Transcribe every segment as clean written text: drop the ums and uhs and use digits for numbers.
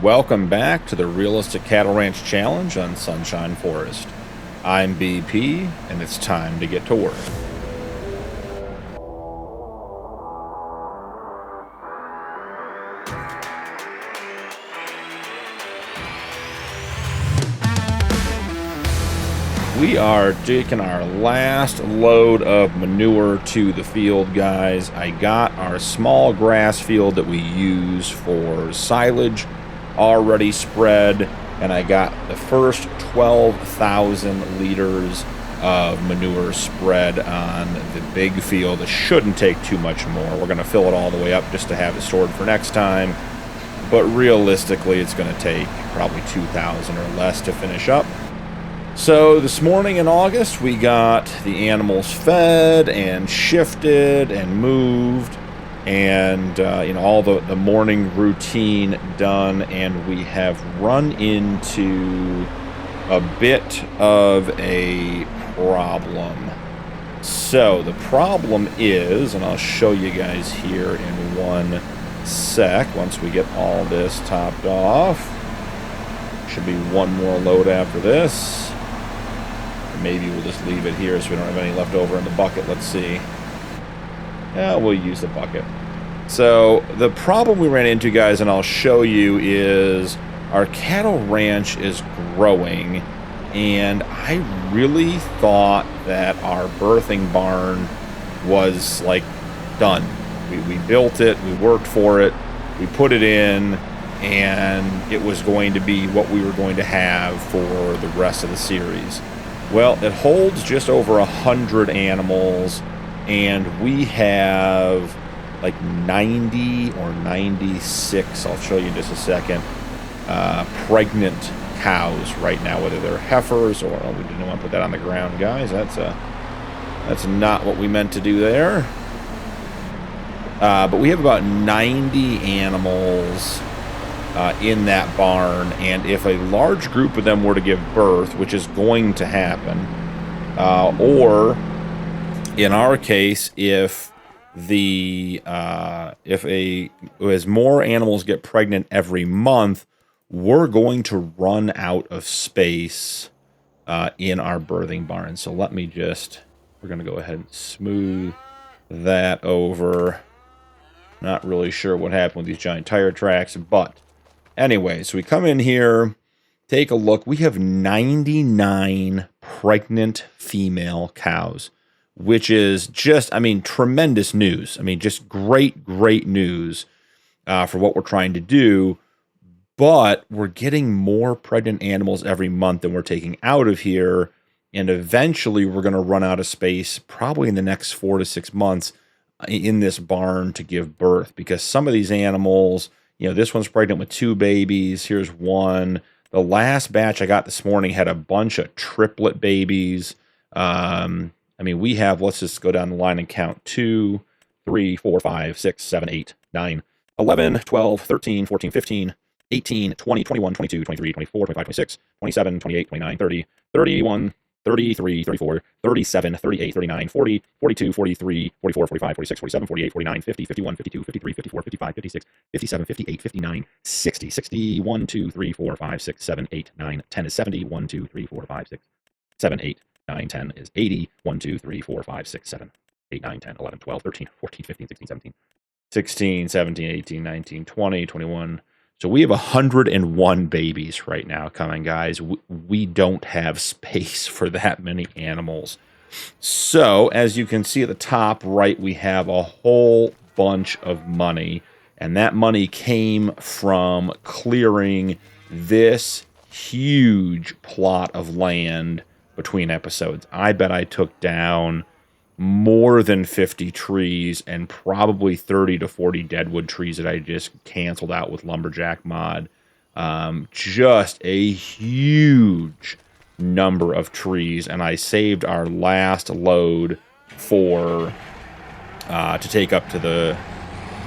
Welcome back to the Realistic Cattle Ranch Challenge on Sunshine Forest. I'm BP, and it's time to get to work. We are taking our last load of manure to the field, guys. I got our small grass field that we use for silage already spread, and I got the first 12,000 liters of manure spread on the big field. It shouldn't take too much more. We're going to fill it all the way up just to have it stored for next time, but realistically it's going to take probably 2,000 or less to finish up. So this morning in August, we got the animals fed and shifted and moved, and all the morning routine done, and we have run into a bit of a problem. So the problem is, and I'll show you guys here in one sec once we get all this topped off. Should be one more load after this. Maybe we'll just leave it here so we don't have any left over in the bucket. Let's see. Yeah, we'll use the bucket. So the problem we ran into, guys, and I'll show you, is our cattle ranch is growing, and I really thought that our birthing barn was like done. We built it, we worked for it, we put it in, and it was going to be what we were going to have for the rest of the series. Well, it holds just over 100 animals, and we have like 90 or 96, I'll show you in just a second, pregnant cows right now, whether they're heifers or, oh, we didn't want to put that on the ground, guys. That's not what we meant to do there. But we have about 90 animals in that barn, and if a large group of them were to give birth, which is going to happen, or in our case, if as more animals get pregnant every month, we're going to run out of space in our birthing barn. So we're going to go ahead and smooth that over. Not really sure what happened with these giant tire tracks, but anyway, so we come in here, take a look. We have 99 pregnant female cows, which is just, tremendous news. Just great news for what we're trying to do. But we're getting more pregnant animals every month than we're taking out of here. And eventually we're going to run out of space, probably in the next 4 to 6 months, in this barn to give birth. Because some of these animals, this one's pregnant with 2 babies. Here's one. The last batch I got this morning had a bunch of triplet babies. We have, let's just go down the line and count, 2, 3, 4, 5, 6, 7, 8, 9, 11, 12, 13, 14, 15, 18, 20, 21, 22, 23, 24, 25, 26, 27, 28, 29, 30, 31, 33, 34, 37, 38, 39, 40, 42, 43, 44, 45, 46, 47, 48, 49, 50, 51, 52, 53, 54, 55, 56, 57, 58, 59, 60, 60, 1, 2, 3, 4, 5, 6, 7, 8, 9, 10 is 70, 1, 2, 3, 4, 5, 6, 7, 8, 9, 10 is 80, 1, 2, 3, 4, 5, 6, 7, 8, 9, 10, 11, 12, 13, 14, 15, 16, 17, 16, 17, 18, 19, 20, 21. So we have 101 babies right now coming, guys. We don't have space for that many animals. So as you can see at the top right, we have a whole bunch of money. And that money came from clearing this huge plot of land between episodes. I bet I took down more than 50 trees and probably 30 to 40 deadwood trees that I just canceled out with Lumberjack mod. Just a huge number of trees, and I saved our last load for to take up to the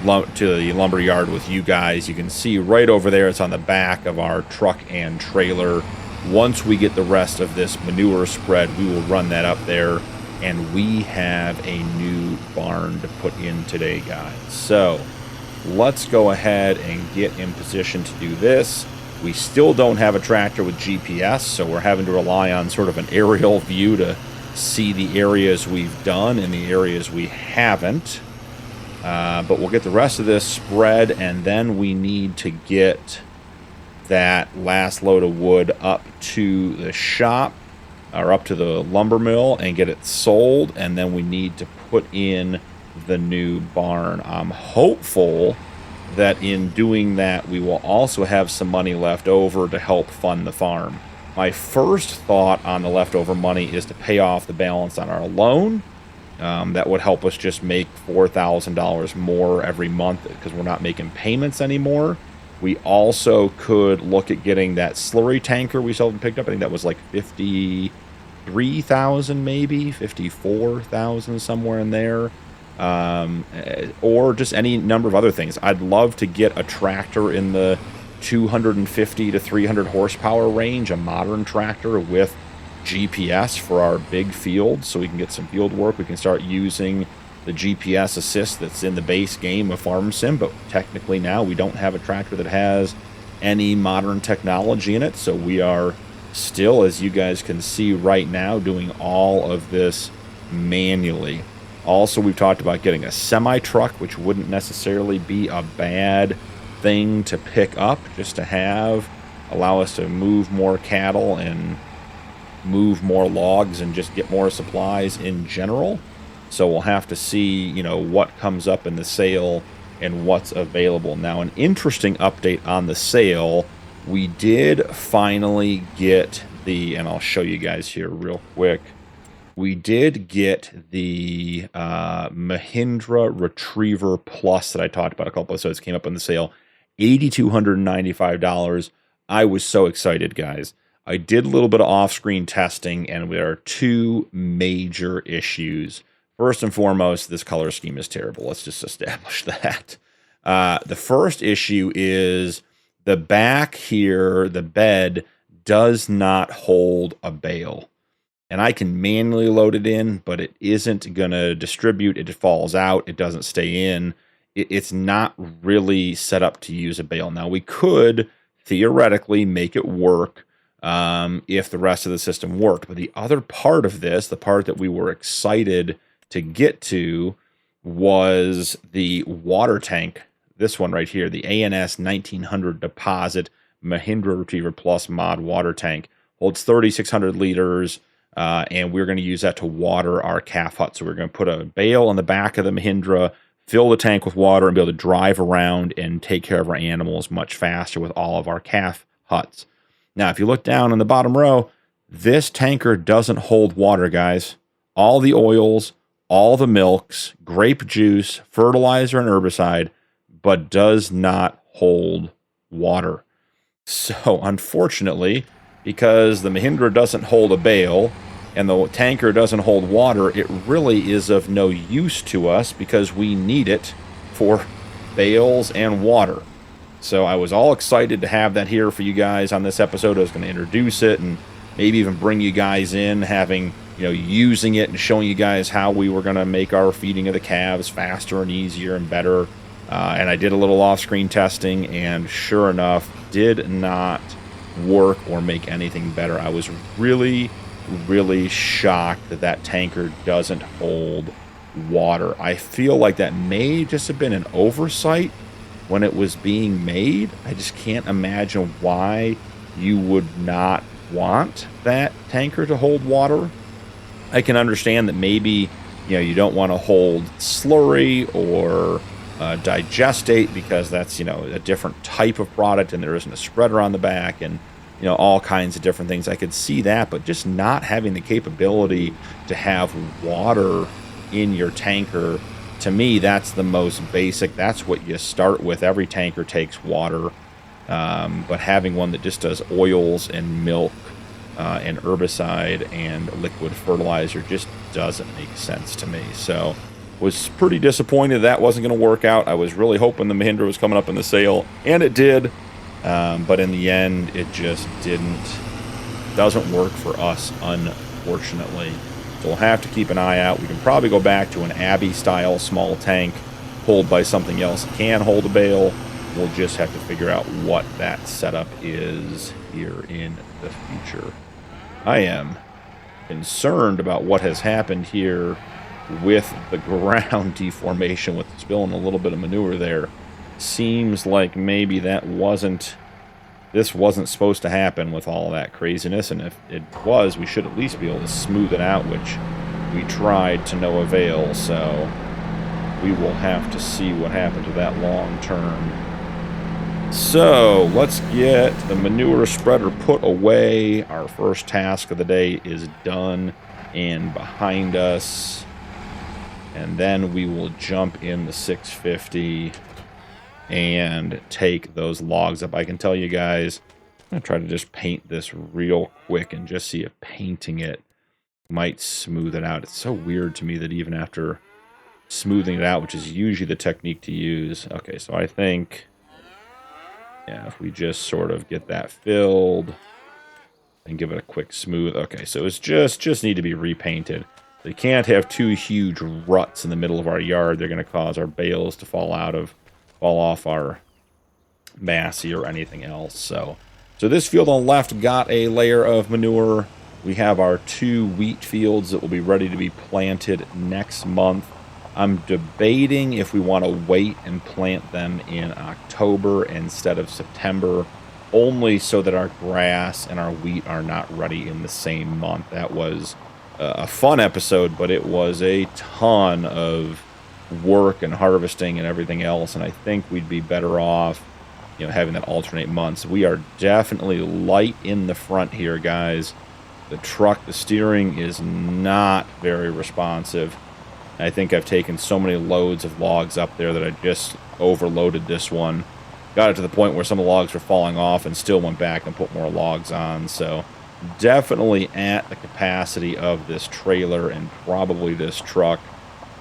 lumber yard with you guys. You can see right over there, it's on the back of our truck and trailer. Once we get the rest of this manure spread, we will run that up there, and we have a new barn to put in today, guys. So let's go ahead and get in position to do this. We still don't have a tractor with GPS, so we're having to rely on sort of an aerial view to see the areas we've done and the areas we haven't. But we'll get the rest of this spread, and then we need to get that last load of wood up to the shop, or up to the lumber mill, and get it sold, and then we need to put in the new barn. I'm hopeful that in doing that we will also have some money left over to help fund the farm. My first thought on the leftover money is to pay off the balance on our loan. That would help us just make $4,000 more every month because we're not making payments anymore. We also could look at getting that slurry tanker we still haven't picked up. I think that was like 53,000, maybe 54,000, somewhere in there. Or just any number of other things. I'd love to get a tractor in the 250 to 300 horsepower range, a modern tractor with GPS for our big fields, so we can get some field work. We can start using the GPS assist that's in the base game of Farm Sim, but technically now we don't have a tractor that has any modern technology in it, so we are still, as you guys can see right now, doing all of this manually. Also, we've talked about getting a semi-truck, which wouldn't necessarily be a bad thing to pick up, just to have, allow us to move more cattle and move more logs and just get more supplies in general. So we'll have to see, you know, what comes up in the sale and what's available. Now, an interesting update on the sale, we did finally get the, and I'll show you guys here real quick, we did get the Mahindra Retriever Plus that I talked about a couple episodes, came up on the sale, $8,295. I was so excited, guys. I did a little bit of off-screen testing, and there are two major issues. First and foremost, this color scheme is terrible. Let's just establish that. The first issue is the back here, the bed, does not hold a bale. And I can manually load it in, but it isn't going to distribute. It falls out. It doesn't stay in. It's not really set up to use a bale. Now, we could theoretically make it work if the rest of the system worked. But the other part of this, the part that we were excited to get to, was the water tank. This one right here, the ANS 1900 Deposit Mahindra Retriever Plus Mod Water Tank. Holds 3,600 liters, and we're going to use that to water our calf hut. So we're going to put a bale on the back of the Mahindra, fill the tank with water, and be able to drive around and take care of our animals much faster with all of our calf huts. Now, if you look down in the bottom row, this tanker doesn't hold water, guys. All the oils, all the milks, grape juice, fertilizer, and herbicide, but does not hold water. So, unfortunately, because the Mahindra doesn't hold a bale and the tanker doesn't hold water, it really is of no use to us because we need it for bales and water. So I was all excited to have that here for you guys on this episode. I was going to introduce it and maybe even bring you guys in, having, you know, using it and showing you guys how we were going to make our feeding of the calves faster and easier and better. And I did a little off-screen testing, and sure enough, did not work or make anything better. I was really, really shocked that that tanker doesn't hold water. I feel like that may just have been an oversight when it was being made. I just can't imagine why you would not want that tanker to hold water. I can understand that maybe, you know, you don't want to hold slurry or digestate because that's, you know, a different type of product and there isn't a spreader on the back and, you know, all kinds of different things. I could see that, but just not having the capability to have water in your tanker, to me, that's the most basic. That's what you start with. Every tanker takes water, but having one that just does oils and milk and herbicide and liquid fertilizer just doesn't make sense to me. So was pretty disappointed that wasn't going to work out. I was really hoping the Mahindra was coming up in the sale, and it did, but in the end, it just doesn't work for us, unfortunately. So we'll have to keep an eye out. We can probably go back to an Abbey-style small tank pulled by something else can hold a bale. We'll just have to figure out what that setup is here in the future. I am concerned about what has happened here with the ground deformation, with spilling a little bit of manure there. Seems like maybe this wasn't supposed to happen with all that craziness, and if it was, we should at least be able to smooth it out, which we tried to no avail, so we will have to see what happens with that long term. So, let's get the manure spreader put away. Our first task of the day is done and behind us. And then we will jump in the 650 and take those logs up. I can tell you guys, I'm going to try to just paint this real quick and just see if painting it might smooth it out. It's so weird to me that even after smoothing it out, which is usually the technique to use. Okay, so I think, yeah, if we just sort of get that filled and give it a quick smooth. Okay, so it's just need to be repainted. They can't have two huge ruts in the middle of our yard. They're going to cause our bales to fall off our massey or anything else. So this field on the left got a layer of manure. We have our 2 wheat fields that will be ready to be planted next month. I'm debating if we want to wait and plant them in October instead of September, only so that our grass and our wheat are not ready in the same month. That was a fun episode, but it was a ton of work and harvesting and everything else, and I think we'd be better off, having that alternate months. We are definitely light in the front here, guys. The steering is not very responsive. I think I've taken so many loads of logs up there that I just overloaded this one. Got it to the point where some of the logs were falling off and still went back and put more logs on. So definitely at the capacity of this trailer and probably this truck.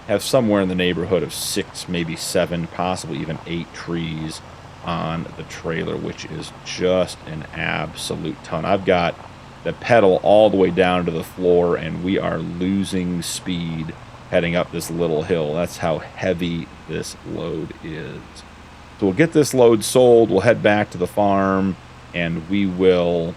Have somewhere in the neighborhood of 6, maybe 7, possibly even 8 trees on the trailer, which is just an absolute ton. I've got the pedal all the way down to the floor, and we are losing speed heading up this little hill. That's how heavy this load is. So we'll get this load sold. We'll head back to the farm, and we will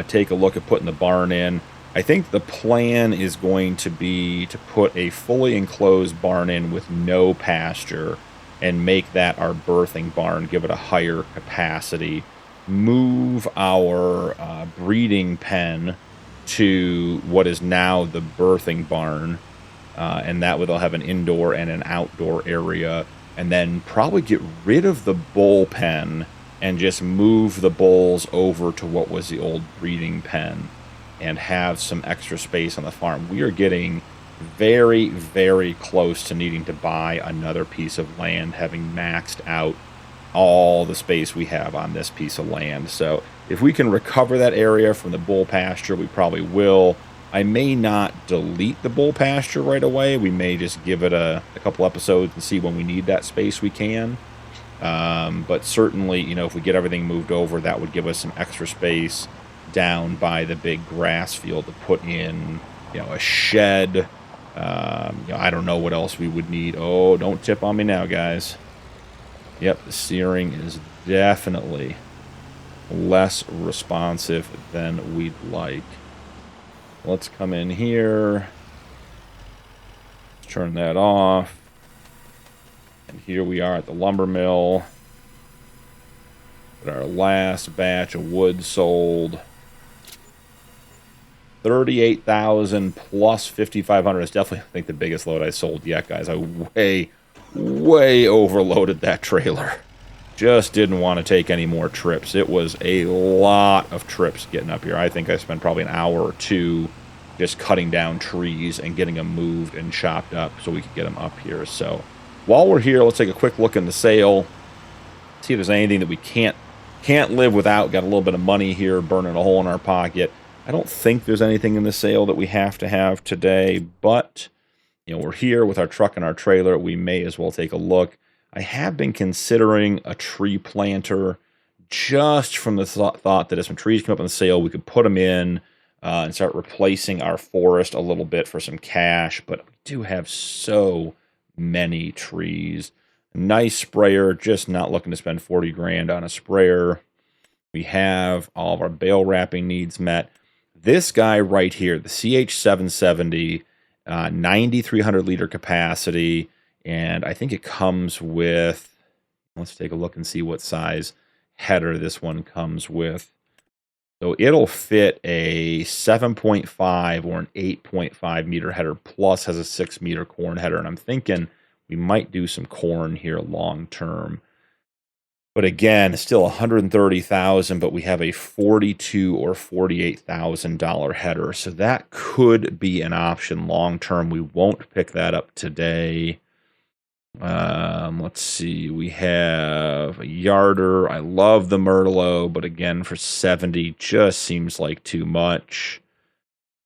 take a look at putting the barn in. I think the plan is going to be to put a fully enclosed barn in with no pasture and make that our birthing barn, give it a higher capacity. Move our breeding pen to what is now the birthing barn. And that way they'll have an indoor and an outdoor area, and then probably get rid of the bull pen and just move the bulls over to what was the old breeding pen and have some extra space on the farm. We are getting very, very close to needing to buy another piece of land, having maxed out all the space we have on this piece of land. So if we can recover that area from the bull pasture, we probably will. I may not delete the bull pasture right away. We may just give it a couple episodes and see when we need that space we can. But certainly, if we get everything moved over, that would give us some extra space down by the big grass field to put in, a shed. I don't know what else we would need. Oh, don't tip on me now, guys. Yep, the steering is definitely less responsive than we'd like. Let's come in here. Let's turn that off. And here we are at the lumber mill. Got our last batch of wood sold. 38,000 plus 5,500 is definitely, I think, the biggest load I sold yet, guys. I way overloaded that trailer. Just didn't want to take any more trips. It was a lot of trips getting up here. I think I spent probably an hour or 2 just cutting down trees and getting them moved and chopped up so we could get them up here. So while we're here, let's take a quick look in the sale. See if there's anything that we can't live without. Got a little bit of money here burning a hole in our pocket. I don't think there's anything in the sale that we have to have today, but we're here with our truck and our trailer. We may as well take a look. I have been considering a tree planter just from the thought that if some trees come up on the sale, we could put them in and start replacing our forest a little bit for some cash. But we do have so many trees. Nice sprayer, just not looking to spend 40 grand on a sprayer. We have all of our bale wrapping needs met. This guy right here, the CH770, 9,300 liter capacity, and I think it comes with, let's take a look and see what size header this one comes with. So it'll fit a 7.5 or an 8.5 meter header, plus has a 6 meter corn header, and I'm thinking we might do some corn here long term. But again, still $130,000, but we have a $42,000 or $48,000 header. So that could be an option long term. We won't pick that up today. Let's see. We have a yarder. I love the Myrtlo, but again, for 70 just seems like too much.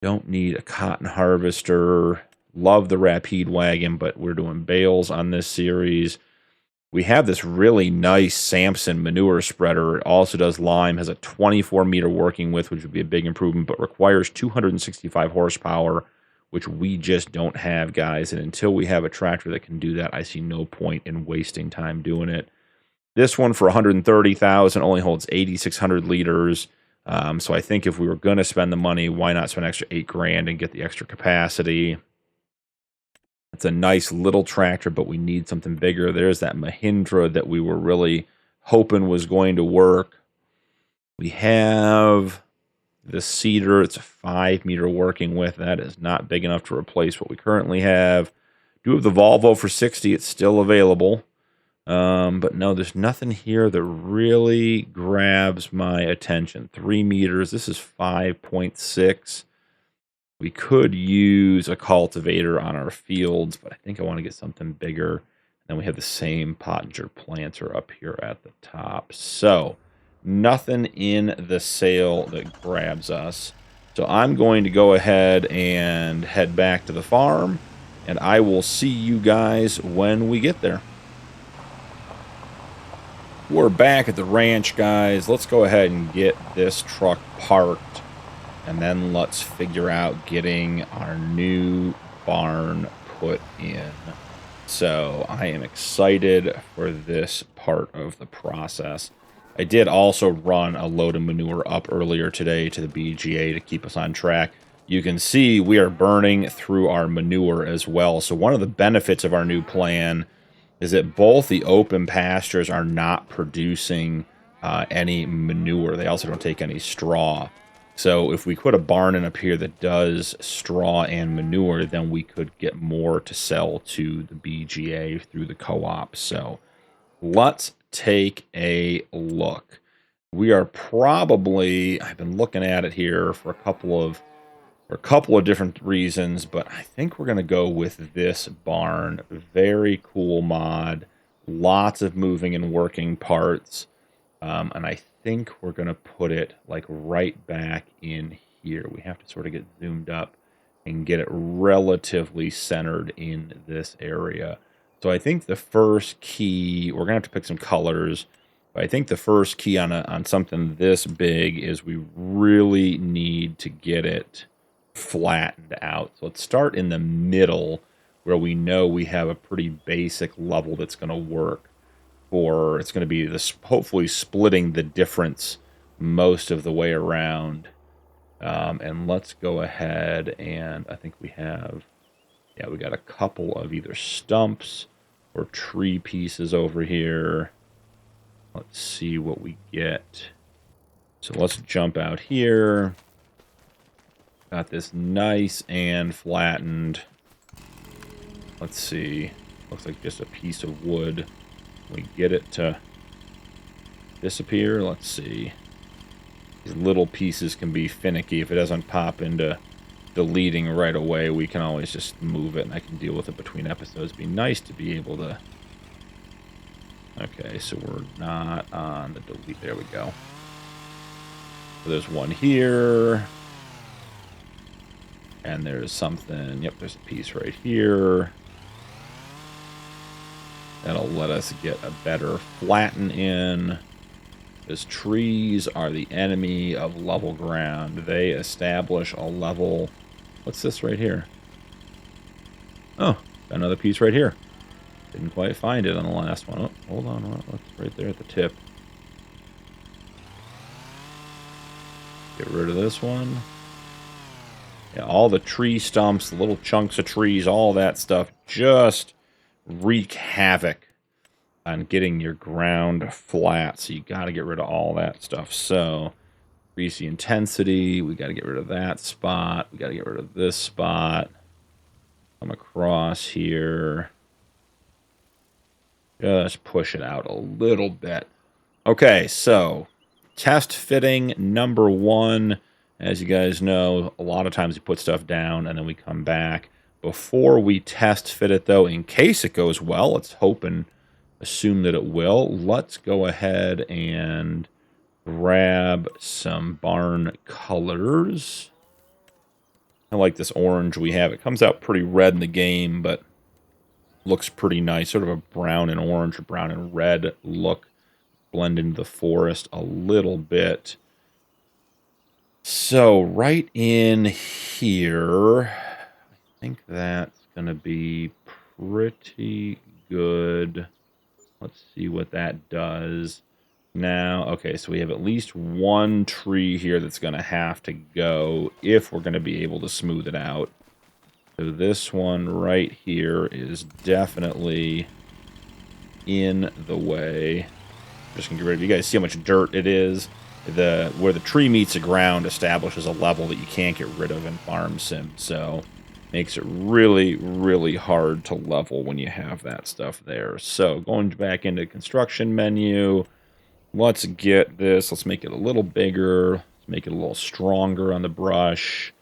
Don't need a cotton harvester. Love the Rapide wagon, but we're doing bales on this series. We have this really nice Samson manure spreader. It also does lime, has a 24 meter working width, which would be a big improvement, but requires 265 horsepower, which we just don't have, guys. And until we have a tractor that can do that, I see no point in wasting time doing it. This one for $130,000 only holds 8,600 liters. So I think if we were going to spend the money, why not spend an extra $8 grand and get the extra capacity? It's a nice little tractor, but we need something bigger. There's that Mahindra that we were really hoping was going to work. We have the Cedar. It's a 5 meter working width. That is not big enough to replace what we currently have. Do have the Volvo for 60. It's still available. But no, there's nothing here that really grabs my attention. 3 meters. This is 5.6. We could use a cultivator on our fields, but I think I want to get something bigger. And then we have the same Pottinger planter up here at the top. So nothing in the sale that grabs us. So I'm going to go ahead and head back to the farm, and I will see you guys when we get there. We're back at the ranch, guys. Let's go ahead and get this truck parked. And then let's figure out getting our new barn put in. So I am excited for this part of the process. I did also run a load of manure up earlier today to the BGA to keep us on track. You can see we are burning through our manure as well. So one of the benefits of our new plan is that both the open pastures are not producing any manure. They also don't take any straw. So if we put a barn in up here that does straw and manure, then we could get more to sell to the BGA through the co-op. So let's take a look. We are probably, I've been looking at it here for a couple of different reasons, but I think we're going to go with this barn. Very cool mod. Lots of moving and working parts. And I think we're going to put it like right back in here. We have to sort of get zoomed up and get it relatively centered in this area. So I think the first key, we're going to have to pick some colors, but I think the first key on something this big is we really need to get it flattened out. So let's start in the middle where we know we have a pretty basic level that's going to work. Or it's going to be this, hopefully splitting the difference most of the way around. And let's go ahead and I think we have, yeah, we got a couple of either stumps or tree pieces over here. Let's see what we get. So let's jump out here. Got this nice and flattened. Let's see. Looks like just a piece of wood. We get it to disappear. Let's see. These little pieces can be finicky. If it doesn't pop into deleting right away, we can always just move it, and I can deal with it between episodes. It'd be nice to be able to... Okay, so we're not on the delete. There we go. So there's one here. And there's something... Yep, there's a piece right here. That'll let us get a better flatten in. Because trees are the enemy of level ground. They establish a level... What's this right here? Oh, another piece right here. Didn't quite find it on the last one. Oh, hold on. What's right there at the tip? Get rid of this one. Yeah, all the tree stumps, the little chunks of trees, all that stuff just wreak havoc on getting your ground flat. So you got to get rid of all that stuff. So increase the intensity. We got to get rid of that spot. We got to get rid of this spot. Come across here. Just push it out a little bit. Okay, so test fitting number 1. As you guys know, a lot of times we put stuff down and then we come back. Before we test fit it, though, in case it goes well, let's hope and assume that it will. Let's go ahead and grab some barn colors. I like this orange we have. It comes out pretty red in the game, but looks pretty nice. Sort of a brown and orange or brown and red look. Blend into the forest a little bit. So right in here, I think that's going to be pretty good. Let's see what that does. Now, okay, so we have at least one tree here that's going to have to go if we're going to be able to smooth it out. So this one right here is definitely in the way. Just going to get rid of it. You guys see how much dirt it is? Where the tree meets the ground establishes a level that you can't get rid of in Farm Sim. So makes it really, really hard to level when you have that stuff there. So going back into construction menu. Let's get this. Let's make it a little bigger. Let's make it a little stronger on the brush.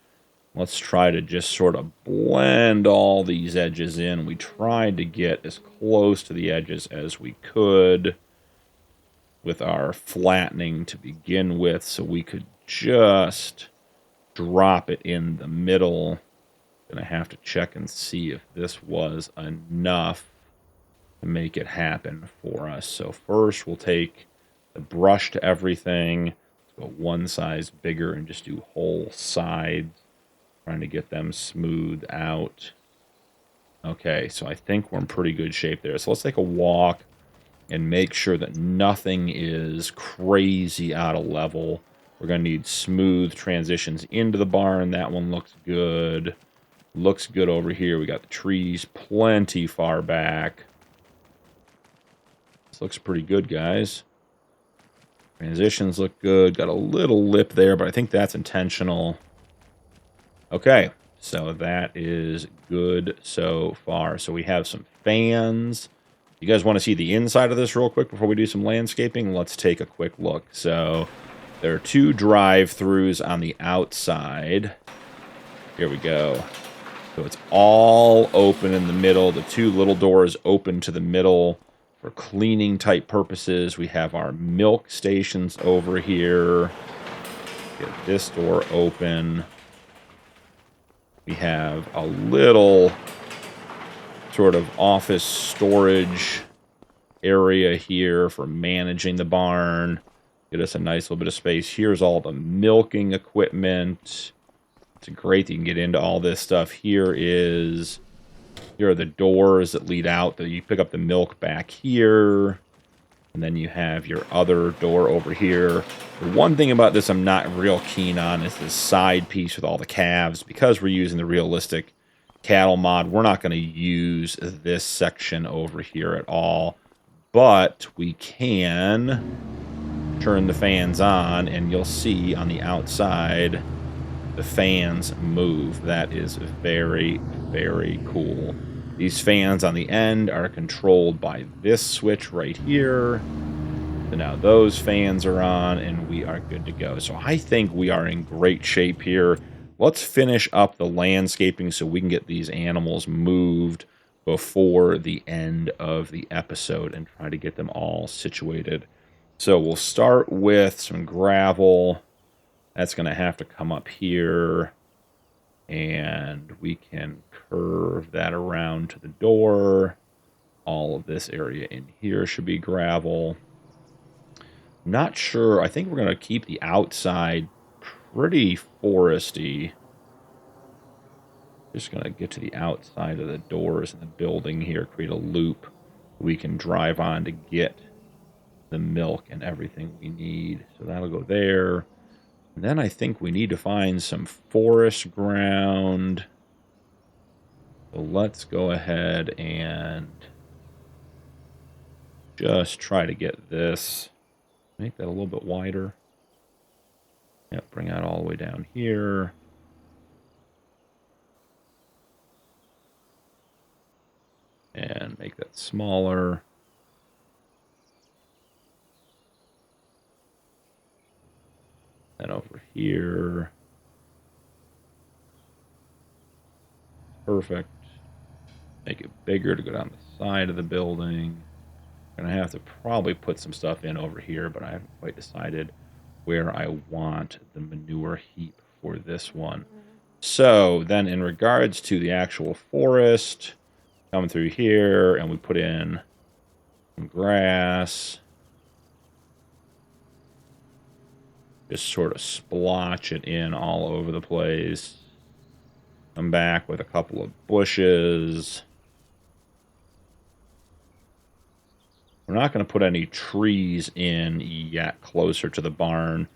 Let's try to just sort of blend all these edges in. We tried to get as close to the edges as we could with our flattening to begin with, so we could just drop it in the middle. Gonna have to check and see if this was enough to make it happen for us. So first we'll take the brush to everything. Let's go one size bigger and just do whole sides. Trying to get them smoothed out. Okay, so I think we're in pretty good shape there. So let's take a walk and make sure that nothing is crazy out of level. We're going to need smooth transitions into the barn. That one looks good. Looks good over here. We got the trees plenty far back. This looks pretty good, guys. Transitions look good. Got a little lip there, but I think that's intentional. Okay, so that is good so far. So we have some fans. You guys want to see the inside of this real quick before we do some landscaping? Let's take a quick look. So there are 2 drive-throughs on the outside. Here we go. So it's all open in the middle. The 2 little doors open to the middle for cleaning type purposes. We have our milk stations over here. Get this door open. We have a little sort of office storage area here for managing the barn. Get us a nice little bit of space. Here's all the milking equipment. It's great that you can get into all this stuff. Here are the doors that lead out. That you pick up the milk back here. And then you have your other door over here. The one thing about this I'm not real keen on is this side piece with all the calves. Because we're using the realistic cattle mod, we're not going to use this section over here at all. But we can turn the fans on, and you'll see on the outside the fans move. That is very, very cool. These fans on the end are controlled by this switch right here. So now those fans are on, and we are good to go. So I think we are in great shape here. Let's finish up the landscaping so we can get these animals moved before the end of the episode and try to get them all situated. So we'll start with some gravel. That's going to have to come up here. And we can curve that around to the door. All of this area in here should be gravel. Not sure. I think we're going to keep the outside pretty foresty. Just going to get to the outside of the doors in the building here, create a loop. we can drive on to get the milk and everything we need. So that'll go there. And then I think we need to find some forest ground. So let's go ahead and just try to get this. Make that a little bit wider. Yep, bring that all the way down here. And make that smaller. And over here. Perfect. Make it bigger to go down the side of the building. I'm going to have to probably put some stuff in over here, but I haven't quite decided where I want the manure heap for this one. So then in regards to the actual forest, come through here and we put in some grass. Just sort of splotch it in all over the place. Come back with a couple of bushes. We're not going to put any trees in yet closer to the barn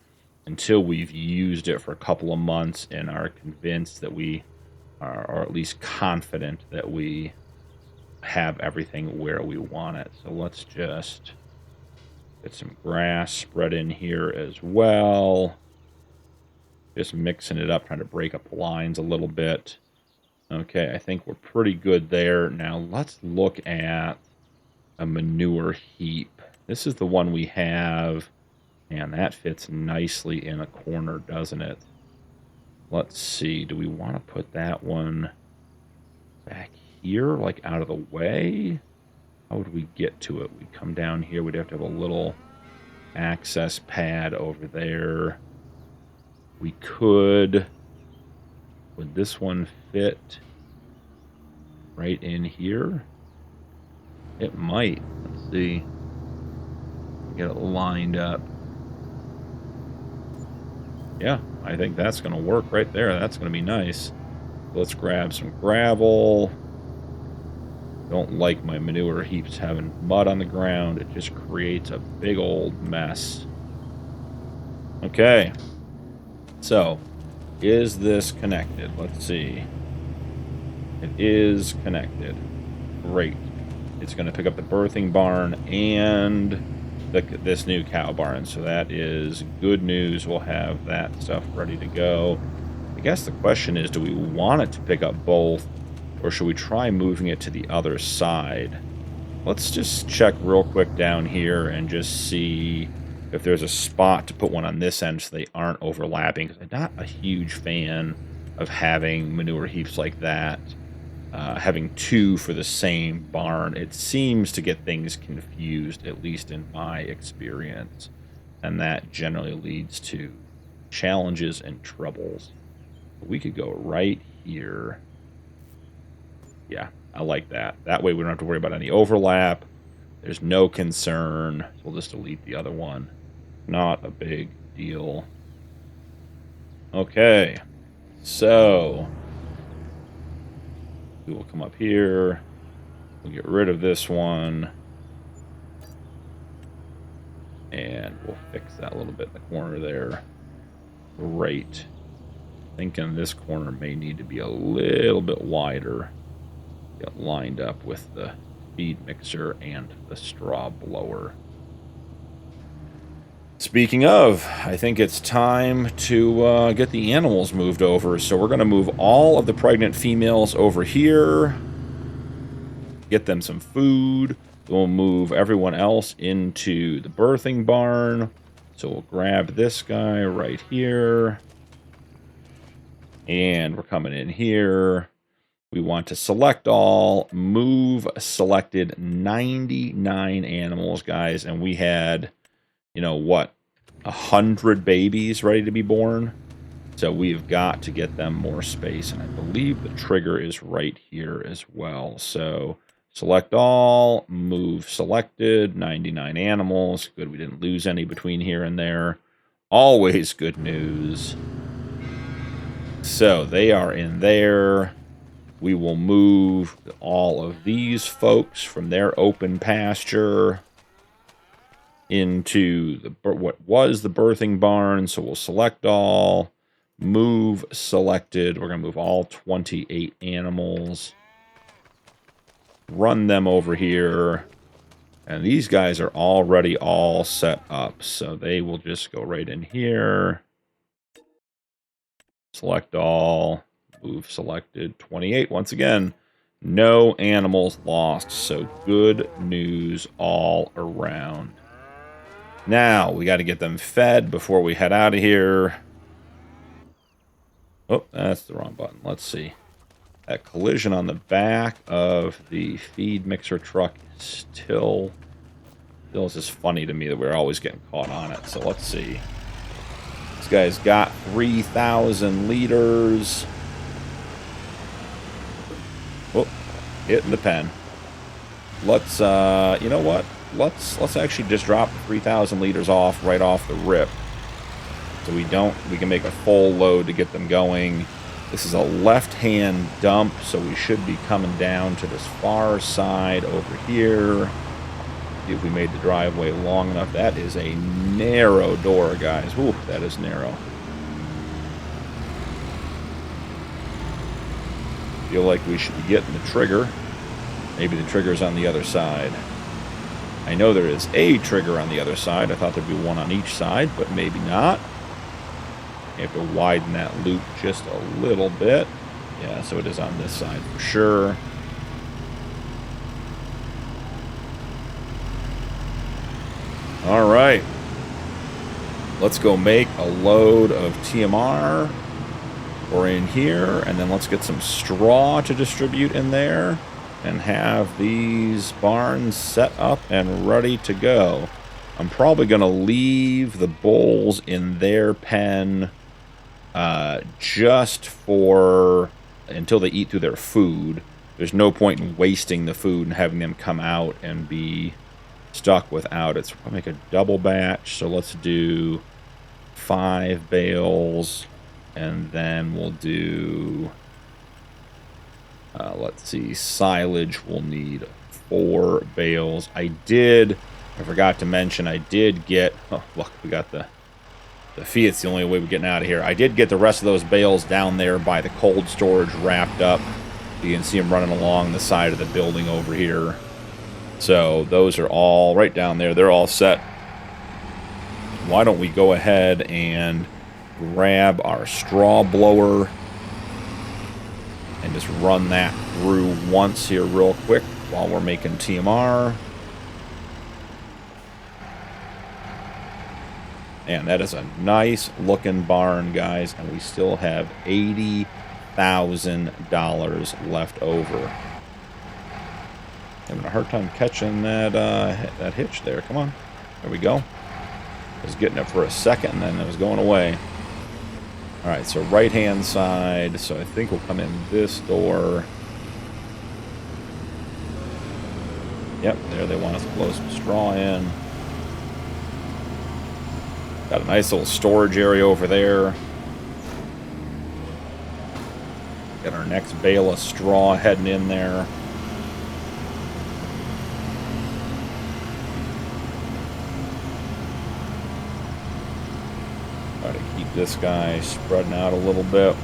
until we've used it for a couple of months and are convinced that we are, or at least confident that we have everything where we want it. So let's just get some grass spread in here as well. Just mixing it up, trying to break up the lines a little bit. Okay, I think we're pretty good there. Now let's look at a manure heap. This is the one we have, and that fits nicely in a corner, doesn't it? Let's see, do we want to put that one back here, like out of the way? How would we get to it? We'd come down here, we'd have to have a little access pad over there. We could... Would this one fit right in here? It might. Let's see. Get it lined up. Yeah, I think that's going to work right there. That's going to be nice. Let's grab some gravel. Don't like my manure heaps having mud on the ground. It just creates a big old mess. Okay. So, is this connected? Let's see. It is connected. Great. It's going to pick up the birthing barn and this new cow barn. So that is good news. We'll have that stuff ready to go. I guess the question is, do we want it to pick up both, or should we try moving it to the other side? Let's just check real quick down here and just see if there's a spot to put one on this end so they aren't overlapping. Because I'm not a huge fan of having manure heaps like that. Having two for the same barn, it seems to get things confused, at least in my experience. And that generally leads to challenges and troubles. We could go right here. Yeah, I like that. That way we don't have to worry about any overlap. There's no concern. So we'll just delete the other one. Not a big deal. Okay. So we will come up here. We'll get rid of this one. And we'll fix that a little bit in the corner there. Great. Thinking this corner may need to be a little bit wider. Get lined up with the feed mixer and the straw blower. Speaking of, I think it's time to get the animals moved over. So we're going to move all of the pregnant females over here. Get them some food. We'll move everyone else into the birthing barn. So we'll grab this guy right here. And we're coming in here. We want to select all, move selected 99 animals, guys. And we had, you know, what, 100 babies ready to be born. So we've got to get them more space. And I believe the trigger is right here as well. So select all, move selected, 99 animals. Good, we didn't lose any between here and there. Always good news. So they are in there. We will move all of these folks from their open pasture into what was the birthing barn. So we'll select all, move selected. We're going to move all 28 animals, run them over here. And these guys are already all set up. So they will just go right in here. Select all, move selected, 28. Once again, no animals lost. So good news all around. Now, we got to get them fed before we head out of here. Oh, that's the wrong button. Let's see. That collision on the back of the feed mixer truck is still it's just funny to me that we're always getting caught on it. So let's see. This guy's got 3,000 liters. Oh, hitting the pen. Let's, you know what? Let's actually just drop 3,000 liters off right off the rip. So we can make a full load to get them going. This is a left-hand dump, so we should be coming down to this far side over here. See if we made the driveway long enough. That is a narrow door, guys. Ooh, that is narrow. Feel like we should be getting the trigger. Maybe the trigger's on the other side. I know there is a trigger on the other side. I thought there'd be one on each side, but maybe not. You have to widen that loop just a little bit. Yeah, so it is on this side for sure. All right. Let's go make a load of TMR. We're in here, and then let's get some straw to distribute in there and have these barns set up and ready to go. I'm probably going to leave the bulls in their pen just for until they eat through their food. There's no point in wasting the food and having them come out and be stuck without it. So we'll make a double batch. So let's do 5 bales, and then we'll do let's see, silage will need 4 bales. I forgot to mention, I did get, oh look, we got the Fiat's the only way we're getting out of here. I did get the rest of those bales down there by the cold storage wrapped up. You can see them running along the side of the building over here. So those are all right down there. They're all set. Why don't we go ahead and grab our straw blower and just run that through once here real quick while we're making TMR. And that is a nice looking barn, guys, and we still have $80,000 left over. Having a hard time catching that hitch there. Come on. There we go. I was getting it for a second, and then it was going away. All right, so right-hand side. So I think we'll come in this door. Yep, there they want us to blow some straw in. Got a nice little storage area over there. Got our next bale of straw heading in there. Try to keep this guy spreading out a little bit.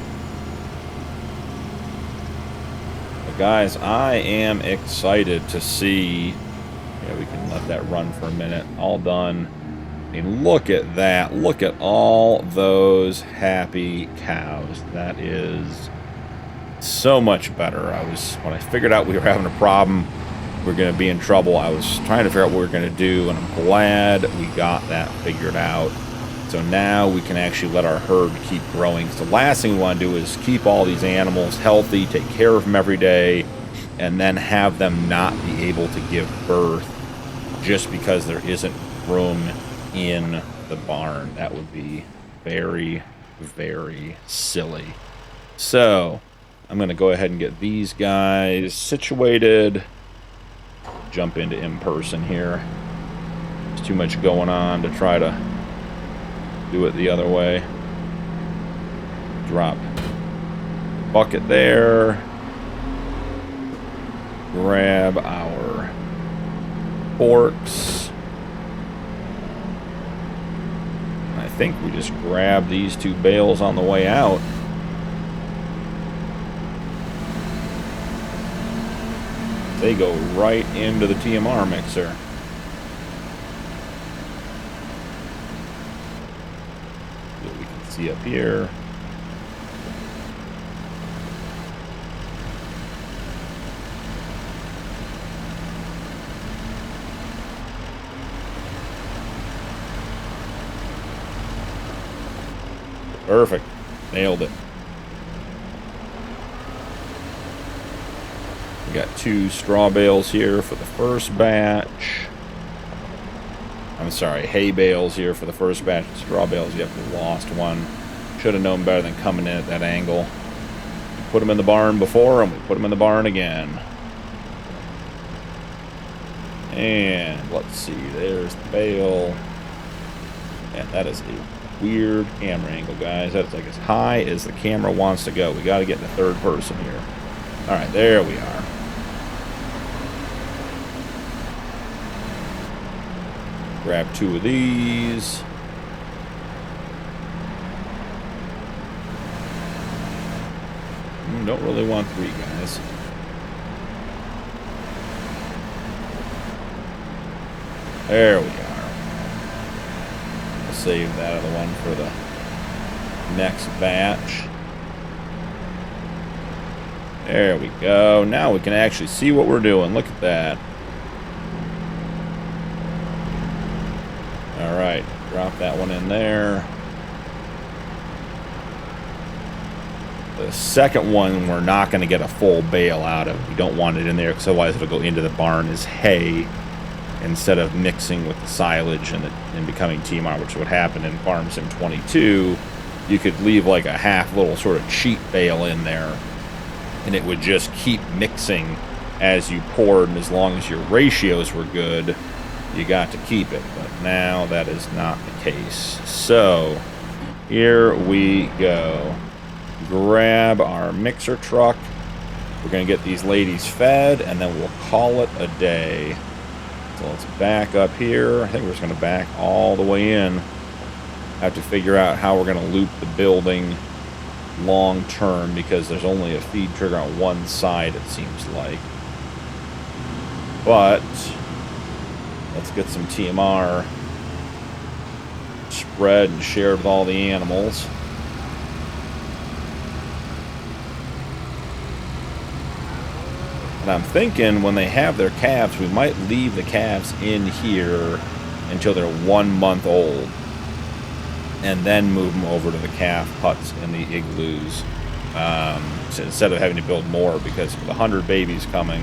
But guys, I am excited to see. Yeah, we can let that run for a minute. All done. I mean, look at that. Look at all those happy cows. That is so much better. When I figured out we were having a problem, we were going to be in trouble, I was trying to figure out what we were going to do, and I'm glad we got that figured out. So now we can actually let our herd keep growing. So the last thing we want to do is keep all these animals healthy, take care of them every day, and then have them not be able to give birth just because there isn't room in the barn. That would be very, very silly. So I'm going to go ahead and get these guys situated. Jump into in-person here. There's too much going on to try to do it the other way. Drop the bucket there. grab our forks. I think we just grab these 2 bales on the way out. They go right into the TMR mixer. What we can see up here. Perfect. Nailed it. We got 2 straw bales here for the first batch. I'm sorry, hay bales here for the first batch. Straw bales, yep, we lost one. Should have known better than coming in at that angle. We put them in the barn before, and we put them in the barn again. And let's see, there's the bale. And that is a weird camera angle, guys. That's like as high as the camera wants to go. We got to get in the third person here. All right, there we are. Grab 2 of these. Don't really want 3, guys. There we are. We'll save that other one for the next batch. There we go. Now we can actually see what we're doing. Look at that. All right, drop that one in there. The second one we're not going to get a full bale out of. We don't want it in there because otherwise it'll go into the barn as hay instead of mixing with the silage and becoming TMR, which would happen in Farm Sim 22. You could leave like a half little sort of cheat bale in there and it would just keep mixing as you poured, and as long as your ratios were good, you got to keep it. But now that is not the case. So here we go. Grab our mixer truck. We're going to get these ladies fed, and then we'll call it a day. So let's back up here. I think we're just going to back all the way in. Have to figure out how we're going to loop the building long term, because there's only a feed trigger on one side, it seems like. But let's get some TMR spread and shared with all the animals. And I'm thinking when they have their calves, we might leave the calves in here until they're 1 month old, and then move them over to the calf huts in the igloos, so instead of having to build more, because with 100 babies coming,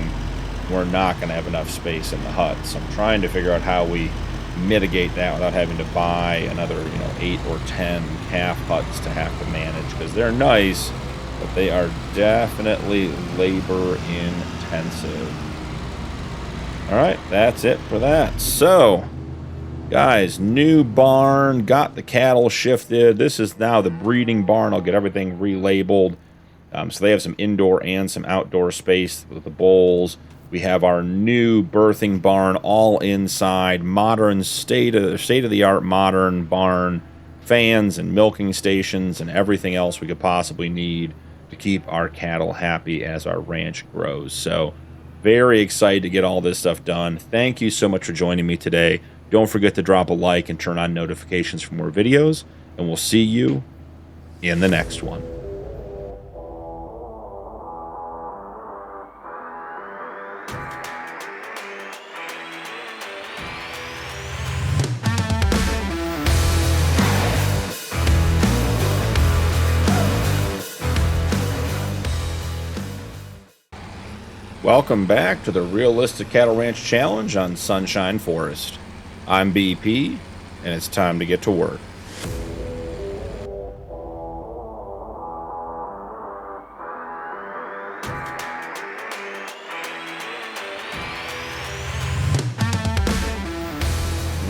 we're not going to have enough space in the hut. So I'm trying to figure out how we mitigate that without having to buy another 8 or 10 calf huts to have to manage, because they're nice, but they are definitely labor intensive. All right, that's it for that. So guys, new barn, got the cattle shifted. This is now the breeding barn. I'll get everything relabeled. So they have some indoor and some outdoor space with the bulls. We have our new birthing barn all inside, modern state-of-the-art modern barn, fans and milking stations and everything else we could possibly need to keep our cattle happy as our ranch grows. So very excited to get all this stuff done. Thank you so much for joining me today. Don't forget to drop a like and turn on notifications for more videos, and we'll see you in the next one. Welcome back to the Realistic Cattle Ranch Challenge on Sunshine Forest. I'm BP, and it's time to get to work.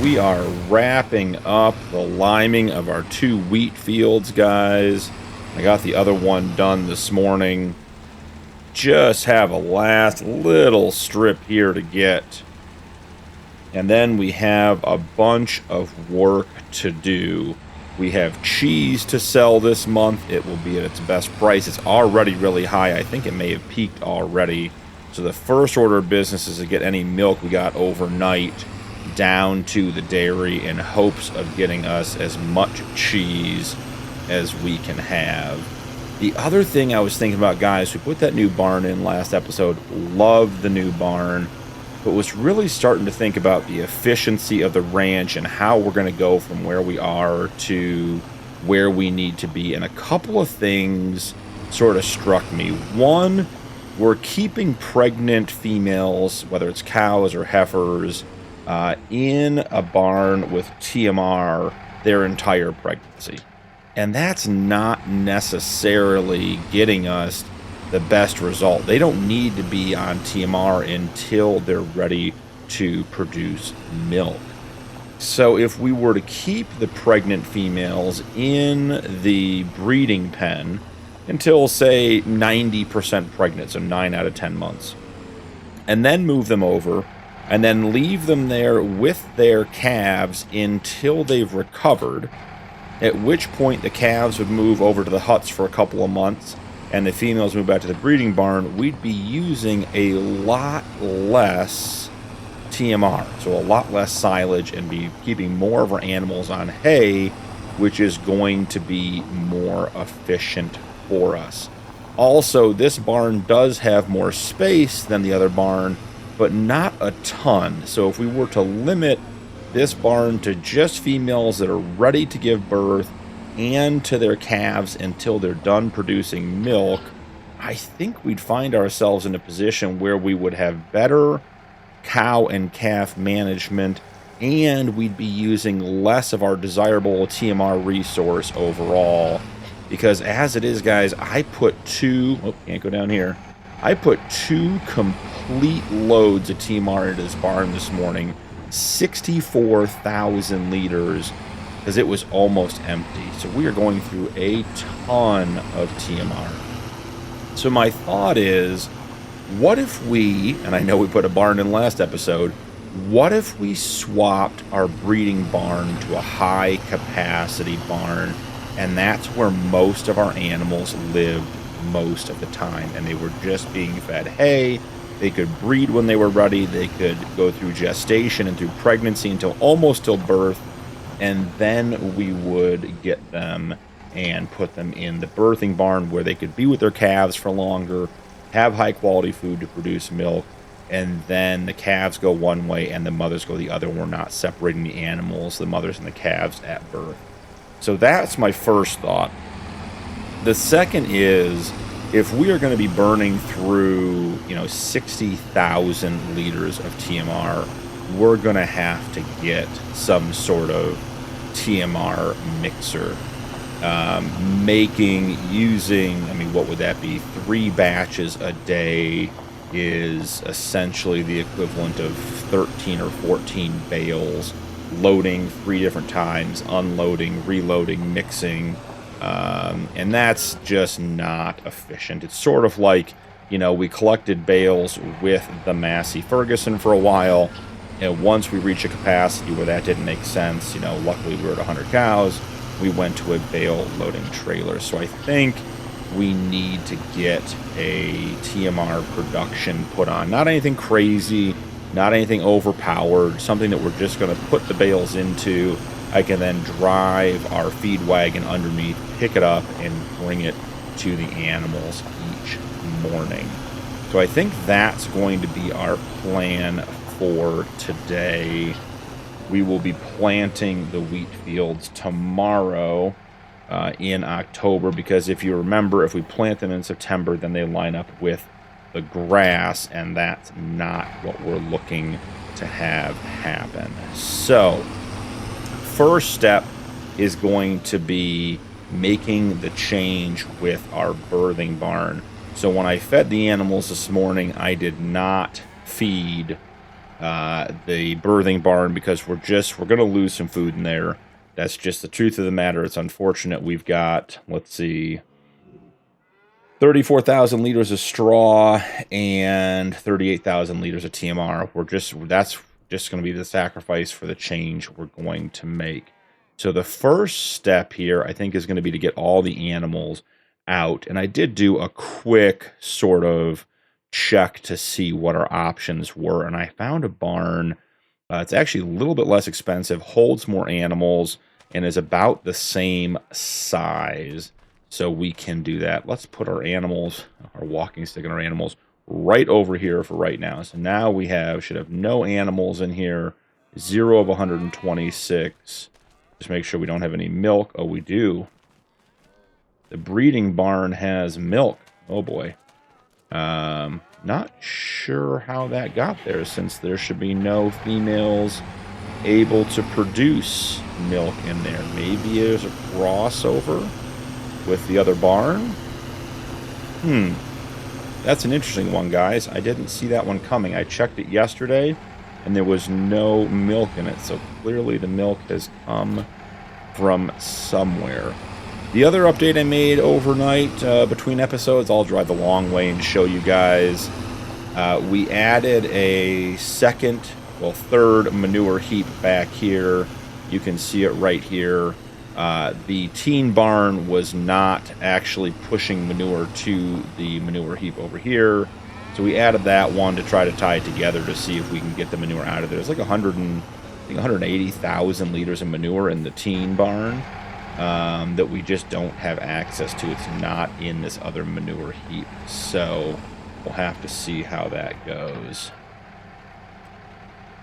We are wrapping up the liming of our 2 wheat fields, guys. I got the other one done this morning. just have a last little strip here to get. And then we have a bunch of work to do. We have cheese to sell this month. It will be at its best price. It's already really high. I think it may have peaked already. So the first order of business is to get any milk we got overnight down to the dairy in hopes of getting us as much cheese as we can have. The other thing I was thinking about, guys, we put that new barn in last episode. Loved the new barn. But was really starting to think about the efficiency of the ranch and how we're going to go from where we are to where we need to be. And a couple of things sort of struck me. One, we're keeping pregnant females, whether it's cows or heifers, in a barn with TMR their entire pregnancy. And that's not necessarily getting us the best result. They don't need to be on TMR until they're ready to produce milk. So if we were to keep the pregnant females in the breeding pen until, say, 90% pregnant, so 9 out of 10 months, and then move them over, and then leave them there with their calves until they've recovered, at which point the calves would move over to the huts for a couple of months, and the females move back to the breeding barn, we'd be using a lot less TMR, so a lot less silage, and be keeping more of our animals on hay, which is going to be more efficient for us. Also, this barn does have more space than the other barn, but not a ton. So if we were to limit this barn to just females that are ready to give birth and to their calves until they're done producing milk, I think we'd find ourselves in a position where we would have better cow and calf management, and we'd be using less of our desirable TMR resource overall. Because as it is, guys, I put can't go down here. I put 2 complete loads of TMR into this barn this morning, 64,000 liters, because it was almost empty. So we are going through a ton of TMR. So my thought is, what if we, and I know we put a barn in last episode, what if we swapped our breeding barn to a high capacity barn, and that's where most of our animals lived most of the time, and they were just being fed hay. They could breed when they were ready. They could go through gestation and through pregnancy until almost till birth, and then we would get them and put them in the birthing barn where they could be with their calves for longer, have high quality food to produce milk, and then the calves go one way and the mothers go the other. We're not separating the animals, the mothers and the calves, at birth. So that's my first thought. The second is, if we are going to be burning through, 60,000 liters of TMR, we're going to have to get some sort of TMR mixer. What would that be? 3 batches a day is essentially the equivalent of 13 or 14 bales, loading 3 different times, unloading, reloading, mixing. And that's just not efficient. It's sort of like, we collected bales with the Massey Ferguson for a while, and once we reached a capacity where that didn't make sense, luckily we were at 100 cows, we went to a bale loading trailer. So I think we need to get a TMR production put on. Not anything crazy, not anything overpowered, something that we're just going to put the bales into. I can then drive our feed wagon underneath, pick it up, and bring it to the animals each morning. So I think that's going to be our plan for today. We will be planting the wheat fields tomorrow in October, because if you remember, if we plant them in September, then they line up with the grass, and that's not what we're looking to have happen. So first step is going to be making the change with our birthing barn. So when I fed the animals this morning, I did not feed the birthing barn, because we're going to lose some food in there. That's just the truth of the matter. It's unfortunate. We've got, let's see, 34,000 liters of straw and 38,000 liters of TMR. That's just going to be the sacrifice for the change we're going to make. So the first step here, I think, is going to be to get all the animals out. And I did do a quick sort of check to see what our options were. And I found a barn. It's actually a little bit less expensive, holds more animals, and is about the same size. So we can do that. Let's put our animals, our walking stick and our animals right over here for right now. So now we should have no animals in here. 0 of 126. Just make sure we don't have any milk. Oh, we do. The breeding barn has milk. Oh boy. Not sure how that got there, since there should be no females able to produce milk in there. Maybe there's a crossover with the other barn. That's an interesting one, guys. I didn't see that one coming. I checked it yesterday, and there was no milk in it. So clearly the milk has come from somewhere. The other update I made overnight between episodes, I'll drive the long way and show you guys. We added a third manure heap back here. You can see it right here. The teen barn was not actually pushing manure to the manure heap over here. So we added that one to try to tie it together to see if we can get the manure out of there. There's like 180,000 liters of manure in the teen barn that we just don't have access to. It's not in this other manure heap. So we'll have to see how that goes.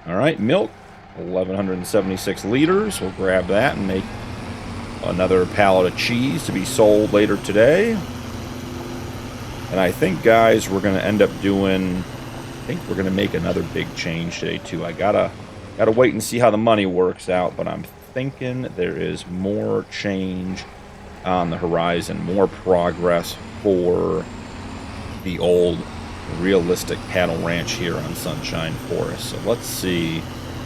All right, milk, 1,176 liters. We'll grab that and make another pallet of cheese to be sold later today. And I think, guys, we're going to end up doing... I think we're going to make another big change today, too. I gotta wait and see how the money works out, but I'm thinking there is more change on the horizon, more progress for the old realistic cattle ranch here on Sunshine Forest. So let's see.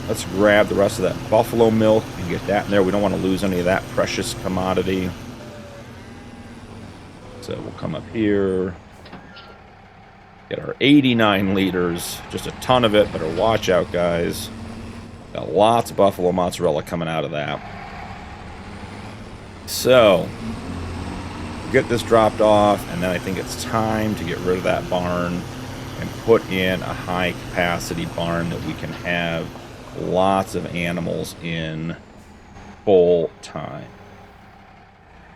Let's grab the rest of that buffalo milk and get that in there. We don't want to lose any of that precious commodity. So we'll come up here. Get our 89 liters. Just a ton of it. Better watch out, guys. Got lots of buffalo mozzarella coming out of that. So, get this dropped off, and then I think it's time to get rid of that barn and put in a high-capacity barn that we can have lots of animals in full time.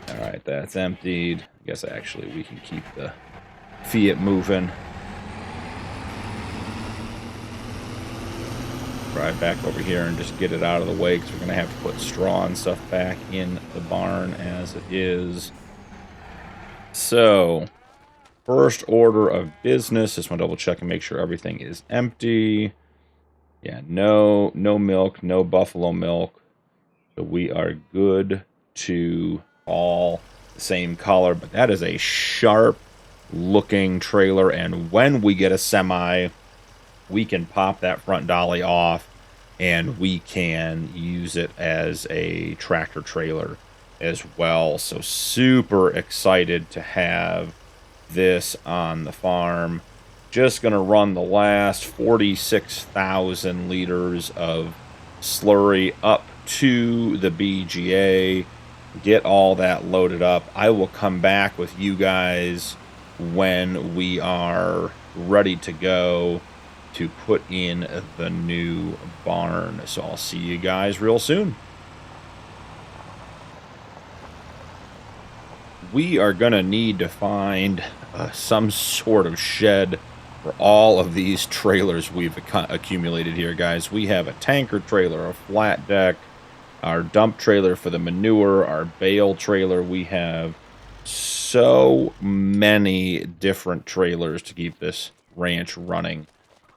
All right, that's emptied. I guess actually we can keep the Fiat moving. Drive back over here and just get it out of the way, because we're going to have to put straw and stuff back in the barn as it is. So, first order of business. Just want to double check and make sure everything is empty. Yeah, no milk, no buffalo milk. So we are good to all the same color. But that is a sharp looking trailer. And when we get a semi, we can pop that front dolly off and we can use it as a tractor trailer as well. So super excited to have this on the farm. Just going to run the last 46,000 liters of slurry up to the BGA. Get all that loaded up. I will come back with you guys when we are ready to go to put in the new barn. So I'll see you guys real soon. We are going to need to find some sort of shed for all of these trailers we've accumulated here, guys. We have a tanker trailer, a flat deck, our dump trailer for the manure, our bale trailer. We have so many different trailers to keep this ranch running.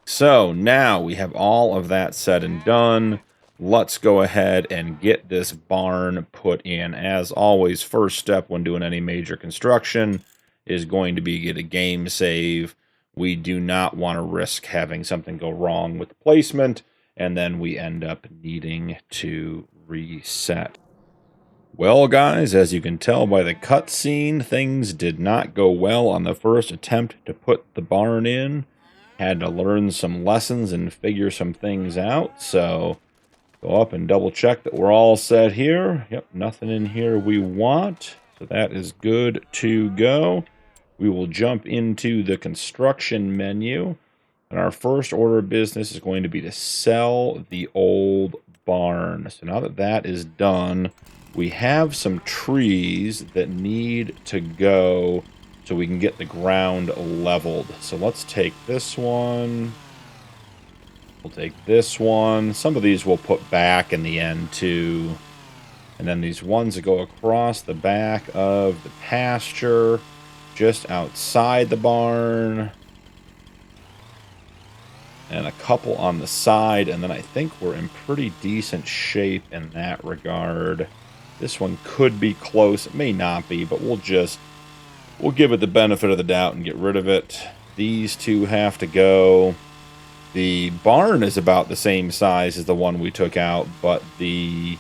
So now we have all of that said and done. Let's go ahead and get this barn put in. As always, first step when doing any major construction is going to be get a game save. We do not want to risk having something go wrong with the placement, and then we end up needing to reset. Well, guys, as you can tell by the cutscene, things did not go well on the first attempt to put the barn in. Had to learn some lessons and figure some things out, so go up and double check that we're all set here. Yep, nothing in here we want, so that is good to go. We will jump into the construction menu, and our first order of business is going to be to sell the old barn. So now that that is done, we have some trees that need to go so we can get the ground leveled. So let's take this one. We'll take this one. Some of these we'll put back in the end too. And then these ones that go across the back of the pasture, just outside the barn. And a couple on the side, and then I think we're in pretty decent shape in that regard. This one could be close. It may not be, but we'll give it the benefit of the doubt and get rid of it. These two have to go. The barn is about the same size as the one we took out, but the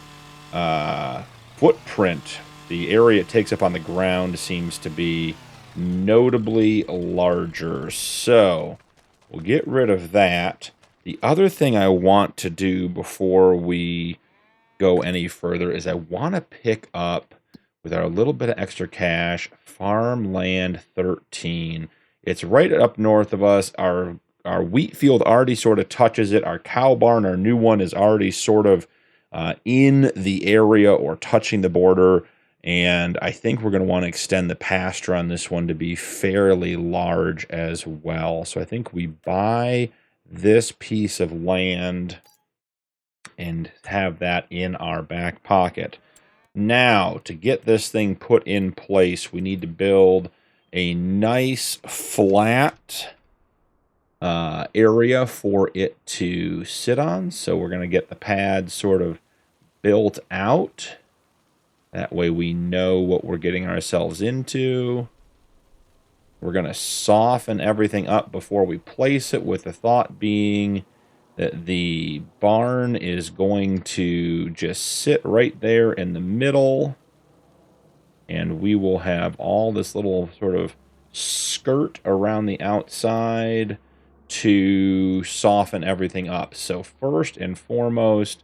footprint, the area it takes up on the ground, seems to be notably larger. So we'll get rid of that. The other thing I want to do before we go any further is I want to pick up, with our little bit of extra cash, Farmland 13. It's right up north of us. Our wheat field already sort of touches it. Our cow barn, our new one, is already sort of in the area or touching the border. And I think we're going to want to extend the pasture on this one to be fairly large as well. So I think we buy this piece of land and have that in our back pocket. Now, to get this thing put in place, we need to build a nice flat area for it to sit on. So we're going to get the pad sort of built out. That way we know what we're getting ourselves into. We're going to soften everything up before we place it, with the thought being that the barn is going to just sit right there in the middle. And we will have all this little sort of skirt around the outside to soften everything up. So first and foremost,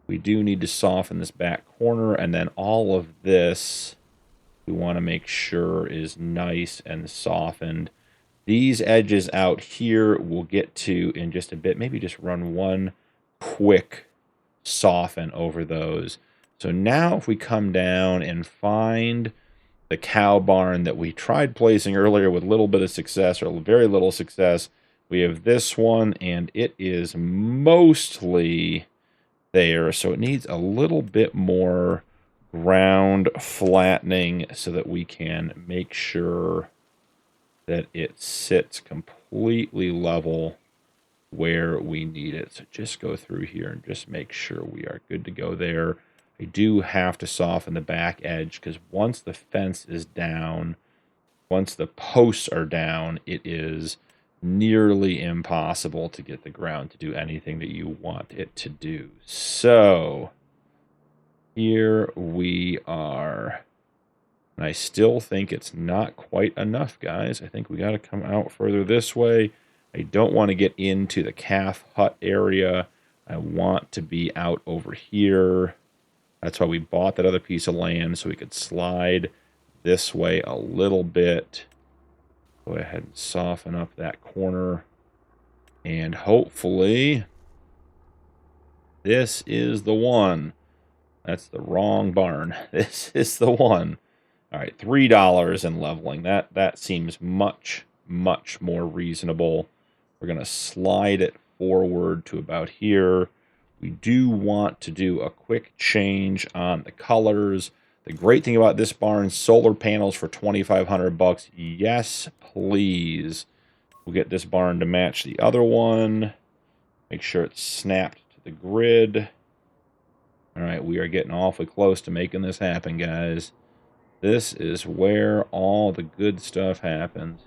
we do need to soften this back corner, and then all of this we want to make sure is nice and softened. These edges out here we'll get to in just a bit. Maybe just run one quick soften over those. So now if we come down and find the cow barn that we tried placing earlier with a little bit of success, or very little success, we have this one, and it is mostly there. So it needs a little bit more ground flattening so that we can make sure that it sits completely level where we need it. So just go through here and just make sure we are good to go there. I do have to soften the back edge, because once the fence is down, once the posts are down, it is nearly impossible to get the ground to do anything that you want it to do. So here we are. And I still think it's not quite enough, guys. I think we got to come out further this way. I don't want to get into the calf hut area. I want to be out over here. That's why we bought that other piece of land, so we could slide this way a little bit. Go ahead and soften up that corner. And hopefully this is the one. That's the wrong barn. This is the one. All right, $3 in leveling. That seems much, much more reasonable. We're going to slide it forward to about here. We do want to do a quick change on the colors. The great thing about this barn, solar panels for $2,500. Yes, please. We'll get this barn to match the other one. Make sure it's snapped to the grid. All right, we are getting awfully close to making this happen, guys. This is where all the good stuff happens.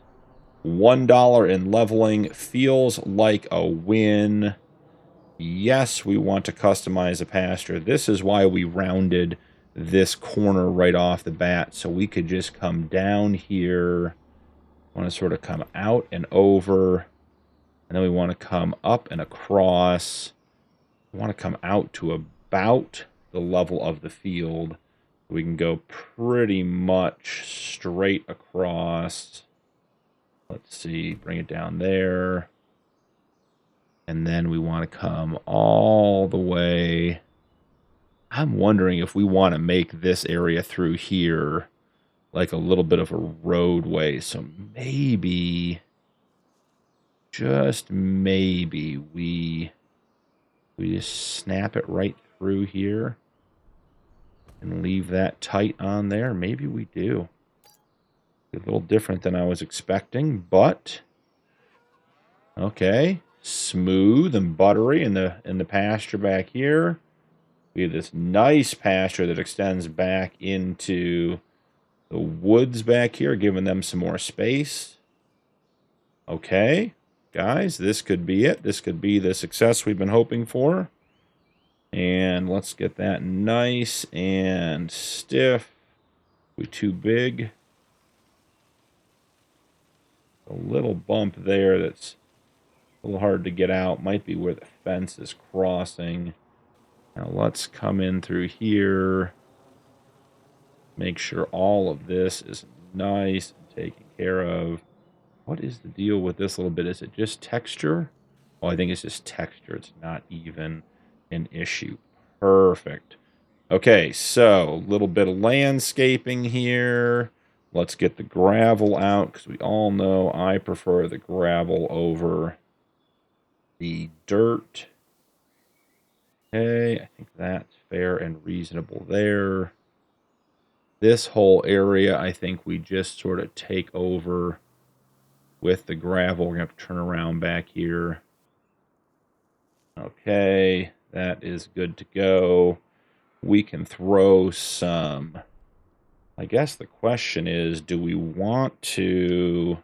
$1 in leveling feels like a win. Yes, we want to customize a pasture. This is why we rounded this corner right off the bat. So we could just come down here. Want to sort of come out and over. And then we want to come up and across. We want to come out to about the level of the field. We can go pretty much straight across. Let's see, bring it down there. And then we want to come all the way. I'm wondering if we want to make this area through here like a little bit of a roadway. So maybe, just maybe, we just snap it right through here and leave that tight on there. Maybe we do. A little different than I was expecting, but okay. Smooth and buttery in the pasture back here. We have this nice pasture that extends back into the woods back here, giving them some more space. Okay, guys, this could be it. This could be the success we've been hoping for. And let's get that nice and stiff. We too big. A little bump there that's a little hard to get out. Might be where the fence is crossing. Now let's come in through here. Make sure all of this is nice and taken care of. What is the deal with this little bit? Is it just texture? Oh, I think it's just texture. It's not even an issue. Perfect. Okay, so a little bit of landscaping here. Let's get the gravel out, because we all know I prefer the gravel over the dirt. Okay, I think that's fair and reasonable there. This whole area, I think we just sort of take over with the gravel. We're going to have to turn around back here. Okay, that is good to go. We can throw some... I guess the question is, do we want to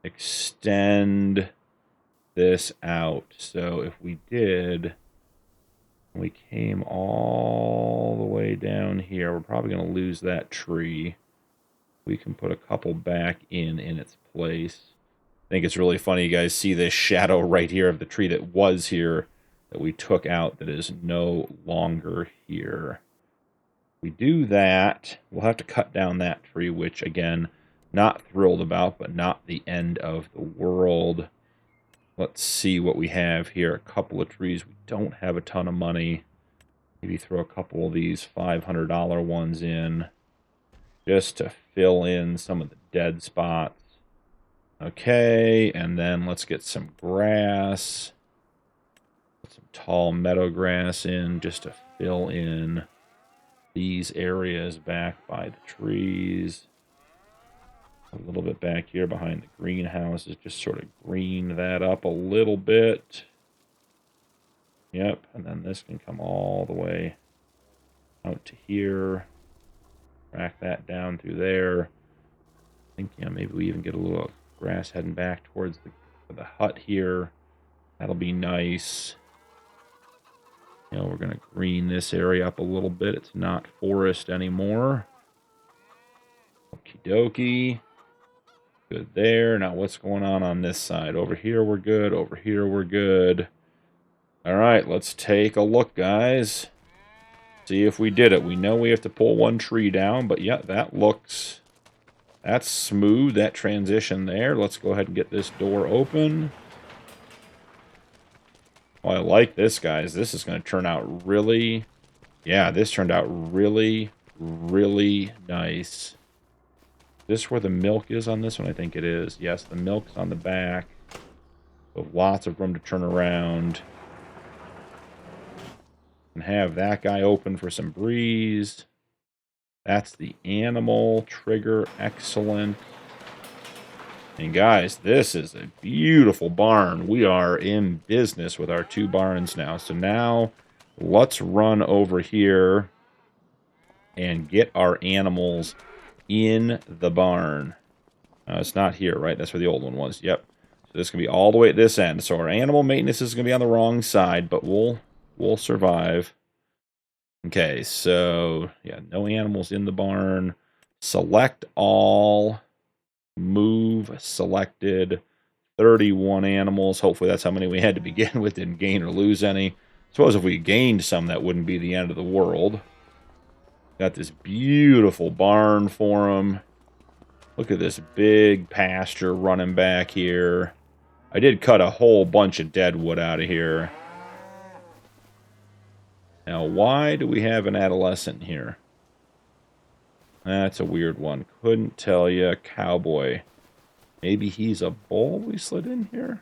extend this out? So if we did, we came all the way down here, we're probably going to lose that tree. We can put a couple back in its place. I think it's really funny you guys see this shadow right here of the tree that was here that we took out that is no longer here. We do that, we'll have to cut down that tree, which again, not thrilled about, but not the end of the world. Let's see what we have here. A couple of trees. We don't have a ton of money. Maybe throw a couple of these $500 ones in just to fill in some of the dead spots. Okay, and then let's get some grass. Put some tall meadow grass in just to fill in these areas back by the trees. A little bit back here behind the greenhouses, just sort of green that up a little bit. Yep, and then this can come all the way out to here. Track that down through there. I think, yeah, maybe we even get a little grass heading back towards the hut here. That'll be nice. You know, we're going to green this area up a little bit. It's not forest anymore. Okie dokie. Good there. Now what's going on this side? Over here we're good. Over here we're good. All right, let's take a look, guys. See if we did it. We know we have to pull one tree down, but yeah, that's smooth, that transition there. Let's go ahead and get this door open. Oh, I like this, guys. This is going to turn out really... Yeah, this turned out really, really nice. Is this where the milk is on this one? I think it is. Yes, the milk's on the back. With lots of room to turn around. And have that guy open for some breeze. That's the animal trigger. Excellent. And guys, this is a beautiful barn. We are in business with our two barns now. So now let's run over here and get our animals in the barn. It's not here, right? That's where the old one was. Yep. So this can be all the way at this end. So our animal maintenance is going to be on the wrong side, but we'll survive. Okay, so yeah, no animals in the barn. Select all. Move selected. 31 animals. Hopefully that's how many we had to begin with. Didn't gain or lose any. Suppose if we gained some, that wouldn't be the end of the world. Got this beautiful barn for them. Look at this big pasture running back here. I did cut a whole bunch of dead wood out of here. Now, why do we have an adolescent here? That's a weird one. Couldn't tell you. Cowboy. Maybe he's a bull we slid in here?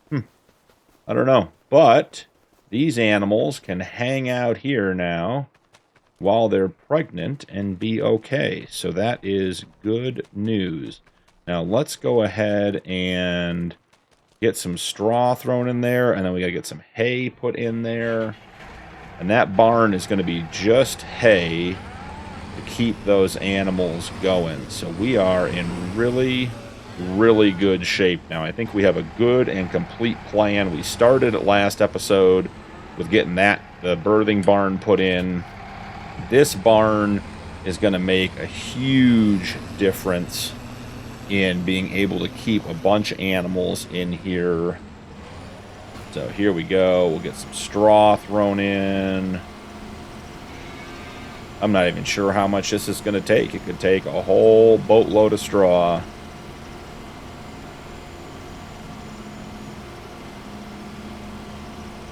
I don't know. But these animals can hang out here now while they're pregnant and be okay. So that is good news. Now, let's go ahead and get some straw thrown in there, and then we got to get some hay put in there. And that barn is going to be just hay to keep those animals going. So we are in really, really good shape now. I think we have a good and complete plan. We started at last episode with getting the birthing barn put in. This barn is going to make a huge difference in being able to keep a bunch of animals in here. So here we go. We'll get some straw thrown in. I'm not even sure how much this is going to take. It could take a whole boatload of straw.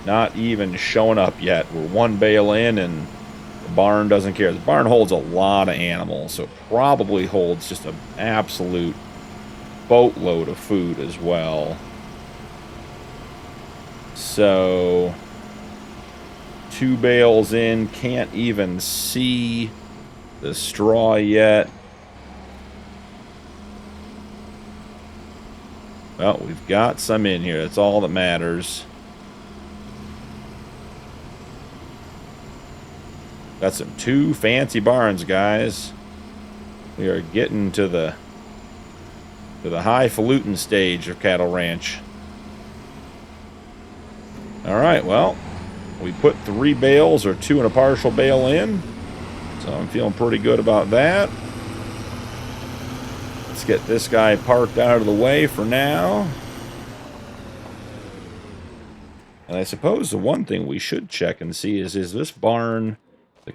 Not even showing up yet. We're one bale in and the barn doesn't care. The barn holds a lot of animals, so it probably holds just an absolute boatload of food as well. So 2 bales in, can't even see the straw yet. Well, we've got some in here. That's all that matters. Got some 2 fancy barns, guys. We are getting to the highfalutin stage of cattle ranch. Alright, well, we put 3 bales or 2 and a partial bale in. So I'm feeling pretty good about that. Let's get this guy parked out of the way for now. And I suppose the one thing we should check and see is this barn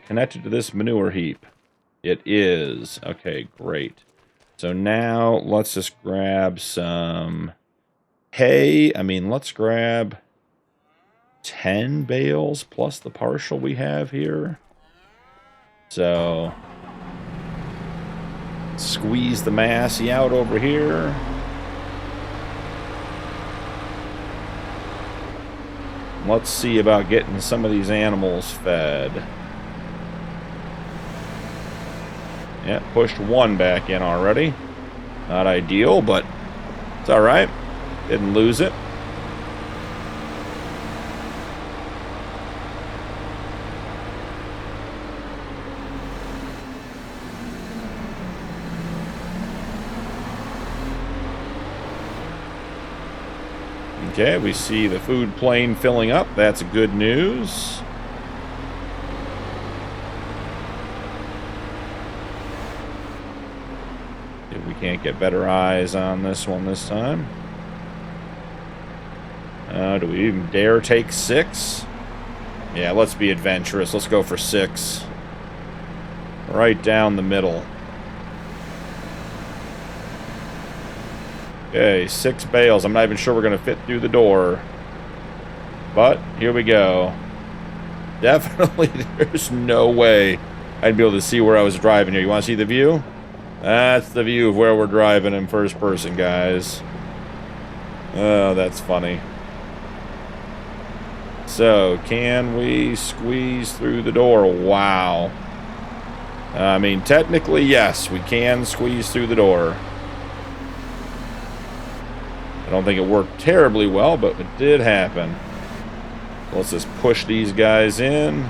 connected to this manure heap? It is. Okay, great. So now let's just grab some hay. I mean, let's grab 10 bales plus the partial we have here. So squeeze the massey out over here. Let's see about getting some of these animals fed. Yeah, pushed 1 back in already. Not ideal, but it's alright. Didn't lose it. Okay, we see the food plane filling up. That's good news. If we can't get better eyes on this one this time. Do we even dare take 6? Yeah, let's be adventurous. Let's go for 6. Right down the middle. Okay, 6 bales. I'm not even sure we're going to fit through the door. But, here we go. Definitely, there's no way I'd be able to see where I was driving here. You want to see the view? That's the view of where we're driving in first person, guys. Oh, that's funny. So, can we squeeze through the door? Wow. I mean, technically, yes, we can squeeze through the door. I don't think it worked terribly well, but it did happen. Let's just push these guys in.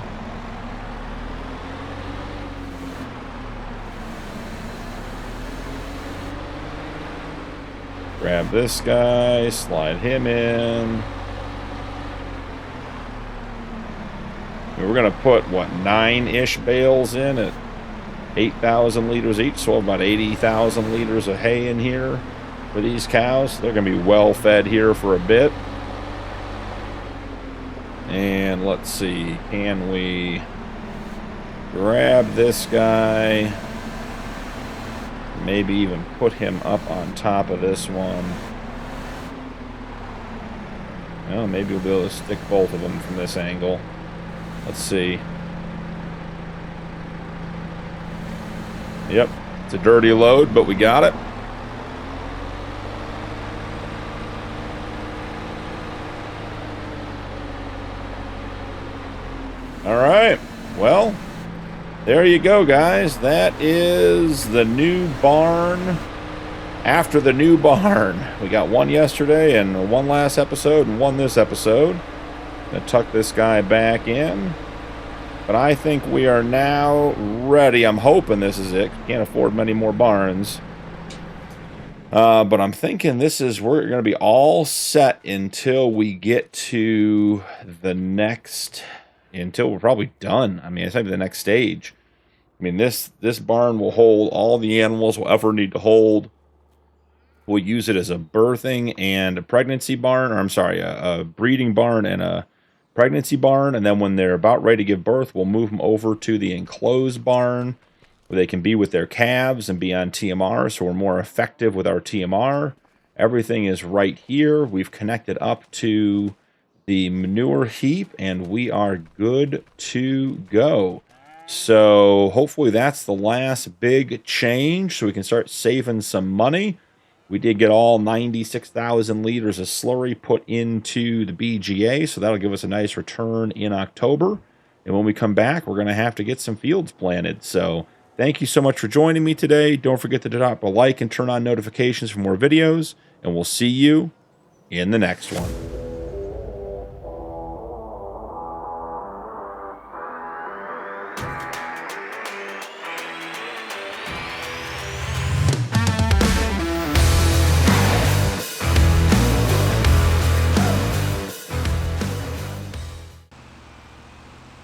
Grab this guy, slide him in. We're going to put, what, 9-ish bales in at 8,000 liters each, so about 80,000 liters of hay in here for these cows. They're going to be well fed here for a bit. And let's see, can we grab this guy? Maybe even put him up on top of this one. Well, maybe we'll be able to stick both of them from this angle. Let's see. Yep, it's a dirty load, but we got it. All right, well, there you go, guys. That is the new barn after the new barn. We got one yesterday and one last episode and one this episode. Gonna tuck this guy back in. But I think we are now ready. I'm hoping this is it. Can't afford many more barns. But I'm thinking we're going to be all set until we get to the next, until we're probably done. I mean, it's maybe the next stage. I mean, this barn will hold all the animals we'll ever need to hold. We'll use it as a birthing and a pregnancy barn, or I'm sorry, a breeding barn and a pregnancy barn, and then when they're about ready to give birth, we'll move them over to the enclosed barn where they can be with their calves and be on TMR, so we're more effective with our TMR. Everything is right here. We've connected up to the manure heap, and we are good to go. So hopefully that's the last big change, so we can start saving some money. We did get all 96,000 liters of slurry put into the BGA, so that'll give us a nice return in October. And when we come back, we're going to have to get some fields planted. So thank you so much for joining me today. Don't forget to drop a like and turn on notifications for more videos, and we'll see you in the next one.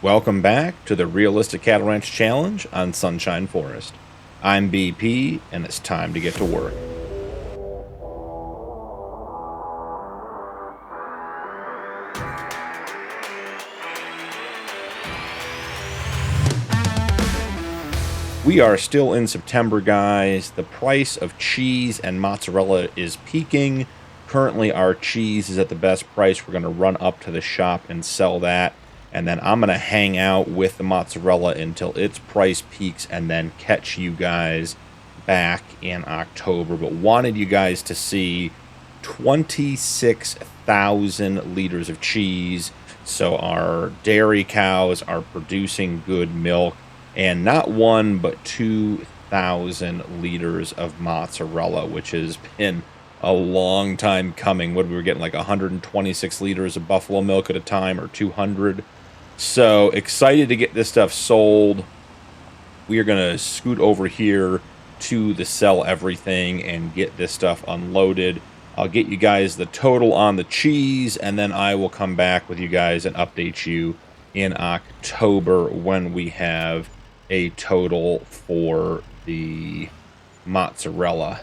Welcome back to the Realistic Cattle Ranch Challenge on Sunshine Forest. I'm BP, and it's time to get to work. We are still in September, guys. The price of cheese and mozzarella is peaking. Currently, our cheese is at the best price. We're going to run up to the shop and sell that. And then I'm going to hang out with the mozzarella until its price peaks and then catch you guys back in October. But wanted you guys to see 26,000 liters of cheese. So our dairy cows are producing good milk. And not 1, but 2,000 liters of mozzarella, which has been a long time coming. What we were getting, like 126 liters of buffalo milk at a time, or 200. So excited to get this stuff sold. We are going to scoot over here to the sell everything and get this stuff unloaded. I'll get you guys the total on the cheese, and then I will come back with you guys and update you in October when we have a total for the mozzarella.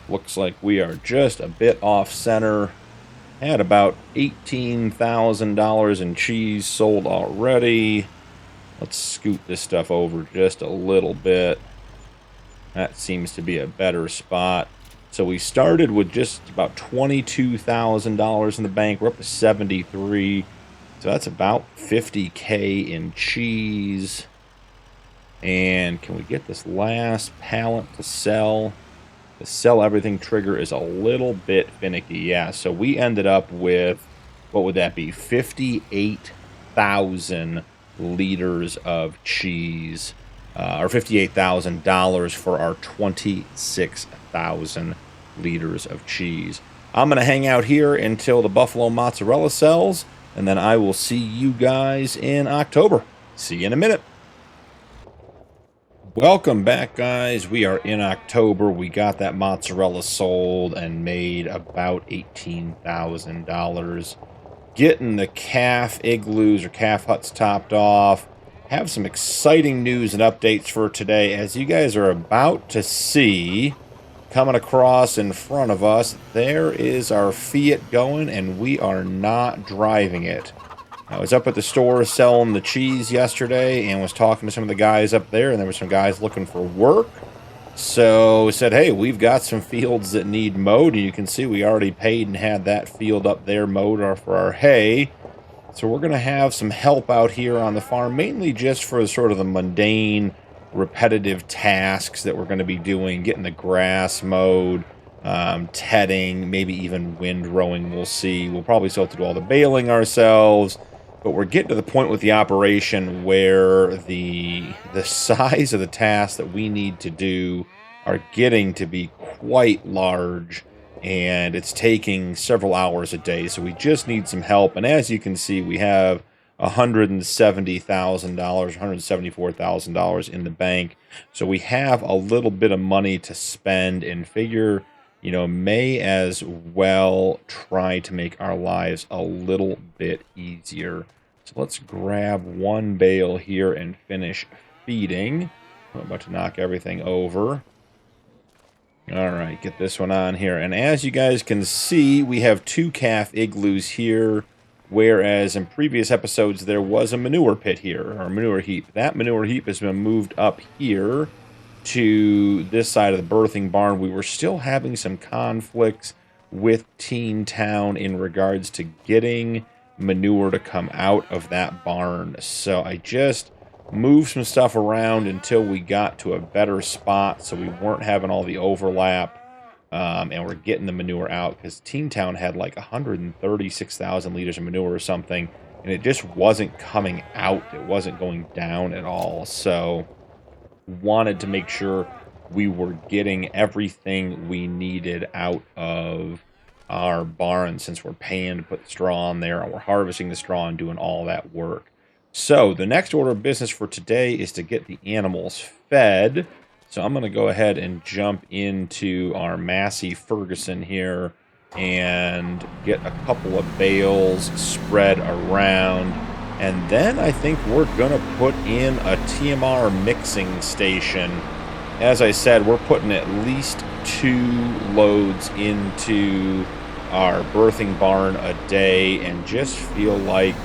Looks like we are just a bit off center. Had about $18,000 in cheese sold already. Let's scoot this stuff over just a little bit. That seems to be a better spot. So we started with just about $22,000 in the bank. We're up to 73. So that's about 50K in cheese. And can we get this last pallet to sell? The sell everything trigger is a little bit finicky. Yeah, so we ended up with, what would that be? 58,000 liters of cheese, or $58,000 for our 26,000 liters of cheese. I'm going to hang out here until the buffalo mozzarella sells, and then I will see you guys in October. See you in a minute. Welcome back, guys. We are in October. We got that mozzarella sold and made about $18,000. getting the calf igloos or calf huts topped off. Have some exciting news and updates for today. As you guys are about to see, coming across in front of us, there is our Fiat going, and we are not driving it. I was up at the store selling the cheese yesterday and was talking to some of the guys up there, and there were some guys looking for work. So we said, hey, we've got some fields that need mowed, and you can see we already paid and had that field up there mowed for our hay. So we're going to have some help out here on the farm, mainly just for sort of the mundane, repetitive tasks that we're going to be doing, getting the grass mowed, tedding, maybe even windrowing, we'll see. We'll probably still have to do all the baling ourselves, but we're getting to the point with the operation where the size of the tasks that we need to do are getting to be quite large, and it's taking several hours a day, so we just need some help. And as you can see, we have $170,000, $174,000 in the bank, so we have a little bit of money to spend, and figure, you know, may as well try to make our lives a little bit easier. So let's grab one bale here and finish feeding. I'm about to knock everything over. All right, get this one on here. And as you guys can see, we have 2 calf igloos here, whereas in previous episodes there was a manure pit here, or a manure heap. That manure heap has been moved up here to this side of the birthing barn. We were still having some conflicts with Teen Town in regards to getting manure to come out of that barn. So I just moved some stuff around until we got to a better spot, so we weren't having all the overlap, and we're getting the manure out, because Teen Town had like 136,000 liters of manure or something, and it just wasn't coming out. It wasn't going down at all. So wanted to make sure we were getting everything we needed out of our barn, since we're paying to put the straw on there, and we're harvesting the straw and doing all that work. So the next order of business for today is to get the animals fed. So I'm going to go ahead and jump into our Massey Ferguson here and get a couple of bales spread around. And then I think we're going to put in a TMR mixing station. As I said, we're putting at least 2 loads into our birthing barn a day, and just feel like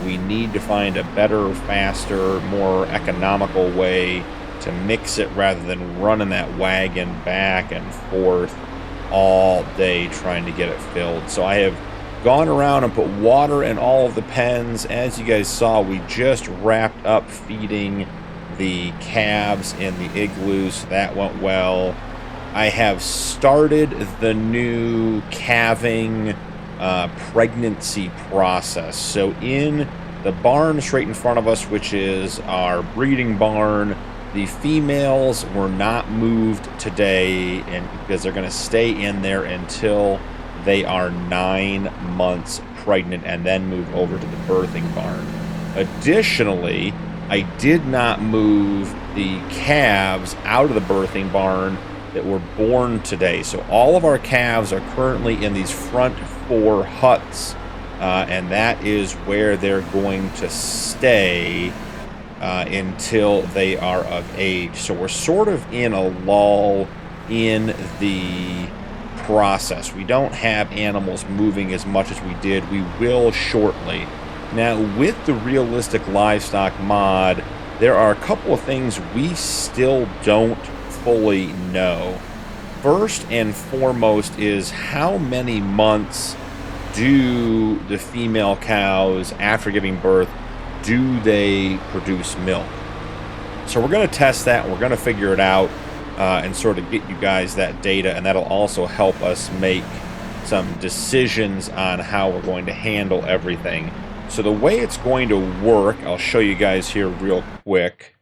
we need to find a better, faster, more economical way to mix it, rather than running that wagon back and forth all day trying to get it filled. So I have gone around and put water in all of the pens. As you guys saw, we just wrapped up feeding the calves in the igloos, so that went well. I have started the new calving pregnancy process. So in the barn straight in front of us, which is our breeding barn, the females were not moved today, and because they're going to stay in there until they are 9 months pregnant, and then move over to the birthing barn. Additionally, I did not move the calves out of the birthing barn that were born today. So all of our calves are currently in these front 4 huts, and that is where they're going to stay until they are of age. So we're sort of in a lull in the process. We don't have animals moving as much as we did. We will shortly. Now, with the realistic livestock mod, there are a couple of things we still don't fully know. First and foremost is, how many months do the female cows, after giving birth, do they produce milk? So we're going to test that, and we're going to figure it out, and sort of get you guys that data, and that'll also help us make some decisions on how we're going to handle everything. So the way it's going to work, I'll show you guys here real quick.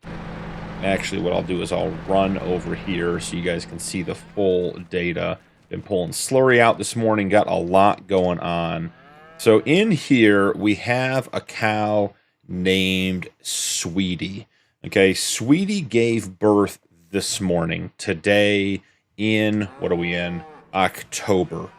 Actually, what I'll do is I'll run over here so you guys can see the full data. Been pulling slurry out this morning, got a lot going on. So in here, we have a cow named Sweetie. Okay, Sweetie gave birth this morning, today in, what are we in? October.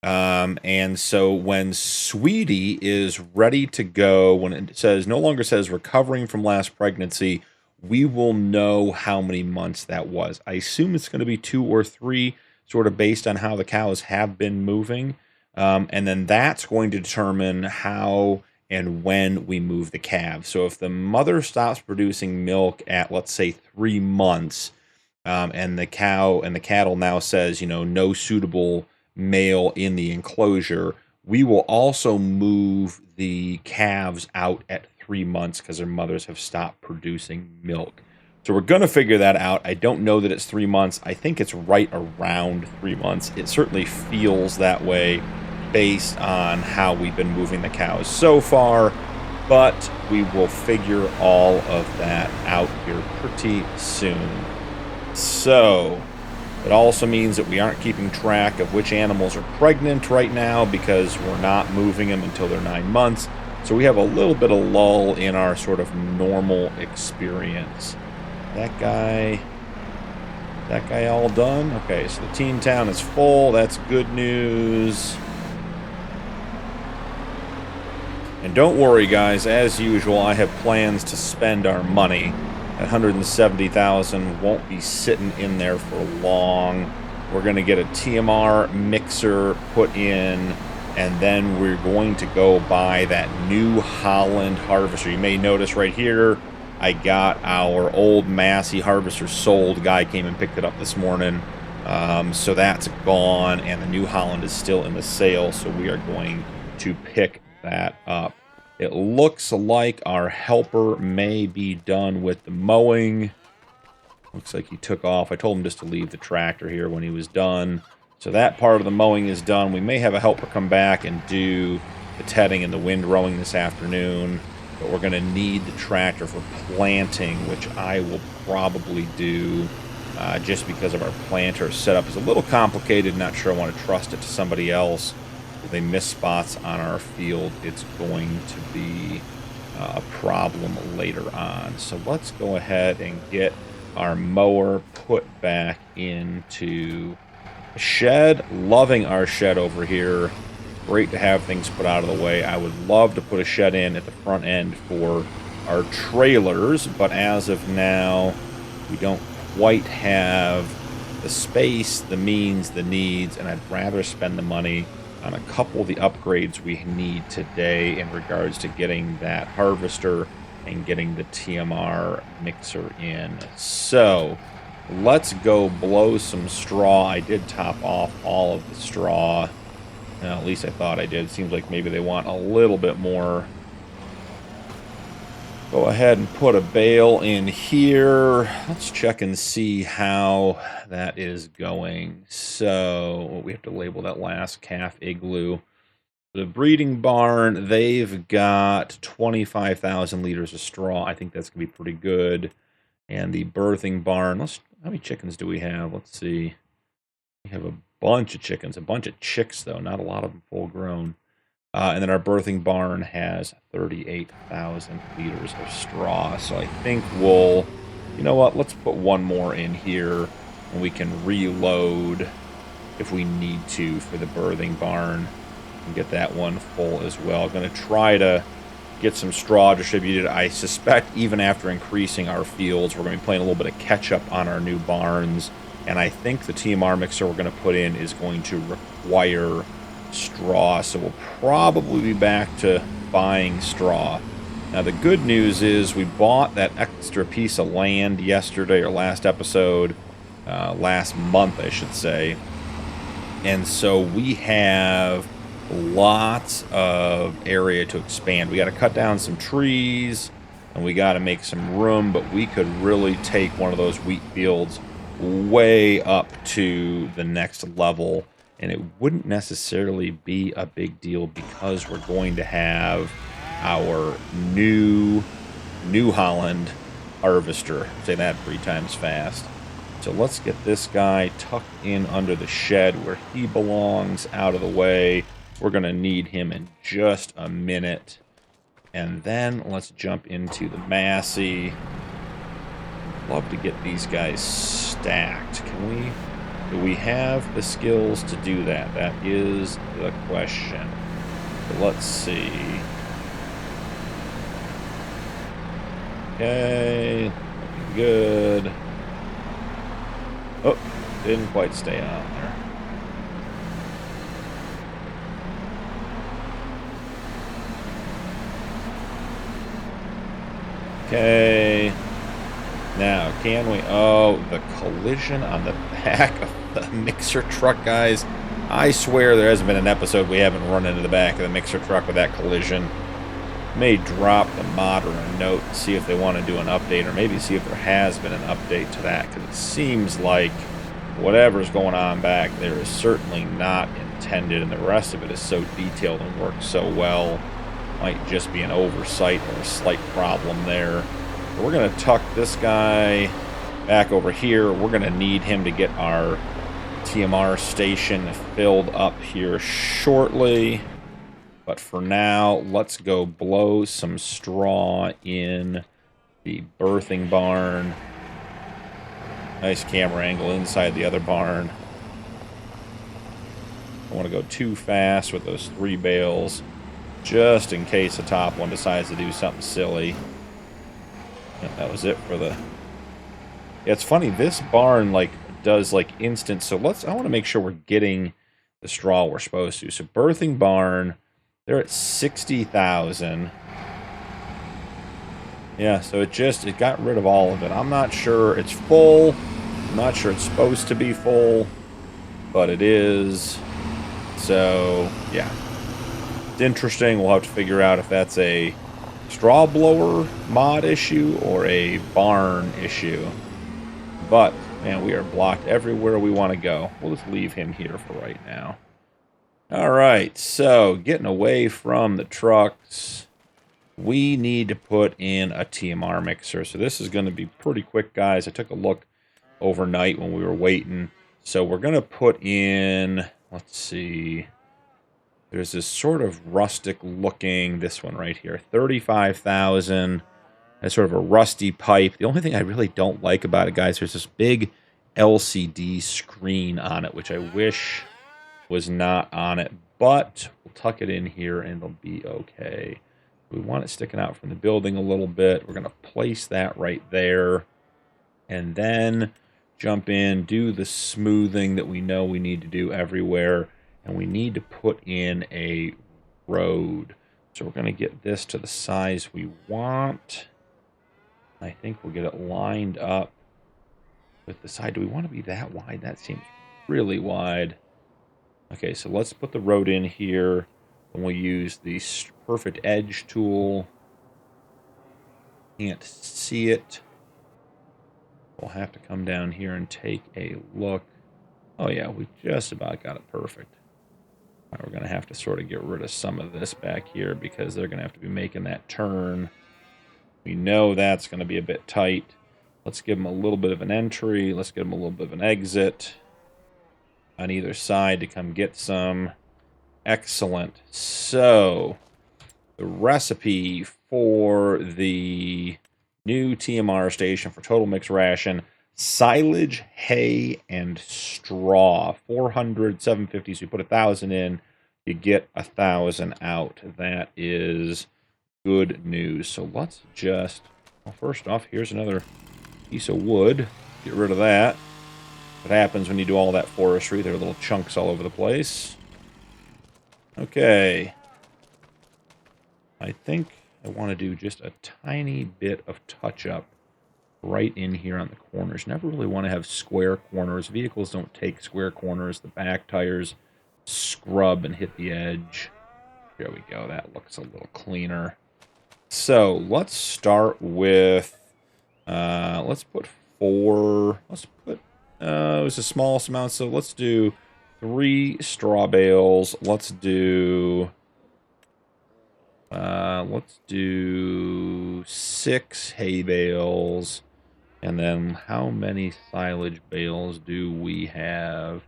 And so when Sweetie is ready to go, when it says no longer says recovering from last pregnancy, we will know how many months that was. I assume it's going to be 2 or 3, sort of based on how the cows have been moving. And then that's going to determine how and when we move the calves. So if the mother stops producing milk at, let's say, 3 months, and the cow and the cattle now says, no suitable male in the enclosure, we will also move the calves out at 3 months because their mothers have stopped producing milk. So we're going to figure that out. I don't know that it's 3 months. I think it's right around 3 months. It certainly feels that way based on how we've been moving the cows so far, but we will figure all of that out here pretty soon. So it also means that we aren't keeping track of which animals are pregnant right now because we're not moving them until they're 9 months. So we have a little bit of lull in our sort of normal experience. That guy all done? Okay, so the teen town is full. That's good news. And don't worry, guys. As usual, I have plans to spend our money. $170,000 won't be sitting in there for long. We're going to get a TMR mixer put in, and then we're going to go buy that New Holland harvester. You may notice right here, I got our old Massey harvester sold. The guy came and picked it up this morning. So that's gone, and the New Holland is still in the sale, so we are going to pick that up. It looks like our helper may be done with the mowing. Looks like he took off. I told him just to leave the tractor here when he was done. So that part of the mowing is done. We may have a helper come back and do the tedding and the windrowing this afternoon. But we're going to need the tractor for planting, which I will probably do just because of our planter setup is a little complicated. Not sure I want to trust it to somebody else. If they miss spots on our field, it's going to be a problem later on. So let's go ahead and get our mower put back into the shed. Loving our shed over here. Great to have things put out of the way. I would love to put a shed in at the front end for our trailers, but as of now, we don't quite have the space, the means, the needs, and I'd rather spend the money on a couple of the upgrades we need today in regards to getting that harvester and getting the TMR mixer in. So let's go blow some straw. I did top off all of the straw. At least I thought I did. It seems like maybe they want a little bit more. Go ahead and put a bale in here. Let's check and see how that is going. So we have to label that last calf igloo. The breeding barn, they've got 25,000 liters of straw. I think that's going to be pretty good. And the birthing barn, how many chickens do we have? Let's see. We have a bunch of chickens, a bunch of chicks, though. Not a lot of them full grown. And then our birthing barn has 38,000 liters of straw. So I think we'll, you know what, let's put one more in here and we can reload if we need to for the birthing barn and get that one full as well. I'm going to try to get some straw distributed. I suspect even after increasing our fields, we're going to be playing a little bit of catch up on our new barns. And I think the TMR mixer we're going to put in is going to require straw, so we'll probably be back to buying straw. Now the good news is we bought that extra piece of land yesterday, or last episode, last month I should say, and so we have lots of area to expand. We got to cut down some trees and we got to make some room, but we could really take one of those wheat fields way up to the next level. And it wouldn't necessarily be a big deal because we're going to have our New Holland harvester. Say that 3 times fast. So let's get this guy tucked in under the shed where he belongs, out of the way. We're going to need him in just a minute. And then let's jump into the Massey. Love to get these guys stacked. Can we? Do we have the skills to do that? That is the question. So let's see. Okay, looking good. Oh, didn't quite stay on there. Okay. Now, can we... Oh, the collision on the back of the mixer truck, guys. I swear there hasn't been an episode we haven't run into the back of the mixer truck with that collision. May drop the modder a note and see if they want to do an update, or maybe see if there has been an update to that, because it seems like whatever's going on back there is certainly not intended, and the rest of it is so detailed and works so well. Might just be an oversight or a slight problem there. But we're going to tuck this guy back over here. We're going to need him to get our TMR station filled up here shortly. But for now, let's go blow some straw in the birthing barn. Nice camera angle inside the other barn. I don't want to go too fast with those 3 bales, just in case the top one decides to do something silly. And that was it for the... Yeah, it's funny, this barn like does like instant, so I want to make sure we're getting the straw we're supposed to. So birthing barn, they're at 60,000. Yeah, so it got rid of all of it. I'm not sure it's full. I'm not sure it's supposed to be full, but it is. So, yeah. It's interesting. We'll have to figure out if that's a straw blower mod issue or a barn issue. But, man, we are blocked everywhere we want to go. We'll just leave him here for right now. All right, so getting away from the trucks, we need to put in a TMR mixer. So this is going to be pretty quick, guys. I took a look overnight when we were waiting. So we're going to put in, let's see, there's this sort of rustic looking, this one right here, 35,000. That's sort of a rusty pipe. The only thing I really don't like about it, guys, there's this big LCD screen on it, which I wish was not on it, but we'll tuck it in here and it'll be okay. We want it sticking out from the building a little bit. We're going to place that right there and then jump in, do the smoothing that we know we need to do everywhere, and we need to put in a road. So we're going to get this to the size we want. I think we'll get it lined up with the side. Do we want to be that wide? That seems really wide. Okay, so let's put the road in here, and we'll use the perfect edge tool. Can't see it. We'll have to come down here and take a look. Oh yeah, we just about got it perfect. All right, we're going to have to sort of get rid of some of this back here because they're going to have to be making that turn. We know that's going to be a bit tight. Let's give them a little bit of an entry. Let's give them a little bit of an exit on either side to come get some. Excellent. So, the recipe for the new TMR station for total mix ration: silage, hay, and straw. 400, 750, so you put 1,000 in, you get 1,000 out. That is good news. So let's just, well, first off, here's another piece of wood. Get rid of that. What happens when you do all that forestry? There are little chunks all over the place. Okay. I think I want to do just a tiny bit of touch-up right in here on the corners. Never really want to have square corners. Vehicles don't take square corners. The back tires scrub and hit the edge. There we go. That looks a little cleaner. So let's start with, let's put 4, let's put, it was the smallest amount, so let's do 3 straw bales. Let's do 6 hay bales. And then how many silage bales do we have?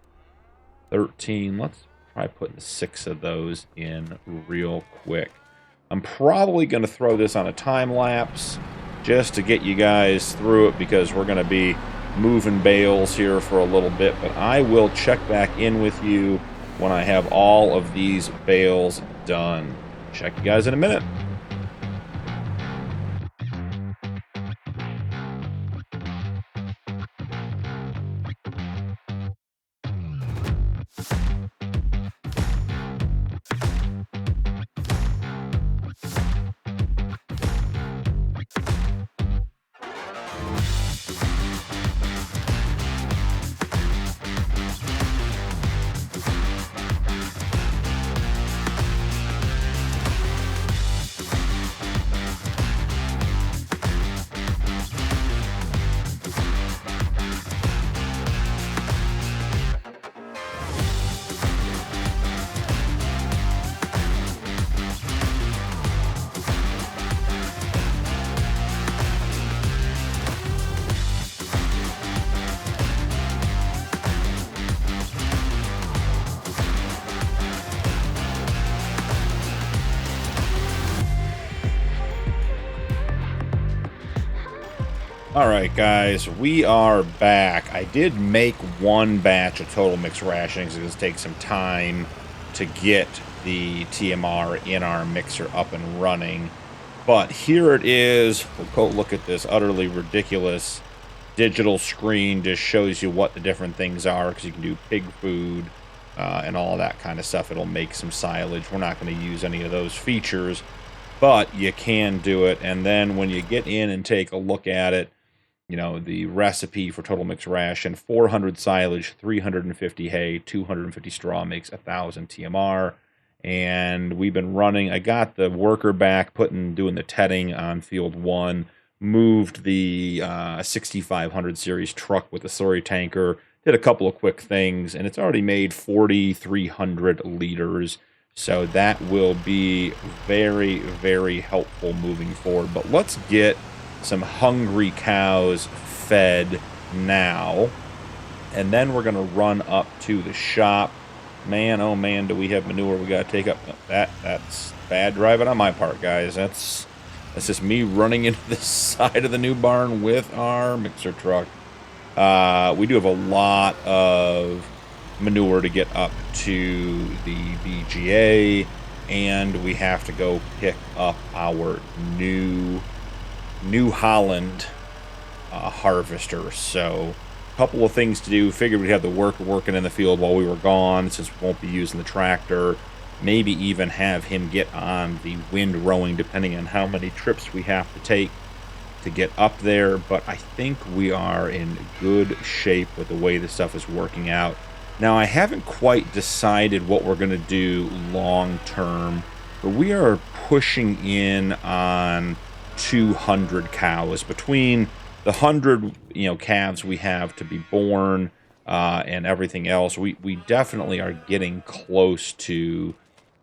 13. Let's try putting 6 of those in real quick. I'm probably going to throw this on a time lapse just to get you guys through it, because we're going to be moving bales here for a little bit, but I will check back in with you when I have all of these bales done. Check you guys in a minute. Alright guys, we are back. I did make one batch of total mixed rationing, so it's take some time to get the TMR in our mixer up and running. But here it is. We'll go look at this utterly ridiculous digital screen. Just shows you what the different things are, because you can do pig food and all that kind of stuff. It'll make some silage. We're not going to use any of those features, but you can do it. And then when you get in and take a look at it, you know, the recipe for total mixed ration: 400 silage, 350 hay, 250 straw makes 1,000 TMR. And we've been running, I got the worker back, doing the tedding on field 1, moved the 6500 series truck with the slurry tanker, did a couple of quick things, and it's already made 4,300 liters. So that will be very, very helpful moving forward. But let's get some hungry cows fed now, and then we're going to run up to the shop. Man, oh man, do we have manure we got to take up. That's bad driving on my part, guys. That's just me running into the side of the new barn with our mixer truck. We do have a lot of manure to get up to the BGA, and we have to go pick up our New Holland harvester. So a couple of things to do. Figured we'd have the worker working in the field while we were gone, since we won't be using the tractor. Maybe even have him get on the wind rowing, depending on how many trips we have to take to get up there. But I think we are in good shape with the way this stuff is working out. Now, I haven't quite decided what we're going to do long term, but we are pushing in on 200 cows. Between the 100 calves we have to be born and everything else, we definitely are getting close to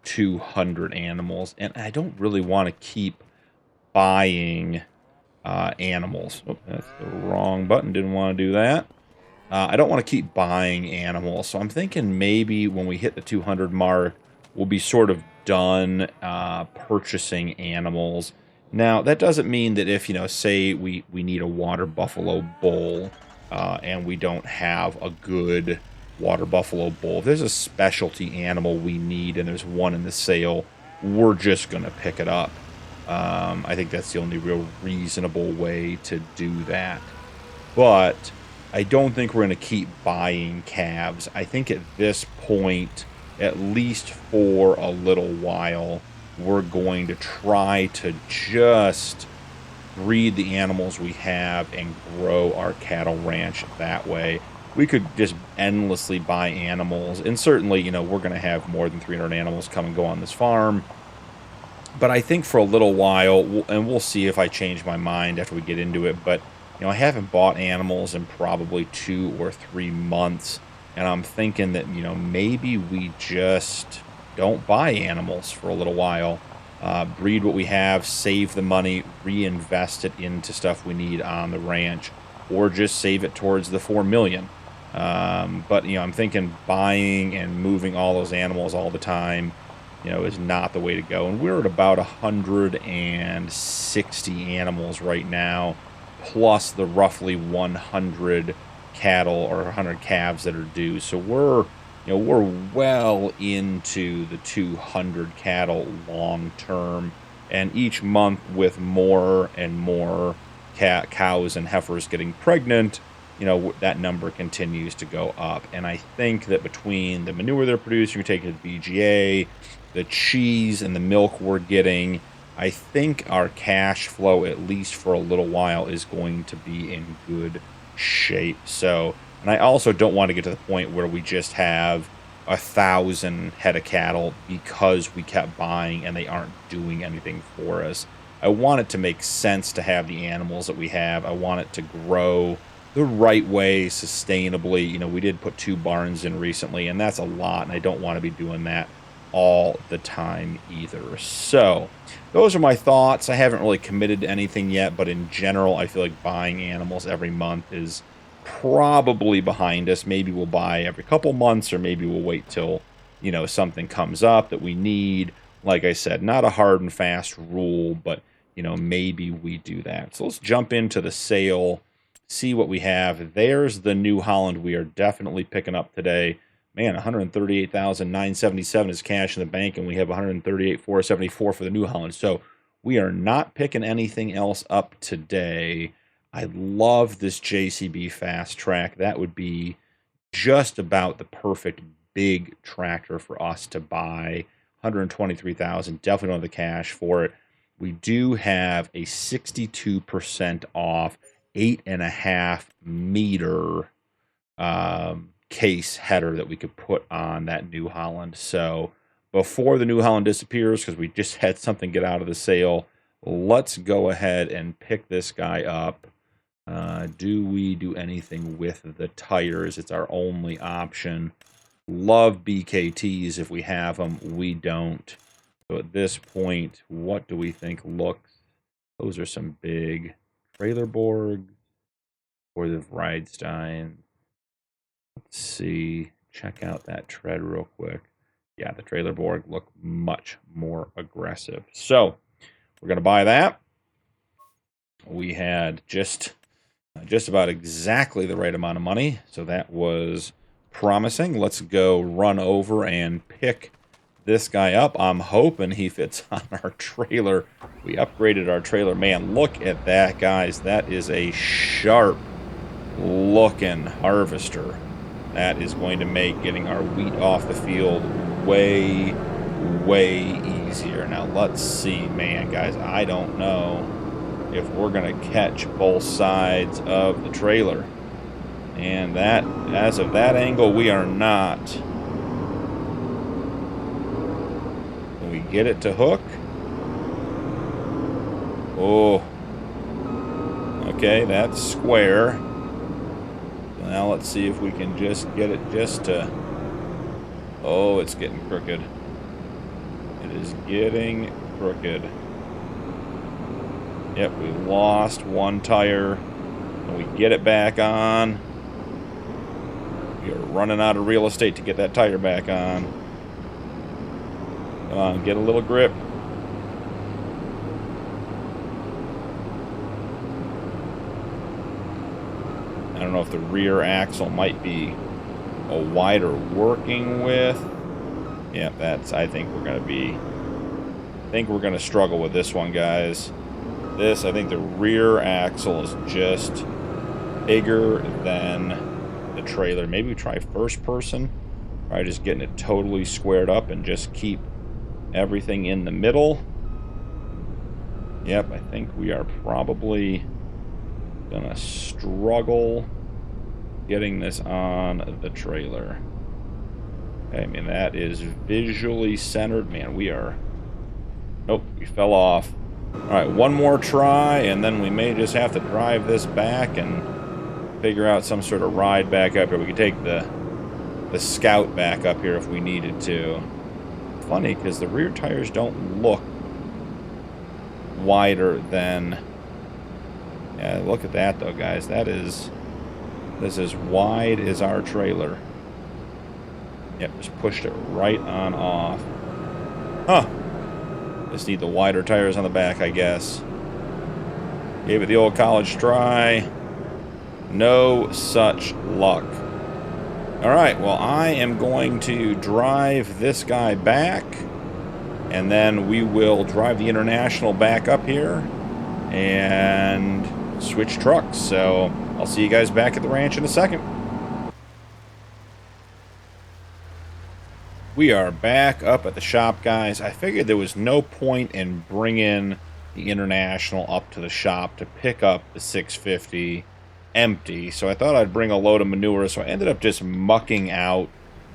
200 animals, and I don't really want to keep buying animals. Oh, that's the wrong button. Didn't want to do that. I don't want to keep buying animals, so I'm thinking maybe when we hit the 200 mark, we'll be sort of done purchasing animals. Now, that doesn't mean that if, say we need a water buffalo bull and we don't have a good water buffalo bull, if there's a specialty animal we need and there's one in the sale, we're just going to pick it up. I think that's the only real reasonable way to do that. But I don't think we're going to keep buying calves. I think at this point, at least for a little while, we're going to try to just breed the animals we have and grow our cattle ranch that way. We could just endlessly buy animals, and certainly, we're going to have more than 300 animals come and go on this farm. But I think for a little while, and we'll see if I change my mind after we get into it, but I haven't bought animals in probably 2 or 3 months, and I'm thinking that, maybe we just don't buy animals for a little while. Breed what we have, save the money, reinvest it into stuff we need on the ranch, or just save it towards the 4 million. But, I'm thinking buying and moving all those animals all the time, is not the way to go. And we're at about 160 animals right now. plus the roughly 100 cattle or 100 calves that are due. So we're, we're well into the 200 cattle long term, and each month with more and more cows and heifers getting pregnant, that number continues to go up. And I think that between the manure they're producing, you're taking the VGA, the cheese, and the milk we're getting, I think our cash flow, at least for a little while, is going to be in good shape. So, and I also don't want to get to the point where we just have 1,000 head of cattle because we kept buying and they aren't doing anything for us. I want it to make sense to have the animals that we have. I want it to grow the right way, sustainably. We did put 2 barns in recently, and that's a lot, and I don't want to be doing that all the time either. So those are my thoughts. I haven't really committed to anything yet, but in general, I feel like buying animals every month is probably behind us. Maybe we'll buy every couple months, or maybe we'll wait till, something comes up that we need. Like I said, not a hard and fast rule, but, maybe we do that. So let's jump into the sale, see what we have. There's the New Holland we are definitely picking up today. Man, 138,977 is cash in the bank, and we have 138,474 for the New Holland. So we are not picking anything else up today. I love this JCB Fast Track. That would be just about the perfect big tractor for us to buy. 123,000, definitely don't have the cash for it. We do have a 62% off 8.5 meter case header that we could put on that New Holland. So before the New Holland disappears, because we just had something get out of the sale, let's go ahead and pick this guy up. Do we do anything with the tires? It's our only option. Love BKTs if we have them. We don't. So at this point, what do we think looks? Those are some big trailer boards for the Vriedstein. Let's see. Check out that tread real quick. Yeah, the trailer board look much more aggressive. So we're going to buy that. We had just about exactly the right amount of money, so that was promising. Let's go run over and pick this guy up. I'm hoping he fits on our trailer. We upgraded our trailer. Man, look at that, guys. That is a sharp looking harvester. That is going to make getting our wheat off the field way, way easier. Now, let's see. Man, guys, I don't know if we're going to catch both sides of the trailer. And that, as of that angle, we are not. Can we get it to hook? Oh. Okay, that's square. So now let's see if we can just get it just to... Oh, it's getting crooked. It is getting crooked. Yep, we lost one tire. And we get it back on. We are running out of real estate to get that tire back on. Come on, get a little grip. I don't know if the rear axle might be a wider working width. Yeah, that's, I think we're going to struggle with this one, guys. This, I think the rear axle is just bigger than the trailer. Maybe we try first person. Try just getting it totally squared up and just keep everything in the middle. Yep, I think we are probably gonna struggle getting this on the trailer. Okay, I mean, that is visually centered. Man, we are... Nope, we fell off. Alright, one more try, and then we may just have to drive this back and figure out some sort of ride back up here. We could take the Scout back up here if we needed to. Funny, because the rear tires don't look wider than... Yeah, look at that, though, guys. That is... This is as wide as our trailer. Yep, just pushed it right on off. Huh. Just need the wider tires on the back, I guess. Gave it the old college try. No such luck. All right, well, I am going to drive this guy back, and then we will drive the International back up here and switch trucks. So I'll see you guys back at the ranch in a second. We are back up at the shop, guys. I figured there was no point in bringing the International up to the shop to pick up the 650 empty, so I thought I'd bring a load of manure. So I ended up just mucking out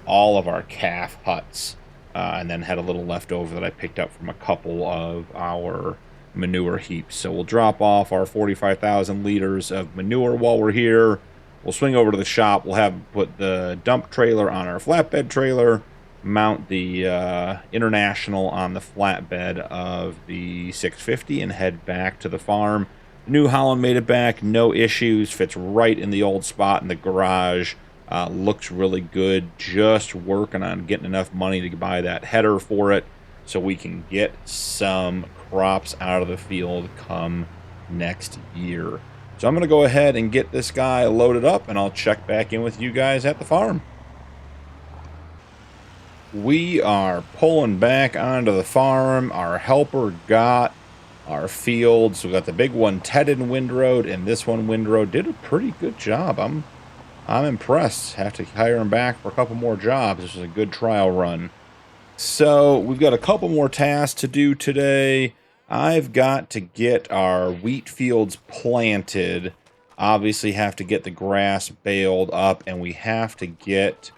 all of our calf huts, and then had a little left over that I picked up from a couple of our manure heaps. So we'll drop off our 45,000 liters of manure while we're here. We'll swing over to the shop. We'll have put the dump trailer on our flatbed trailer, mount the International on the flatbed of the 650, and head back to the farm. New Holland made it back, no issues, fits right in the old spot in the garage. Looks really good. Just working on getting enough money to buy that header for it so we can get some crops out of the field come next year. So I'm going to go ahead and get this guy loaded up, and I'll check back in with you guys at the farm. We are pulling back onto the farm. Our helper got our fields. We got the big one tedded in windrowed, and this one windrowed. Did a pretty good job. I'm impressed. Have to hire him back for a couple more jobs. This was a good trial run. So we've got a couple more tasks to do today. I've got to get our wheat fields planted. Obviously have to get the grass baled up, and we have to get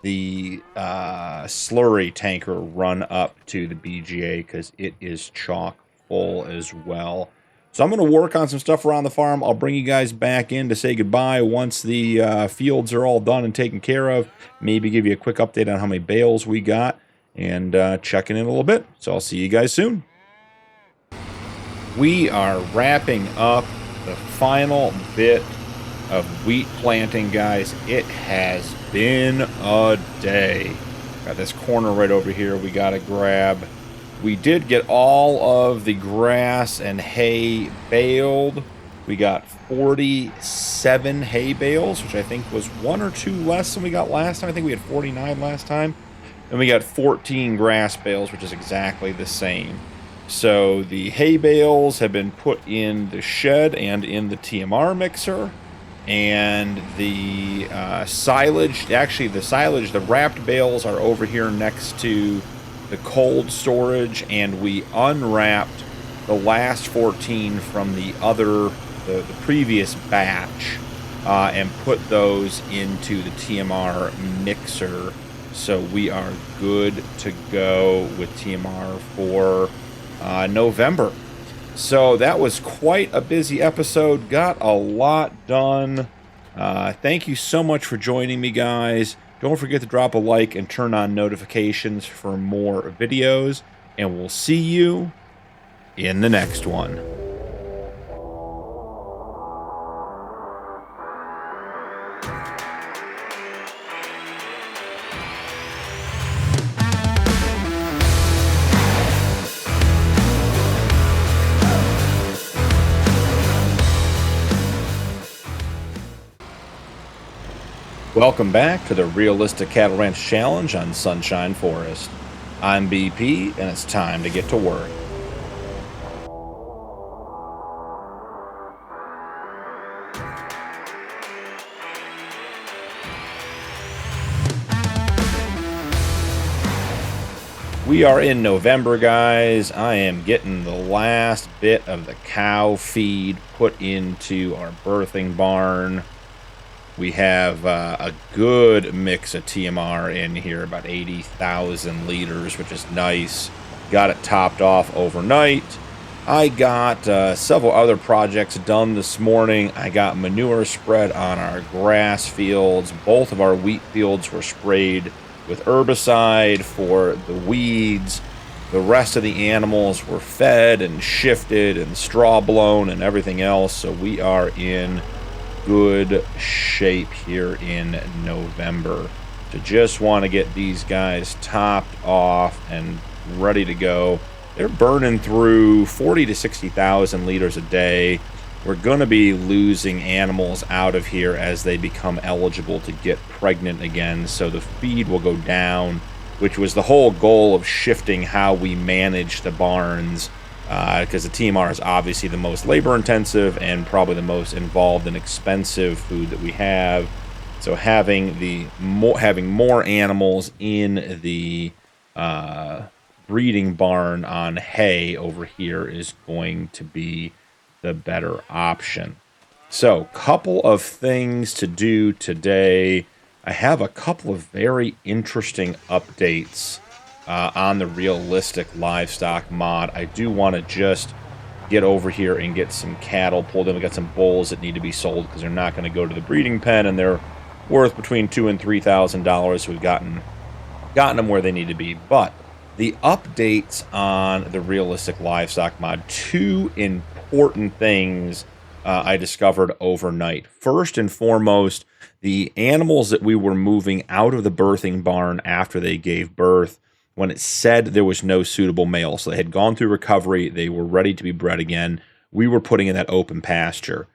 the slurry tanker run up to the BGA because it is chock full as well. So I'm going to work on some stuff around the farm. I'll bring you guys back in to say goodbye once the fields are all done and taken care of. Maybe give you a quick update on how many bales we got, and check in a little bit. So I'll see you guys soon. We are wrapping up the final bit of wheat planting, guys. It has been a day. Got this corner right over here we got to grab. We did get all of the grass and hay baled. We got 47 hay bales, which I think was 1 or 2 less than we got last time. I think we had 49 last time. And we got 14 grass bales, which is exactly the same. So the hay bales have been put in the shed and in the TMR mixer. And the silage, actually the silage, the wrapped bales are over here next to the cold storage, and we unwrapped the last 14 from the previous batch and put those into the TMR mixer. So we are good to go with TMR for November. So that was quite a busy episode. Got a lot done. Thank you so much for joining me, guys. Don't forget to drop a like and turn on notifications for more videos. And we'll see you in the next one. Welcome back to the Realistic Cattle Ranch Challenge on Sunshine Forest. I'm BP, and it's time to get to work. We are in November, guys. I am getting the last bit of the cow feed put into our birthing barn. We have a good mix of TMR in here, about 80,000 liters, which is nice. Got it topped off overnight. I got several other projects done this morning. I got manure spread on our grass fields. Both of our wheat fields were sprayed with herbicide for the weeds. The rest of the animals were fed and shifted and straw blown and everything else. So we are in good shape here in November. So just want to get these guys topped off and ready to go. They're burning through 40 to 60,000 liters a day. we're going to be losing animals out of here as they become eligible to get pregnant again. So the feed will go down, which was the whole goal of shifting how we manage the barns, because the TMR is obviously the most labor intensive and probably the most involved and expensive food that we have. So having more animals in the breeding barn on hay over here is going to be the better option. So, couple of things to do today. I have a couple of very interesting updates on the realistic livestock mod. I do want to just get over here and get some cattle pulled in. We got some bulls that need to be sold because they're not going to go to the breeding pen, and they're worth between $2,000 and $3,000. So we've gotten them where they need to be. But the updates on the realistic livestock mod, two important things I discovered overnight. First and foremost, the animals that we were moving out of the birthing barn after they gave birth, when it said there was no suitable male, so they had gone through recovery, they were ready to be bred again, we were putting in that open pasture.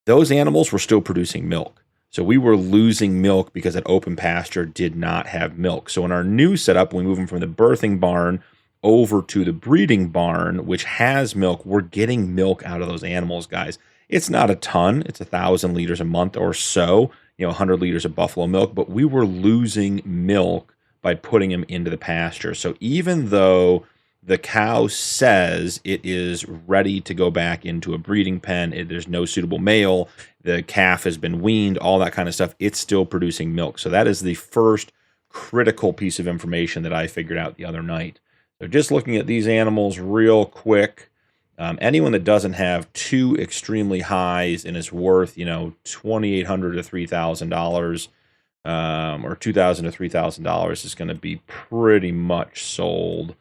Those animals were still producing milk. So we were losing milk because that open pasture did not have milk. So in our new setup, when we move them from the birthing barn over to the breeding barn, which has milk, we're getting milk out of those animals, guys. It's not a ton. It's 1,000 liters a month or so, 100 liters of buffalo milk, but we were losing milk by putting them into the pasture. So even though the cow says it is ready to go back into a breeding pen, there's no suitable male, the calf has been weaned, all that kind of stuff, it's still producing milk. So that is the first critical piece of information that I figured out the other night. So just looking at these animals real quick, anyone that doesn't have two extremely highs and is worth, $2,800 to $3,000, or $2,000 to $3,000 is going to be pretty much sold.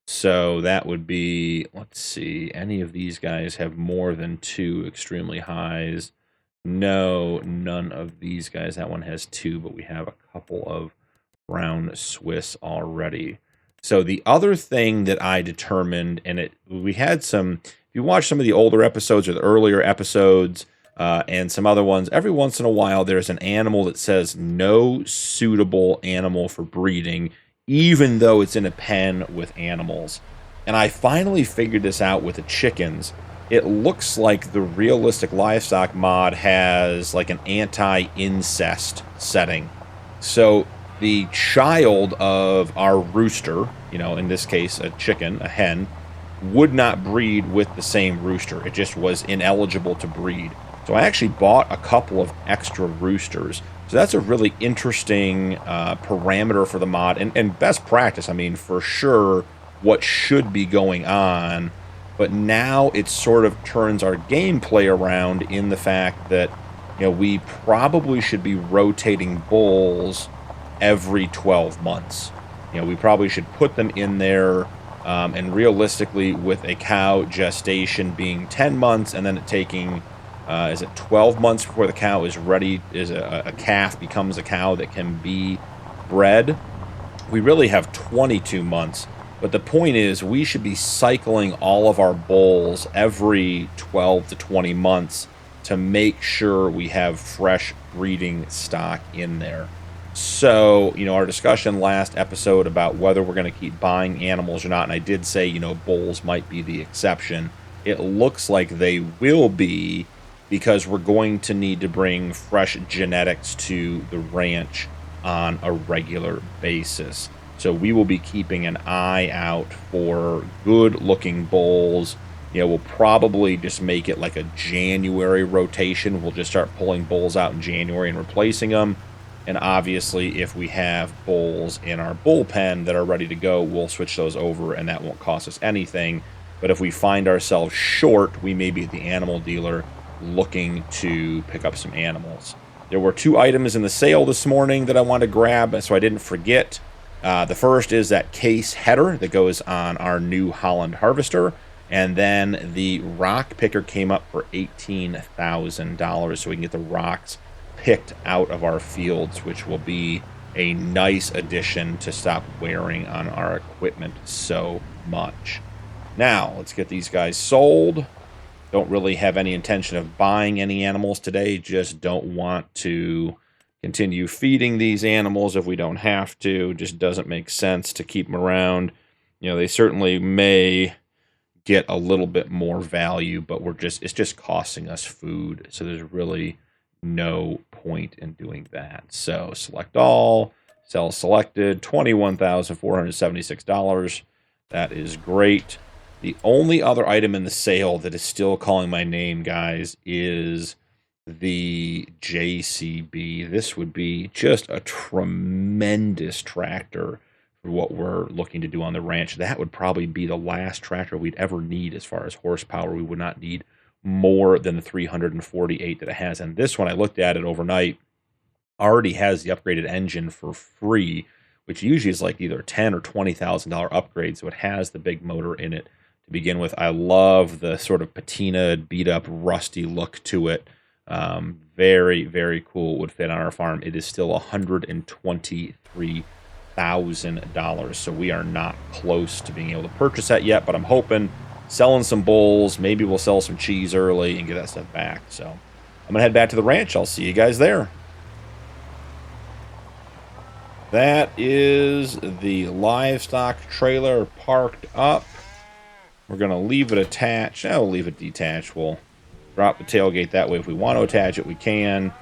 So that would be, let's see, any of these guys have more than two extremely highs? No, none of these guys. That one has two, but we have a couple of brown Swiss already. So the other thing that I determined, and we had some, if you watch some of the older episodes or the earlier episodes and some other ones, every once in a while there's an animal that says no suitable animal for breeding, even though it's in a pen with animals. And I finally figured this out with the chickens. It looks like the realistic livestock mod has like an anti-incest setting. So the child of our rooster, in this case a chicken, a hen, would not breed with the same rooster. It just was ineligible to breed. So I actually bought a couple of extra roosters. So that's a really interesting parameter for the mod, and best practice, for sure, what should be going on. But now it sort of turns our gameplay around in the fact that, we probably should be rotating bulls every 12 months. We probably should put them in there, and realistically, with a cow gestation being 10 months and then it taking, is it 12 months before the cow is ready, a calf becomes a cow that can be bred? We really have 22 months. But the point is, we should be cycling all of our bulls every 12 to 20 months to make sure we have fresh breeding stock in there. So, our discussion last episode about whether we're going to keep buying animals or not, and I did say, bulls might be the exception. It looks like they will be, because we're going to need to bring fresh genetics to the ranch on a regular basis. So we will be keeping an eye out for good-looking bulls. We'll probably just make it like a January rotation. We'll just start pulling bulls out in January and replacing them. And obviously, if we have bulls in our bullpen that are ready to go, we'll switch those over, and that won't cost us anything. But if we find ourselves short, we may be at the animal dealer looking to pick up some animals. There were two items in the sale this morning that I wanted to grab, so I didn't forget. The first is that case header that goes on our New Holland harvester, and then the rock picker came up for $18,000, so we can get the rocks picked out of our fields, which will be a nice addition to stop wearing on our equipment so much. Now, let's get these guys sold. Don't really have any intention of buying any animals today. Just don't want to continue feeding these animals if we don't have to. Just doesn't make sense to keep them around. You know, they certainly may get a little bit more value, but it's just costing us food. So there's really no point in doing that. So select all, sell selected, $21,476. That is great. The only other item in the sale that is still calling my name, guys, is the JCB. This would be just a tremendous tractor for what we're looking to do on the ranch. That would probably be the last tractor we'd ever need as far as horsepower. We would not need more than the 348 that it has. And this one, I looked at it overnight, already has the upgraded engine for free, which usually is like either $10,000 or $20,000 upgrade. So it has the big motor in it to begin with. I love the sort of patina, beat up, rusty look to it. Very, very cool. Would fit on our farm. It is still $123,000. So we are not close to being able to purchase that yet, but I'm hoping selling some bulls, maybe we'll sell some cheese early and get that stuff back. So I'm gonna head back to the ranch. I'll see you guys there. That is the livestock trailer parked up. We're going to leave it attached. We'll leave it detached. We'll drop the tailgate that way. If we want to attach it, we can.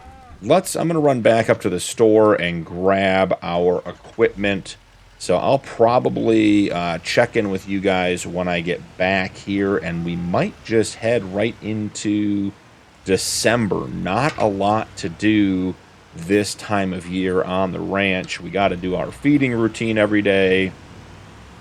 I'm going to run back up to the store and grab our equipment. So I'll probably check in with you guys when I get back here, and we might just head right into December. Not a lot to do this time of year on the ranch. We got to do our feeding routine every day.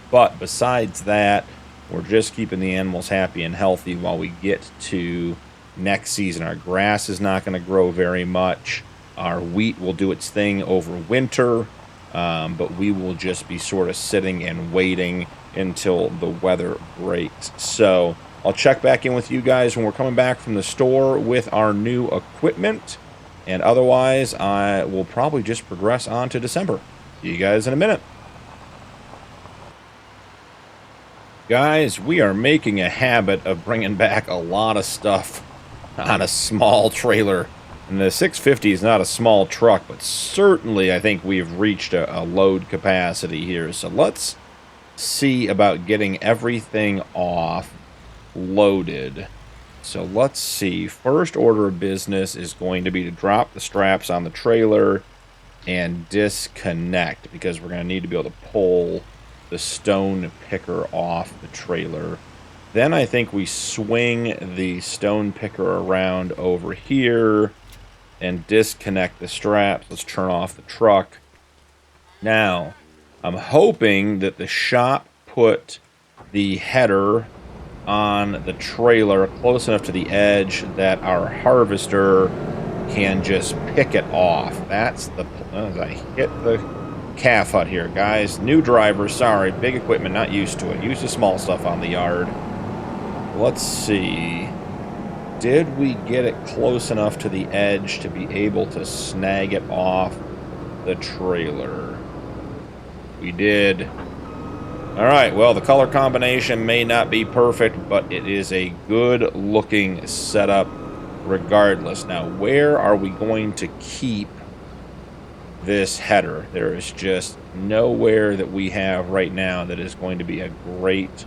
But besides that, we're just keeping the animals happy and healthy while we get to next season. Our grass is not going to grow very much. Our wheat will do its thing over winter, but we will just be sort of sitting and waiting until the weather breaks. So I'll check back in with you guys when we're coming back from the store with our new equipment. And otherwise, I will probably just progress on to December. See you guys in a minute. Guys, we are making a habit of bringing back a lot of stuff on a small trailer. And the 650 is not a small truck, but certainly I think we've reached a load capacity here. So let's see about getting everything off loaded. So let's see. First order of business is going to be to drop the straps on the trailer and disconnect, because we're going to need to be able to pull the stone picker off the trailer. Then I think we swing the stone picker around over here and disconnect the straps. Let's turn off the truck. Now, I'm hoping that the shop put the header on the trailer close enough to the edge that our harvester can just pick it off. That's the as I hit the calf hut here, guys. New driver, sorry, big equipment, not used to it. Used to small stuff on the yard. Let's see. Did we get it close enough to the edge to be able to snag it off the trailer? We did. All right, well, the color combination may not be perfect, but it is a good looking setup regardless. Now, where are we going to keep this header? There is just nowhere that we have right now that is going to be a great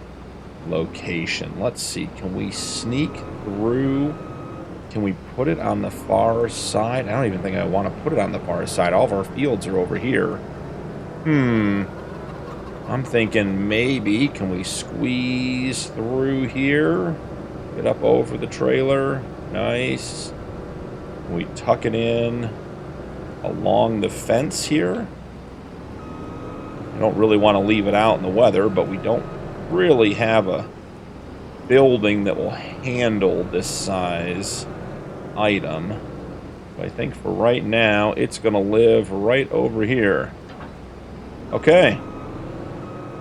location. Let's see, can we sneak through? Can we put it on the far side? I don't even think I want to put it on the far side. All of our fields are over here. I'm thinking maybe, can we squeeze through here? Get up over the trailer. Nice. Can we tuck it in along the fence here? I don't really want to leave it out in the weather, but we don't really have a building that will handle this size item. But I think for right now, it's going to live right over here. Okay.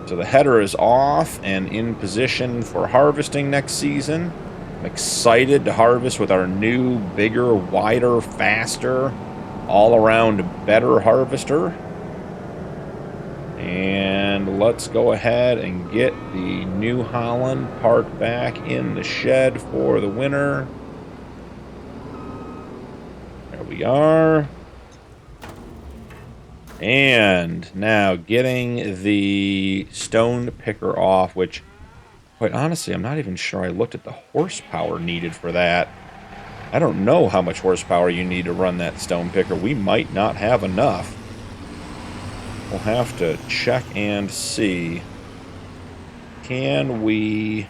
So the header is off and in position for harvesting next season. I'm excited to harvest with our new, bigger, wider, faster, all-around better harvester. And And let's go ahead and get the New Holland parked back in the shed for the winter. There we are. And now getting the stone picker off, which, quite honestly, I'm not even sure I looked at the horsepower needed for that. I don't know how much horsepower you need to run that stone picker. We might not have enough. We'll have to check and see. Can we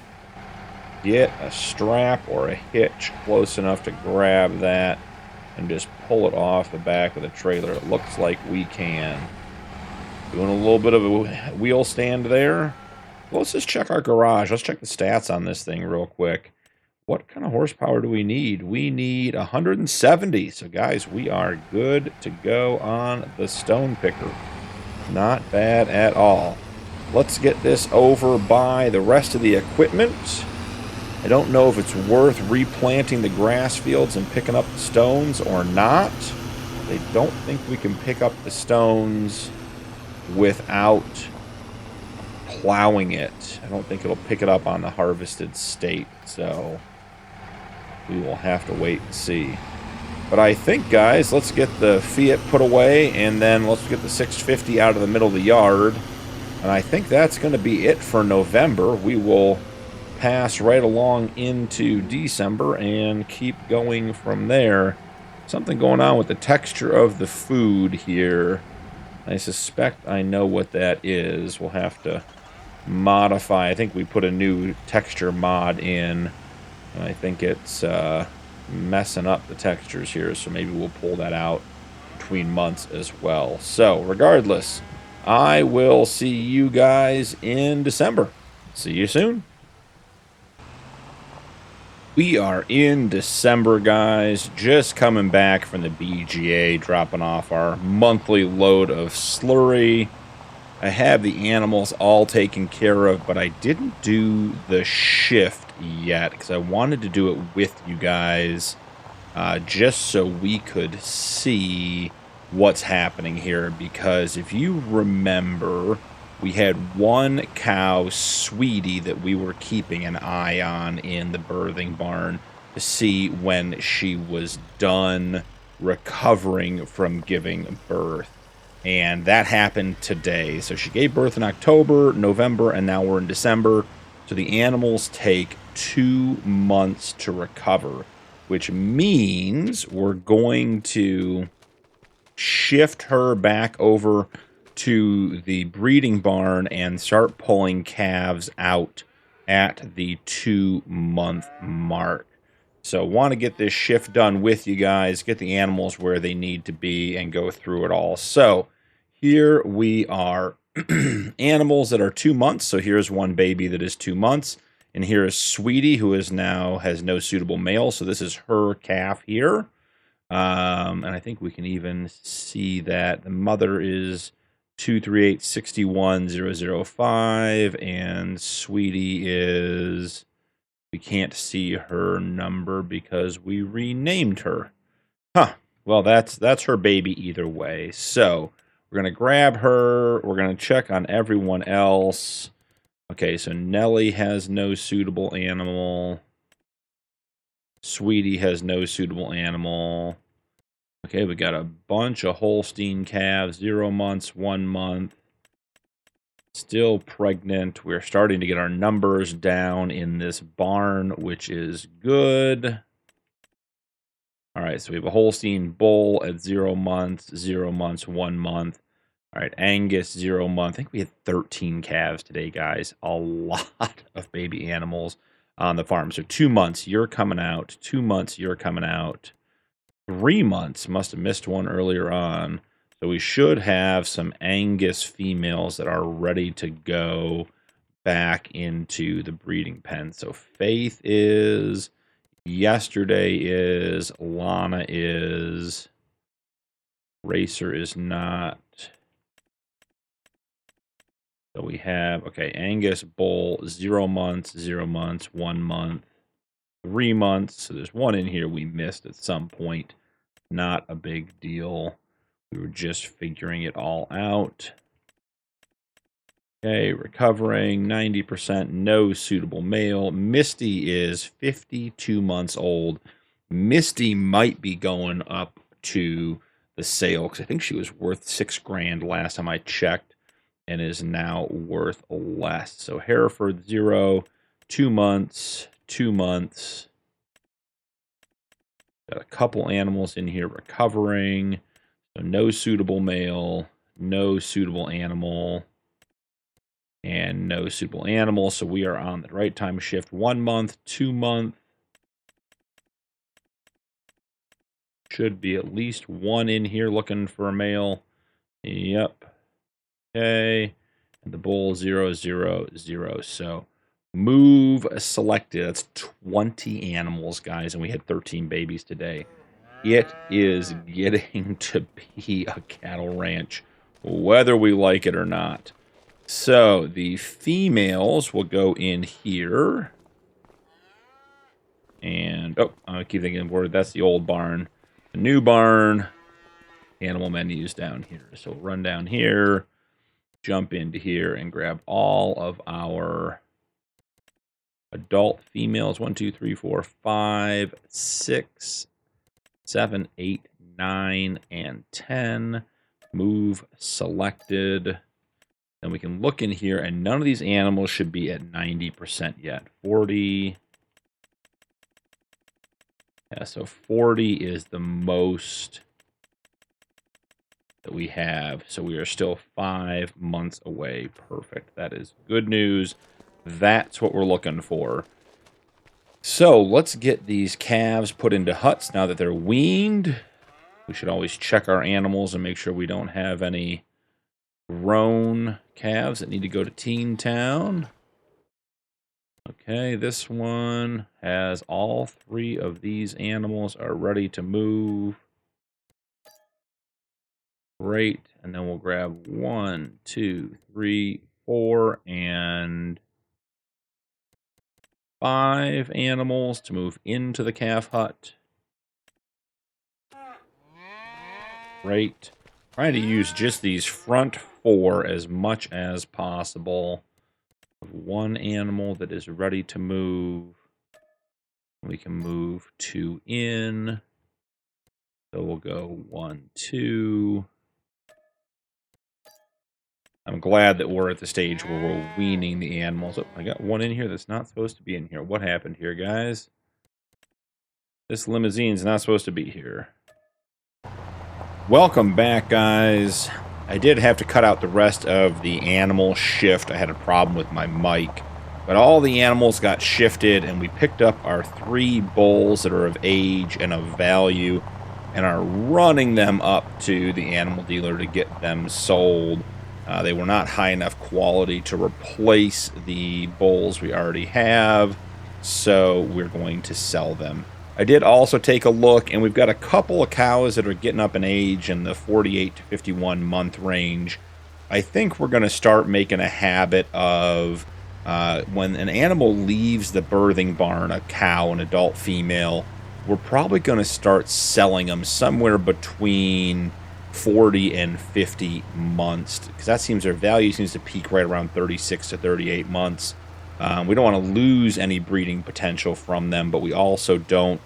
get a strap or a hitch close enough to grab that and just pull it off the back of the trailer? It looks like we can. Doing a little bit of a wheel stand there. Well, let's just check our garage. Let's check the stats on this thing real quick. What kind of horsepower do we need? We need 170. So, guys, we are good to go on the stone picker. Not bad at all. Let's get this over by the rest of the equipment. I don't know if it's worth replanting the grass fields and picking up the stones or not. I don't think we can pick up the stones without plowing it. I don't think it'll pick it up on the harvested state, so we will have to wait and see. But I think, guys, let's get the Fiat put away, and then let's get the 650 out of the middle of the yard. And I think that's going to be it for November. We will pass right along into December and keep going from there. Something going on with the texture of the food here. I suspect I know what that is. We'll have to modify. I think we put a new texture mod in. And I think it's messing up the textures here, so maybe we'll pull that out between months as well. So, regardless, I will see you guys in December. See you soon. We are in December, guys. Just coming back from the BGA, dropping off our monthly load of slurry. I have the animals all taken care of, but I didn't do the shift yet because I wanted to do it with you guys just so we could see what's happening here. Because if you remember, we had one cow, Sweetie, that we were keeping an eye on in the birthing barn to see when she was done recovering from giving birth. And that happened today. So she gave birth in October, November, and now we're in December. So the animals take 2 months to recover, which means we're going to shift her back over to the breeding barn and start pulling calves out at the 2-month mark. So want to get this shift done with you guys, get the animals where they need to be, and go through it all. So here we are. Animals that are 2 months. So here's one baby that is 2 months. And here is Sweetie, who is now has no suitable male. So this is her calf here. And I think we can even see that the mother is 238-61005. And Sweetie is... we can't see her number because we renamed her. Huh. Well, that's her baby either way. So we're going to grab her. We're going to check on everyone else. Okay, so Nellie has no suitable animal. Sweetie has no suitable animal. Okay, we got a bunch of Holstein calves, 0 months, 1 month. Still pregnant. We're starting to get our numbers down in this barn, which is good. All right, so we have a Holstein bull at 0 months, 0 months, 1 month. All right, Angus, 0 month. I think we had 13 calves today, guys. A lot of baby animals on the farm. So 2 months, you're coming out. 2 months, you're coming out. 3 months, must have missed one earlier on. So we should have some Angus females that are ready to go back into the breeding pen. So Faith is, Yesterday is, Lana is, Racer is not. So we have, okay, Angus, bull, 0 months, 0 months, 1 month, 3 months. So there's one in here we missed at some point. Not a big deal. We were just figuring it all out. Okay, recovering 90%, no suitable male. Misty is 52 months old. Misty might be going up to the sale because I think she was worth $6,000 last time I checked and is now worth less. So Hereford 0, 2 months, 2 months. Got a couple animals in here recovering. So no suitable male, no suitable animal, and no suitable animal. So we are on the right time shift. 1 month, 2 month. Should be at least one in here looking for a male. Yep. Okay. And the bull 0, 0, 0. So move selected. That's 20 animals, guys. And we had 13 babies today. It is getting to be a cattle ranch, whether we like it or not. So the females will go in here. And, oh, I keep thinking word. That's the old barn. The new barn. Animal menus down here. So we'll run down here, jump into here, and grab all of our adult females. 1, 2, 3, 4, 5, 6, 7, 8, 9, and 10. Move selected. Then we can look in here, and none of these animals should be at 90% yet. 40. Yeah, so 40 is the most that we have. So we are still 5 months away. Perfect. That is good news. That's what we're looking for. So let's get these calves put into huts now that they're weaned. We should always check our animals and make sure we don't have any grown calves that need to go to Teen Town. Okay, this one has all 3 of these animals are ready to move. Great. And then we'll grab 1, 2, 3, 4, and 5 animals to move into the calf hut. Great. Trying to use just these front 4 as much as possible. 1 animal that is ready to move. We can move 2 in. So we'll go 1, 2. I'm glad that we're at the stage where we're weaning the animals. Oh, I got 1 in here that's not supposed to be in here. What happened here, guys? This limousine's not supposed to be here. Welcome back, guys. I did have to cut out the rest of the animal shift. I had a problem with my mic. But all the animals got shifted, and we picked up our 3 bulls that are of age and of value and are running them up to the animal dealer to get them sold. They were not high enough quality to replace the bulls we already have, so we're going to sell them. I did also take a look, and we've got a couple of cows that are getting up in age in the 48 to 51 month range. I think we're going to start making a habit of when an animal leaves the birthing barn, a cow, an adult female, we're probably going to start selling them somewhere between 40 and 50 months, because that seems their value seems to peak right around 36 to 38 months. We don't want to lose any breeding potential from them, but we also don't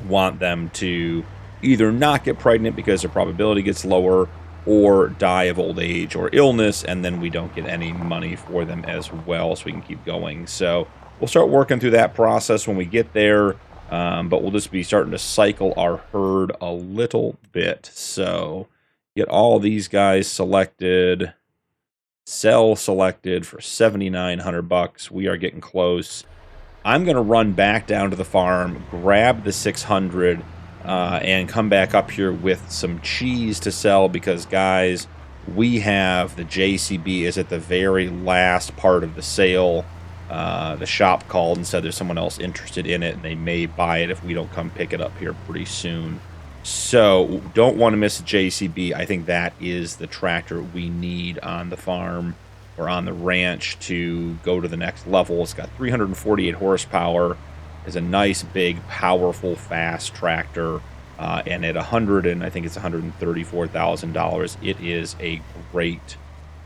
want them to either not get pregnant because their probability gets lower, or die of old age or illness, and then we don't get any money for them as well, so we can keep going. So we'll start working through that process when we get there. But we'll just be starting to cycle our herd a little bit. So get all these guys selected, sell selected for $7,900. We are getting close. I'm going to run back down to the farm, grab the 600, and come back up here with some cheese to sell because, guys, we have the JCB is at the very last part of the sale. The shop called and said there's someone else interested in it, and they may buy it if we don't come pick it up here pretty soon. So don't want to miss the JCB. I think that is the tractor we need on the farm or on the ranch to go to the next level. It's got 348 horsepower. It's a nice, big, powerful, fast tractor. And at I think it's $134,000. It is a great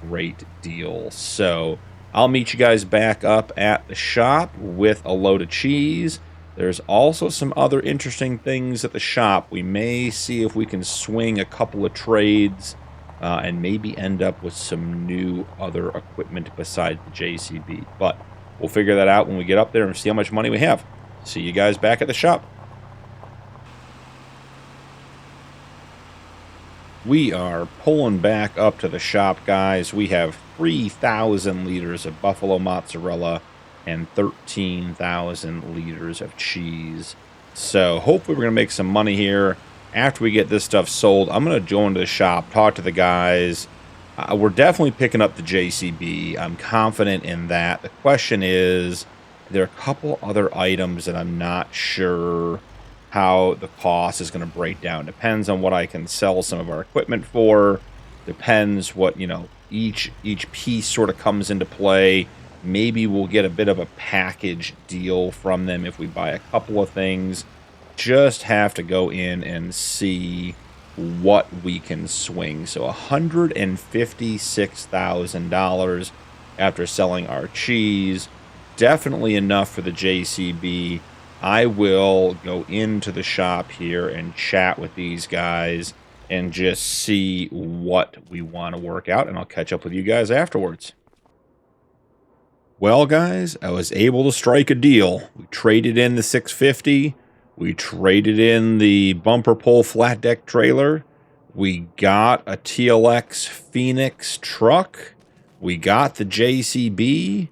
great deal. So I'll meet you guys back up at the shop with a load of cheese. There's also some other interesting things at the shop. We may see if we can swing a couple of trades and maybe end up with some new other equipment besides the JCB. But we'll figure that out when we get up there and see how much money we have. See you guys back at the shop. We are pulling back up to the shop, guys. We have 3,000 liters of buffalo mozzarella and 13,000 liters of cheese. So hopefully we're going to make some money here. After we get this stuff sold, I'm going to go into the shop, talk to the guys. We're definitely picking up the JCB. I'm confident in that. The question is, there are a couple other items that I'm not sure how the cost is going to break down. Depends on what I can sell some of our equipment for. Depends what, you know, each piece sort of comes into play. Maybe we'll get a bit of a package deal from them if we buy a couple of things. Just have to go in and see what we can swing. So $156,000 after selling our cheese. Definitely enough for the JCB. I will go into the shop here and chat with these guys and just see what we want to work out, and I'll catch up with you guys afterwards. Well, guys, I was able to strike a deal. We traded in the 650. We traded in the bumper pull flat deck trailer. We got a TLX Phoenix truck. We got the JCB.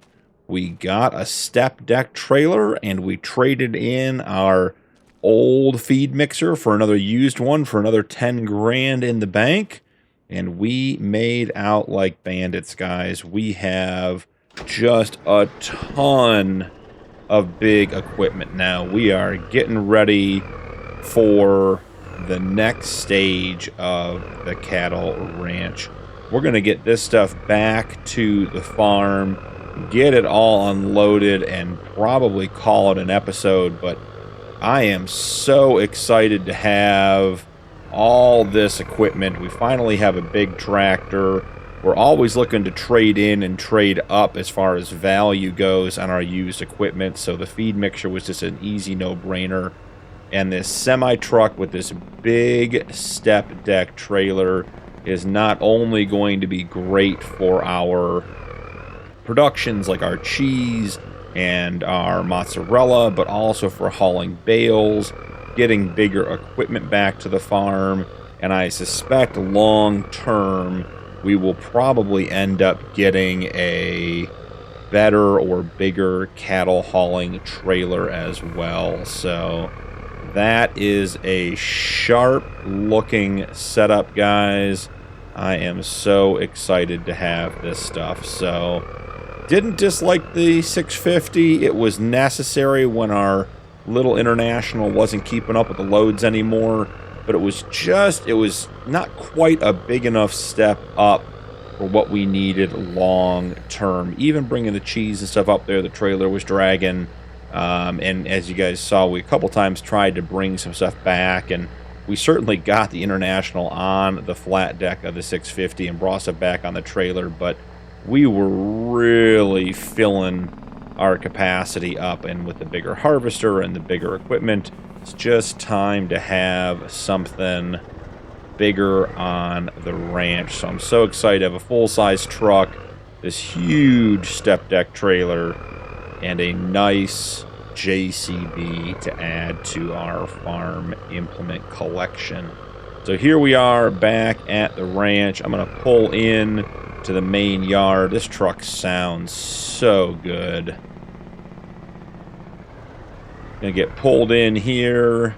We got a step deck trailer, and we traded in our old feed mixer for another used one for another 10 grand in the bank. And we made out like bandits, guys. We have just a ton of big equipment now. We are getting ready for the next stage of the cattle ranch. We're going to get this stuff back to the farm, get it all unloaded, and probably call it an episode. But I am so excited to have all this equipment. We finally have a big tractor. We're always looking to trade in and trade up as far as value goes on our used equipment. So the feed mixer was just an easy no-brainer. And this semi-truck with this big step deck trailer is not only going to be great for our productions like our cheese and our mozzarella, but also for hauling bales, getting bigger equipment back to the farm. And I suspect long term we will probably end up getting a better or bigger cattle hauling trailer as well. So that is a sharp looking setup, guys. I am so excited to have this stuff. So didn't dislike the 650. It was necessary when our little international wasn't keeping up with the loads anymore. But it was not quite a big enough step up for what we needed long term. Even bringing the cheese and stuff up there, the trailer was dragging. And as you guys saw, we a couple times tried to bring some stuff back, and we certainly got the international on the flat deck of the 650 and brought it back on the trailer, but we were really filling our capacity up, and with the bigger harvester and the bigger equipment, it's just time to have something bigger on the ranch. So I'm so excited to have a full-size truck, this huge step deck trailer, and a nice JCB to add to our farm implement collection. So here we are back at the ranch. I'm going to pull in to the main yard. This truck sounds so good. Gonna get pulled in here,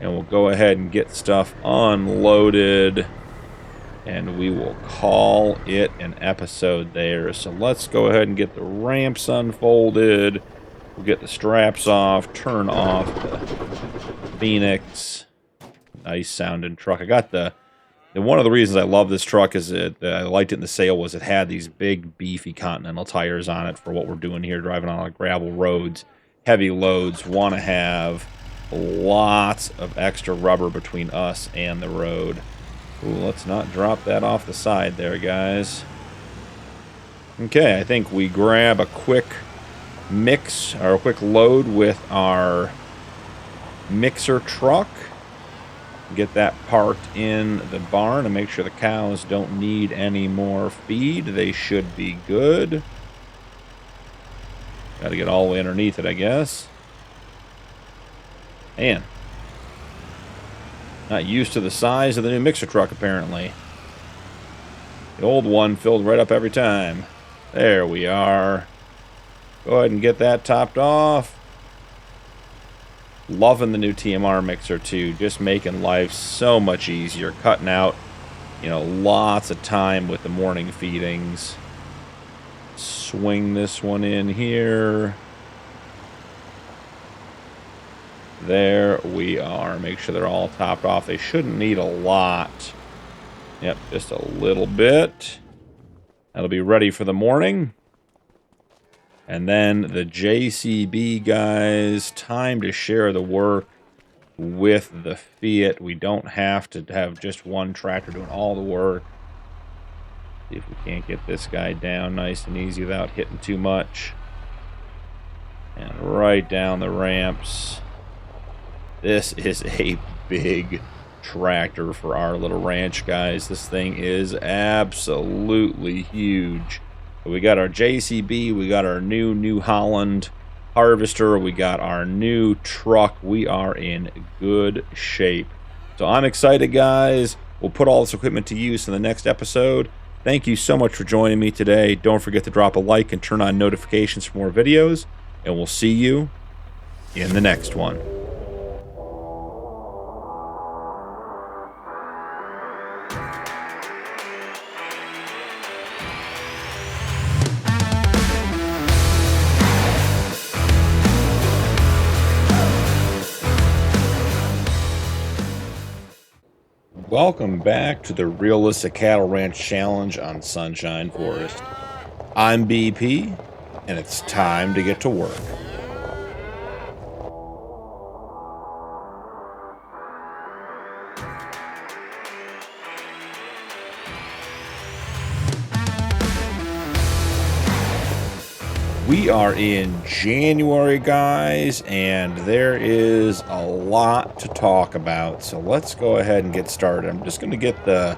and we'll go ahead and get stuff unloaded, and we will call it an episode there. So let's go ahead and get the ramps unfolded. We'll get the straps off, turn off the Phoenix. Nice sounding truck. I got and one of the reasons I love this truck is that I liked it in the sale was it had these big beefy Continental tires on it for what we're doing here, driving on gravel roads. Heavy loads, want to have lots of extra rubber between us and the road. Ooh, let's not drop that off the side there, guys. Okay, I think we grab a quick mix or a quick load with our mixer truck. Get that parked in the barn and make sure the cows don't need any more feed. They should be good. Got to get all the way underneath it, I guess. Man. Not used to the size of the new mixer truck, apparently. The old one filled right up every time. There we are. Go ahead and get that topped off. Loving the new TMR mixer, too. Just making life so much easier. Cutting out, you know, lots of time with the morning feedings. Swing this one in here. There we are. Make sure they're all topped off. They shouldn't need a lot. Yep, just a little bit. That'll be ready for the morning. And then the JCB guys, time to share the work with the Fiat. We don't have to have just one tractor doing all the work. See if we can't get this guy down nice and easy without hitting too much. And right down the ramps. This is a big tractor for our little ranch, guys. This thing is absolutely huge. We got our JCB, we got our New Holland harvester, we got our new truck. We are in good shape. So I'm excited, guys. We'll put all this equipment to use in the next episode. Thank you so much for joining me today. Don't forget to drop a like and turn on notifications for more videos. And we'll see you in the next one. Welcome back to the Realistic Cattle Ranch Challenge on Sunshine Forest. I'm BP, and it's time to get to work. We are in January, guys, and there is a lot to talk about. So let's go ahead and get started. I'm just going to get the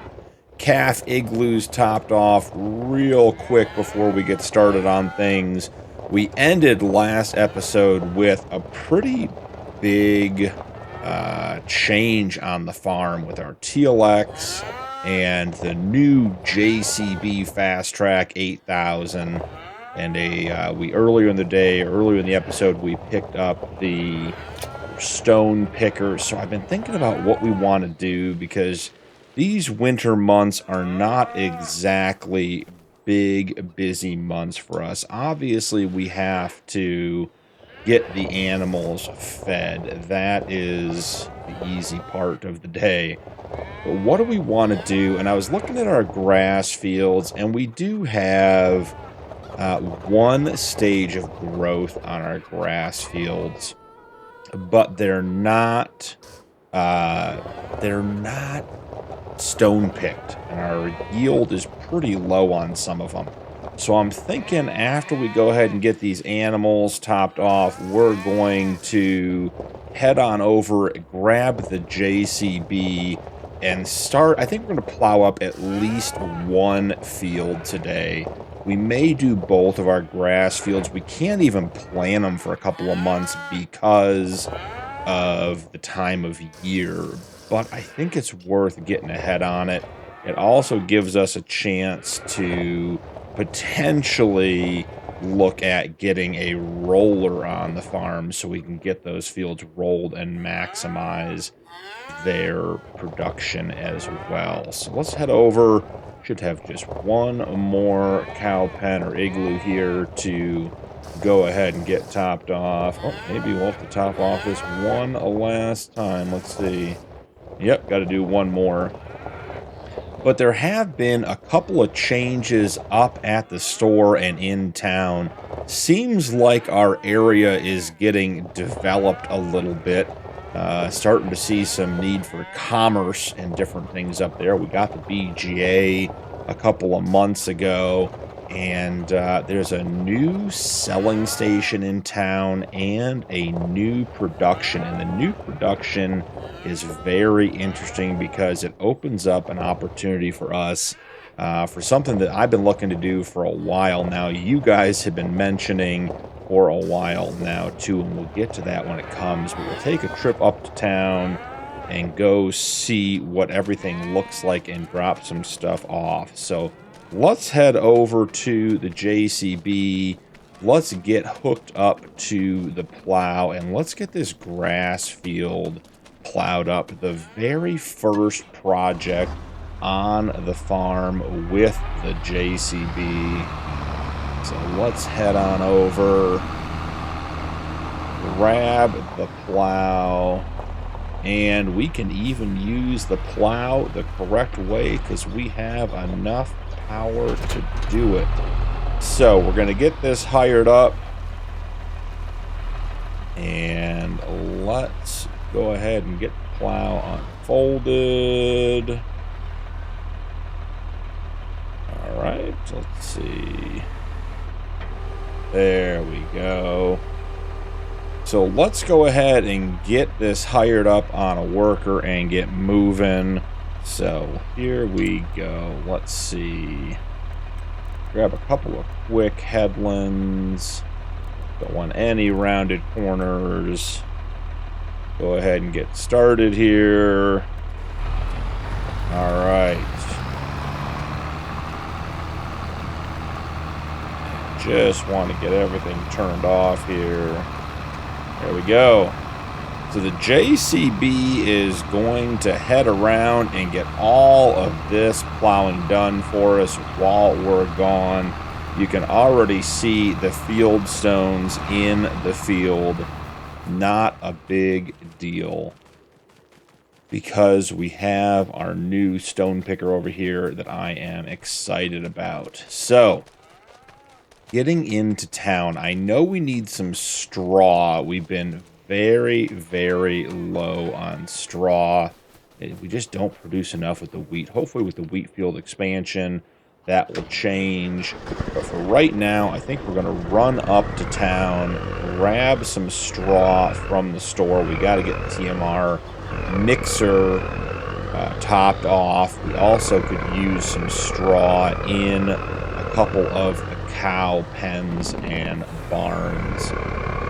calf igloos topped off real quick before we get started on things. We ended last episode with a pretty big change on the farm with our TLX and the new JCB Fast Track 8000. And earlier in the episode, we picked up the stone picker. So I've been thinking about what we want to do, because these winter months are not exactly big, busy months for us. Obviously, we have to get the animals fed. That is the easy part of the day. But what do we want to do? And I was looking at our grass fields, and we do have one stage of growth on our grass fields, but they're not stone picked, and our yield is pretty low on some of them. So I'm thinking after we go ahead and get these animals topped off, we're going to head on over, grab the JCB, and start. I think we're going to plow up at least one field today. We may do both of our grass fields. We can't even plant them for a couple of months because of the time of year, but I think it's worth getting ahead on it. It also gives us a chance to potentially look at getting a roller on the farm so we can get those fields rolled and maximize their production as well. So let's head over. Should have just one more cow pen or igloo here to go ahead and get topped off. Oh, maybe we'll have to top off this one last time. Let's see. Yep, got to do one more. But there have been a couple of changes up at the store and in town. Seems like our area is getting developed a little bit. Starting to see some need for commerce and different things up there. We got the BGA a couple of months ago, And there's a new selling station in town and a new production. And the new production is very interesting because it opens up an opportunity for us for something that I've been looking to do for a while now. You guys have been mentioning for a while now too, and we'll get to that when it comes. But we'll take a trip up to town and go see what everything looks like and drop some stuff off. So let's head over to the JCB. Let's get hooked up to the plow and let's get this grass field plowed up. The very first project on the farm with the JCB. So let's head on over, grab the plow, and we can even use the plow the correct way because we have enough power to do it. So we're going to get this hired up, and let's go ahead and get the plow unfolded. All right, let's see. There we go. So let's go ahead and get this hired up on a worker and get moving. So here we go. Let's see. Grab a couple of quick headlands. Don't want any rounded corners. Go ahead and get started here. All right. Just want to get everything turned off here. There we go. So the JCB is going to head around and get all of this plowing done for us while we're gone. You can already see the field stones in the field. Not a big deal, because we have our new stone picker over here that I am excited about. So getting into town, I know we need some straw. We've been very, very low on straw. We just don't produce enough with the wheat. Hopefully with the wheat field expansion, that will change. But for right now, I think we're going to run up to town, grab some straw from the store. We got to get the TMR mixer topped off. We also could use some straw in a couple of the cow pens and barns.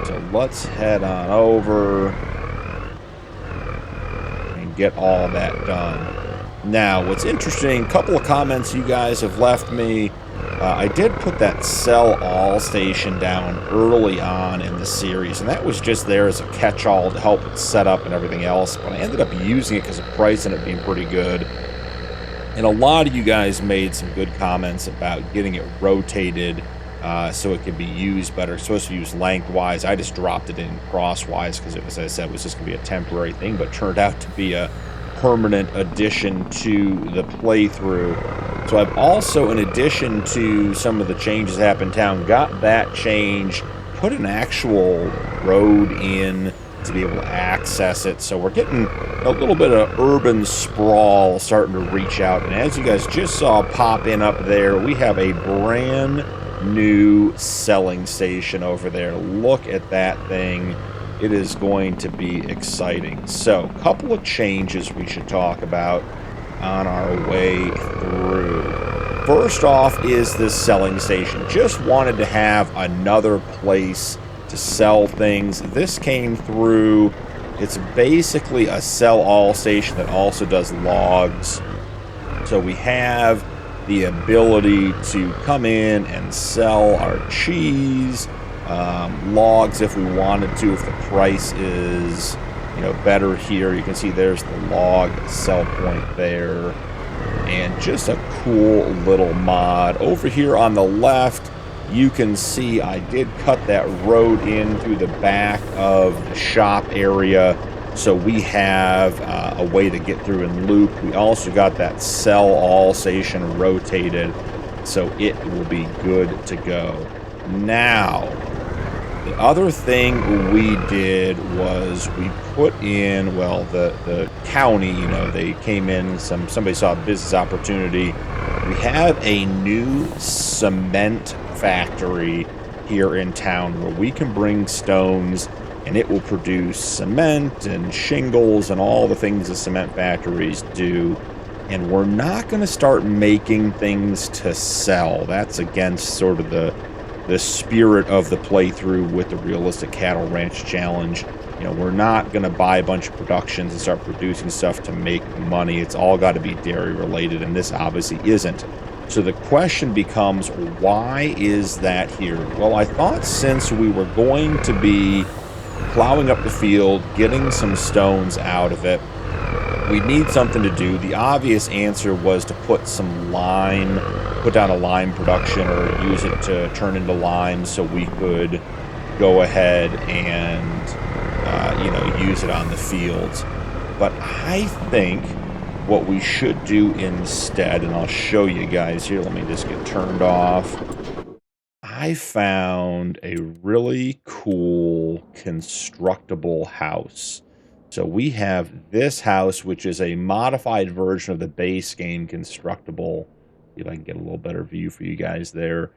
So let's head on over and get all that done. Now, what's interesting, a couple of comments you guys have left me. I did put that sell all station down early on in the series, and that was just there as a catch-all to help it set up and everything else, but I ended up using it because of price and it being pretty good. And a lot of you guys made some good comments about getting it rotated so it could be used better. It's supposed to be used lengthwise. I just dropped it in crosswise because, as I said, it was just going to be a temporary thing, but turned out to be a permanent addition to the playthrough. So I've also, in addition to some of the changes that happened in town, got that change, put an actual road in to be able to access it. So we're getting a little bit of urban sprawl starting to reach out. And as you guys just saw pop in up there, we have a brand new selling station over there. Look at that thing. It is going to be exciting. So, a couple of changes we should talk about on our way through. First off is this selling station. Just wanted to have another place to sell things. This came through. It's basically a sell-all station that also does logs. So we have the ability to come in and sell our cheese, logs if we wanted to, if the price is, you know, better here. You can see there's the log sell point there, and just a cool little mod. Over here on the left, you can see I did cut that road in through the back of the shop area, so we have a way to get through and loop. We also got that sell all station rotated, so it will be good to go. Now, The other thing we did was we put in, well, the county, you know, they came in, somebody saw a business opportunity. We have a new cement factory here in town where we can bring stones and it will produce cement and shingles and all the things the cement factories do. And we're not going to start making things to sell. That's against sort of the spirit of the playthrough with the Realistic Cattle Ranch Challenge. You know, we're not going to buy a bunch of productions and start producing stuff to make money. It's all got to be dairy related, and this obviously isn't. So the question becomes, why is that here? Well, I thought since we were going to be plowing up the field, getting some stones out of it, we need something to do. The obvious answer was to put some lime, put down a lime production or use it to turn into lime so we could go ahead and, you know, use it on the fields. But I think what we should do instead, and I'll show you guys here, let me just get turned off. I found a really cool constructible house. So we have this house, which is a modified version of the base game constructible. See if I can get a little better view for you guys there.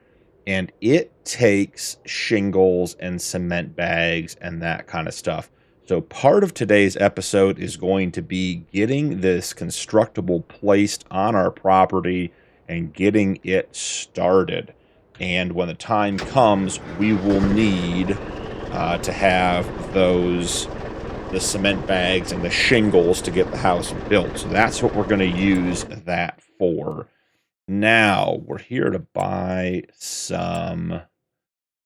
And it takes shingles and cement bags and that kind of stuff. So part of today's episode is going to be getting this constructible placed on our property and getting it started. And when the time comes, we will need to have the cement bags and the shingles to get the house built. So that's what we're going to use that for. Now, we're here to buy some,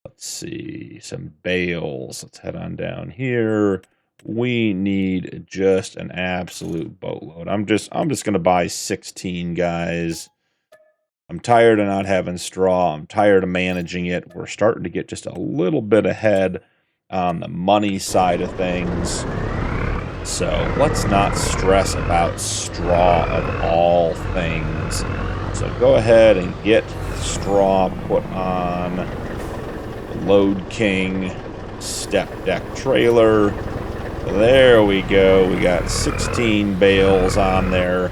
let's see, some bales. Let's head on down here. We need just an absolute boatload. I'm just going to buy 16, guys. I'm tired of not having straw. I'm tired of managing it. We're starting to get just a little bit ahead on the money side of things. So let's not stress about straw of all things. So go ahead and get straw put on the Load King step deck trailer. There we go. We got 16 bales on there.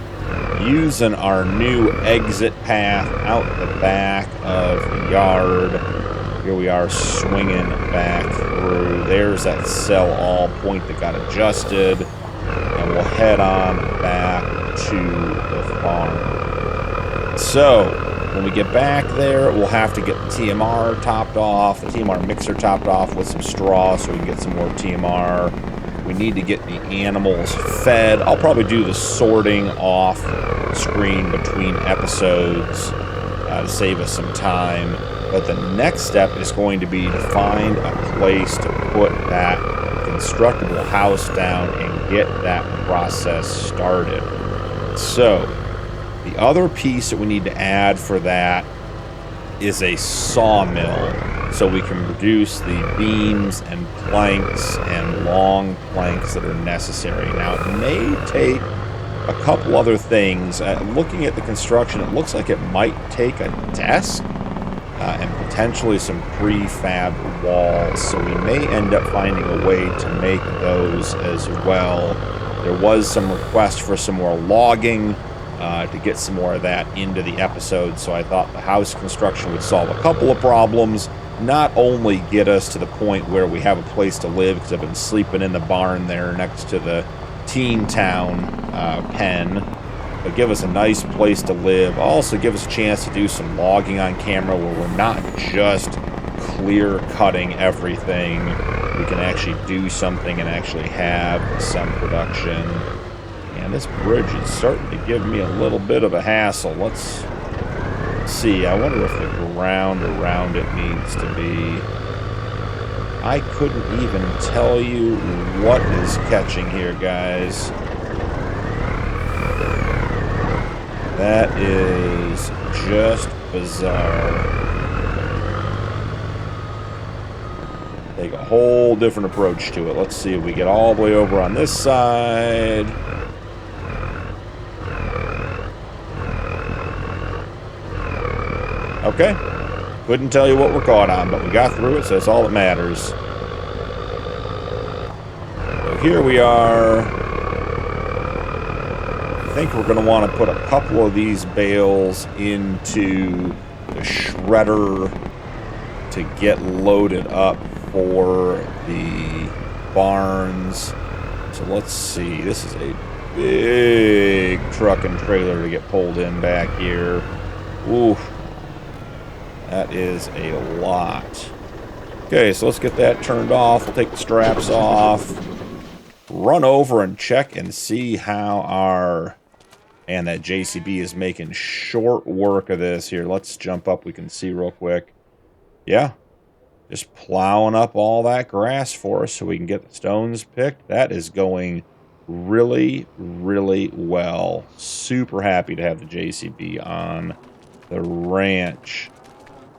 Using our new exit path out the back of the yard. Here we are swinging back through. There's that sell all point that got adjusted. And we'll head on back to the farm. So, when we get back there, we'll have to get the TMR topped off, the TMR mixer topped off with some straw so we can get some more TMR. We need to get the animals fed. I'll probably do the sorting off screen between episodes to save us some time. But the next step is going to be to find a place to put that constructible house down and get that process started. So, the other piece that we need to add for that is a sawmill, so we can produce the beams and planks and long planks that are necessary. Now, it may take a couple other things. Looking at the construction, it looks like it might take a desk and potentially some prefab walls, so we may end up finding a way to make those as well. There was some request for some more logging to get some more of that into the episode, so I thought the house construction would solve a couple of problems. Not only get us to the point where we have a place to live, because I've been sleeping in the barn there next to the Teen Town pen, but give us a nice place to live. Also give us a chance to do some logging on camera where we're not just clear cutting everything. We can actually do something and actually have some production. And this bridge is starting to give me a little bit of a hassle. Let's see. I wonder if the ground around it needs to be... I couldn't even tell you what is catching here, guys. That is just bizarre. Take a whole different approach to it. Let's see if we get all the way over on this side. Okay. Couldn't tell you what we're caught on, but we got through it, so that's all that matters. So here we are. I think we're going to want to put a couple of these bales into the shredder to get loaded up for the barns. So let's see. This is a big truck and trailer to get pulled in back here. Ooh. That is a lot. Okay, so let's get that turned off. We'll take the straps off. Run over and check and see how our... And that JCB is making short work of this here. Let's jump up. We can see real quick. Yeah. Just plowing up all that grass for us so we can get the stones picked. That is going really, really well. Super happy to have the JCB on the ranch.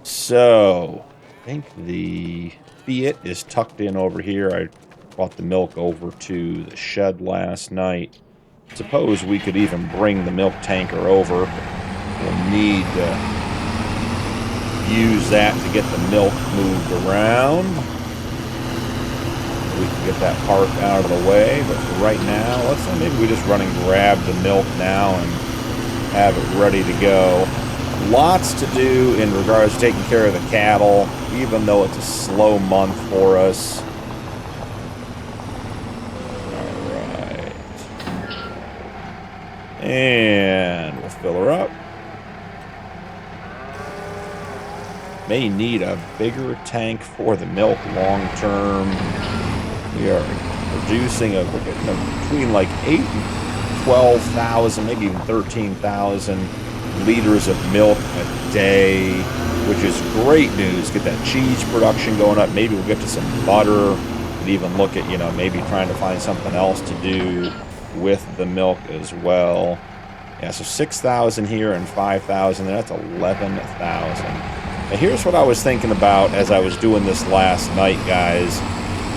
So, I think the Fiat is tucked in over here. I brought the milk over to the shed last night. Suppose we could even bring the milk tanker over. We'll need to use that to get the milk moved around. We can get that part out of the way, but for right now, let's say maybe we just run and grab the milk now and have it ready to go. Lots to do in regards to taking care of the cattle, even though it's a slow month for us. Alright. And we'll fill her up. May need a bigger tank for the milk long term. We are producing between like 8 and 12,000, maybe even 13,000 liters of milk a day, which is great news. Get that cheese production going up. Maybe we'll get to some butter and even look at, maybe trying to find something else to do with the milk as well. Yeah, so 6,000 here and 5,000 there. That's 11,000. Now here's what I was thinking about as I was doing this last night, guys.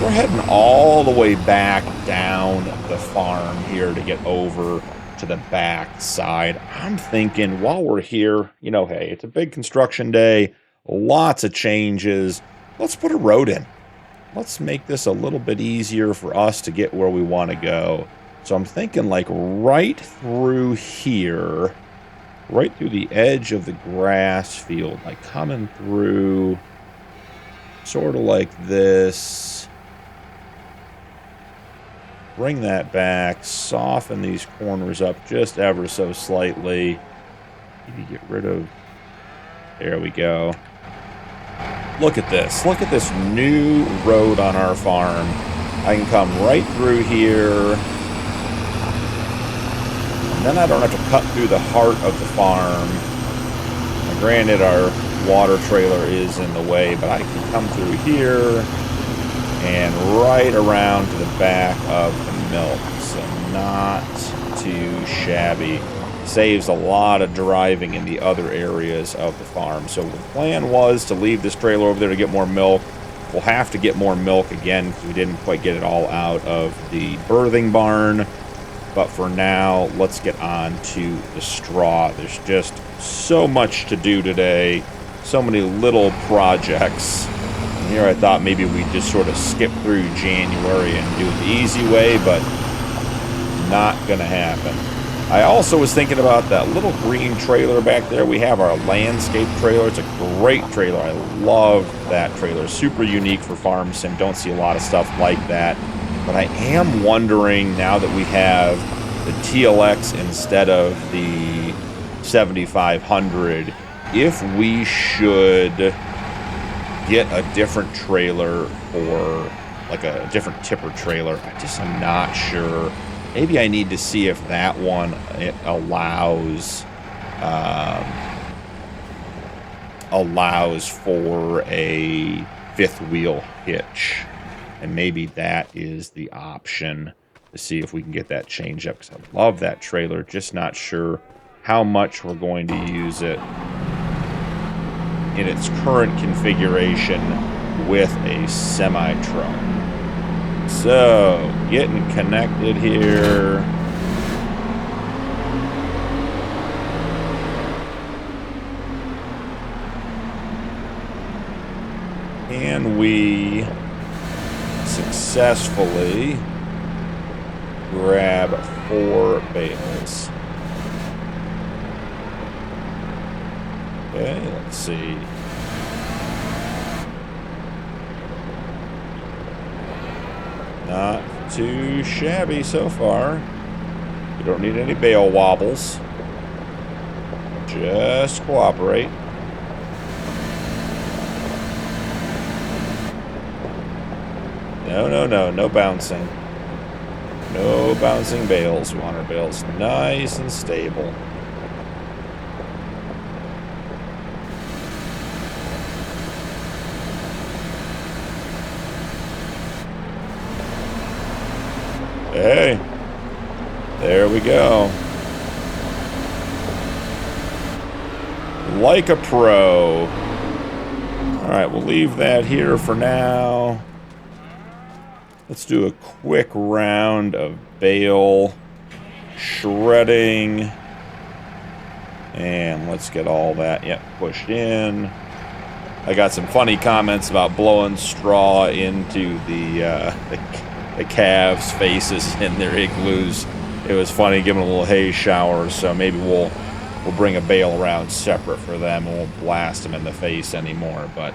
We're heading all the way back down the farm here to get over to the back side. I'm thinking while we're here, hey, it's a big construction day, lots of changes. Let's put a road in. Let's make this a little bit easier for us to get where we want to go. So I'm thinking like right through here, right through the edge of the grass field, like coming through sort of like this. Bring that back, soften these corners up just ever so slightly. Maybe get rid of... There we go. Look at this. Look at this new road on our farm. I can come right through here. And then I don't have to cut through the heart of the farm. Now, granted, our water trailer is in the way, but I can come through here and right around to the back of the milk. So not too shabby. Saves a lot of driving in the other areas of the farm. So the plan was to leave this trailer over there to get more milk. We'll have to get more milk again because we didn't quite get it all out of the birthing barn. But for now, let's get on to the straw. There's just so much to do today. So many little projects. Here I thought maybe we'd just sort of skip through January and do it the easy way, but not gonna happen. I also was thinking about that little green trailer back there. We have our landscape trailer. It's a great trailer. I love that trailer. Super unique for farm sim. Don't see a lot of stuff like that. But I am wondering, now that we have the TLX instead of the 7500, if we should get a different trailer or like a different tipper trailer. I'm not sure. Maybe I need to see if that one allows for a fifth wheel hitch, and maybe that is the option to see if we can get that changed up, because I love that trailer. Just not sure how much we're going to use it in its current configuration with a semi-truck. So, getting connected here. Can we successfully grab 4 bales? Okay, let's see. Not too shabby so far. You don't need any bale wobbles. Just cooperate. No bouncing. No bouncing bales. We want our bales nice and stable. Hey, there we go. Like a pro. All right, we'll leave that here for now. Let's do a quick round of bale shredding. And let's get all that, pushed in. I got some funny comments about blowing straw into the calves' faces in their igloos. It was funny, giving them a little hay shower, so maybe we'll bring a bale around separate for them and won't blast them in the face anymore. But,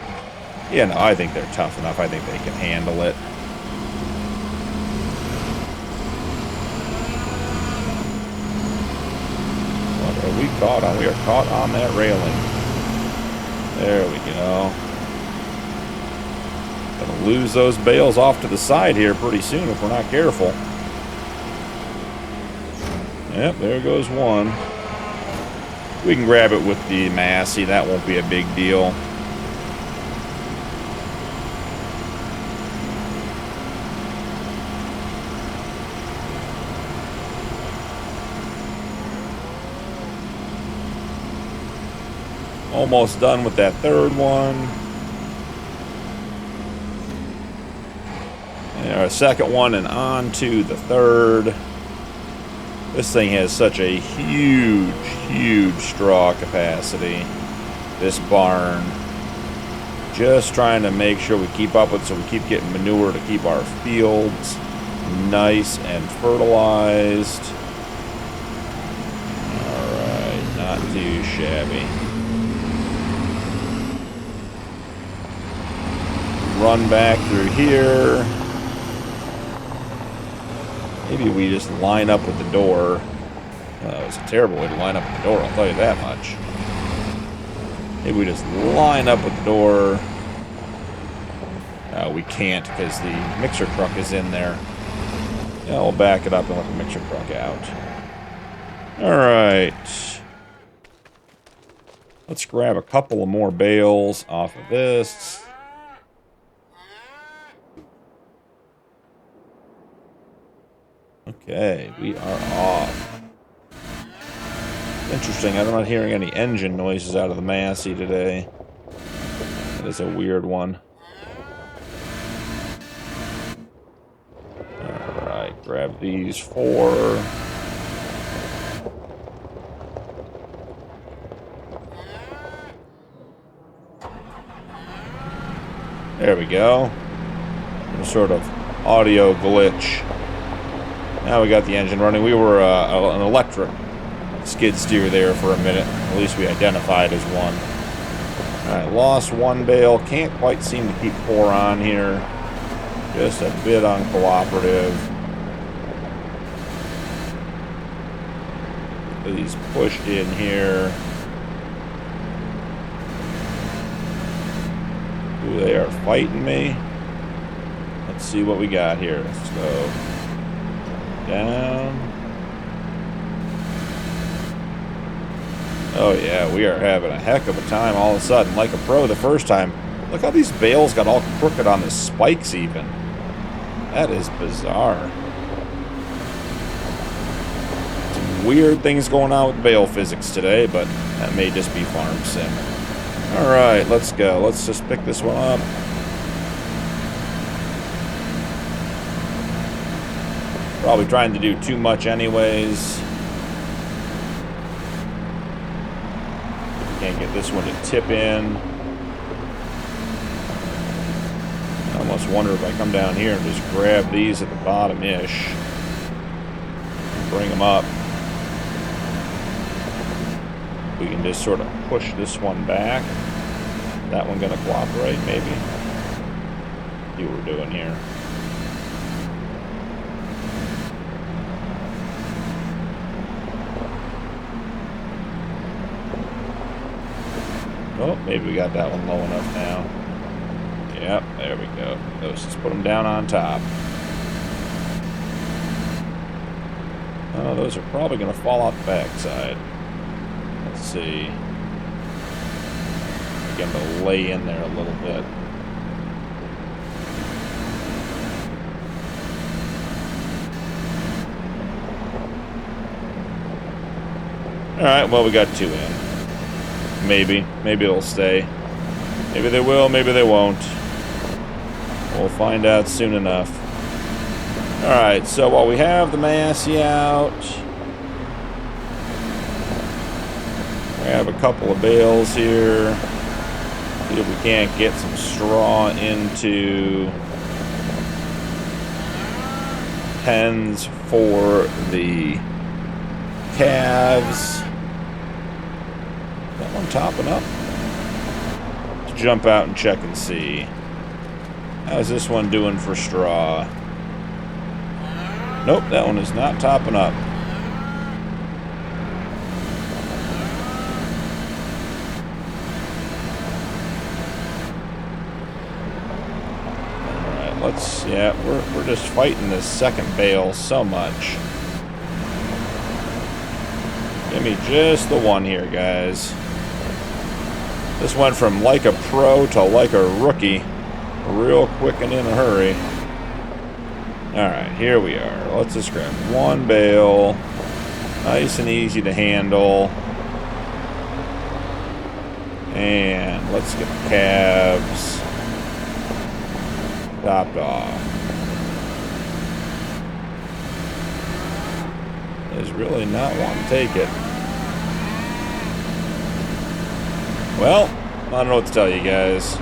yeah, no, I think they're tough enough. I think they can handle it. What are we caught on? We are caught on that railing. There we go. Gonna lose those bales off to the side here pretty soon if we're not careful. Yep, there goes one. We can grab it with the Massey. That won't be a big deal. Almost done with that third one. And our second one, and on to the third. This thing has such a huge straw capacity. This barn. Just trying to make sure we keep up with it so we keep getting manure to keep our fields nice and fertilized. Alright, not too shabby. Run back through here. Maybe we just line up with the door. That was a terrible way to line up with the door, I'll tell you that much. Maybe we just line up with the door. We can't because the mixer truck is in there. Yeah, we'll back it up and let the mixer truck out. Alright. Let's grab a couple of more bales off of this. Okay, we are off. Interesting, I'm not hearing any engine noises out of the Massey today. That is a weird one. Alright, grab these 4. There we go. Some sort of audio glitch. Now we got the engine running. We were an electric skid steer there for a minute. At least we identified as one. Alright, lost 1 bale. Can't quite seem to keep 4 on here. Just a bit uncooperative. These pushed in here. Ooh, they are fighting me. Let's see what we got here. Let's go down. Oh yeah, we are having a heck of a time all of a sudden. Like a pro the first time. Look how these bales got all crooked on the spikes even. That is bizarre. Some weird things going on with bale physics today, but that may just be farm sim. Alright, let's go. Let's just pick this one up. Probably trying to do too much anyways. Can't get this one to tip in. almost wonder if I come down here and just grab these at the bottom-ish. Bring them up. We can just sort of push this one back. That one gonna cooperate, maybe? See what we're doing here. Oh, maybe we got that one low enough now. Yep, there we go. Let's just put them down on top. Oh, those are probably going to fall out the backside. Let's see. Get them to lay in there a little bit. Alright, well, we got 2 in. Maybe. Maybe it'll stay. Maybe they will, maybe they won't. We'll find out soon enough. Alright, so while we have the Massey out, we have a couple of bales here. See if we can't get some straw into pens for the calves. That one topping up? Let's jump out and check and see. How's this one doing for straw? Nope, that one is not topping up. Alright, let's, yeah, we're just fighting this second bale so much. Give me just the one here, guys. This went from like a pro to like a rookie real quick and in a hurry. Alright, here we are. Let's just grab one bale. Nice and easy to handle. And let's get the calves topped off. Is really not wanting to take it. Well, I don't know what to tell you guys.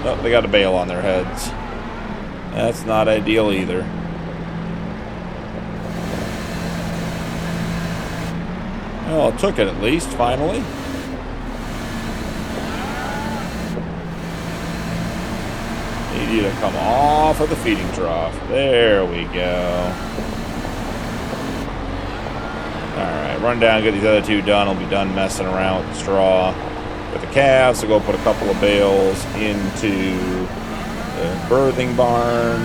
Oh, they got a bale on their heads. That's not ideal either. Well, it took it at least, finally. Need you to come off of the feeding trough. There we go. Alright, run down, get these other 2 done. I'll be done messing around with the straw. With the calves, I'll go put a couple of bales into the birthing barn.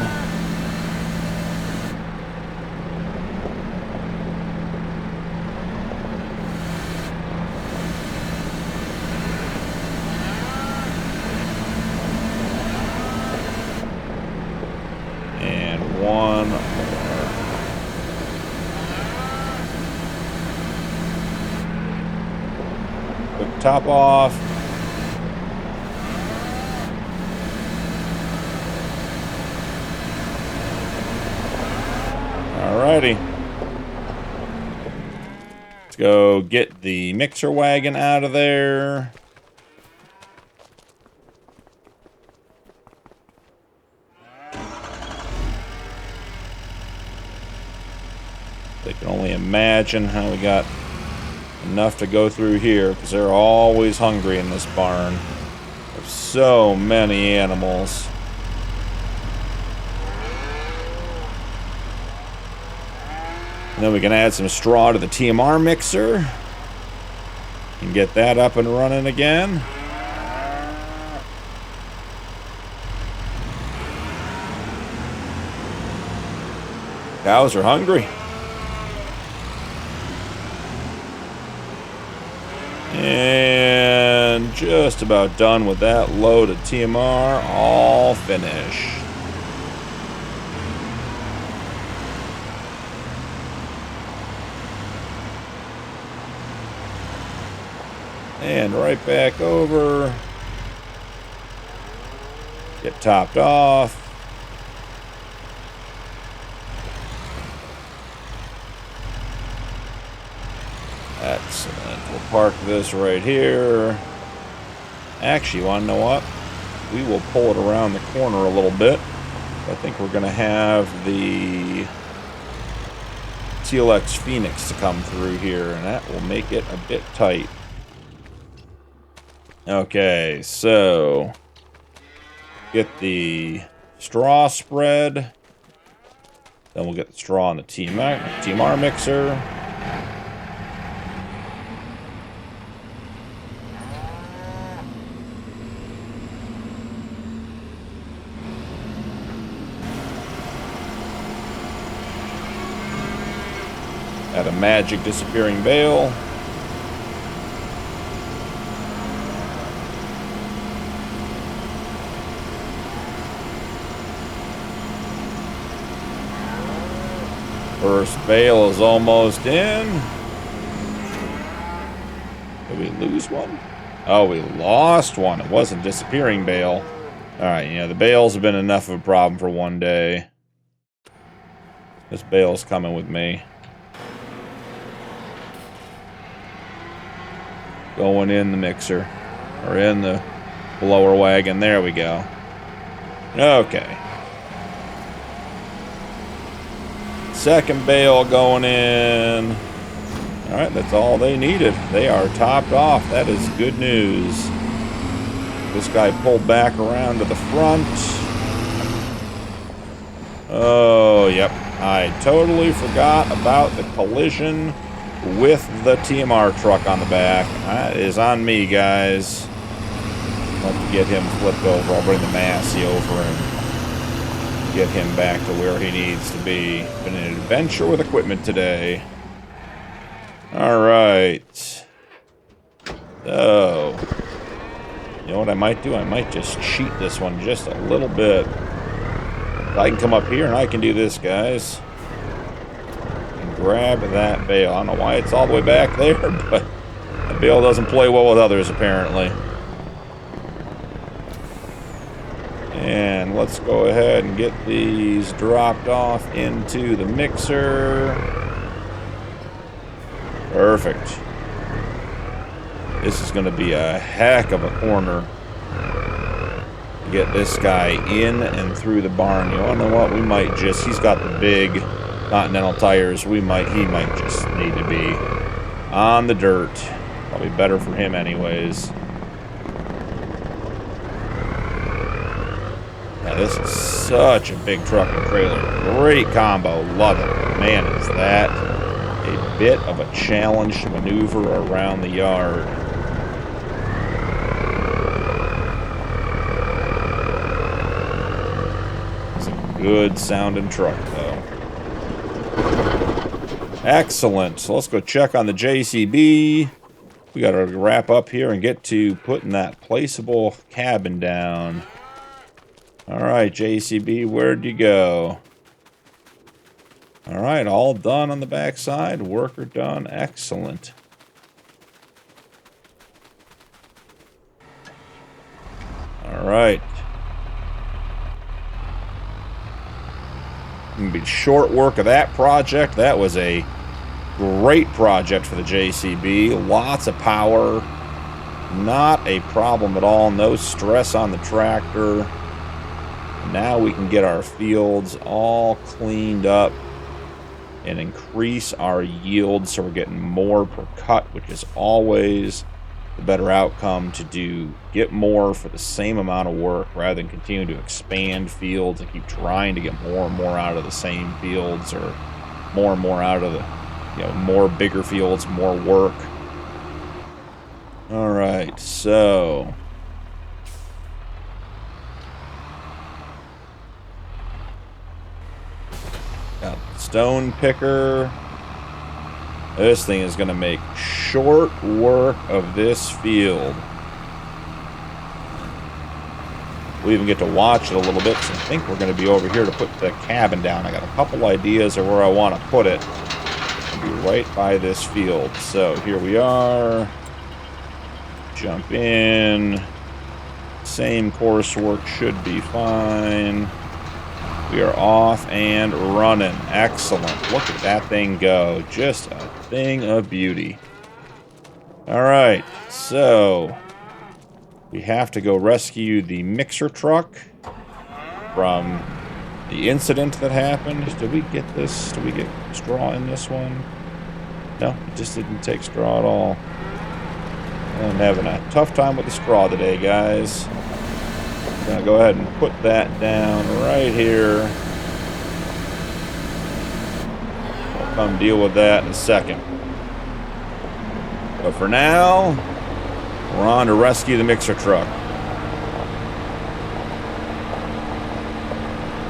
And one more. Put the top off. Alrighty. Let's go get the mixer wagon out of there. They can only imagine how we got enough to go through here, because they're always hungry in this barn. There's so many animals. And then we can add some straw to the TMR mixer and get that up and running again. Cows are hungry. And just about done with that load of TMR, all finished. And right back over. Get topped off. Excellent. We'll park this right here. Actually, you want to know what? we will pull it around the corner a little bit. I think we're going to have the TLX Phoenix to come through here, and that will make it a bit tight. Okay, so get the straw spread. Then we'll get the straw on the TMR mixer. Add a magic disappearing bale. First bale is almost in. Did we lose one? Oh, we lost one. It wasn't disappearing bale. Alright, yeah, the bales have been enough of a problem for one day. This bale's coming with me. Going in the mixer. Or in the blower wagon. There we go. Okay. Second bale going in. Alright, that's all they needed. They are topped off. That is good news. This guy pulled back around to the front. Oh, yep. I totally forgot about the collision with the TMR truck on the back. That is on me, guys. I'll have to get him flipped over. I'll bring the Massey over and get him back to where he needs to be. Been an adventure with equipment today. Alright. So, you know what I might do? I might just cheat this one just a little bit. I can come up here and I can do this, guys. And grab that bale. I don't know why it's all the way back there, but that bale doesn't play well with others, apparently. And let's go ahead and get these dropped off into the mixer. Perfect. This is going to be a heck of a corner to get this guy in and through the barn. You want to know what? We might just, he's got the big Continental tires. He might just need to be on the dirt. Probably better for him anyways. Now this is such a big truck and trailer. Great combo. Love it. Man, is that a bit of a challenge to maneuver around the yard. It's a good sounding truck, though. Excellent. So let's go check on the JCB. We got to wrap up here and get to putting that placeable cabin down. Alright, JCB, where'd you go? Alright, all done on the backside. Worker done. Excellent. Alright. Gonna be short work of that project. That was a great project for the JCB. Lots of power. Not a problem at all. No stress on the tractor. Now we can get our fields all cleaned up and increase our yield so we're getting more per cut, which is always the better outcome, to get more for the same amount of work rather than continue to expand fields and keep trying to get more and more out of the same fields, or more and more out of the, more bigger fields, more work. All right, so got the stone picker. This thing is going to make short work of this field. We even get to watch it a little bit, so I think we're going to be over here to put the cabin down. I got a couple ideas of where I want to put it. It'll be right by this field. So here we are. Jump in. Same coursework should be fine. We are off and running. Excellent. Look at that thing go. Just a thing of beauty. All right. So we have to go rescue the mixer truck from the incident that happened. Did we get this? Did we get straw in this one? No, it just didn't take straw at all. I'm having a tough time with the straw today, guys. I'm gonna go ahead and put that down right here. I'll come deal with that in a second. But for now, we're on to rescue the mixer truck.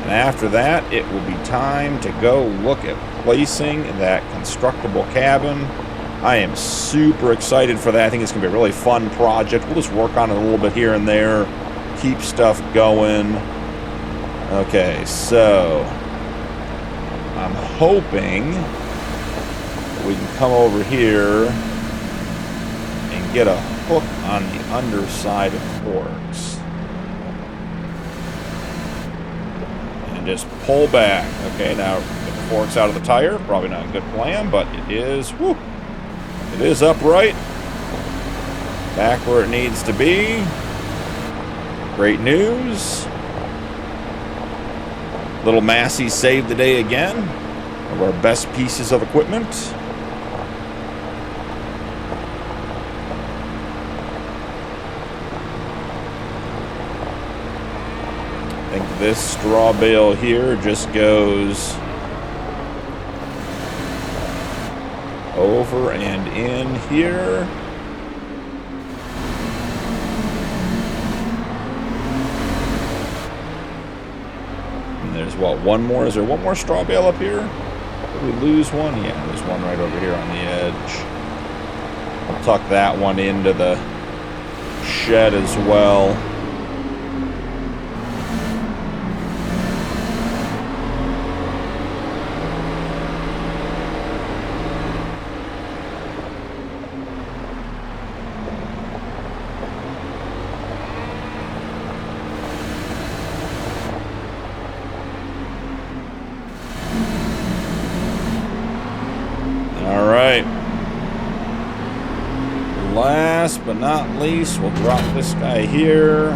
And after that, it will be time to go look at placing that constructible cabin. I am super excited for that. I think it's going to be a really fun project. We'll just work on it a little bit here and there, keep stuff going. Okay, so I'm hoping that we can come over here and get a hook on the underside of the forks. Just pull back. Okay, now get the forks out of the tire. Probably not a good plan, but it is. Woo, it is upright. Back where it needs to be. Great news. Little Massey saved the day again. One of our best pieces of equipment. I think this straw bale here just goes over and in here. And there's what, one more? Is there one more straw bale up here? Did we lose one? Yeah, there's one right over here on the edge. I'll tuck that one into the shed as well. Last but not least, we'll drop this guy here.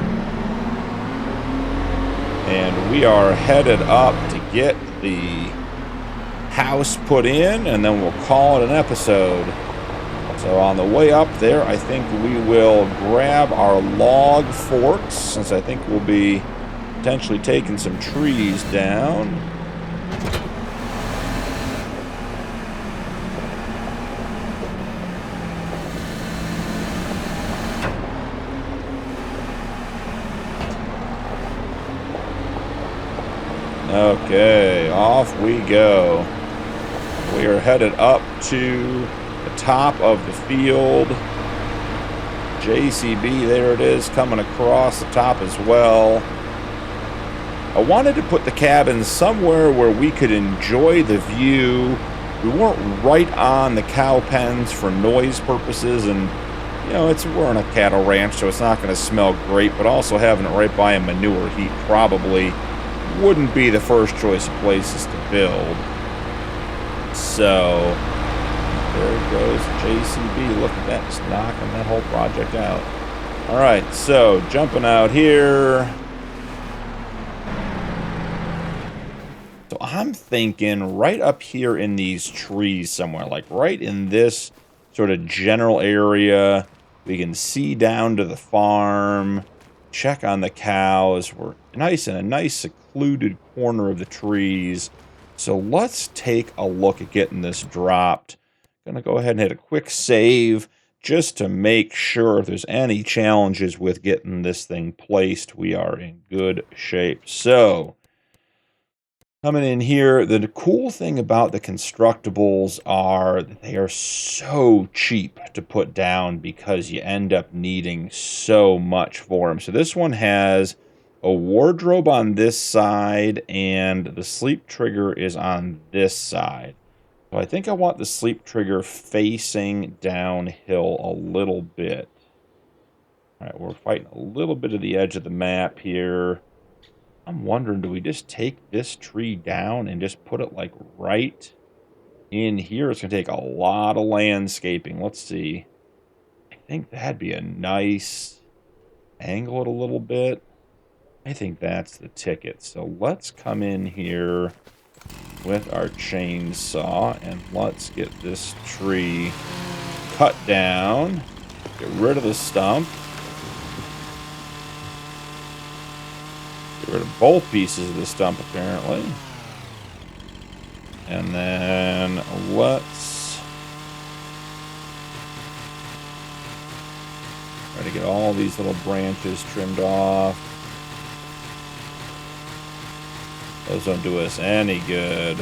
And we are headed up to get the house put in, and then we'll call it an episode. So on the way up there, I think we will grab our log forks, since I think we'll be potentially taking some trees down. Okay, off we go. We are headed up to the top of the field. JCB, there it is, coming across the top as well. I wanted to put the cabin somewhere where we could enjoy the view. We weren't right on the cow pens for noise purposes, and you know, we're on a cattle ranch, so it's not going to smell great, but also having it right by a manure heap probably wouldn't be the first choice of places to build. So there goes JCB. Look at that, just knocking that whole project out. All right, so jumping out here. So I'm thinking right up here in these trees somewhere, like right in this sort of general area. We can see down to the farm, check on the cows. We're nice in a nice secluded corner of the trees. So let's take a look at getting this dropped. Gonna go ahead and hit a quick save just to make sure if there's any challenges with getting this thing placed, we are in good shape. So coming in here, the cool thing about the constructibles are that they are so cheap to put down because you end up needing so much for them. So this one has a wardrobe on this side, and the sleep trigger is on this side. So I think I want the sleep trigger facing downhill a little bit. All right, we're fighting a little bit of the edge of the map here. I'm wondering, do we just take this tree down and just put it like right in here? It's going to take a lot of landscaping. Let's see. I think that'd be a nice angle it a little bit. I think that's the ticket. So let's come in here with our chainsaw and let's get this tree cut down. Get rid of the stump. Get rid of both pieces of the stump, apparently. And then let's try to get all these little branches trimmed off. Those don't do us any good.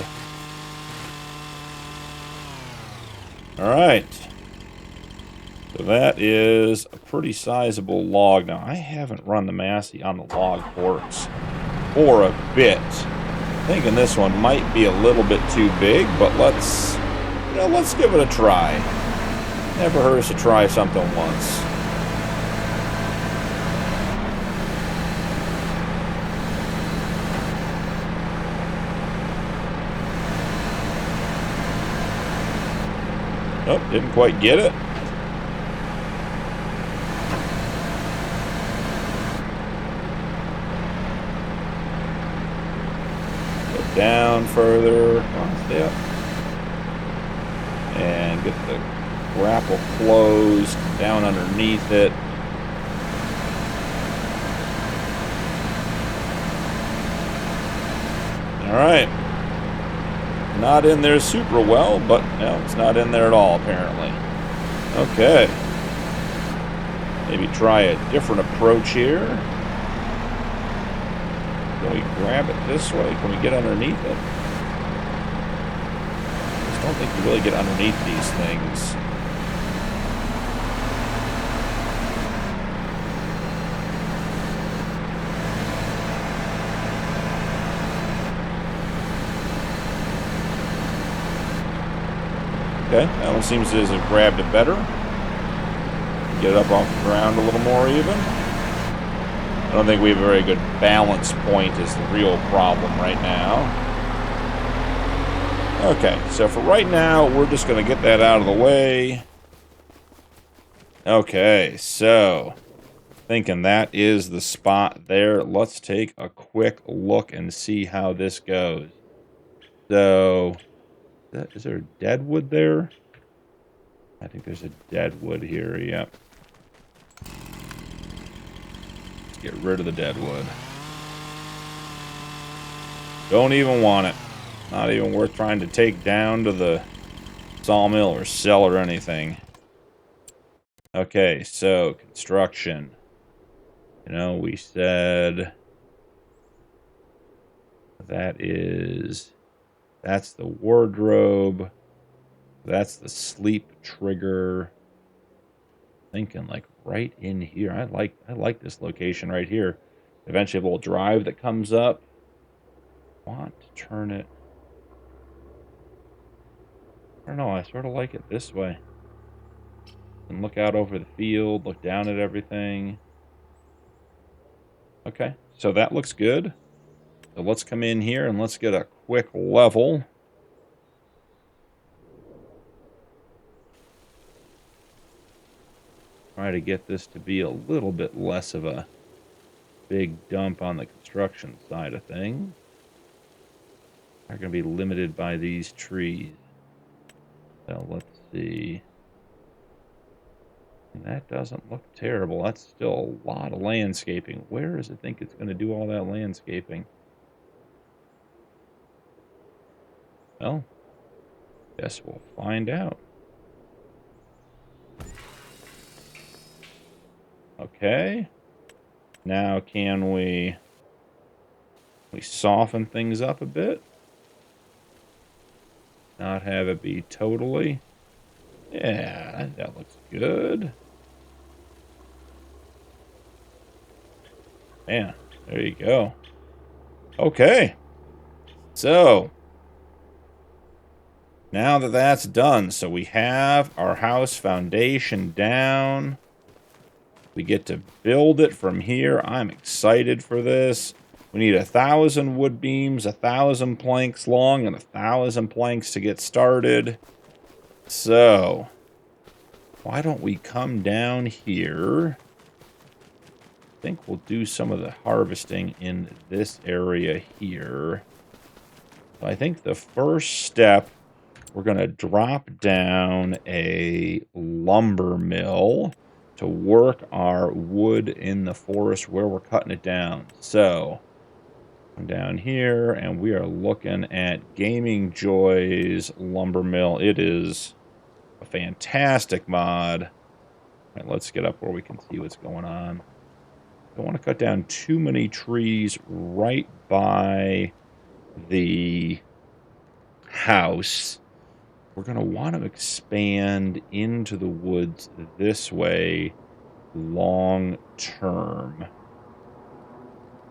All right. So that is a pretty sizable log. Now, I haven't run the Massey on the log forks for a bit. Thinking this one might be a little bit too big, but let's give it a try. Never hurts to try something once. Nope, didn't quite get it. Go down further. Stay up. And get the grapple closed down underneath it. All right. Not in there super well, but no, it's not in there at all, apparently. Okay. Maybe try a different approach here. Can we grab it this way? Can we get underneath it? I just don't think you really get underneath these things. Okay, that one seems to have grabbed it better. Get it up off the ground a little more even. I don't think we have a very good balance point is the real problem right now. Okay, so for right now, we're just going to get that out of the way. Okay, so thinking that is the spot there. Let's take a quick look and see how this goes. So, is there a dead wood there? I think there's a dead wood here, yep. Let's get rid of the dead wood. Don't even want it. Not even worth trying to take down to the sawmill or sell or anything. Okay, so construction. You know, we said that's the wardrobe. That's the sleep trigger. Thinking like right in here. I like this location right here. Eventually a little drive that comes up. Want to turn it. I don't know, I sort of like it this way. And look out over the field, look down at everything. Okay, so that looks good. So let's come in here and let's get a quick level. Try to get this to be a little bit less of a big dump on the construction side of things. We're going to be limited by these trees. So let's see. That doesn't look terrible. That's still a lot of landscaping. Where does it think it's going to do all that landscaping? Well, guess we'll find out. Okay. Now can we soften things up a bit? Not have it be totally. Yeah, that looks good. Yeah, there you go. Okay. So, now that that's done, so we have our house foundation down. We get to build it from here. I'm excited for this. We need 1,000 wood beams, 1,000 planks long, and 1,000 planks to get started. So, why don't we come down here think we'll do some of the harvesting in this area here. So I think the first step, we're going to drop down a lumber mill to work our wood in the forest where we're cutting it down. So I'm down here, and we are looking at Gaming Joy's lumber mill. It is a fantastic mod. All right, let's get up where we can see what's going on. Don't want to cut down too many trees right by the house. We're going to want to expand into the woods this way long term.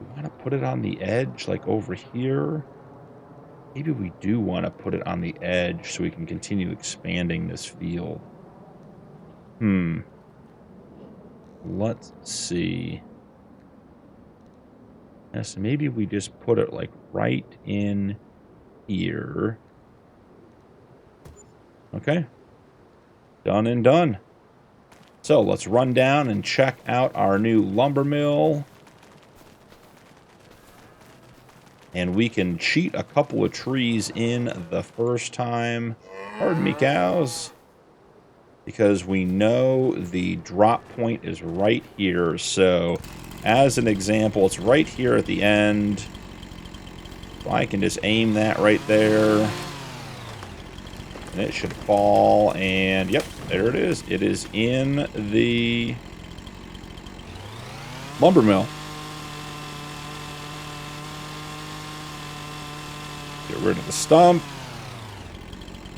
We want to put it on the edge, like over here. Maybe we do want to put it on the edge so we can continue expanding this field. Let's see. Yeah, so maybe we just put it like right in here. Okay. Done and done. So let's run down and check out our new lumber mill. And we can cheat a couple of trees in the first time. Pardon me, cows. Because we know the drop point is right here. So, as an example, it's right here at the end. So I can just aim that right there. And it should fall. And, yep, there it is. It is in the lumber mill. Get rid of the stump.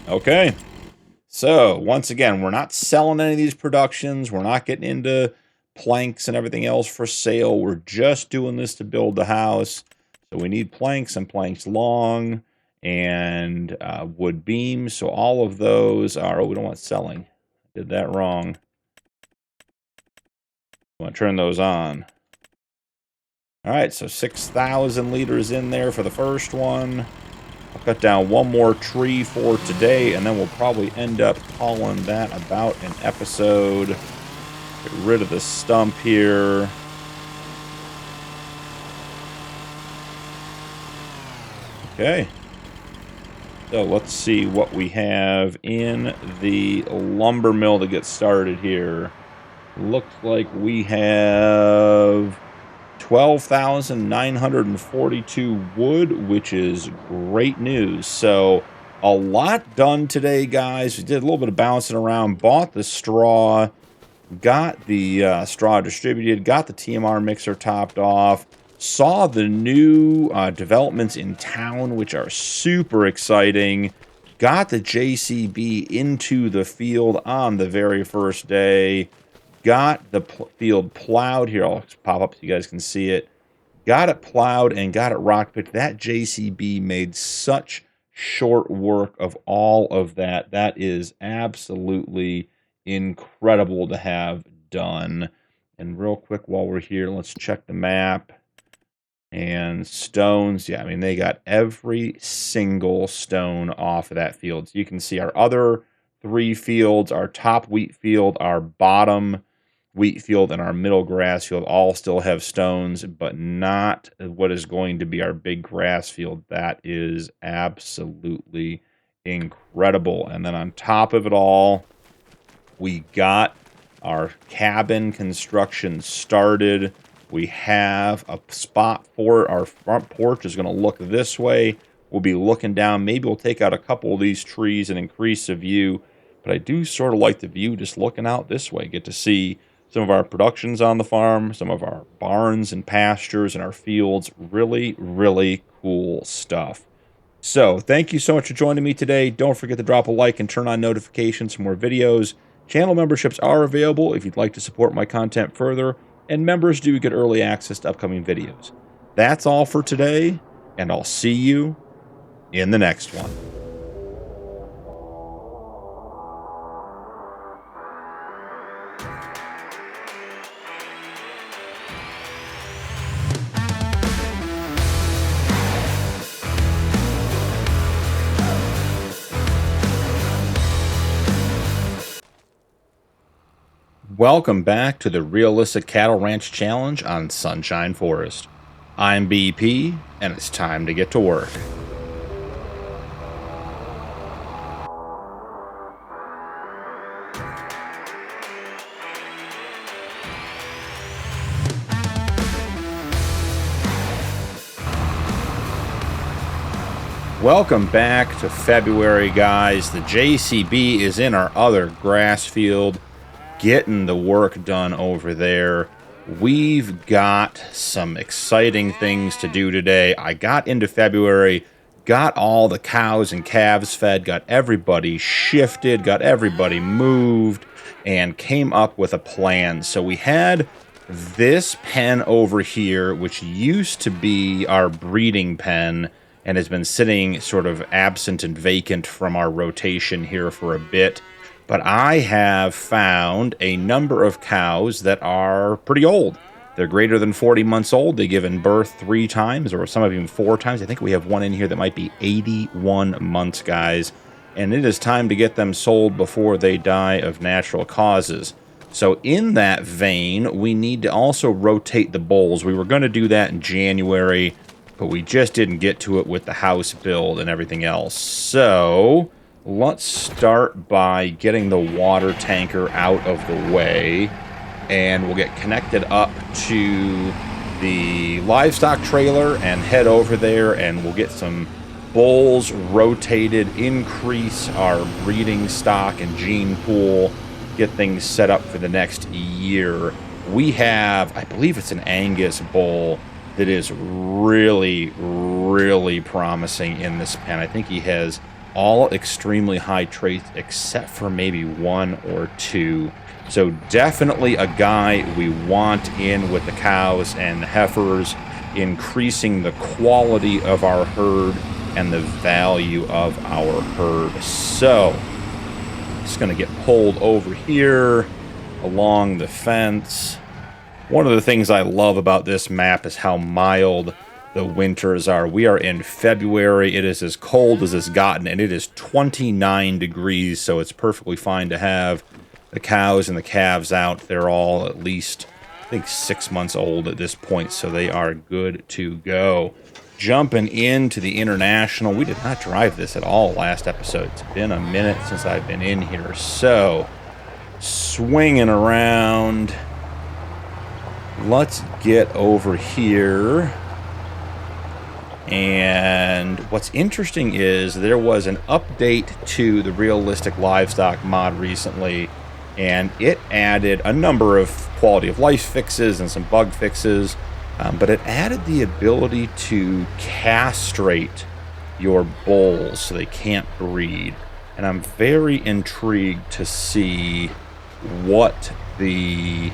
Okay. So, once again, we're not selling any of these productions. We're not getting into planks and everything else for sale. We're just doing this to build the house. So we need planks and planks long and wood beams. So all of those are... Oh, we don't want selling. Did that wrong. I want to turn those on. All right, so 6,000 liters in there for the first one. I'll cut down one more tree for today, and then we'll probably end up calling that about an episode. Get rid of the stump here. Okay. So let's see what we have in the lumber mill to get started here. Looks like we have 12,942 wood, which is great news. So a lot done today, guys. We did a little bit of bouncing around, bought the straw, got the straw distributed, got the TMR mixer topped off, saw the new developments in town, which are super exciting, got the JCB into the field on the very first day, got the field plowed. Here, I'll pop up so you guys can see it. Got it plowed and got it rock picked. That JCB made such short work of all of that. That is absolutely incredible to have done. And real quick, while we're here, let's check the map. And stones, yeah, I mean, they got every single stone off of that field. So you can see our other 3 fields, our top wheat field, our bottom wheat field, and our middle grass field all still have stones, but not what is going to be our big grass field. That is absolutely incredible. And then on top of it all, we got our cabin construction started. We have a spot for it. Our front porch is going to look this way. We'll be looking down. Maybe we'll take out a couple of these trees and increase the view. But I do sort of like the view just looking out this way. Get to see some of our productions on the farm, some of our barns and pastures and our fields. Really, really cool stuff. So thank you so much for joining me today. Don't forget to drop a like and turn on notifications for more videos. Channel memberships are available if you'd like to support my content further, and members do get early access to upcoming videos. That's all for today, and I'll see you in the next one. Welcome back to the Realistic Cattle Ranch Challenge on Sunshine Forest. I'm BP, and it's time to get to work. Welcome back to February, guys. The JCB is in our other grass field, getting the work done over there. We've got some exciting things to do today. I got into February, got all the cows and calves fed, got everybody shifted, got everybody moved, and came up with a plan. So we had this pen over here, which used to be our breeding pen, and has been sitting sort of absent and vacant from our rotation here for a bit. But I have found a number of cows that are pretty old. They're greater than 40 months old. They've given birth 3 times, or some of them 4 times. I think we have one in here that might be 81 months, guys. And it is time to get them sold before they die of natural causes. So in that vein, we need to also rotate the bulls. We were going to do that in January, but we just didn't get to it with the house build and everything else. So let's start by getting the water tanker out of the way, and we'll get connected up to the livestock trailer and head over there, and we'll get some bulls rotated, increase our breeding stock and gene pool, get things set up for the next year. We have, I believe it's an Angus bull that is really, really promising in this pen. I think he has all extremely high traits except for maybe 1 or 2. So definitely a guy we want in with the cows and the heifers, increasing the quality of our herd and the value of our herd. So it's going to get pulled over here along the fence. One of the things I love about this map is how mild the winters are. We are in February. It is as cold as it's gotten, and it is 29 degrees, so it's perfectly fine to have the cows and the calves out. They're all at least, I think, 6 months old at this point, so they are good to go. Jumping into the International. We did not drive this at all last episode. It's been a minute since I've been in here, so swinging around. Let's get over here. And what's interesting is there was an update to the Realistic Livestock mod recently, and it added a number of quality of life fixes and some bug fixes, but it added the ability to castrate your bulls so they can't breed. And I'm very intrigued to see what the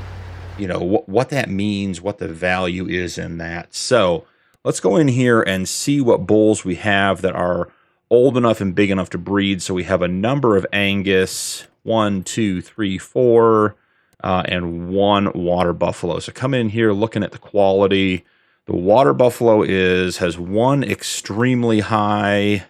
what that means, what the value is in that. So let's go in here and see what bulls we have that are old enough and big enough to breed. So we have a number of Angus, 1, 2, 3, 4, and 1 water buffalo. So come in here looking at the quality. The water buffalo has 1 extremely high.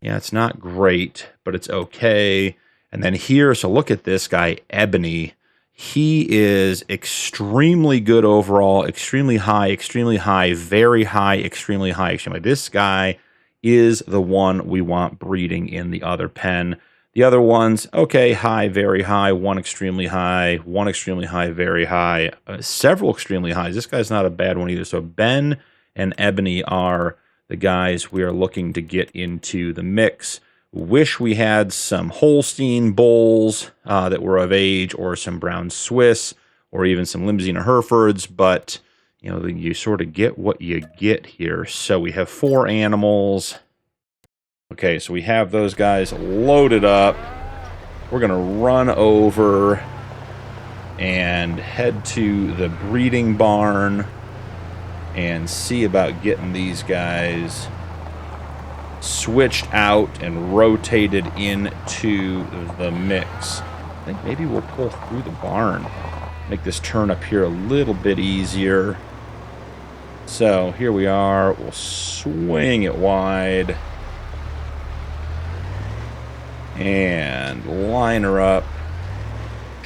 Yeah, it's not great, but it's okay. And then here, so look at this guy, Ebony. He is extremely good overall, extremely high, very high, extremely high, extremely. This guy is the one we want breeding in the other pen. The other ones, okay, high, very high, 1 extremely high, 1 extremely high, very high, several extremely highs. This guy's not a bad one either. So Ben and Ebony are the guys we are looking to get into the mix. Wish we had some Holstein bulls that were of age, or some brown Swiss, or even some Limousin Herefords, but you sort of get what you get here. So we have 4 animals. Okay, so we have those guys loaded up. We're going to run over and head to the breeding barn and see about getting these guys switched out and rotated into the mix. I think maybe we'll pull through the barn, make this turn up here a little bit easier. So here we are. We'll swing it wide and line her up,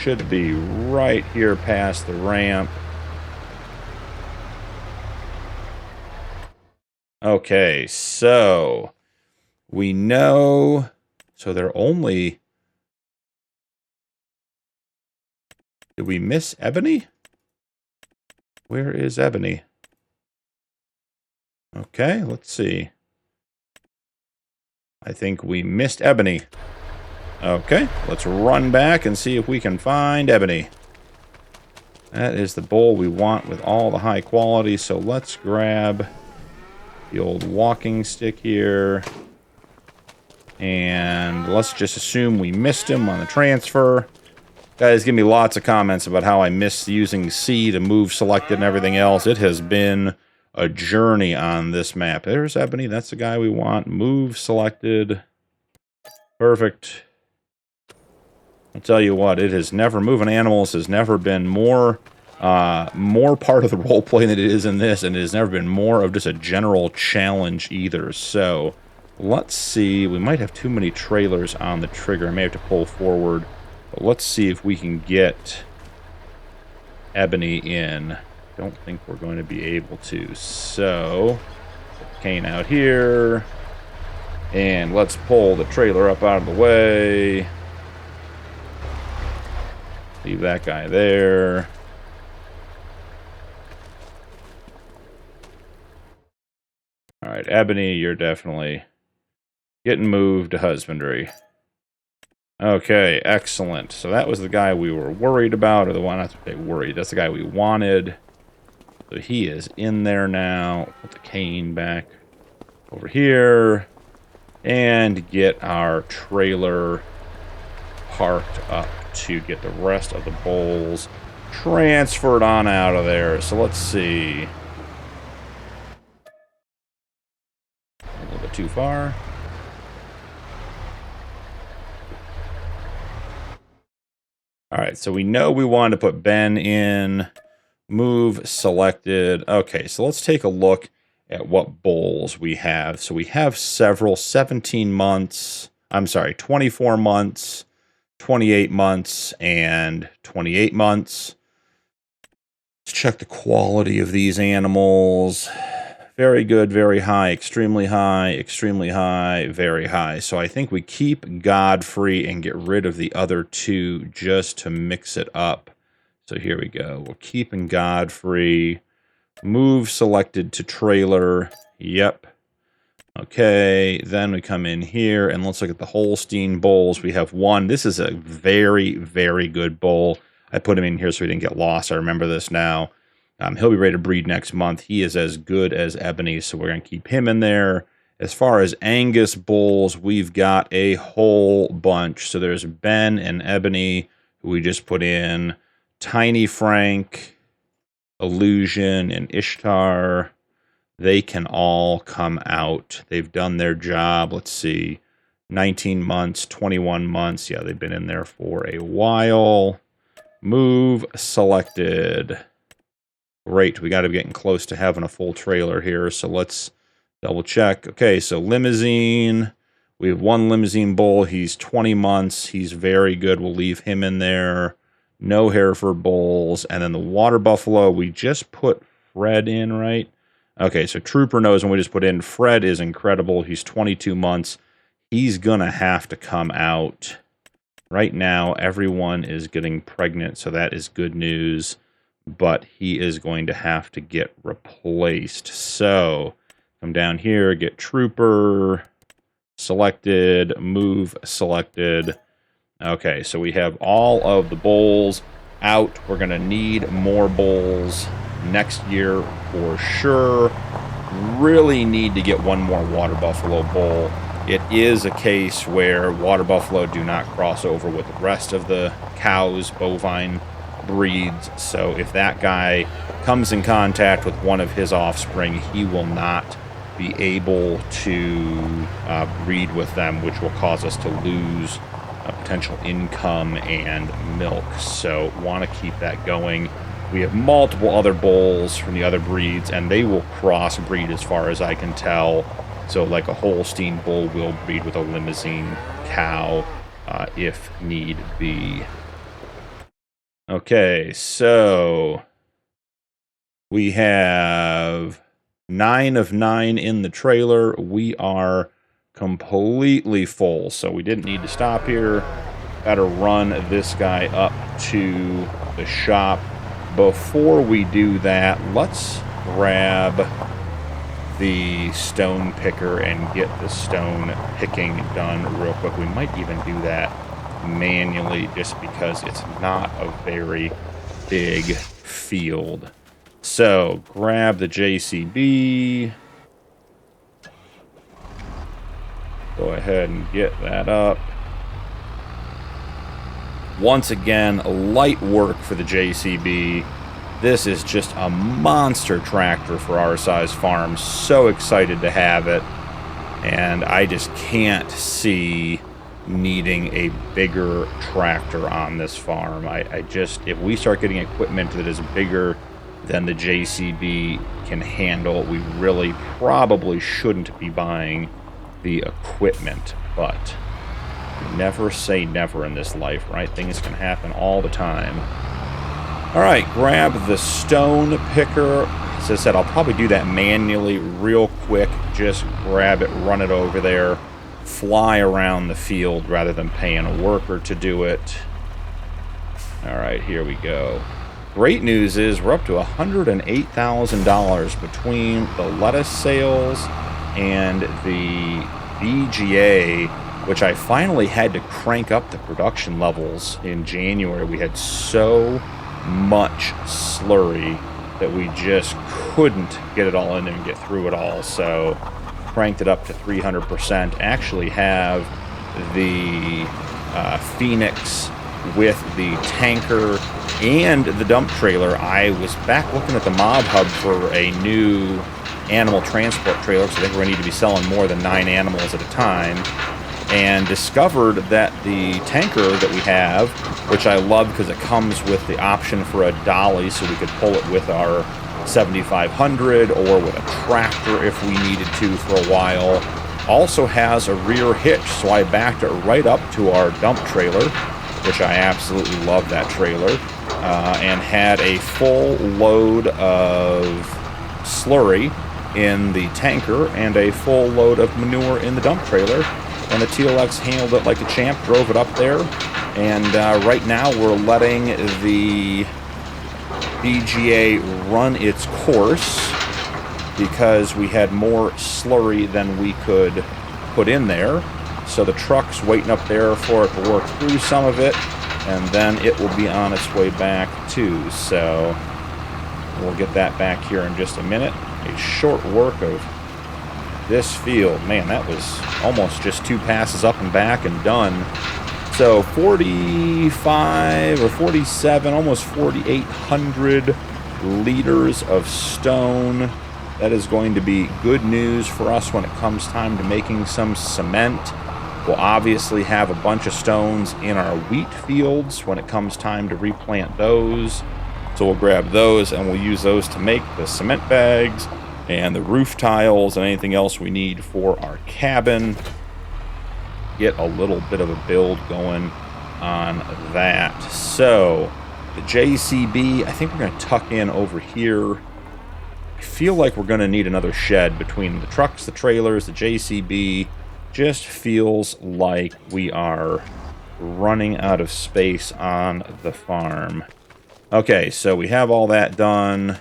Should be right here past the ramp. Okay, so we know... So they're only... Did we miss Ebony? Where is Ebony? Okay, let's see. I think we missed Ebony. Okay, let's run back and see if we can find Ebony. That is the bowl we want with all the high quality, so let's grab the old walking stick here. And let's just assume we missed him on the transfer. Guys, give me lots of comments about how I missed using C to move selected and everything else. It has been a journey on this map. There's Ebony. That's the guy we want. Move selected. Perfect. I'll tell you what, it has never... Moving animals has never been more part of the roleplay than it is in this, and it has never been more of just a general challenge either. So, let's see. We might have too many trailers on the trigger. I may have to pull forward. But let's see if we can get Ebony in. Don't think we're going to be able to. So, put the cane out here. And let's pull the trailer up out of the way. Leave that guy there. Alright, Ebony, you're definitely getting moved to husbandry. Okay, excellent. So that was the guy we were worried about, or the one, not to say worried, that's the guy we wanted. So he is in there now. Put the cane back over here. And get our trailer parked up to get the rest of the bowls transferred on out of there. So let's see. A little bit too far. Alright, so we know we wanted to put Ben in. Move selected. Okay, so let's take a look at what bowls we have. So we have several 17 months. I'm sorry, 24 months, 28 months, and 28 months. Let's check the quality of these animals. Very good, very high, extremely high, very high. So I think we keep Godfrey and get rid of the other two just to mix it up. So here we go. We're keeping Godfrey. Move selected to trailer. Yep. Okay, then we come in here and let's look at the Holstein bowls. We have one. This is a very, very good bowl. I put him in here so he didn't get lost. I remember this now. He'll be ready to breed next month. He is as good as Ebony, so we're going to keep him in there. As far as Angus bulls, we've got a whole bunch. So there's Ben and Ebony, who we just put in. Tiny Frank, Illusion, and Ishtar. They can all come out. They've done their job. Let's see. 19 months, 21 months. Yeah, they've been in there for a while. Move selected. Great. We got to be getting close to having a full trailer here. So let's double check. Okay, so limousine. We have one limousine bull. He's 20 months. He's very good. We'll leave him in there. No Hereford bulls. And then the water buffalo, we just put Fred in, right? Okay, so Trooper knows when we just put in. Fred is incredible. He's 22 months. He's going to have to come out. Right now, everyone is getting pregnant, so that is good news. But he is going to have to get replaced. So, come down here, get Trooper selected, move selected. Okay, so we have all of the bulls out. We're going to need more bulls next year for sure. Really need to get one more water buffalo bull. It is a case where water buffalo do not cross over with the rest of the cows, bovine breeds. So if that guy comes in contact with one of his offspring, he will not be able to breed with them, which will cause us to lose potential income and milk. So want to keep that going. We have multiple other bulls from the other breeds, and they will crossbreed as far as I can tell. So like a Holstein bull will breed with a limousine cow if need be. Okay, so we have 9 of 9 in the trailer. We are completely full, so we didn't need to stop here. Got to run this guy up to the shop. Before we do that, let's grab the stone picker and get the stone picking done real quick. We might even do that manually just because it's not a very big field. So grab the JCB. Go ahead and get that up. Once again, light work for the JCB. This is just a monster tractor for our size farm. So excited to have it. And I just can't see needing a bigger tractor on this farm. I just, if we start getting equipment that is bigger than the JCB can handle, we really probably shouldn't be buying the equipment. But never say never in this life, right? Things can happen all the time. All right, grab the stone picker. As I said, I'll probably do that manually real quick. Just grab it, run it over there, fly around the field rather than paying a worker to do it. All right, here we go. Great news is we're up to $108,000 between the lettuce sales and the BGA, which I finally had to crank up the production levels in January. We had so much slurry that we just couldn't get it all in and get through it all. So cranked it up to 300%. Actually have the Phoenix with the tanker and the dump trailer. I was back looking at the Mod Hub for a new animal transport trailer, so I think we're going to need to be selling more than 9 animals at a time, and discovered that the tanker that we have, which I love because it comes with the option for a dolly, so we could pull it with our 7500 or with a tractor if we needed to for a while, also has a rear hitch, so I backed it right up to our dump trailer, which I absolutely love that trailer, and had a full load of slurry in the tanker and a full load of manure in the dump trailer. And the TLX handled it like a champ, drove it up there, and right now we're letting the BGA run its course because we had more slurry than we could put in there. So the truck's waiting up there for it to work through some of it, and then it will be on its way back too. So we'll get that back here in just a minute. A short work of this field. Man, that was almost just 2 passes up and back and done. So 45 or 47, almost 4,800 liters of stone. That is going to be good news for us when it comes time to making some cement. We'll obviously have a bunch of stones in our wheat fields when it comes time to replant those. So we'll grab those and we'll use those to make the cement bags and the roof tiles and anything else we need for our cabin. Get a little bit of a build going on that. So the JCB, I think we're going to tuck in over here. I feel like we're going to need another shed between the trucks, the trailers, the JCB. Just feels like we are running out of space on the farm. Okay, so we have all that done.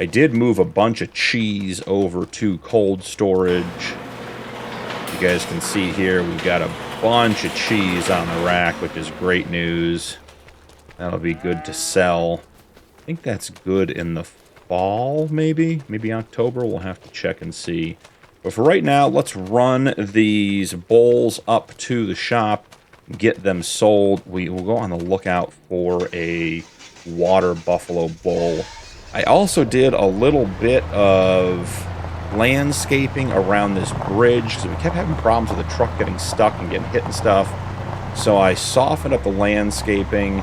I did move a bunch of cheese over to cold storage. You guys can see here we've got a bunch of cheese on the rack, which is great news. That'll be good to sell. I think that's good in the fall, maybe October. We'll have to check and see. But for right now, let's run these bowls up to the shop, get them sold. We will go on the lookout for a water buffalo bowl. I also did a little bit of landscaping around this bridge because we kept having problems with the truck getting stuck and getting hit and stuff. So I softened up the landscaping.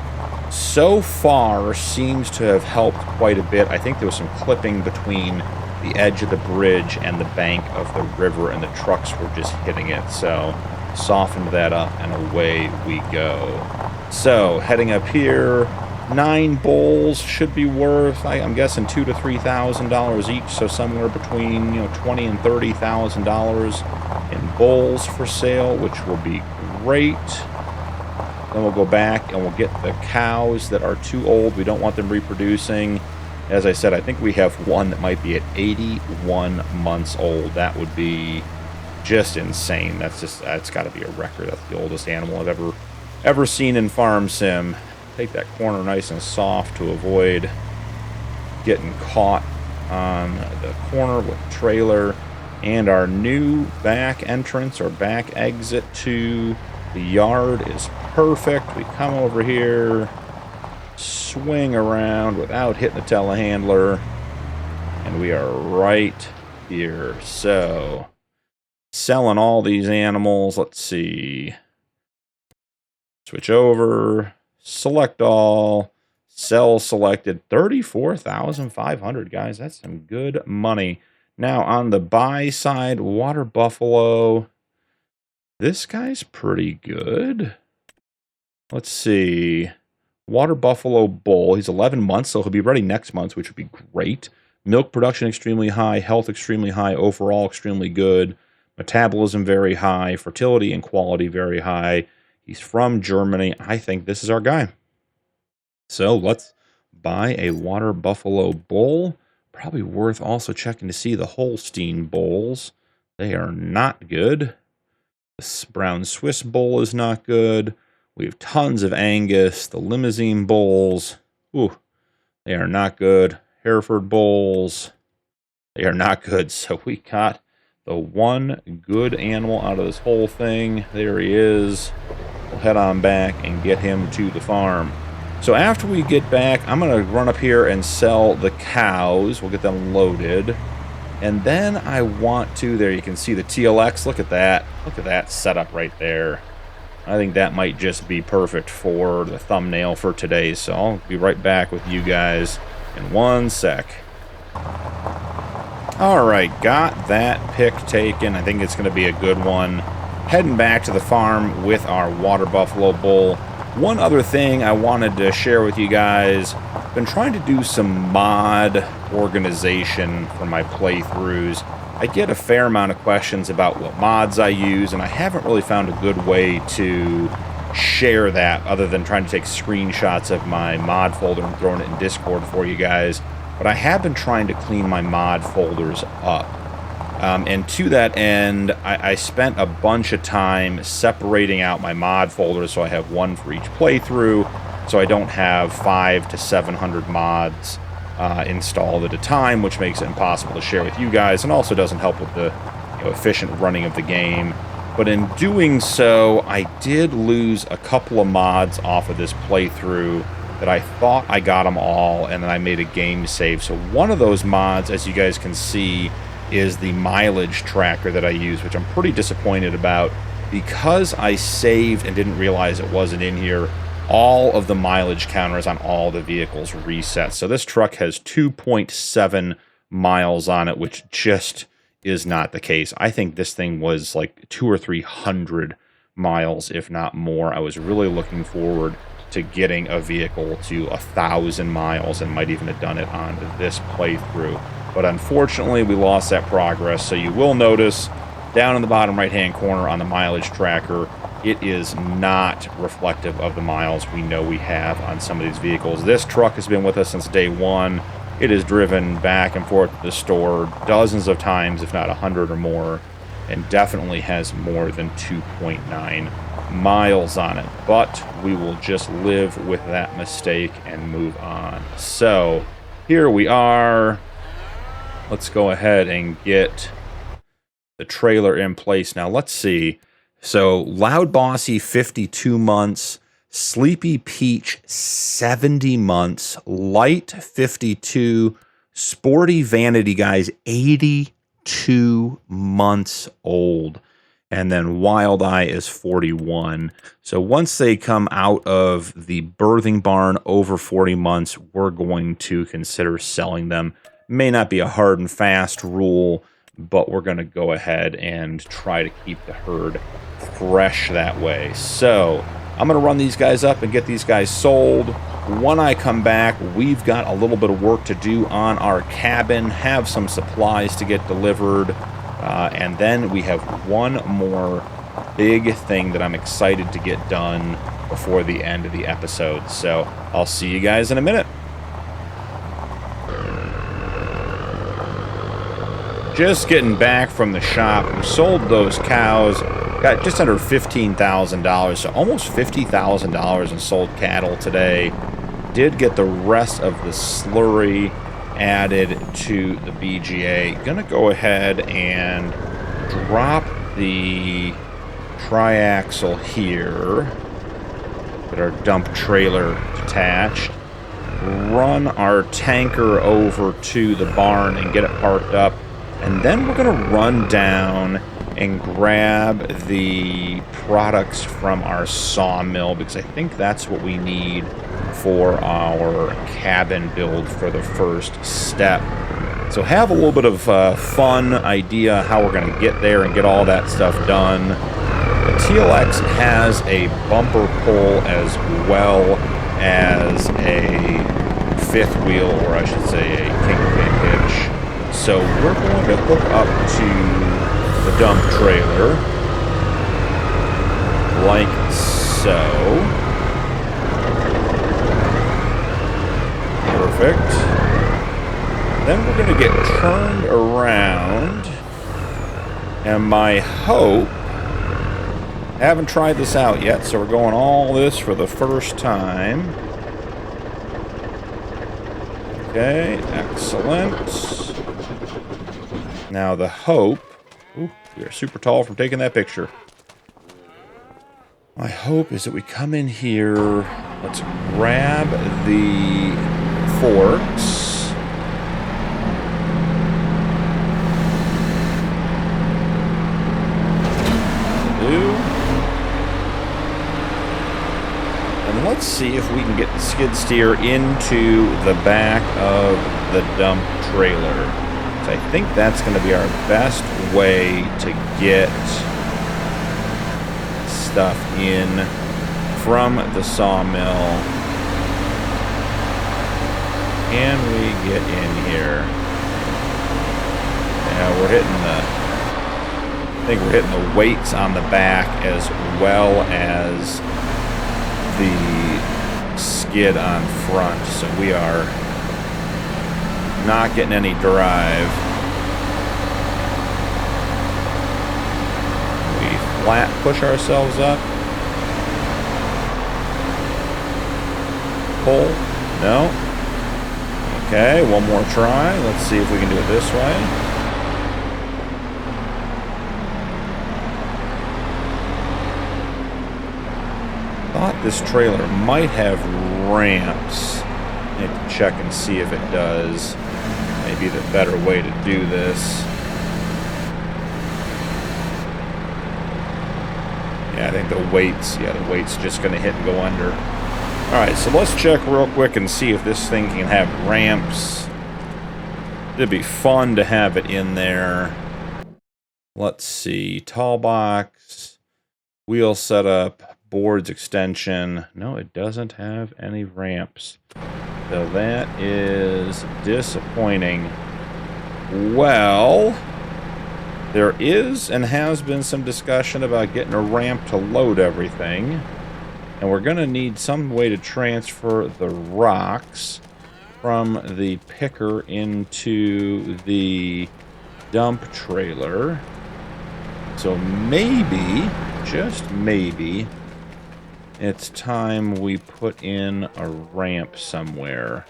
So far seems to have helped quite a bit. I think there was some clipping between the edge of the bridge and the bank of the river, and the trucks were just hitting it. So softened that up and away we go. So heading up here, 9 bulls should be worth, I'm guessing, $2,000 to $3,000 each, so somewhere between $20,000 and $30,000 in bulls for sale, which will be great. Then we'll go back and we'll get the cows that are too old. We don't want them reproducing. As I said, I think we have one that might be at 81 months old. That would be just insane. That's got to be a record. That's the oldest animal I've ever seen in Farm Sim. Take that corner nice and soft to avoid getting caught on the corner with the trailer. And our new back entrance or back exit to the yard is perfect. We come over here, swing around without hitting the telehandler, and we are right here. So, selling all these animals. Let's see. Switch over. Select all. Sell selected. 34,500, guys. That's some good money. Now, on the buy side, Water Buffalo. This guy's pretty good. Let's see. Water Buffalo Bull. He's 11 months, so he'll be ready next month, which would be great. Milk production extremely high. Health extremely high. Overall extremely good. Metabolism very high. Fertility and quality very high. He's from Germany. I think this is our guy. So let's buy a Water Buffalo Bull. Probably worth also checking to see the Holstein Bulls. They are not good. This Brown Swiss Bull is not good. We have tons of Angus. The Limousine Bulls. Ooh, they are not good. Hereford Bulls. They are not good. So we got the one good animal out of this whole thing. There he is. We'll head on back and get him to the farm. So after we get back, I'm going to run up here and sell the cows. We'll get them loaded. And then I want to, there you can see the TLX. Look at that. Look at that setup right there. I think that might just be perfect for the thumbnail for today. So I'll be right back with you guys in one sec. Alright, got that pick taken. I think it's going to be a good one. Heading back to the farm with our Water Buffalo Bull. One other thing I wanted to share with you guys. Been trying to do some mod organization for my playthroughs. I get a fair amount of questions about what mods I use, and I haven't really found a good way to share that other than trying to take screenshots of my mod folder and throwing it in Discord for you guys. But I have been trying to clean my mod folders up. And to that end, I spent a bunch of time separating out my mod folders so I have one for each playthrough, so I don't have 500 to 700 mods installed at a time, which makes it impossible to share with you guys, and also doesn't help with the efficient running of the game. But in doing so, I did lose a couple of mods off of this playthrough that I thought I got them all, and then I made a game save. So one of those mods, as you guys can see, is the mileage tracker that I use, which I'm pretty disappointed about. Because I saved and didn't realize it wasn't in here, all of the mileage counters on all the vehicles reset. So this truck has 2.7 miles on it, which just is not the case. I think this thing was like 200 or 300 miles, if not more. I was really looking forward to getting a vehicle to 1,000 miles and might even have done it on this playthrough. But unfortunately, we lost that progress. So you will notice down in the bottom right-hand corner on the mileage tracker, it is not reflective of the miles we know we have on some of these vehicles. This truck has been with us since day one. It has driven back and forth to the store dozens of times, if not 100 or more, and definitely has more than 2.9 miles on it. But we will just live with that mistake and move on. So here we are. Let's go ahead and get the trailer in place. Now, let's see. So, Loud Bossy, 52 months. Sleepy Peach, 70 months. Light, 52. Sporty Vanity, guys, 82 months old. And then Wild Eye is 41. So, once they come out of the birthing barn over 40 months, we're going to consider selling them. May not be a hard and fast rule, but we're going to go ahead and try to keep the herd fresh that way. So I'm going to run these guys up and get these guys sold. When I come back, we've got a little bit of work to do on our cabin, have some supplies to get delivered, and then we have one more big thing that I'm excited to get done before the end of the episode. So I'll see you guys in a minute. Just getting back from the shop. We sold those cows. Got just under $15,000, so almost $50,000 in sold cattle today. Did get the rest of the slurry added to the BGA. Gonna go ahead and drop the triaxle here. Get our dump trailer detached. Run our tanker over to the barn and get it parked up. And then we're gonna run down and grab the products from our sawmill, because I think that's what we need for our cabin build for the first step. So have a little bit of fun idea how we're going to get there and get all that stuff done. The TLX has a bumper pull as well as a fifth wheel, or I should say a kingpin hitch. So we're going to hook up to the dump trailer, like so. Perfect. Then we're going to get turned around, and my hope, I haven't tried this out yet, so we're going all this for the first time. Okay, excellent. Now the hope, ooh, we are super tall from taking that picture. My hope is that we come in here, let's grab the forks. And let's see if we can get the skid steer into the back of the dump trailer. So I think that's going to be our best way to get stuff in from the sawmill. Can we get in here? Yeah, we're hitting the, I think we're hitting the weights on the back as well as the skid on front. So we are not getting any drive. We flat push ourselves up. Pull. No. Okay, one more try. Let's see if we can do it this way. Thought this trailer might have ramps. Need to check and see if it does. Maybe the better way to do this. Yeah, I think the weight's just going to hit and go under. Alright, so let's check real quick and see if this thing can have ramps. It'd be fun to have it in there. Let's see. Tall box. Wheel setup. Boards extension. No, it doesn't have any ramps. So that is disappointing. Well, there is and has been some discussion about getting a ramp to load everything. And we're going to need some way to transfer the rocks from the picker into the dump trailer. So maybe, just maybe, it's time we put in a ramp somewhere.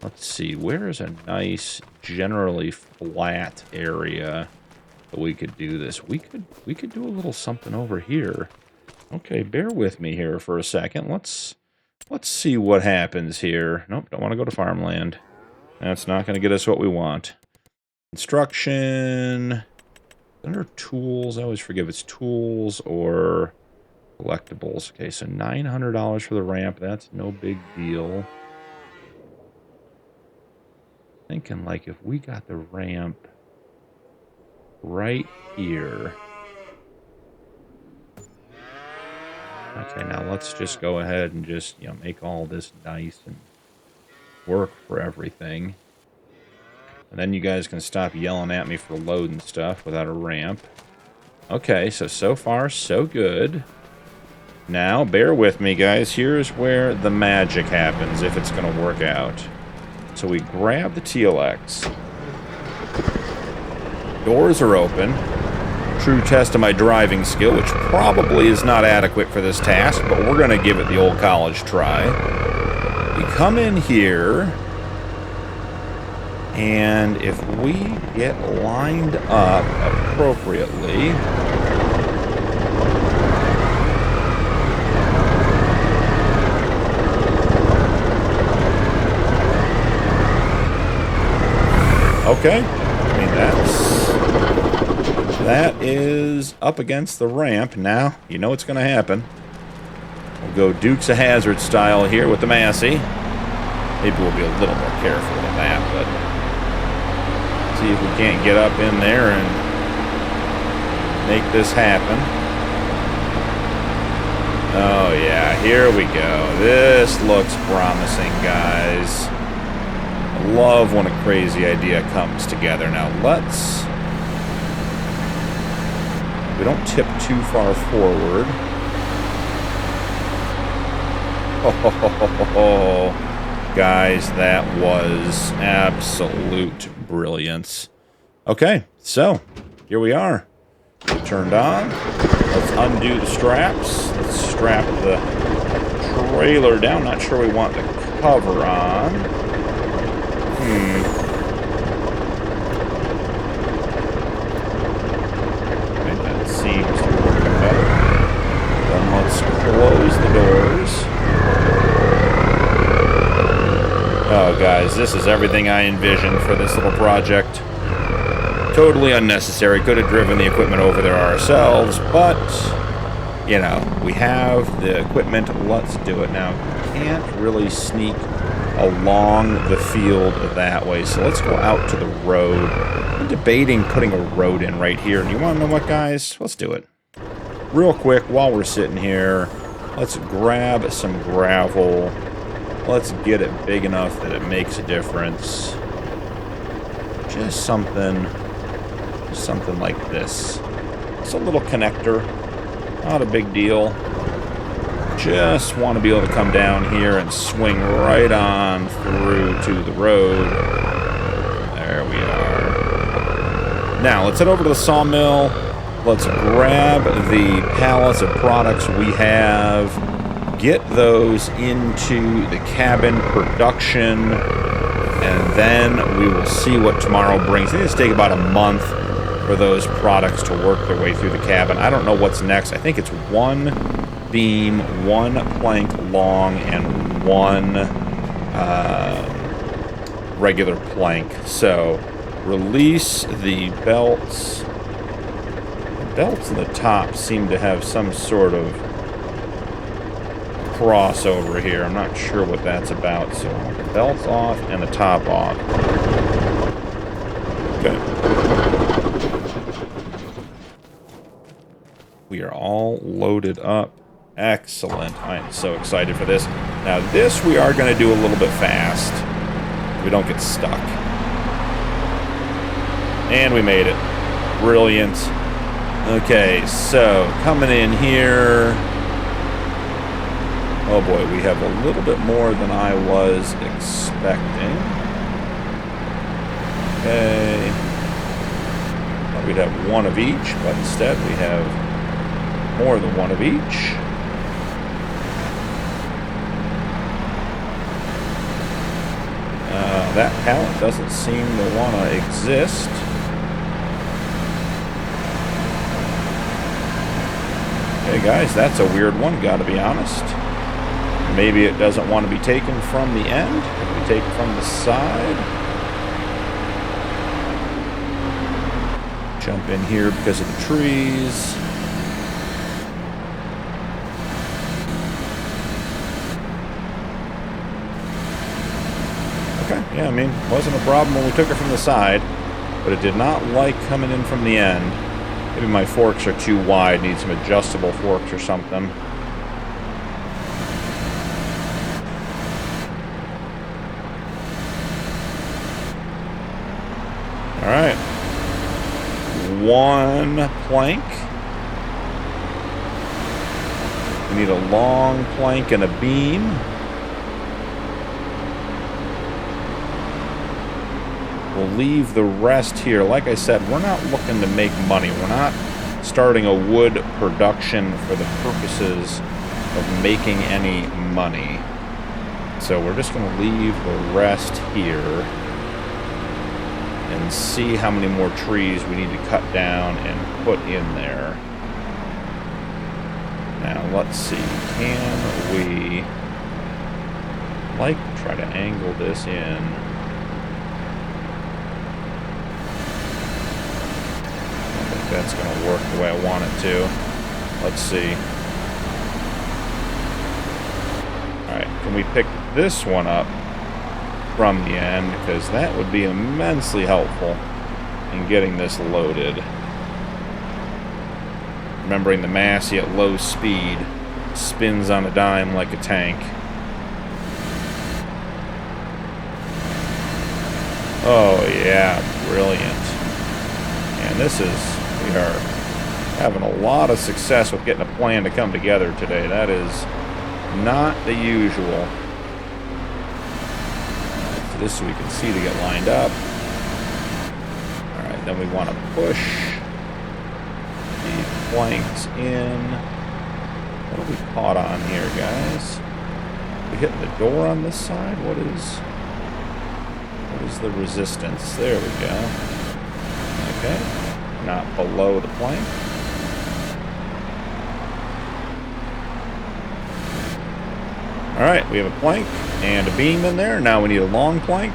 Let's see, where is a nice, generally flat area that we could do this? We could do a little something over here. Okay, bear with me here for a second. Let's see what happens here. Nope, don't want to go to farmland. That's not going to get us what we want. Construction. Under tools, I always forget if it's tools or collectibles. Okay, so $900 for the ramp. That's no big deal. Thinking like if we got the ramp right here. Okay, now let's just go ahead and just, you know, make all this nice and work for everything. And then you guys can stop yelling at me for loading stuff without a ramp. Okay, so far, so good. Now, bear with me, guys. Here's where the magic happens, if it's going to work out. So we grab the TLX. Doors are open. True test of my driving skill, which probably is not adequate for this task, but we're going to give it the old college try. We come in here, and if we get lined up appropriately... Okay, I mean, that is up against the ramp. Now, you know what's going to happen. We'll go Dukes of Hazzard style here with the Massey. Maybe we'll be a little more careful than that, but see if we can't get up in there and make this happen. Oh yeah, here we go. This looks promising, guys. I love when a crazy idea comes together. Now let's... We don't tip too far forward. Oh, guys, that was absolute brilliance. Okay, so here we are. Turned on. Let's undo the straps. Let's strap the trailer down. Not sure we want the cover on. Okay, that seems to be working better. Then let's close the doors. Oh, guys, this is everything I envisioned for this little project. Totally unnecessary. Could have driven the equipment over there ourselves, but, you know, we have the equipment. Let's do it now. Can't really sneak along the field that way, so let's go out to the road. I'm debating putting a road in right here, and you want to know what, guys? Let's do it. Real quick, while we're sitting here, let's grab some gravel. Let's get it big enough that it makes a difference. Just something like this. It's a little connector, not a big deal. Just want to be able to come down here and swing right on through to the road. There we are. Now, let's head over to the sawmill. Let's grab the pallets of products we have. Get those into the cabin production. And then we will see what tomorrow brings. It's going to take about a month for those products to work their way through the cabin. I don't know what's next. I think it's one beam, one plank long, and one regular plank. So release the belts. The belts in the top seem to have some sort of crossover here. I'm not sure what that's about. So the belts off and the top off. Okay. We are all loaded up. Excellent. I am so excited for this. Now this we are going to do a little bit fast. We don't get stuck. And we made it. Brilliant. Okay, so coming in here. Oh boy, we have a little bit more than I was expecting. Okay. Thought we'd have one of each, but instead we have more than one of each. That pallet doesn't seem to want to exist. Okay, guys, that's a weird one, gotta be honest. Maybe it doesn't want to be taken from the end. It can be taken from the side. Jump in here because of the trees. Okay, yeah, I mean, wasn't a problem when we took it from the side, but it did not like coming in from the end. Maybe my forks are too wide, need some adjustable forks or something. 1 plank. We need a long plank and a beam. We'll leave the rest here. Like I said, we're not looking to make money. We're not starting a wood production for the purposes of making any money. So we're just going to leave the rest here and see how many more trees we need to cut down and put in there. Now, let's see. Can we, try to angle this in? I don't think that's going to work the way I want it to. Let's see. Alright, can we pick this one up from the end? Because that would be immensely helpful in getting this loaded. Remembering the Massey at low speed spins on a dime like a tank. Oh yeah, brilliant. And we are having a lot of success with getting a plan to come together today. That is not the usual. So this we can see to get lined up. Alright, then we want to push planks in. What have we caught on here, guys? We hitting the door on this side? What is the resistance? There we go. Okay. Not below the plank. Alright, we have a plank and a beam in there. Now we need a long plank.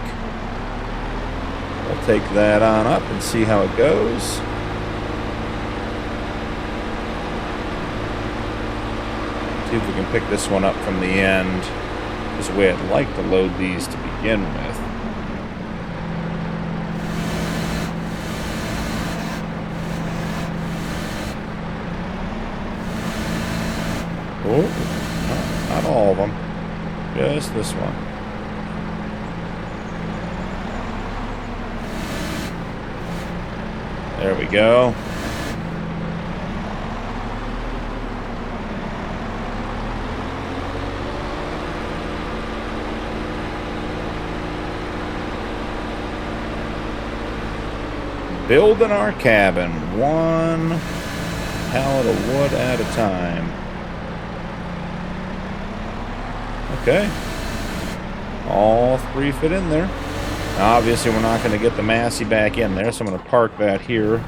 We'll take that on up and see how it goes. See if we can pick this one up from the end. This is the way I'd like to load these to begin with. Oh, not all of them. Just this one. There we go. Building our cabin, 1 pallet of wood at a time. Okay. All 3 fit in there. Now, obviously, we're not going to get the Massey back in there, so I'm going to park that here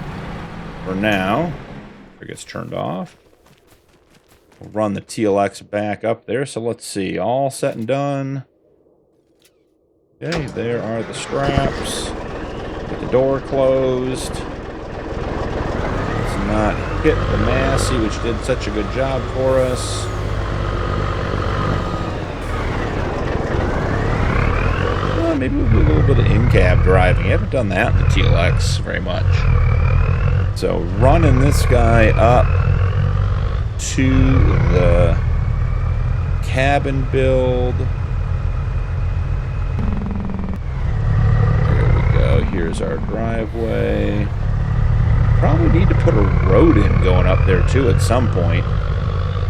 for now. It gets turned off. We'll run the TLX back up there. So let's see. All set and done. Okay, there are the straps. Get the door closed. Let's not hit the Massey, which did such a good job for us. Well, maybe we'll do a little bit of in-cab driving. I haven't done that in the TLX very much. So running this guy up to the cabin build. Here's our driveway. Probably need to put a road in going up there too at some point,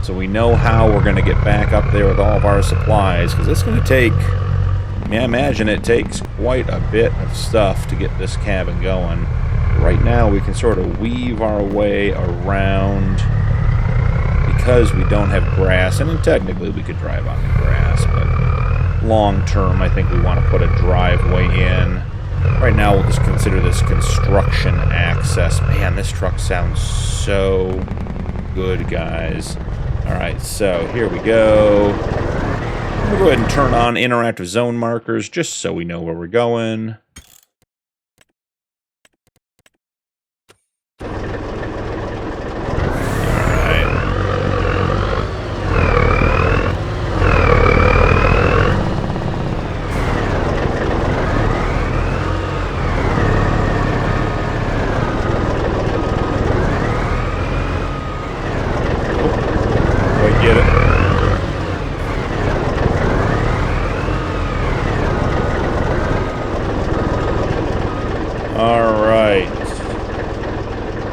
so we know how we're going to get back up there with all of our supplies, because it's going to take, I imagine it takes quite a bit of stuff to get this cabin going. Right now we can sort of weave our way around because we don't have grass, and then technically we could drive on the grass, but long term I think we want to put a driveway in. Right now, we'll just consider this construction access. Man, this truck sounds so good, guys. All right, so here we go. We'll go ahead and turn on interactive zone markers just so we know where we're going.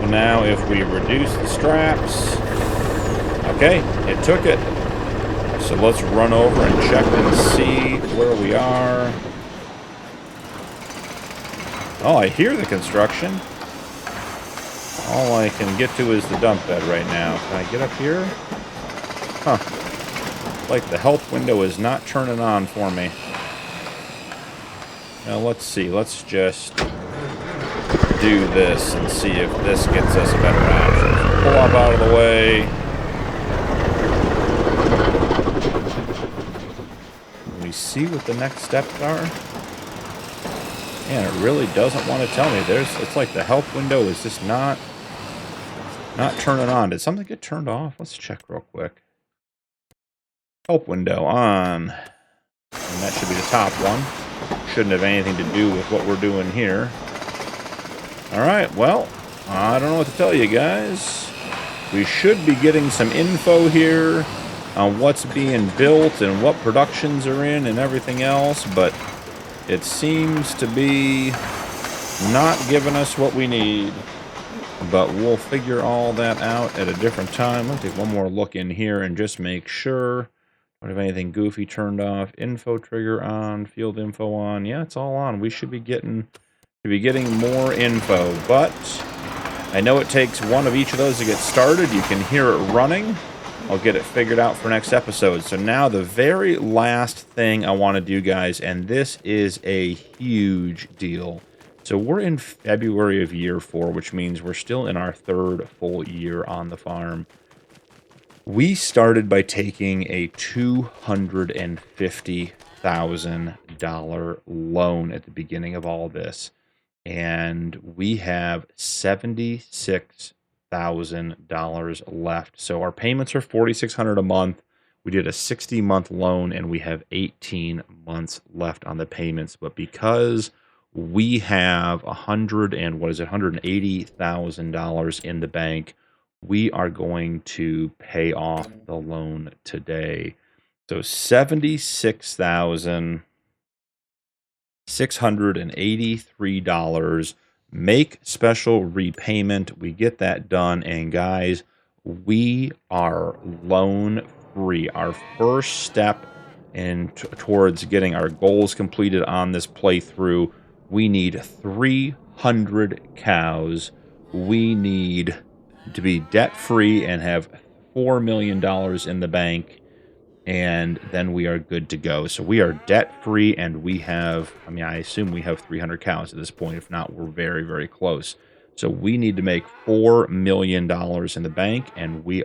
So now if we reduce the straps, okay, it took it. So let's run over and check and see where we are. Oh, I hear the construction. All I can get to is the dump bed right now. Can I get up here? Huh. Like the help window is not turning on for me. Now let's see. Let's just do this and see if this gets us a better option. So pull up out of the way. Can we see what the next steps are? Man, it really doesn't want to tell me. It's like the help window is just not turning on. Did something get turned off? Let's check real quick. Help window on. And that should be the top one. Shouldn't have anything to do with what we're doing here. Alright, well, I don't know what to tell you guys. We should be getting some info here on what's being built and what productions are in and everything else, but it seems to be not giving us what we need. But we'll figure all that out at a different time. Let's take one more look in here and just make sure. Don't have anything goofy turned off. Info trigger on. Field info on. Yeah, it's all on. We should be getting more info. But I know it takes one of each of those to get started. You can hear it running. I'll get it figured out for next episode. So now the very last thing I want to do, guys, and this is a huge deal. So we're in February of year 4, which means we're still in our 3rd full year on the farm. We started by taking a $250,000 loan at the beginning of all this. And we have $76,000 left. So our payments are $4,600 a month. We did a 60-month loan, and we have 18 months left on the payments. But because we have $180,000 in the bank, we are going to pay off the loan today. So $76,683. Make special repayment. We get that done, and guys, we are loan free. Our first step towards getting our goals completed on this playthrough. We need 300 cows. We need to be debt-free and have $4 million in the bank, and then we are good to go. So we are debt-free, and we have, I mean, I assume we have 300 cows at this point. If not, we're very, very close. So we need to make $4 million in the bank, and we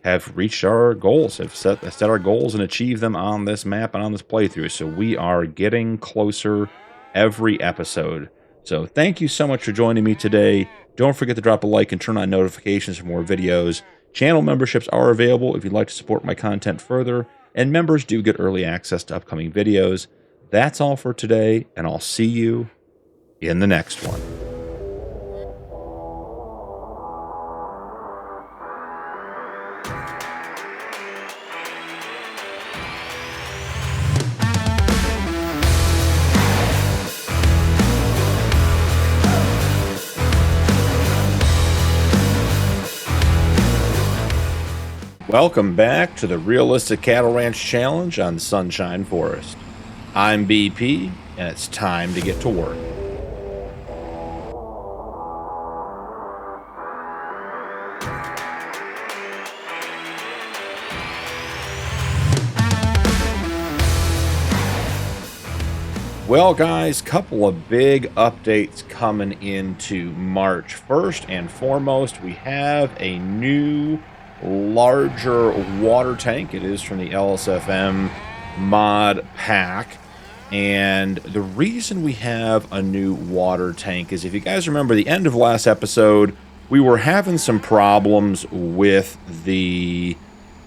have reached our goals, have set our goals and achieved them on this map and on this playthrough. So we are getting closer every episode. So thank you so much for joining me today. Don't forget to drop a like and turn on notifications for more videos. Channel memberships are available if you'd like to support my content further, and members do get early access to upcoming videos. That's all for today, and I'll see you in the next one. Welcome back to the Realistic Cattle Ranch Challenge on Sunshine Forest. I'm BP, and it's time to get to work. Well, guys, couple of big updates coming into March. First and foremost, we have a new larger water tank. It is from the LSFM mod pack, and the reason we have a new water tank is, if you guys remember the end of last episode, we were having some problems with the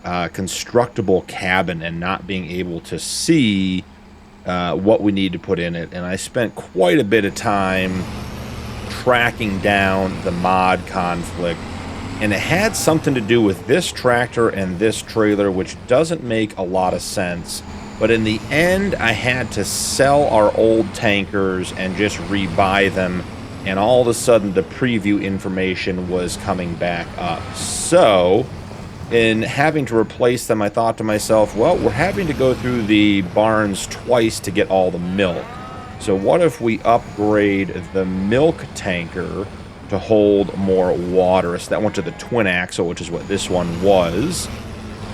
constructible cabin and not being able to see what we need to put in it, and I spent quite a bit of time tracking down the mod conflict. And it had something to do with this tractor and this trailer, which doesn't make a lot of sense. But in the end, I had to sell our old tankers and just rebuy them and all of a sudden the preview information was coming back up. So in having to replace them, I thought to myself, well, we're having to go through the barns twice to get all the milk. So what if we upgrade the milk tanker to hold more water? So that went to the twin axle, which is what this one was.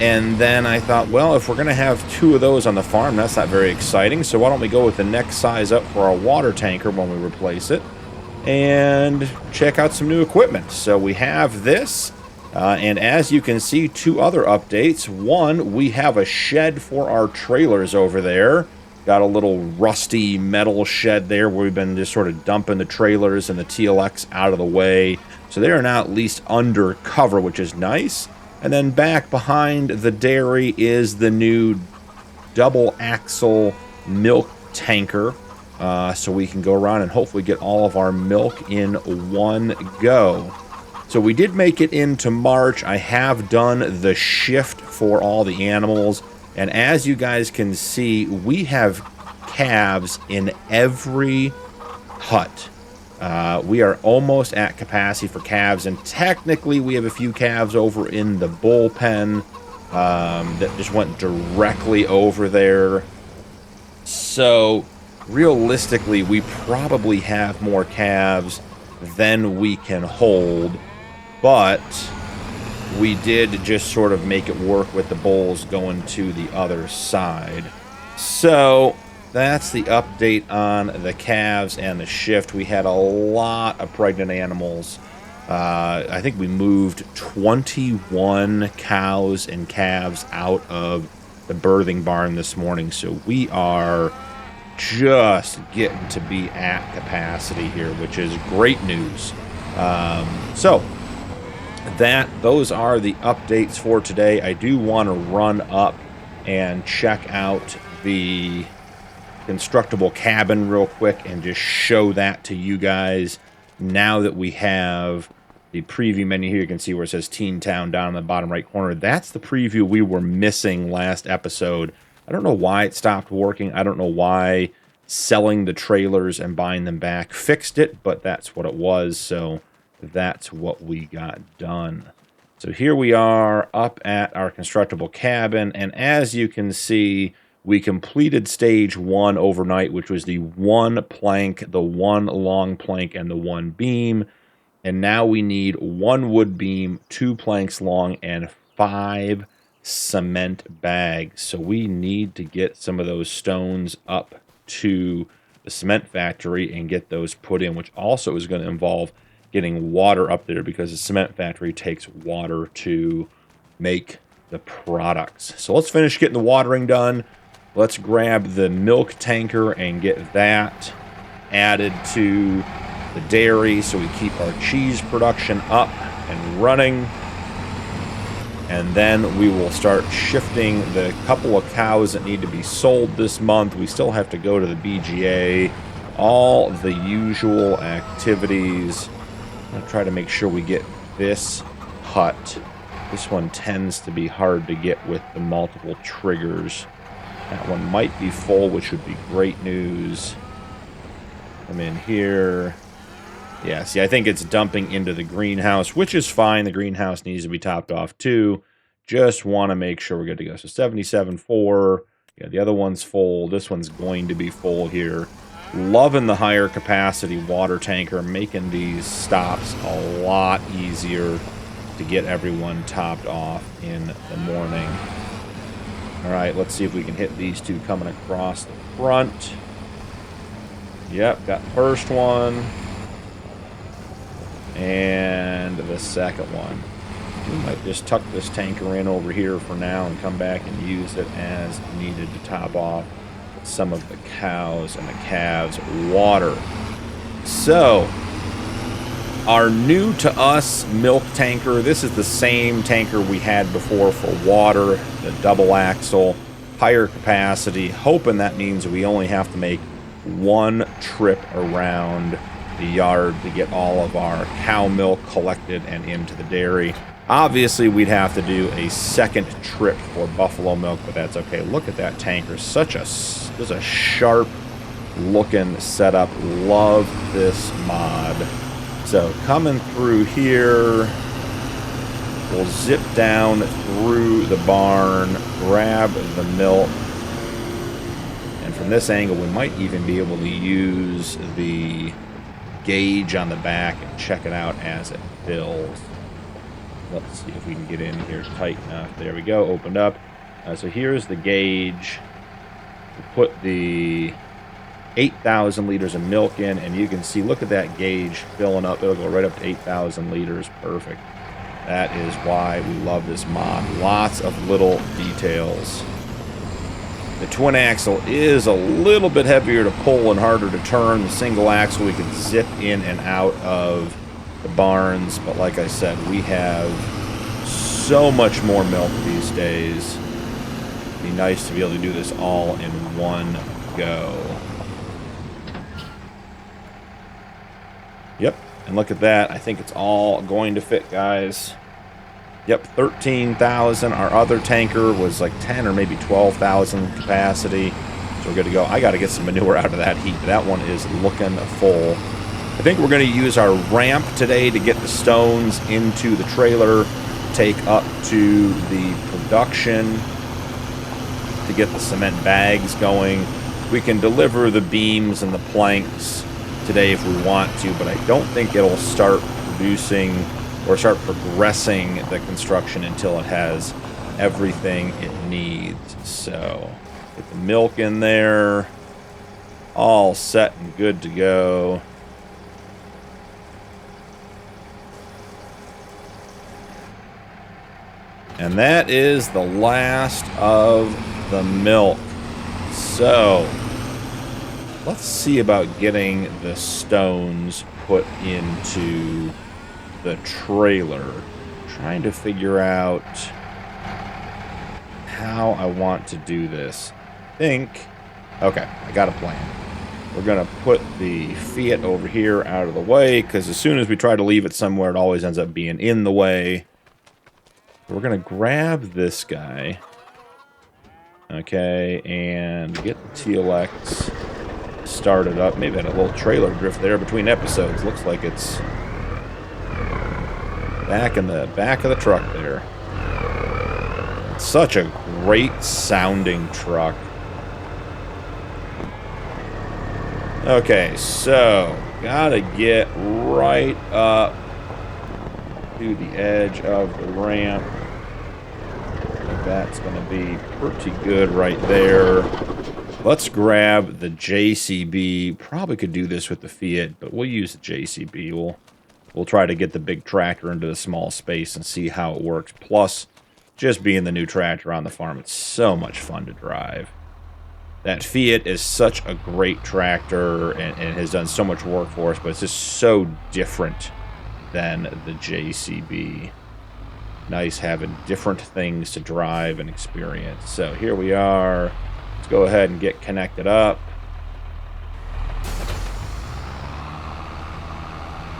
And then I thought, well, if we're going to have 2 of those on the farm, that's not very exciting. So why don't we go with the next size up for our water tanker when we replace it and check out some new equipment. So we have this, and as you can see, 2 other updates. One, we have a shed for our trailers over there. Got a little rusty metal shed there where we've been just sort of dumping the trailers and the TLX out of the way. So they are now at least under cover, which is nice. And then back behind the dairy is the new double axle milk tanker. So we can go around and hopefully get all of our milk in one go. So we did make it into March. I have done the shift for all the animals. And as you guys can see, we have calves in every hut. We are almost at capacity for calves, and technically we have a few calves over in the bullpen that just went directly over there. So realistically, we probably have more calves than we can hold, but we did just sort of make it work with the bulls going to the other side. So that's the update on the calves and the shift. We had a lot of pregnant animals. I think we moved 21 cows and calves out of the birthing barn this morning. So we are just getting to be at capacity here, which is great news. So those are the updates for today. I do want to run up and check out the constructible cabin real quick and just show that to you guys now that we have the preview menu here. You can see where it says Teen Town down in the bottom right corner. That's the preview we were missing last episode. I don't know why it stopped working. I don't know why selling the trailers and buying them back fixed it, but that's what it was. So that's what we got done. So here we are up at our constructible cabin, and as you can see, we completed stage 1 overnight, which was the 1 plank, the 1 long plank, and the 1 beam. And now we need 1 wood beam, 2 planks long, and 5 cement bags. So we need to get some of those stones up to the cement factory and get those put in, which also is going to involve getting water up there because the cement factory takes water to make the products. So let's finish getting the watering done. Let's grab the milk tanker and get that added to the dairy so we keep our cheese production up and running. And then we will start shifting the couple of cows that need to be sold this month. We still have to go to the BGA, all the usual activities. I'm going to try to make sure we get this hut. This one tends to be hard to get with the multiple triggers. That one might be full, which would be great news. Come in here. Yeah, see, I think it's dumping into the greenhouse, which is fine. The greenhouse needs to be topped off too. Just want to make sure we're good to go. So 77.4. Yeah, the other one's full. This one's going to be full here. Loving the higher capacity water tanker, making these stops a lot easier to get everyone topped off in the morning. All right, let's see if we can hit these 2 coming across the front. Yep, got the first one. And the second one. We might just tuck this tanker in over here for now and come back and use it as needed to top off some of the cows and the calves' water. So, our new to us milk tanker, this is the same tanker we had before for water, the double axle, higher capacity, hoping that means we only have to make 1 trip around the yard to get all of our cow milk collected and into the dairy. Obviously, we'd have to do a second trip for buffalo milk, but that's okay. Look at that tanker. Such a sharp looking setup. Love this mod. So coming through here, we'll zip down through the barn, grab the milk, and from this angle we might even be able to use the gauge on the back and check it out as it fills. Let's see if we can get in here tight enough. There we go, opened up. So here's the gauge. We'll put the 8,000 liters of milk in, and you can see, look at that gauge filling up. It'll go right up to 8,000 liters. Perfect. That is why we love this mod. Lots of little details. The twin axle is a little bit heavier to pull and harder to turn. The single axle we can zip in and out of the barns, but like I said, we have so much more milk these days. It'd be nice to be able to do this all in one go. Yep, and look at that. I think it's all going to fit, guys. Yep, 13,000. Our other tanker was like 10 or maybe 12,000 capacity. So we're good to go. I got to get some manure out of that heap. That one is looking full. I think we're going to use our ramp today to get the stones into the trailer, take up to the production to get the cement bags going. We can deliver the beams and the planks today if we want to, but I don't think it'll start producing or start progressing the construction until it has everything it needs. So get the milk in there, all set and good to go. And that is the last of the milk. So let's see about getting the stones put into the trailer. Trying to figure out how I want to do this. Okay, I got a plan. We're gonna put the Fiat over here out of the way, because as soon as we try to leave it somewhere, it always ends up being in the way. We're gonna grab this guy. Okay, and get the TLX started up. Maybe had a little trailer drift there between episodes. Looks like it's back in the back of the truck there. It's such a great sounding truck. Okay, so gotta get right up to the edge of the ramp. I think that's gonna be pretty good right there. Let's grab the JCB. Probably could do this with the Fiat, but we'll use the JCB. We'll try to get the big tractor into the small space and see how it works. Plus, just being the new tractor on the farm, it's so much fun to drive. That Fiat is such a great tractor and has done so much work for us, but it's just so different than the JCB. Nice having different things to drive and experience. So here we are. Let's go ahead and get connected up.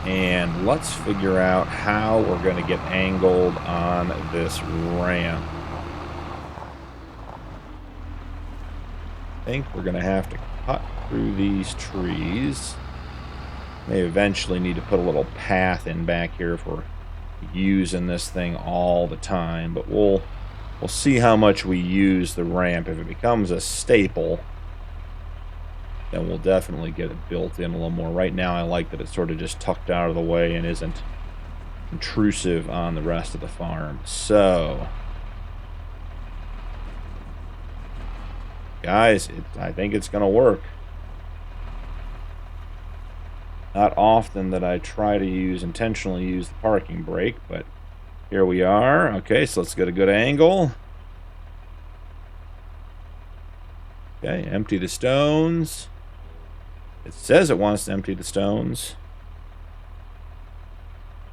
And let's figure out how we're going to get angled on this ramp. I think we're going to have to cut through these trees. May eventually need to put a little path in back here if we're using this thing all the time. But we'll see how much we use the ramp. If it becomes a staple, then we'll definitely get it built in a little more. Right now, I like that it's sort of just tucked out of the way and isn't intrusive on the rest of the farm. So, guys, I think it's going to work. Not often that I try to intentionally use the parking brake, but here we are. Okay, so let's get a good angle. Okay, empty the stones. It says it wants to empty the stones.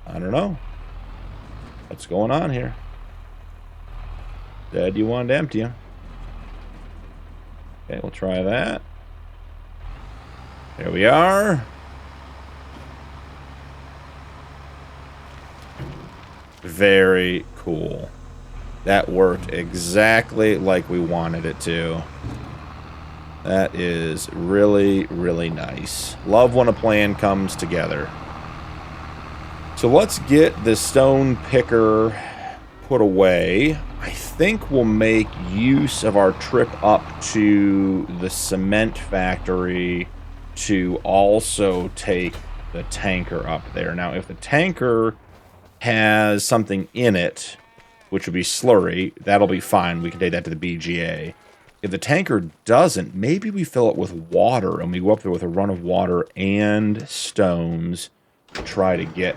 I don't know. What's going on here? Said you wanted to empty them. Okay, we'll try that. There we are. Very cool. That worked exactly like we wanted it to. That is really, really nice. Love when a plan comes together. So let's get the stone picker put away. I think we'll make use of our trip up to the cement factory to also take the tanker up there. Now, if the tanker has something in it, which would be slurry, that'll be fine. We can take that to the BGA. If the tanker doesn't, maybe we fill it with water and we go up there with a run of water and stones to try to get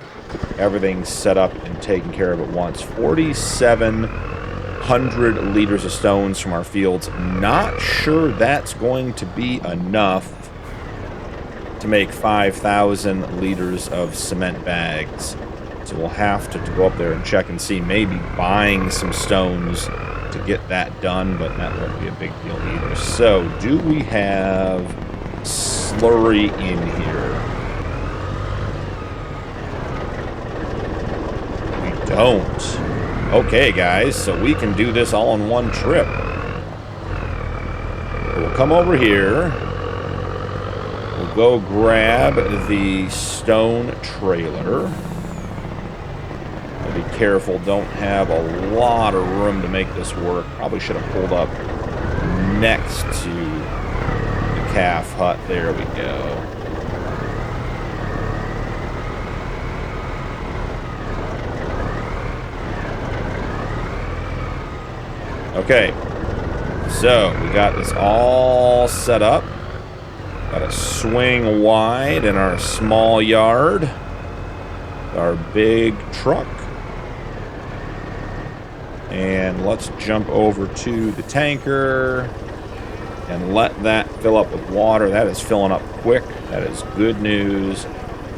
everything set up and taken care of at once. 4,700 liters of stones from our fields. Not sure that's going to be enough to make 5,000 liters of cement bags. So we'll have to go up there and check and see, maybe buying some stones to get that done, but that won't be a big deal either. So, do we have slurry in here? We don't. Okay, guys, so we can do this all in one trip. We'll come over here. We'll go grab the stone trailer. Be careful, don't have a lot of room to make this work. Probably should have pulled up next to the calf hut. There we go. Okay, so we got this all set up. Got a swing wide in our small yard. Our big truck. And let's jump over to the tanker and let that fill up with water. That is filling up quick. That is good news.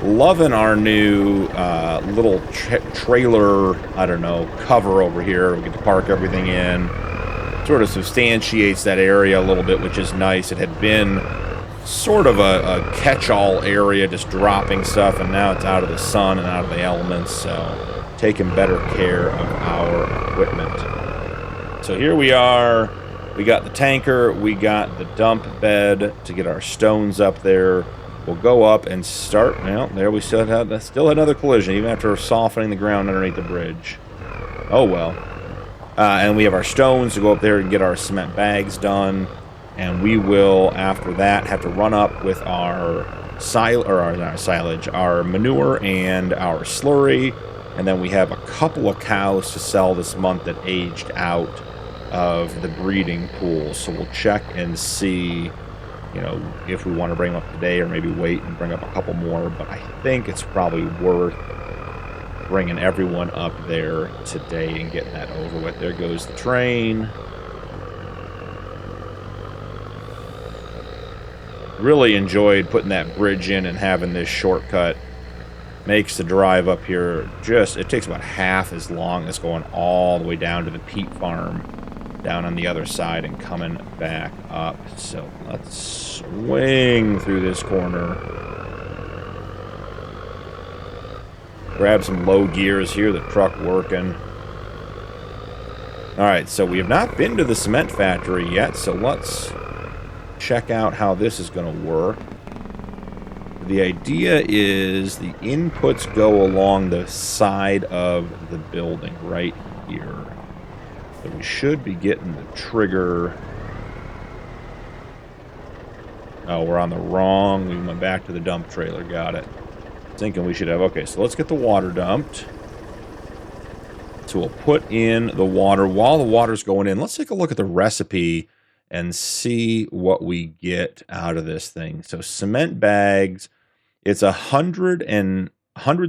Loving our new little trailer, I don't know, cover over here. We get to park everything in. Sort of substantiates that area a little bit, which is nice. It had been sort of a catch-all area, just dropping stuff, and now it's out of the sun and out of the elements, so taking better care of our equipment. So here we are. We got the tanker. We got the dump bed to get our stones up there. We'll go up and start. Well, there we still had another collision, even after softening the ground underneath the bridge. Oh well. And we have our stones to go up there and get our cement bags done. And we will, after that, have to run up with our silage, our manure and our slurry. And then we have a couple of cows to sell this month that aged out of the breeding pool. So we'll check and see, you know, if we want to bring them up today or maybe wait and bring up a couple more. But I think it's probably worth bringing everyone up there today and getting that over with. There goes the train. Really enjoyed putting that bridge in and having this shortcut. Makes the drive up here it takes about half as long as going all the way down to the peat farm down on the other side and coming back up. So let's swing through this corner. Grab some low gears here, the truck working. Alright, so we have not been to the cement factory yet, so let's check out how this is going to work. The idea is the inputs go along the side of the building right here. So we should be getting the trigger. Oh, we're on the wrong. We went back to the dump trailer. Got it. Thinking we should have. Okay, so let's get the water dumped. So we'll put in the water. While the water's going in, let's take a look at the recipe and see what we get out of this thing. So cement bags. It's 100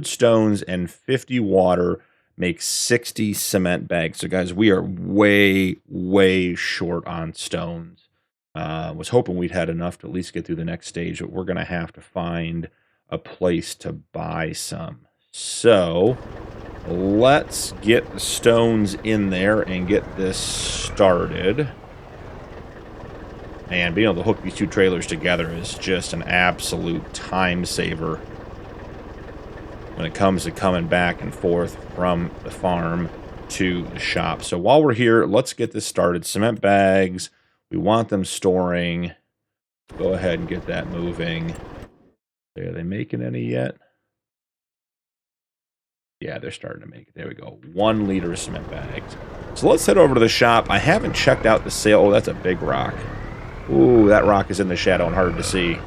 stones and 50 water makes 60 cement bags. So guys, we are way, way short on stones. Was hoping we'd had enough to at least get through the next stage, but we're going to have to find a place to buy some. So let's get the stones in there and get this started. And being able to hook these two trailers together is just an absolute time saver when it comes to coming back and forth from the farm to the shop. So while we're here, let's get this started. Cement bags, we want them storing. Go ahead and get that moving. Are they making any yet? Yeah, they're starting to make it. There we go. 1 liter of cement bags. So let's head over to the shop. I haven't checked out the sale. Oh, that's a big rock. Ooh, that rock is in the shadow and hard to see.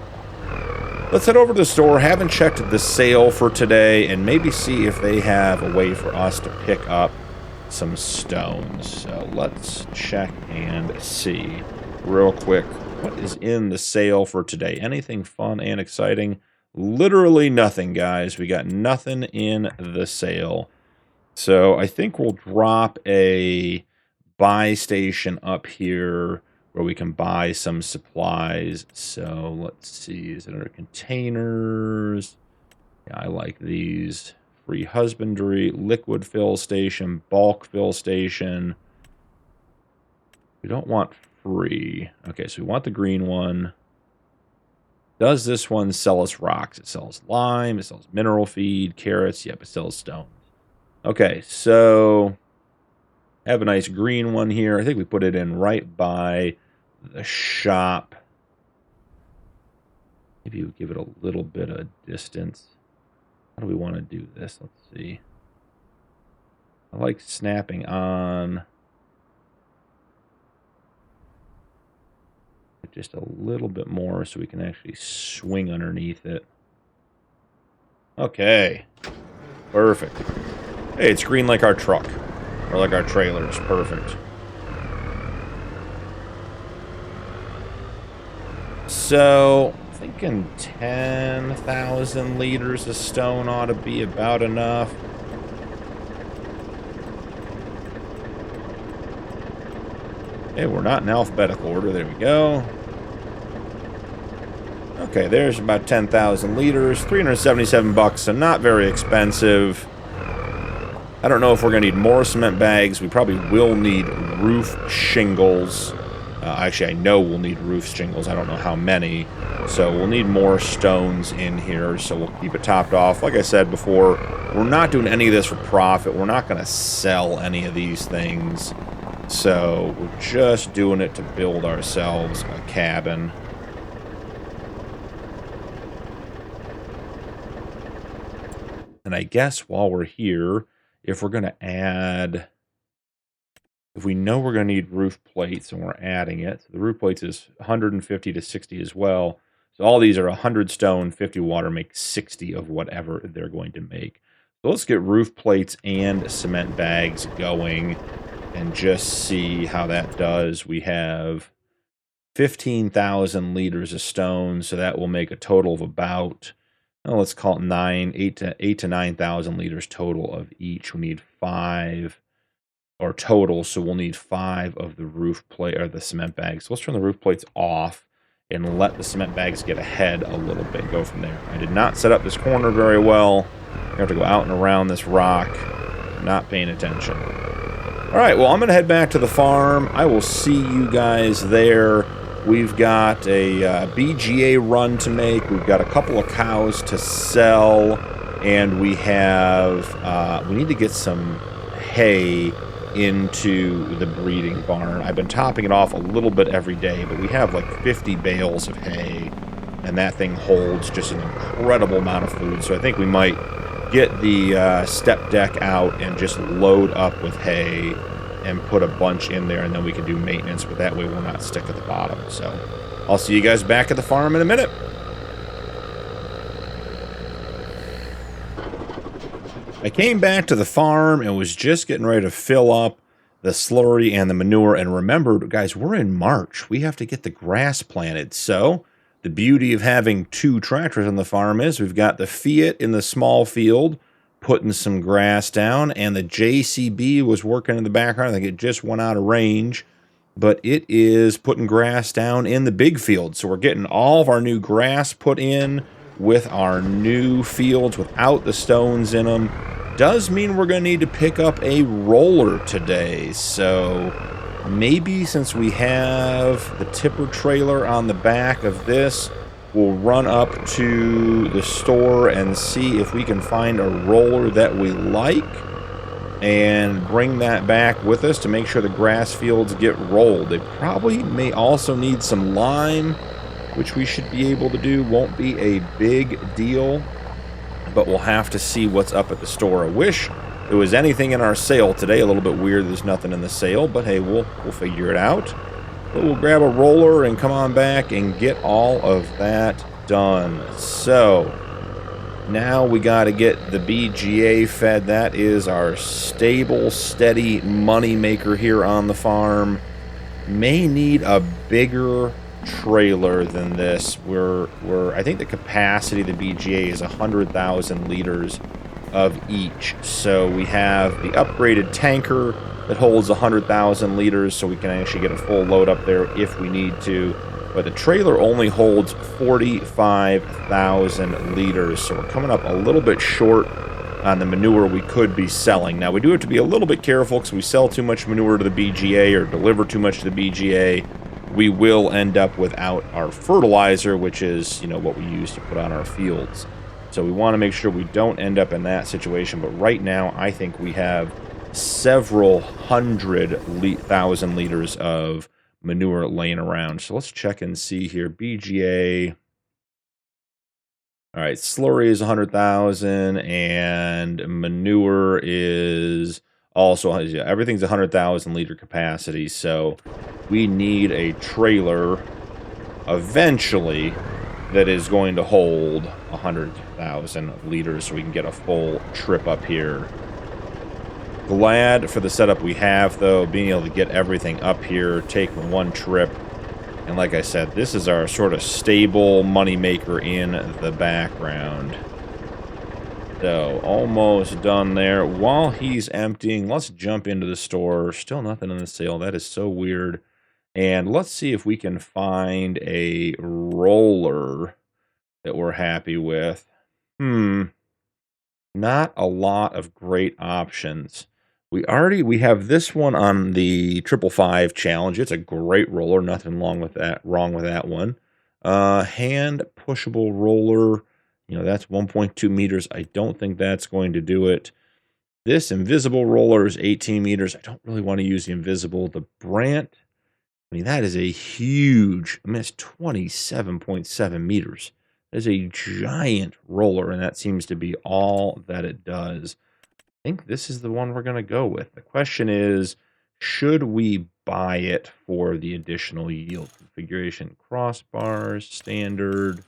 Let's head over to the store. Haven't checked the sale for today and maybe see if they have a way for us to pick up some stones. So let's check and see real quick what is in the sale for today. Anything fun and exciting? Literally nothing, guys. We got nothing in the sale. So I think we'll drop a buy station up here where we can buy some supplies. So let's see. Is it under containers? Yeah, I like these. Free husbandry, liquid fill station, bulk fill station. We don't want free. Okay, so we want the green one. Does this one sell us rocks? It sells lime, it sells mineral feed, carrots. Yep, it sells stones. Okay, so I have a nice green one here. I think we put it in right by the shop. Maybe we'll give it a little bit of distance. How do we want to do this? Let's see. I like snapping on just a little bit more so we can actually swing underneath it. Okay. Perfect. Hey, it's green like our truck. Or like our trailers. Perfect. So, I'm thinking 10,000 liters of stone ought to be about enough. Okay, we're not in alphabetical order. There we go. Okay, there's about 10,000 liters. 377 bucks, so not very expensive. I don't know if we're going to need more cement bags. We probably will need roof shingles. Actually, I know we'll need roof shingles. I don't know how many. So we'll need more stones in here, so we'll keep it topped off. Like I said before, we're not doing any of this for profit. We're not going to sell any of these things. So we're just doing it to build ourselves a cabin. And I guess while we're here, if we're going to add, if we know we're going to need roof plates and we're adding it, so the roof plates is 150 to 60 as well. So all these are 100 stone, 50 water, make 60 of whatever they're going to make. So let's get roof plates and cement bags going and just see how that does. We have 15,000 liters of stone, so that will make a total of about, well, let's call it 8 to 9,000 liters total of each. We need 5, or total, so we'll need 5 of the roof plate or the cement bags. So let's turn the roof plates off and let the cement bags get ahead a little bit and go from there. I did not set up this corner very well. I have to go out and around this rock. Not paying attention. All right, well, I'm going to head back to the farm. I will see you guys there. We've got a BGA run to make. We've got a couple of cows to sell. And we have, we need to get some hay into the breeding barn. I've been topping it off a little bit every day, but we have like 50 bales of hay. And that thing holds just an incredible amount of food. So I think we might get the step deck out and just load up with hay and put a bunch in there, and then we can do maintenance, but that way we'll not stick at the bottom. So I'll see you guys back at the farm in a minute. I came back to the farm and was just getting ready to fill up the slurry and the manure, and remembered, guys, we're in March. We have to get the grass planted. So the beauty of having 2 tractors on the farm is we've got the Fiat in the small field putting some grass down, and the JCB was working in the background. I think it just went out of range, but it is putting grass down in the big field. So we're getting all of our new grass put in with our new fields without the stones in them. Does mean we're going to need to pick up a roller today. So maybe since we have the tipper trailer on the back of this, we'll run up to the store and see if we can find a roller that we like and bring that back with us to make sure the grass fields get rolled. They probably may also need some lime which we should be able to do. Won't be a big deal, but we'll have to see what's up at the store. I wish there was anything in our sale today. A little bit weird there's nothing in the sale, but hey, we'll figure it out. But we'll grab a roller and come on back and get all of that done. So now we got to get the BGA fed. That is our stable, steady money maker here on the farm. May need a bigger trailer than this. I think the capacity of the BGA is 100,000 liters of each. So we have the upgraded tanker that holds 100,000 liters, so we can actually get a full load up there if we need to. But the trailer only holds 45,000 liters, so we're coming up a little bit short on the manure we could be selling. Now, we do have to be a little bit careful because we sell too much manure to the BGA or deliver too much to the BGA, we will end up without our fertilizer, which is, you know, what we use to put on our fields. So we want to make sure we don't end up in that situation. But right now, I think we have several thousand liters of manure laying around. So let's check and see here. BGA. All right, slurry is 100,000 and manure is also, yeah, everything's 100,000 liter capacity. So we need a trailer eventually that is going to hold 100,000 liters so we can get a full trip up here. Glad for the setup we have, though, being able to get everything up here, take one trip. And like I said, this is our sort of stable money maker in the background. So, almost done there. While he's emptying, let's jump into the store. Still nothing in the sale. That is so weird. And let's see if we can find a roller that we're happy with. Not a lot of great options. We have this one on the 555 challenge. It's a great roller. Nothing wrong with that one. Hand pushable roller. You know, that's 1.2 meters. I don't think that's going to do it. This invisible roller is 18 meters. I don't really want to use the invisible. The Brant, I mean, that is a huge, I mean, it's 27.7 meters. That is a giant roller, and that seems to be all that it does. I think this is the one we're going to go with. The question is, should we buy it for the additional yield? Configuration, crossbars, standard.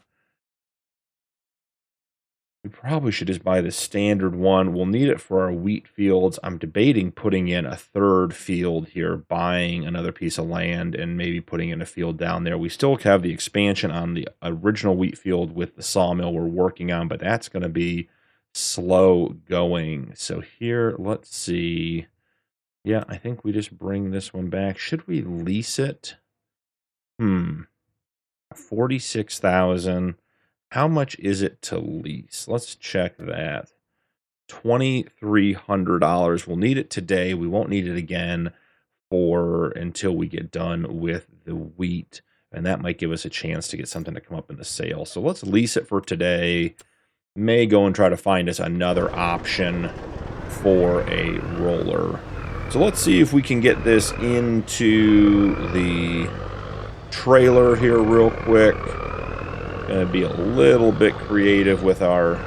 We probably should just buy the standard one. We'll need it for our wheat fields. I'm debating putting in a third field here, buying another piece of land and maybe putting in a field down there. We still have the expansion on the original wheat field with the sawmill we're working on, but that's going to be slow going. So here, let's see. Yeah, I think we just bring this one back. Should we lease it? 46,000. How much is it to lease? Let's check that. $2,300. We'll need it today. We won't need it again until we get done with the wheat. And that might give us a chance to get something to come up in the sale. So let's lease it for today. May go and try to find us another option for a roller. So let's see if we can get this into the trailer here real quick. Going to be a little bit creative with our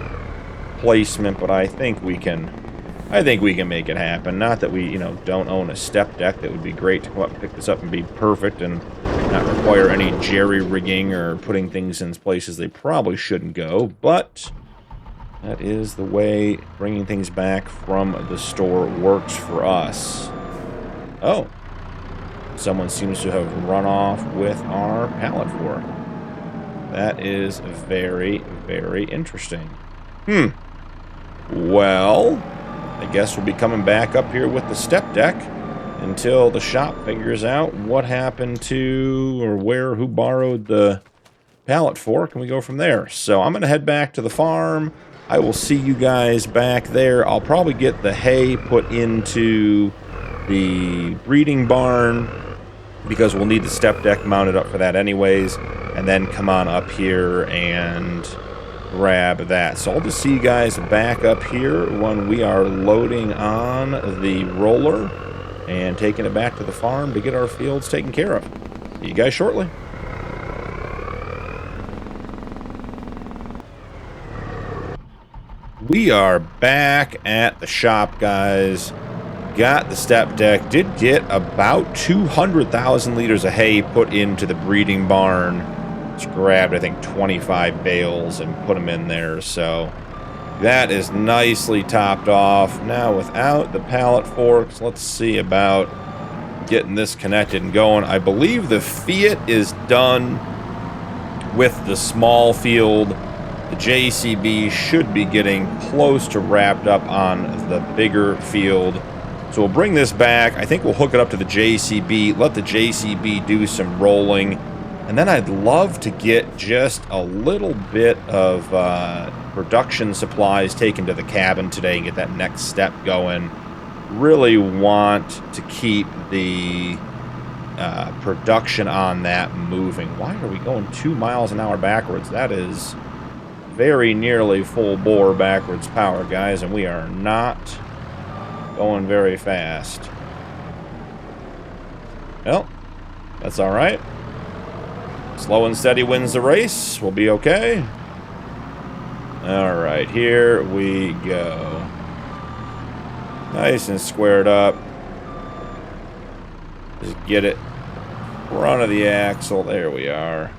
placement, but I think we can make it happen. Not that we, don't own a step deck. That would be great to come up and pick this up and be perfect and not require any jerry-rigging or putting things in places they probably shouldn't go, but that is the way bringing things back from the store works for us. Oh, someone seems to have run off with our pallet floor. That is very, very interesting. Well, I guess we'll be coming back up here with the step deck until the shop figures out what happened to or who borrowed the pallet for. Can we go from there? So I'm going to head back to the farm. I will see you guys back there. I'll probably get the hay put into the breeding barn because we'll need the step deck mounted up for that anyways, and then come on up here and grab that. So I'll just see you guys back up here when we are loading on the roller and taking it back to the farm to get our fields taken care of. See you guys shortly. We are back at the shop, guys. Got the step deck. Did get about 200,000 liters of hay put into the breeding barn. Just grabbed, I think, 25 bales and put them in there. So that is nicely topped off. Now, without the pallet forks, let's see about getting this connected and going. I believe the Fiat is done with the small field. The JCB should be getting close to wrapped up on the bigger field. So we'll bring this back. I think we'll hook it up to the JCB, let the JCB do some rolling. And then I'd love to get just a little bit of production supplies taken to the cabin today and get that next step going. Really want to keep the production on that moving. Why are we going 2 miles an hour backwards? That is very nearly full bore backwards power, guys, and we are not going very fast. Well, that's all right. Slow and steady wins the race. We'll be okay. All right, here we go. Nice and squared up. Just get it front of the axle. There we are.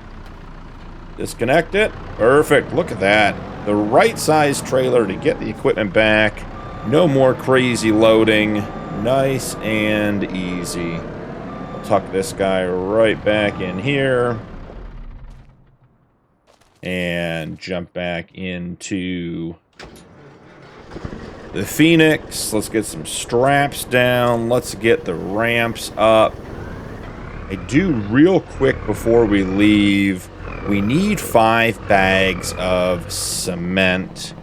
Disconnect it. Perfect. Look at that. The right size trailer to get the equipment back. No more crazy loading. Nice and easy. I'll tuck this guy right back in here. And jump back into the Phoenix. Let's get some straps down. Let's get the ramps up. I do real quick before we leave. We need 5 bags of cement.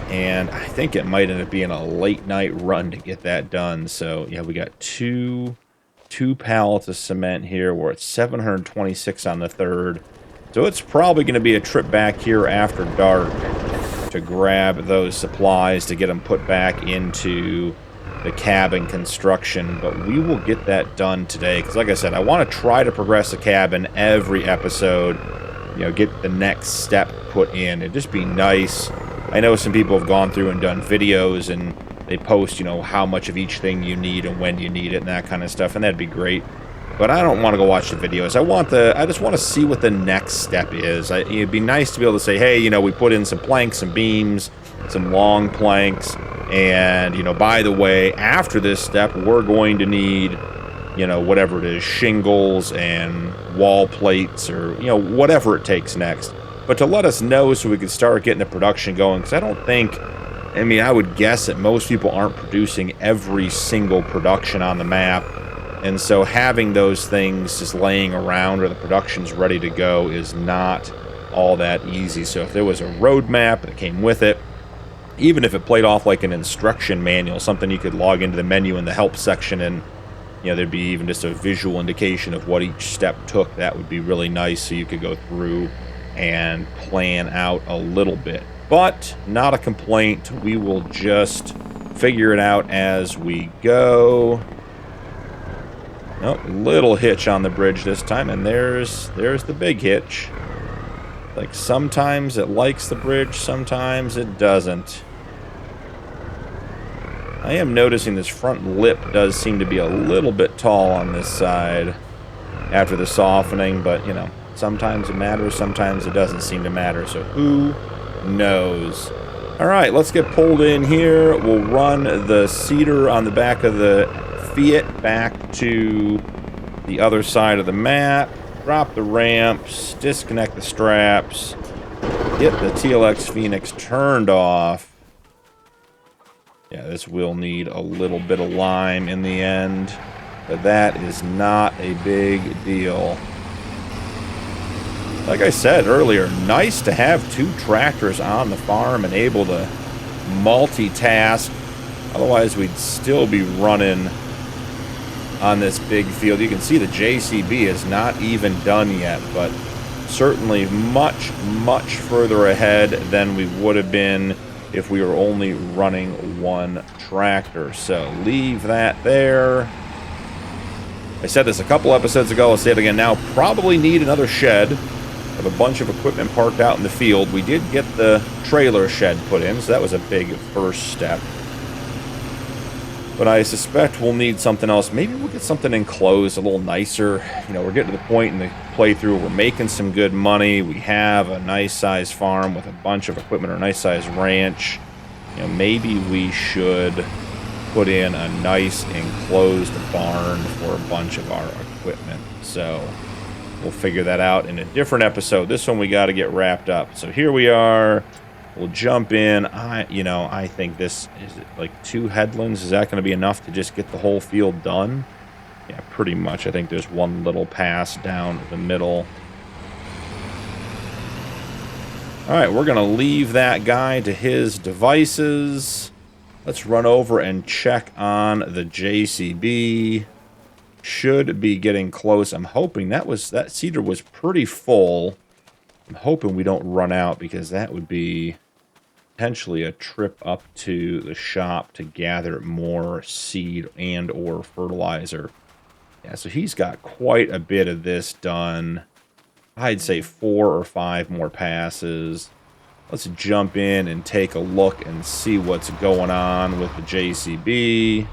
And I think it might end up being a late night run to get that done. So yeah, we got two pallets of cement here. We're at 726 on the 3rd. So it's probably going to be a trip back here after dark to grab those supplies to get them put back into the cabin construction. But we will get that done today because, like I said, I want to try to progress the cabin every episode. You know, get the next step put in. It'd just be nice. I know some people have gone through and done videos and they post, you know, how much of each thing you need and when you need it and that kind of stuff, and that'd be great. But I don't want to go watch the videos. I just want to see what the next step is. It'd be nice to be able to say, hey, you know, we put in some planks, some beams, some long planks, and, you know, by the way, after this step, we're going to need, you know, whatever it is, shingles and wall plates or, you know, whatever it takes next. But to let us know so we can start getting the production going, because I don't think, I mean, I would guess that most people aren't producing every single production on the map. And so having those things just laying around or the production's ready to go is not all that easy. So if there was a roadmap that came with it, even if it played off like an instruction manual, something you could log into the menu in the help section and, you know, there'd be even just a visual indication of what each step took, that would be really nice so you could go through and plan out a little bit. But not a complaint. We will just figure it out as we go. Nope, little hitch on the bridge this time, and there's the big hitch. Like, sometimes it likes the bridge, sometimes it doesn't. I am noticing this front lip does seem to be a little bit tall on this side after the softening, but, you know, sometimes it matters, sometimes it doesn't seem to matter, so who knows? All right, let's get pulled in here. We'll run the seeder on the back of the Fiat back to the other side of the map, drop the ramps, disconnect the straps, get the TLX Phoenix turned off. Yeah, this will need a little bit of lime in the end, but that is not a big deal. Like I said earlier, nice to have 2 tractors on the farm and able to multitask. Otherwise, we'd still be running on this big field. You can see the JCB is not even done yet, but certainly much, much further ahead than we would have been if we were only running 1 tractor. So leave that there. I said this a couple episodes ago, I'll say it again now. Probably need another shed. Have a bunch of equipment parked out in the field. We did get the trailer shed put in, so that was a big first step. But I suspect we'll need something else. Maybe we'll get something enclosed, a little nicer. You know, we're getting to the point in the playthrough, we're making some good money. We have a nice size farm with a bunch of equipment, or a nice size ranch. You know, maybe we should put in a nice enclosed barn for a bunch of our equipment. So we'll figure that out in a different episode. This one we got to get wrapped up. So here we are. We'll jump in. I think this is like 2 headlands. Is that going to be enough to just get the whole field done? Yeah, pretty much. I think there's one little pass down the middle. All right, we're going to leave that guy to his devices. Let's run over and check on the JCB. Should be getting close. I'm hoping that seeder was pretty full. I'm hoping we don't run out, because that would be potentially a trip up to the shop to gather more seed and or fertilizer. Yeah, so he's got quite a bit of this done. I'd say 4 or 5 more passes. Let's jump in and take a look and see what's going on with the JCB.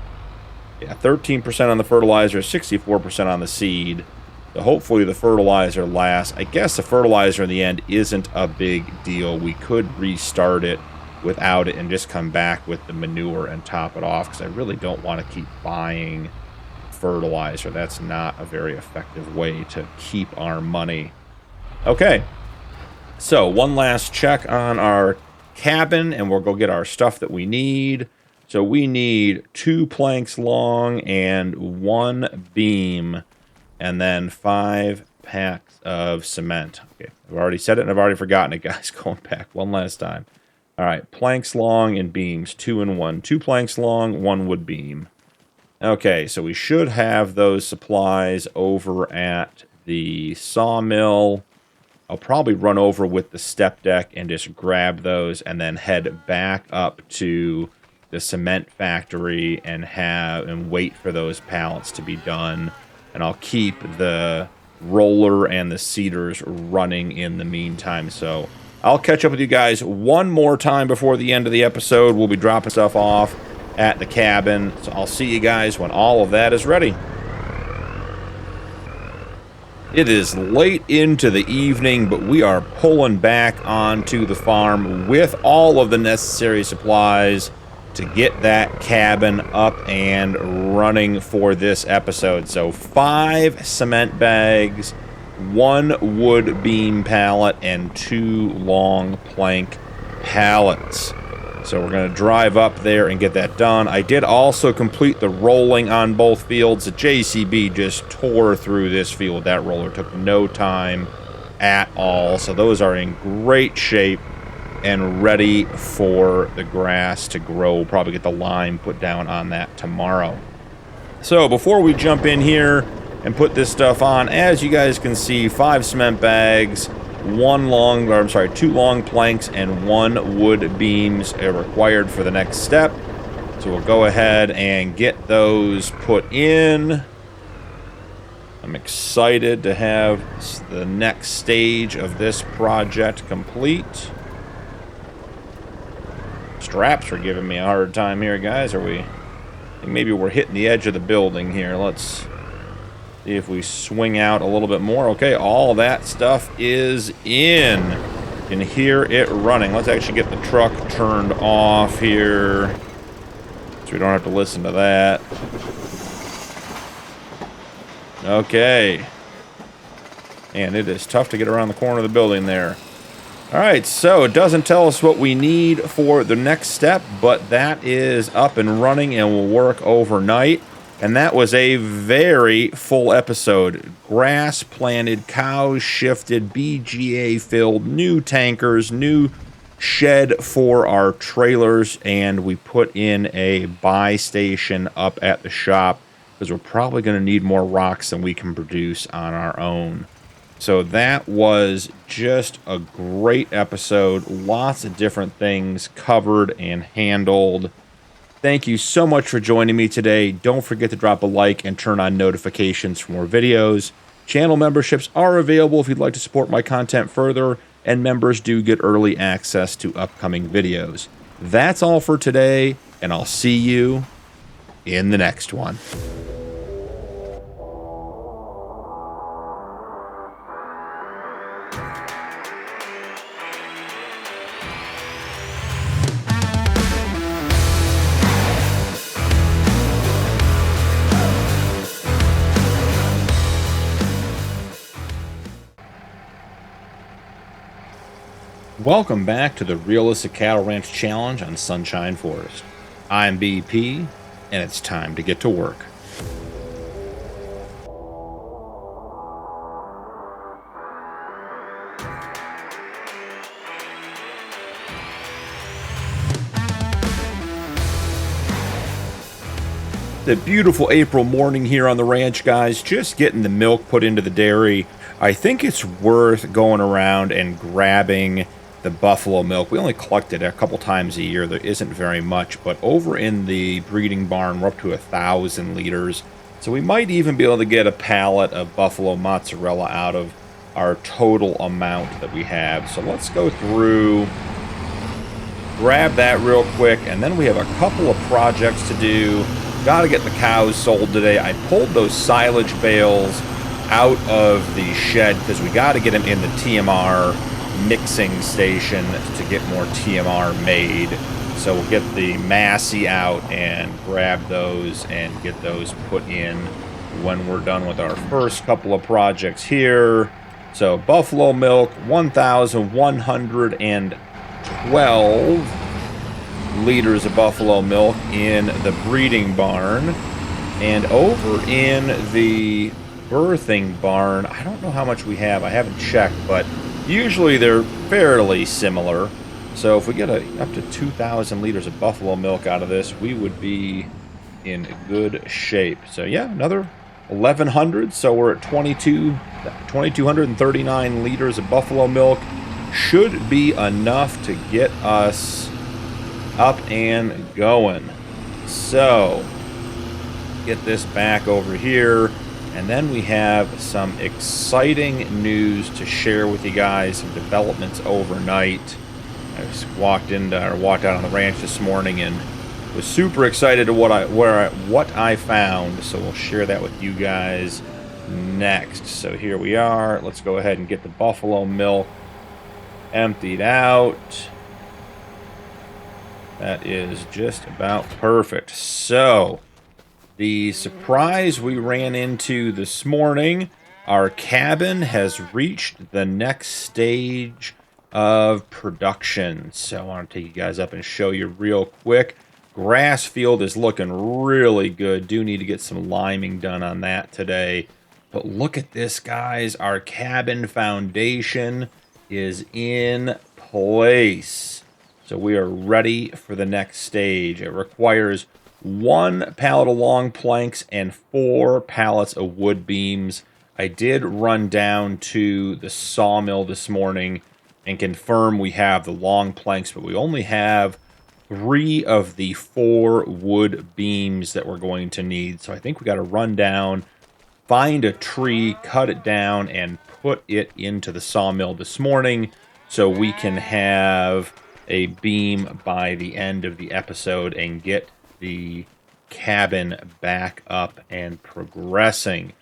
Yeah, 13% on the fertilizer, 64% on the seed. So hopefully the fertilizer lasts. I guess the fertilizer in the end isn't a big deal. We could restart it without it and just come back with the manure and top it off, because I really don't want to keep buying fertilizer. That's not a very effective way to keep our money. Okay, so one last check on our cabin, and we'll go get our stuff that we need. So we need 2 planks long and 1 beam, and then 5 packs of cement. Okay, I've already said it and I've already forgotten it, guys. Going back one last time. All right, planks long and beams, 2 and 1. 2 planks long, 1 wood beam. Okay, so we should have those supplies over at the sawmill. I'll probably run over with the step deck and just grab those, and then head back up to the cement factory and wait for those pallets to be done. And I'll keep the roller and the seeders running in the meantime. So I'll catch up with you guys one more time before the end of the episode. We'll be dropping stuff off at the cabin. So I'll see you guys when all of that is ready. It is late into the evening, but we are pulling back onto the farm with all of the necessary supplies to get that cabin up and running for this episode. So 5 cement bags, 1 wood beam pallet, and 2 long plank pallets. So we're going to drive up there and get that done. I did also complete the rolling on both fields. The JCB just tore through this field. That roller took no time at all. So those are in great shape and ready for the grass to grow. We'll probably get the lime put down on that tomorrow. So before we jump in here and put this stuff on, as you guys can see, 5 cement bags, 2 long planks, and 1 wood beams are required for the next step. So we'll go ahead and get those put in. I'm excited to have the next stage of this project complete. Straps are giving me a hard time here, guys. I think maybe we're hitting the edge of the building here. Let's see if we swing out a little bit more. Okay, all that stuff is in. You can hear it running. Let's actually get the truck turned off here so we don't have to listen to that. Okay. And it is tough to get around the corner of the building there. Alright, so it doesn't tell us what we need for the next step, but that is up and running and will work overnight. And that was a very full episode. Grass planted, cows shifted, BGA filled, new tankers, new shed for our trailers, and we put in a buy station up at the shop because we're probably going to need more rocks than we can produce on our own. So that was just a great episode. Lots of different things covered and handled. Thank you so much for joining me today. Don't forget to drop a like and turn on notifications for more videos. Channel memberships are available if you'd like to support my content further, and members do get early access to upcoming videos. That's all for today, and I'll see you in the next one. Welcome back to the Realistic Cattle Ranch Challenge on Sunshine Forest. I'm BP, and it's time to get to work. The beautiful April morning here on the ranch, guys. Just getting the milk put into the dairy. I think it's worth going around and grabbing the buffalo milk. We only collect it a couple times a year. There isn't very much, but over in the breeding barn, we're up to 1,000 liters. So we might even be able to get a pallet of buffalo mozzarella out of our total amount that we have. So let's go through, grab that real quick, and then we have a couple of projects to do. Got to get the cows sold today. I pulled those silage bales out of the shed because we got to get them in the TMR mixing station to get more TMR made. So we'll get the Massey out and grab those and get those put in when we're done with our first couple of projects here. So buffalo milk, 1,112 liters of buffalo milk in the breeding barn. And over in the birthing barn, I don't know how much we have. I haven't checked, but usually they're fairly similar. So if we get up to 2,000 liters of buffalo milk out of this, we would be in good shape. So yeah, another 1,100. So we're at 2,239 liters of buffalo milk. Should be enough to get us up and going. So get this back over here. And then we have some exciting news to share with you guys, some developments overnight. I just walked out on the ranch this morning and was super excited to what I found. So we'll share that with you guys next. So here we are. Let's go ahead and get the buffalo milk emptied out. That is just about perfect. So the surprise we ran into this morning, our cabin has reached the next stage of production. So I want to take you guys up and show you real quick. Grass field is looking really good. Do need to get some liming done on that today. But look at this, guys. Our cabin foundation is in place. So we are ready for the next stage. It requires 1 pallet of long planks and 4 pallets of wood beams. I did run down to the sawmill this morning and confirm we have the long planks, but we only have 3 of the 4 wood beams that we're going to need. So I think we got to run down, find a tree, cut it down, and put it into the sawmill this morning so we can have a beam by the end of the episode and get the cabin back up and progressing.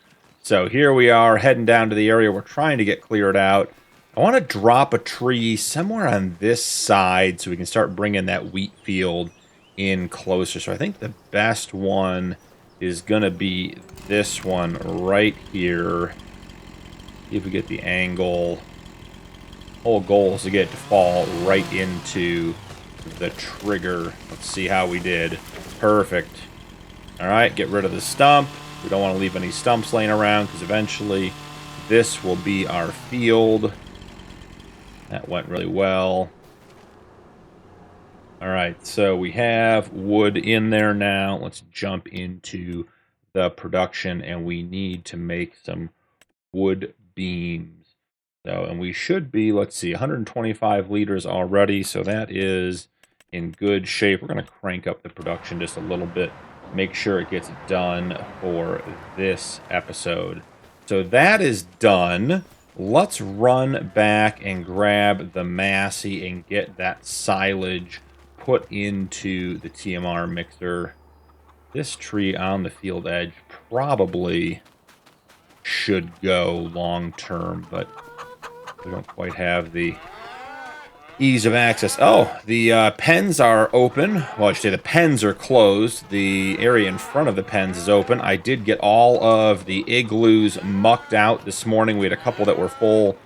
So here we are heading down to the area we're trying to get cleared out. I want to drop a tree somewhere on this side so we can start bringing that wheat field in closer. So I think the best one is going to be this one right here. See if we get the angle. Whole goal is to get it to fall right into the trigger. Let's see how we did. Perfect. All right, get rid of the stump. We don't want to leave any stumps laying around because eventually this will be our field. That went really well. All right, so we have wood in there now. Let's jump into the production, and we need to make some wood beams. So, and we should be, let's see, 125 liters already, so that is in good shape. We're going to crank up the production just a little bit, make sure it gets done for this episode. So that is done. Let's run back and grab the Massey and get that silage put into the TMR mixer. This tree on the field edge probably should go long term, but we don't quite have the ease of access. Oh, the pens are open. Well, I should say the pens are closed. The area in front of the pens is open. I did get all of the igloos mucked out this morning. We had a couple that were full.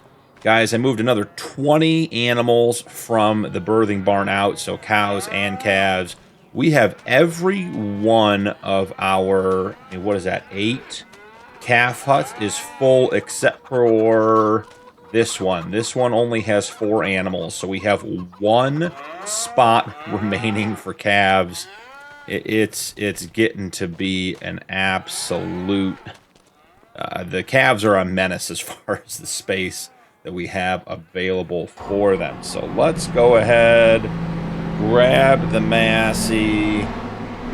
Guys, I moved another 20 animals from the birthing barn out, so cows and calves. We have every one of our, what is that, 8 calf huts is full except for this one. This one only has 4 animals, so we have 1 spot remaining for calves. It's getting to be an absolute... the calves are a menace as far as the space that we have available for them. So let's go ahead, grab the Massey,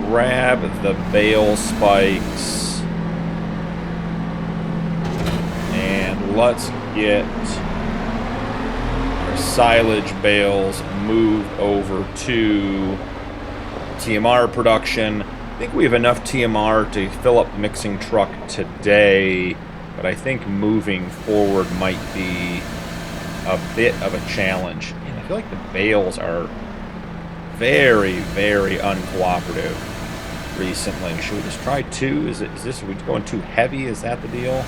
grab the bale spikes, and let's get our silage bales moved over to TMR production. I think we have enough TMR to fill up the mixing truck today, but I think moving forward might be a bit of a challenge. And I feel like the bales are very, very uncooperative recently. Should we just try 2? Are we going too heavy? Is that the deal?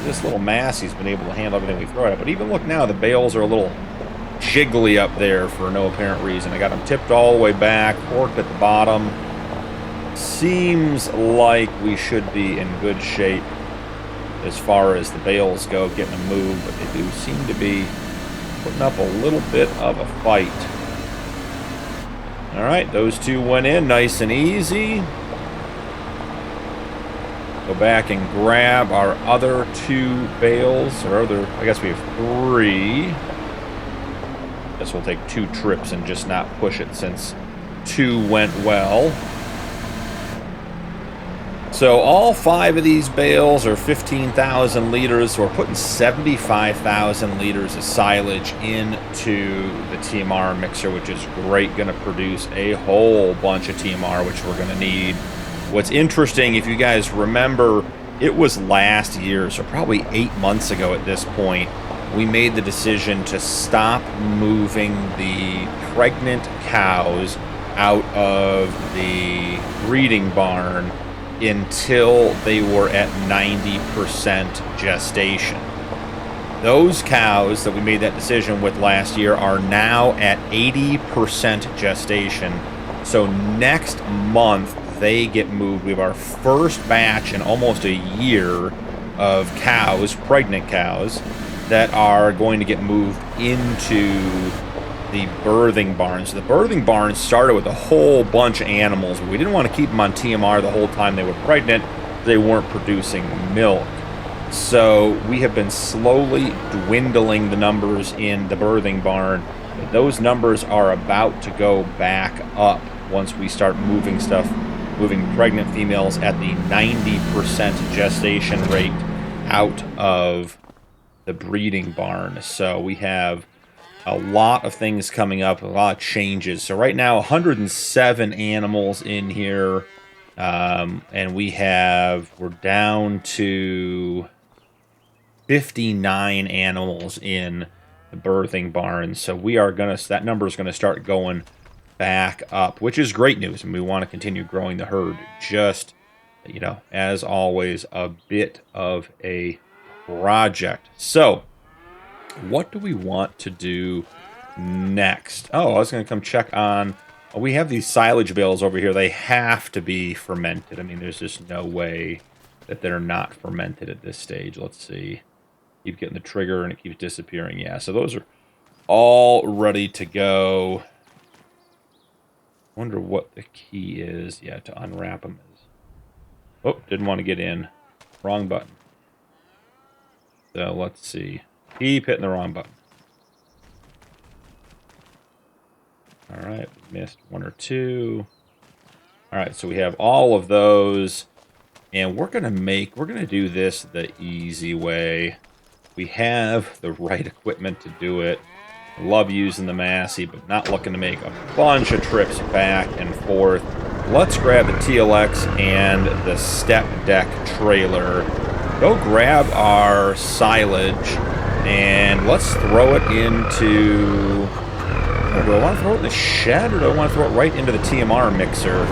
This little Massey's been able to handle everything we throw at it, but even look now, the bales are a little jiggly up there for no apparent reason. I got them tipped all the way back, forked at the bottom. Seems like we should be in good shape as far as the bales go, getting them moved, but they do seem to be putting up a little bit of a fight. All right, those 2 went in nice and easy. Go back and grab our other 2 bales, or I guess we have 3. Guess we'll take 2 trips and just not push it since 2 went well. So all 5 of these bales are 15,000 liters. So we're putting 75,000 liters of silage into the TMR mixer, which is great. Going to produce a whole bunch of TMR, which we're going to need. What's interesting, if you guys remember, it was last year, so probably 8 months ago at this point, we made the decision to stop moving the pregnant cows out of the breeding barn until they were at 90% gestation. Those cows that we made that decision with last year are now at 80% gestation. So next month, they get moved. We have our first batch in almost a year of cows, pregnant cows, that are going to get moved into the birthing barns. The birthing barns started with a whole bunch of animals. We didn't want to keep them on TMR the whole time they were pregnant. They weren't producing milk. So we have been slowly dwindling the numbers in the birthing barn. But those numbers are about to go back up once we start moving pregnant females at the 90% gestation rate out of the breeding barn. So we have a lot of things coming up, a lot of changes. So right now, 107 animals in here, and we're down to 59 animals in the birthing barn. So that number is gonna start going back up, which is great news, and we want to continue growing the herd. Just, as always, a bit of a project. So what do we want to do next? Oh, I was going to come check on... we have these silage bales over here. They have to be fermented. I mean, there's just no way that they're not fermented at this stage. Let's see. Keep getting the trigger and it keeps disappearing. Yeah, so those are all ready to go. Wonder what the key is. Yeah, to unwrap them is... Oh, didn't want to get in. Wrong button. So let's see. Keep hitting the wrong button. All right, missed 1 or 2. All right, so we have all of those. And we're going to do this the easy way. We have the right equipment to do it. Love using the Massey, but not looking to make a bunch of trips back and forth. Let's grab the TLX and the step deck trailer. Go grab our silage, and let's throw it into... Do I want to throw it in the shed, or do I want to throw it right into the TMR mixer?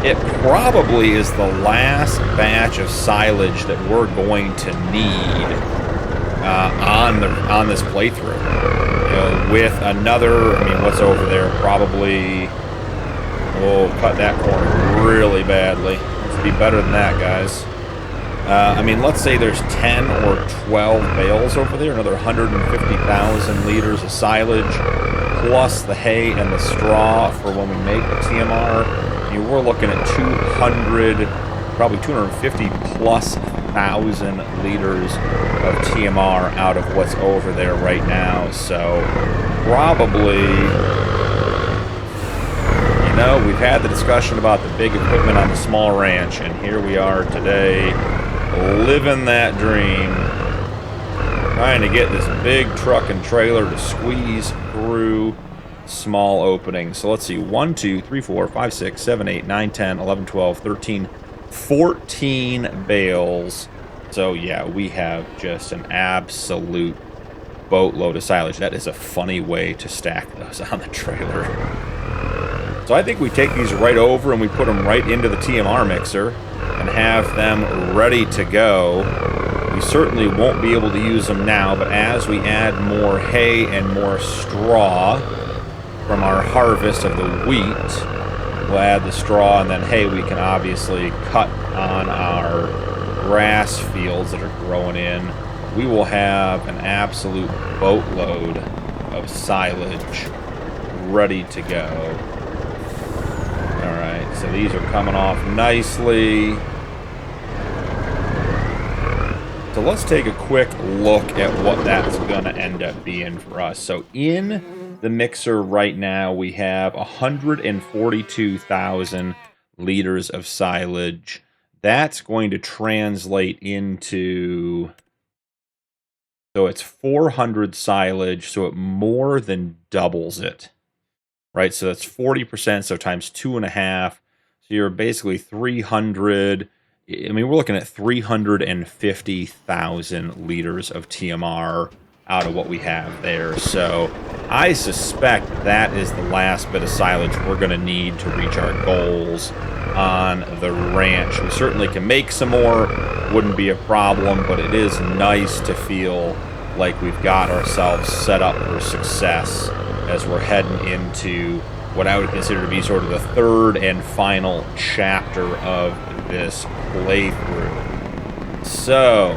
It probably is the last batch of silage that we're going to need on this playthrough. You know, with another, I mean, what's over there? Probably, oh, cut that corner really badly. Let's be better than that, guys. I mean, let's say there's 10 or 12 bales over there, another 150,000 liters of silage, plus the hay and the straw for when we make the TMR. I mean, we're looking at 200, probably 250 plus thousand liters of TMR out of what's over there right now. So probably, you know, we've had the discussion about the big equipment on the small ranch, and here we are today living that dream, trying to get this big truck and trailer to squeeze through small openings. So let's see, 1, 2, 3, 4, 5, 6, 7, 8, 9, 10, 11, 12, 13, 14 bales. So yeah, we have just an absolute boatload of silage. That is a funny way to stack those on the trailer. So I think we take these right over and we put them right into the TMR mixer and have them ready to go. We certainly won't be able to use them now, but as we add more hay and more straw from our harvest of the wheat, we'll add the straw, and then hay we can obviously cut on our grass fields that are growing in. We will have an absolute boatload of silage ready to go. Alright, so these are coming off nicely. So let's take a quick look at what that's going to end up being for us. So in the mixer right now, we have 142,000 liters of silage. That's going to translate into... So it's 400 silage, so it more than doubles it. Right, so that's 40%, so times 2.5. So you're basically 300. I mean, we're looking at 350,000 liters of TMR out of what we have there. So I suspect that is the last bit of silage we're going to need to reach our goals on the ranch. We certainly can make some more, wouldn't be a problem, but it is nice to feel like we've got ourselves set up for success as we're heading into what I would consider to be sort of the third and final chapter of this playthrough. So,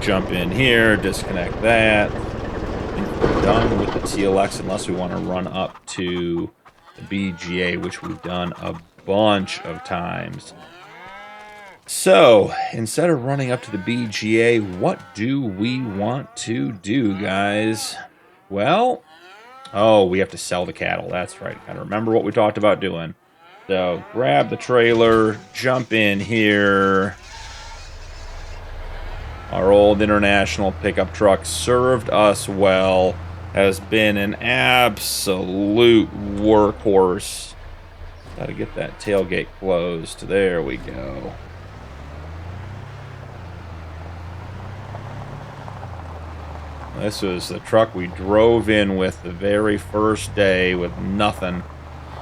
jump in here, disconnect that. I think we're done with the TLX unless we want to run up to the BGA, which we've done a bunch of times. So, instead of running up to the BGA, what do we want to do, guys? Well, oh, we have to sell the cattle. That's right. Gotta remember what we talked about doing. So, grab the trailer, jump in here. Our old international pickup truck served us well. Has been an absolute workhorse. Gotta get that tailgate closed. There we go. This was the truck we drove in with the very first day with nothing.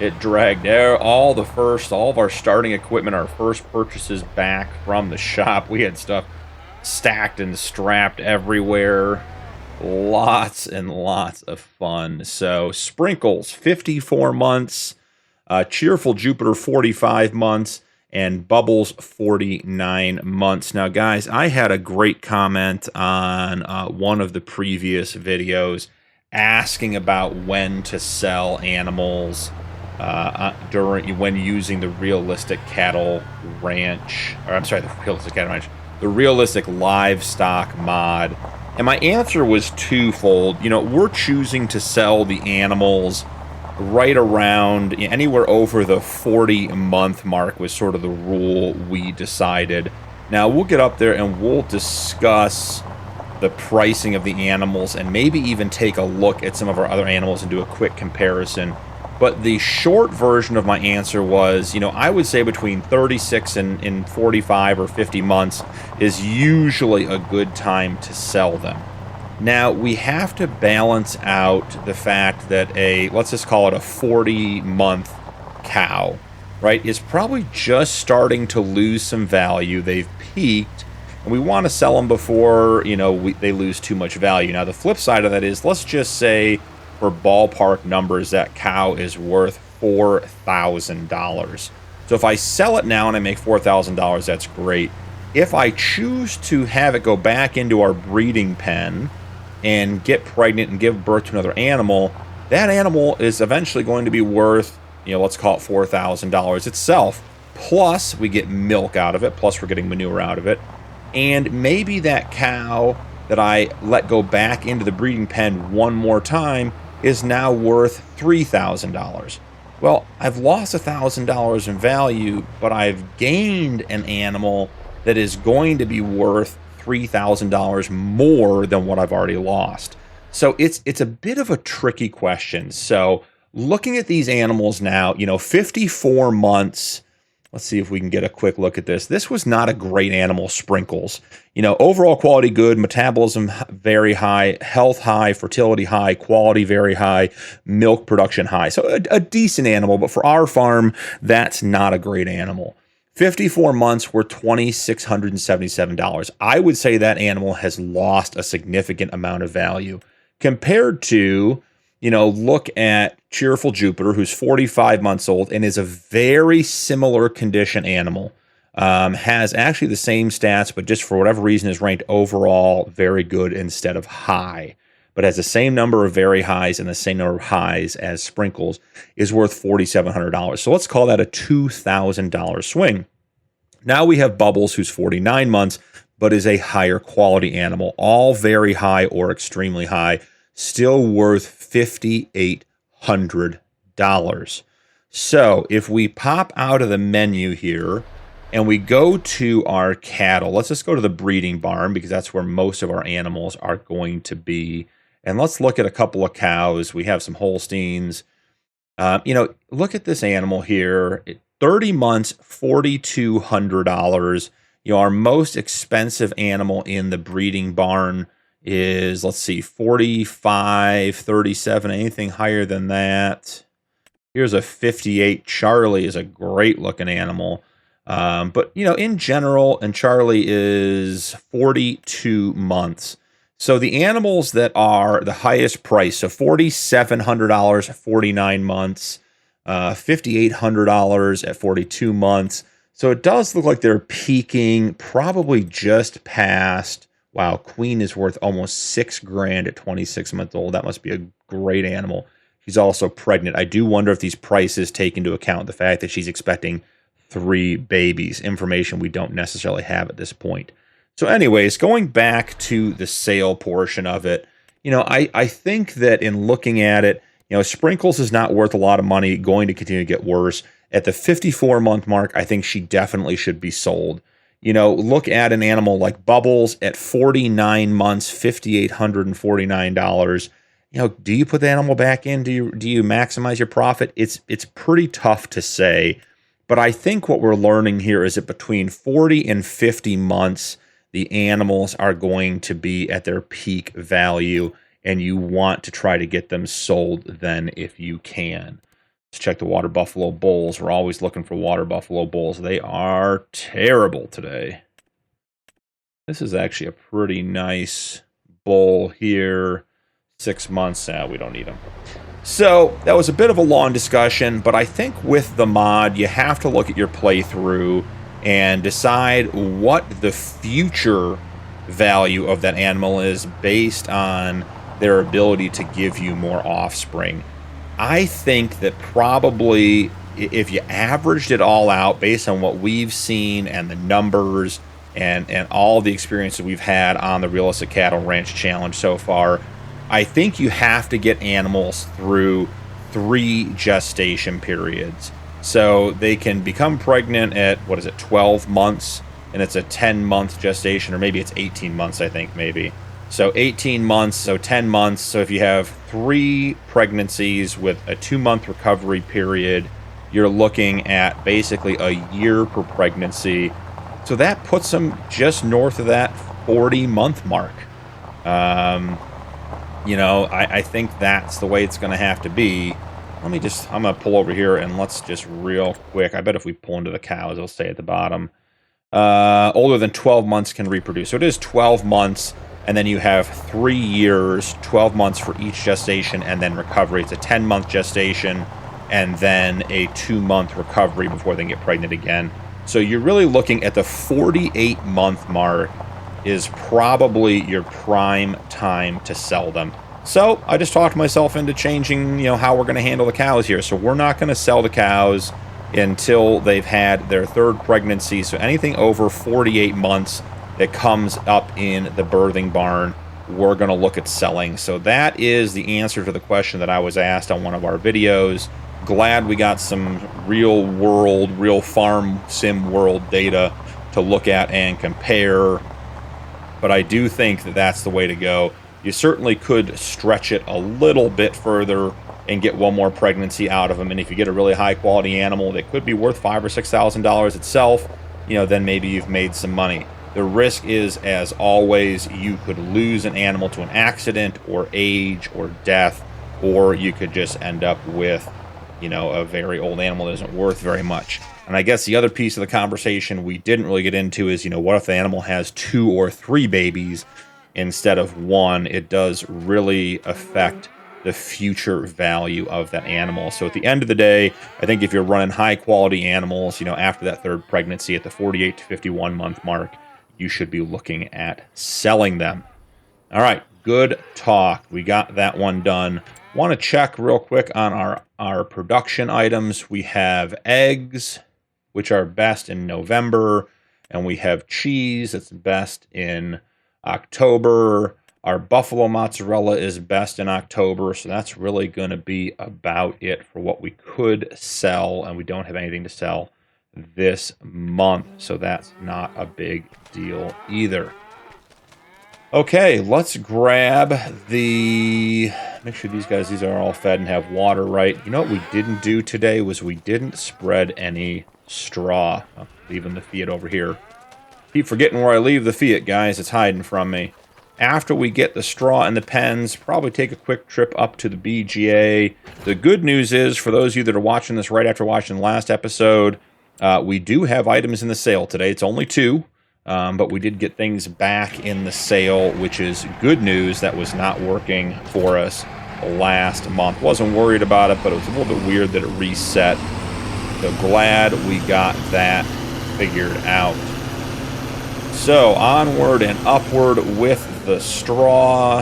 It dragged all of our starting equipment, our first purchases back from the shop. We had stuff stacked and strapped everywhere. Lots and lots of fun. So, Sprinkles, 54 months. Cheerful Jupiter, 45 months. And Bubbles, 49 months. Now, guys, I had a great comment on one of the previous videos asking about when to sell animals when using the realistic cattle ranch. Or, I'm sorry, the realistic cattle ranch. The realistic livestock mod. And my answer was twofold. You know, we're choosing to sell the animals right around anywhere over the 40-month mark was sort of the rule we decided. Now, we'll get up there and we'll discuss the pricing of the animals and maybe even take a look at some of our other animals and do a quick comparison. But the short version of my answer was, I would say between 36 and 45 or 50 months is usually a good time to sell them. Now, we have to balance out the fact that let's just call it a 40-month cow, right, is probably just starting to lose some value. They've peaked, and we want to sell them before, they lose too much value. Now, the flip side of that is, let's just say, for ballpark numbers, that cow is worth $4,000. So if I sell it now and I make $4,000, that's great. If I choose to have it go back into our breeding pen and get pregnant and give birth to another animal, that animal is eventually going to be worth, let's call it $4,000 itself. Plus, we get milk out of it. Plus, we're getting manure out of it. And maybe that cow that I let go back into the breeding pen one more time is now worth $3,000. Well, I've lost $1,000 in value, but I've gained an animal that is going to be worth $3,000 more than what I've already lost. So it's a bit of a tricky question. So looking at these animals now, 54 months. Let's see if we can get a quick look at this. This was not a great animal, Sprinkles. Overall quality good, metabolism very high, health high, fertility high, quality very high, milk production high. So a decent animal, but for our farm, that's not a great animal. 54 months were $2,677. I would say that animal has lost a significant amount of value compared to, look at Cheerful Jupiter, who's 45 months old and is a very similar condition animal. Has actually the same stats, but just for whatever reason is ranked overall very good instead of high. But has the same number of very highs and the same number of highs as Sprinkles, is worth $4,700. So let's call that a $2,000 swing. Now we have Bubbles, who's 49 months, but is a higher quality animal, all very high or extremely high, still worth $5,800. So if we pop out of the menu here and we go to our cattle, let's just go to the breeding barn because that's where most of our animals are going to be. And let's look at a couple of cows. We have some Holsteins. Look at this animal here. 30 months, $4,200. Our most expensive animal in the breeding barn is, let's see, 45, 37, anything higher than that. Here's a 58. Charlie is a great looking animal. But, in general, and Charlie is 42 months. So the animals that are the highest price, so $4,700, 49 months, $5,800 at 42 months. So it does look like they're peaking probably just past. Wow, Queen is worth almost $6,000 at 26 months old. That must be a great animal. She's also pregnant. I do wonder if these prices take into account the fact that she's expecting 3 babies, information we don't necessarily have at this point. So anyways, going back to the sale portion of it, I think that in looking at it, Sprinkles is not worth a lot of money, going to continue to get worse. At the 54-month mark, I think she definitely should be sold. Look at an animal like Bubbles at 49 months, $5,849. Do you put the animal back in? Do you maximize your profit? It's pretty tough to say, but I think what we're learning here is that between 40 and 50 months, the animals are going to be at their peak value, and you want to try to get them sold then if you can. Let's check the water buffalo bulls. We're always looking for water buffalo bulls. They are terrible today. This is actually a pretty nice bull here. 6 months. We don't need them. So that was a bit of a long discussion, but I think with the mod, you have to look at your playthrough and decide what the future value of that animal is based on their ability to give you more offspring. I think that probably if you averaged it all out based on what we've seen and the numbers and all the experiences we've had on the Realistic Cattle Ranch Challenge so far, I think you have to get animals through 3 gestation periods. So they can become pregnant at, 12 months, and it's a 10-month gestation, or maybe it's 18 months, I think, maybe. So 18 months, so 10 months. So if you have 3 pregnancies with a 2-month recovery period, you're looking at basically a year per pregnancy. So that puts them just north of that 40-month mark. You know, I think that's the way it's going to have to be. I'm going to pull over here and let's just real quick. I bet if we pull into the cows, it'll say at the bottom. Older than 12 months can reproduce. So it is 12 months, and then you have 3 years, 12 months for each gestation, and then recovery. It's a 10-month gestation, and then a 2-month recovery before they get pregnant again. So you're really looking at the 48-month mark is probably your prime time to sell them. So I just talked myself into changing, you know, how we're going to handle the cows here. So we're not going to sell the cows until they've had their 3rd pregnancy. So anything over 48 months that comes up in the birthing barn, we're going to look at selling. So that is the answer to the question that I was asked on one of our videos. Glad we got some real world, real farm sim world data to look at and compare. But I do think that that's the way to go. You certainly could stretch it a little bit further and get one more pregnancy out of them. And if you get a really high quality animal that could be worth $5,000 or $6,000 itself, you know, then maybe you've made some money. The risk is, as always, you could lose an animal to an accident or age or death, or you could just end up with, you know, a very old animal that isn't worth very much. And I guess the other piece of the conversation we didn't really get into is, you know, what if the animal has 2 or 3 babies instead of 1? It does really affect the future value of that animal. So at the end of the day, I think if you're running high quality animals, you know, after that 3rd pregnancy at the 48 to 51 month mark, you should be looking at selling them. All right, good talk. We got that one done. Want to check real quick on our production items. We have eggs, which are best in November, and we have cheese that's best in October. Our buffalo mozzarella is best in October, so that's really going to be about it for what we could sell, and we don't have anything to sell this month, so that's not a big deal either. Okay, let's grab make sure these are all fed and have water right. You know what we didn't do today was we didn't spread any straw. I'm leaving the Fiat over here. Keep forgetting where I leave the Fiat, guys. It's hiding from me. After we get the straw in the pens, probably take a quick trip up to the BGA. The good news is, for those of you that are watching this right after watching the last episode, we do have items in the sale today. It's only 2. But we did get things back in the sale, which is good news. That was not working for us last month. Wasn't worried about it, but it was a little bit weird that it reset. So glad we got that figured out. So onward and upward with the straw.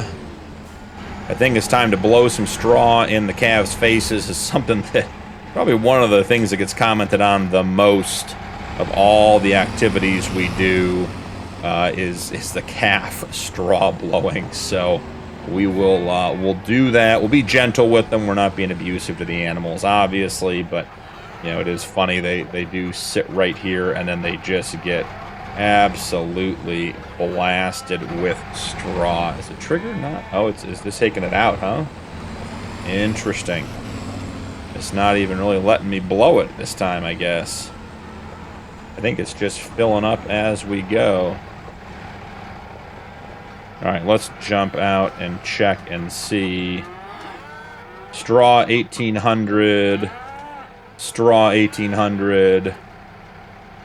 I think it's time to blow some straw in the calves' faces. Is something that probably one of the things that gets commented on the most of all the activities we do is the calf straw blowing. So we'll do that. We'll be gentle with them. We're not being abusive to the animals, obviously, but you know, it is funny. They do sit right here and then they just get absolutely blasted with straw. Is it triggered? Not? Oh, is this taking it out, huh? Interesting. It's not even really letting me blow it this time, I guess. I think it's just filling up as we go. Alright, let's jump out and check and see. Straw 1800. Straw 1800.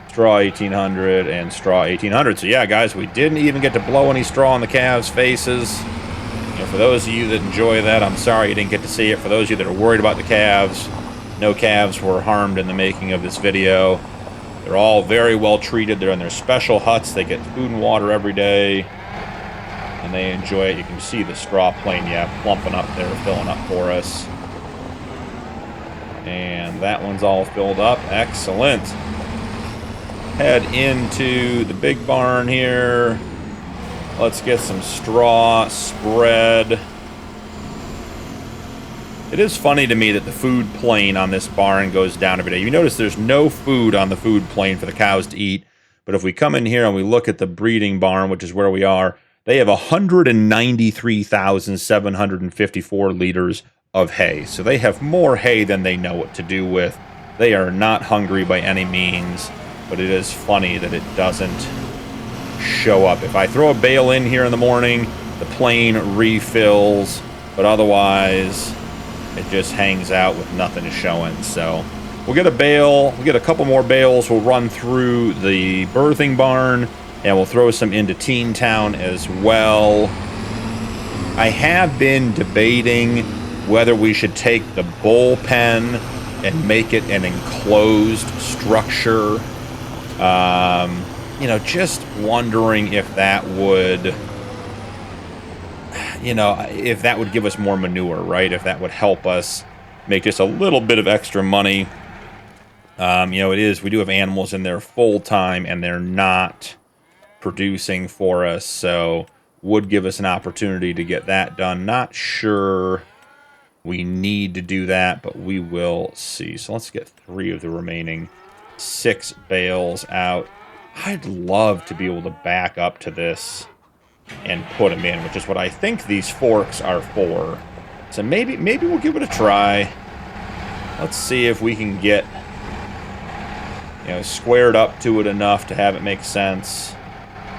Straw 1800 and straw 1800. So yeah, guys, we didn't even get to blow any straw in the calves' faces. You know, for those of you that enjoy that, I'm sorry you didn't get to see it. For those of you that are worried about the calves, no calves were harmed in the making of this video. They're all very well treated. They're in their special huts. They get food and water every day, and they enjoy it. You can see the straw plane, plumping up there, filling up for us. And that one's all filled up. Excellent. Head into the big barn here. Let's get some straw spread. It is funny to me that the food plane on this barn goes down every day. You notice there's no food on the food plane for the cows to eat. But if we come in here and we look at the breeding barn, which is where we are, they have 193,754 liters of hay. So they have more hay than they know what to do with. They are not hungry by any means, but it is funny that it doesn't show up. If I throw a bale in here in the morning, the plane refills, but otherwise it just hangs out with nothing showing. So we'll get a bale, we'll get a couple more bales, we'll run through the birthing barn, and we'll throw some into Teen Town as well. I have been debating whether we should take the bullpen and make it an enclosed structure. You know, just wondering if that would, you know, if that would give us more manure, right? If that would help us make just a little bit of extra money. You know, we do have animals in there full time and they're not producing for us, so would give us an opportunity to get that done. Not sure we need to do that, but we will see. So let's get 3 of the remaining 6 bales out. I'd love to be able to back up to this and put them in, which is what I think these forks are for. So maybe we'll give it a try. Let's see if we can get, you know, squared up to it enough to have it make sense.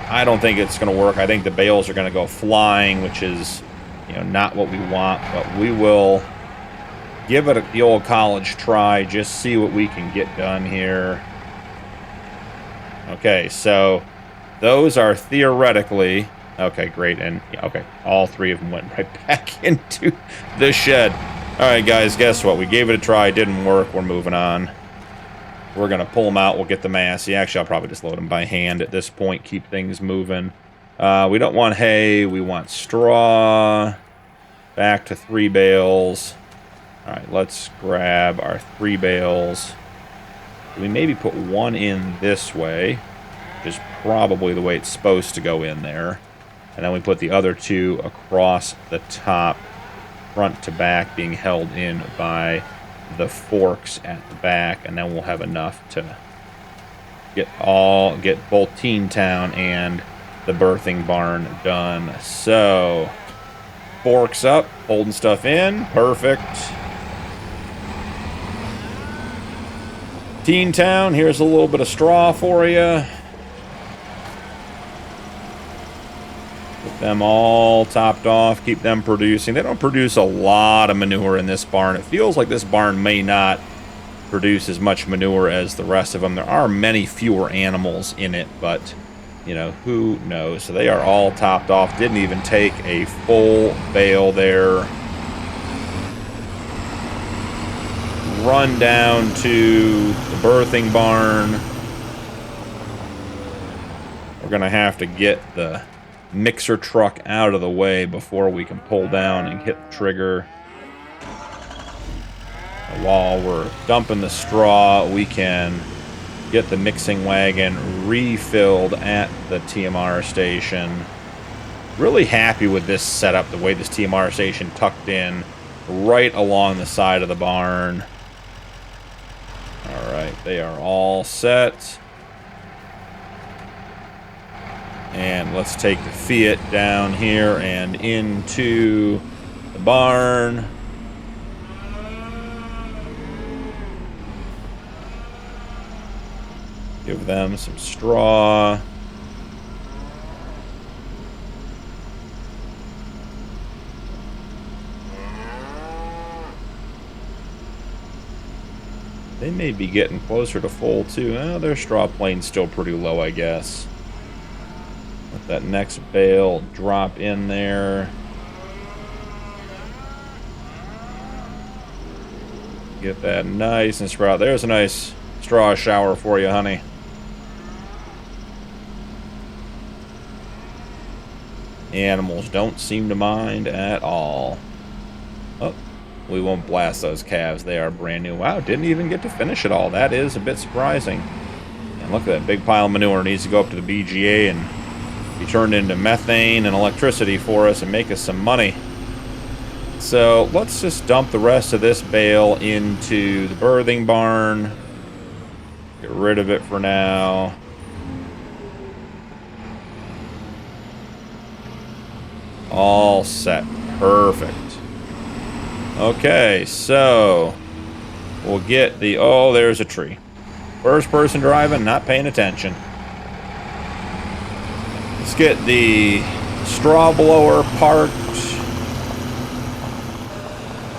I don't think it's going to work. I think the bales are going to go flying, which is, you know, not what we want, but we will give it the old college try, just see what we can get done here. Okay, so those are theoretically... Okay, great, and okay, all 3 of them went right back into the shed. All right, guys, guess what? We gave it a try, didn't work, we're moving on. We're going to pull them out, we'll get the mass. Yeah, actually, I'll probably just load them by hand at this point, keep things moving. We don't want hay, we want straw. Back to 3 bales. All right, let's grab our 3 bales. We maybe put 1 in this way, which is probably the way it's supposed to go in there. And then we put the other 2 across the top, front to back, being held in by the forks at the back. And then we'll have enough to get both Teen Town and the birthing barn done. So, forks up, holding stuff in, perfect. Teen Town, here's a little bit of straw for you. Get them all topped off, keep them producing. They don't produce a lot of manure in this barn. It feels like this barn may not produce as much manure as the rest of them. There are many fewer animals in it, but, you know, who knows? So they are all topped off. Didn't even take a full bale there. Run down to the birthing barn. We're going to have to get the mixer truck out of the way before we can pull down and hit the trigger. While we're dumping the straw, we can get the mixing wagon refilled at the TMR station. Really happy with this setup, the way this TMR station tucked in right along the side of the barn. Alright, they are all set. And let's take the Fiat down here and into the barn. Give them some straw. They may be getting closer to full, too. Oh, their straw plane's still pretty low, I guess. Let that next bale drop in there. Get that nice and sprout. There's a nice straw shower for you, honey. Animals don't seem to mind at all. Oh. We won't blast those calves. They are brand new. Wow, didn't even get to finish it all. That is a bit surprising. And look at that big pile of manure. It needs to go up to the BGA and be turned into methane and electricity for us and make us some money. So let's just dump the rest of this bale into the birthing barn. Get rid of it for now. All set. Perfect. Okay, so we'll get the... Oh, there's a tree. First person driving, not paying attention. Let's get the straw blower parked.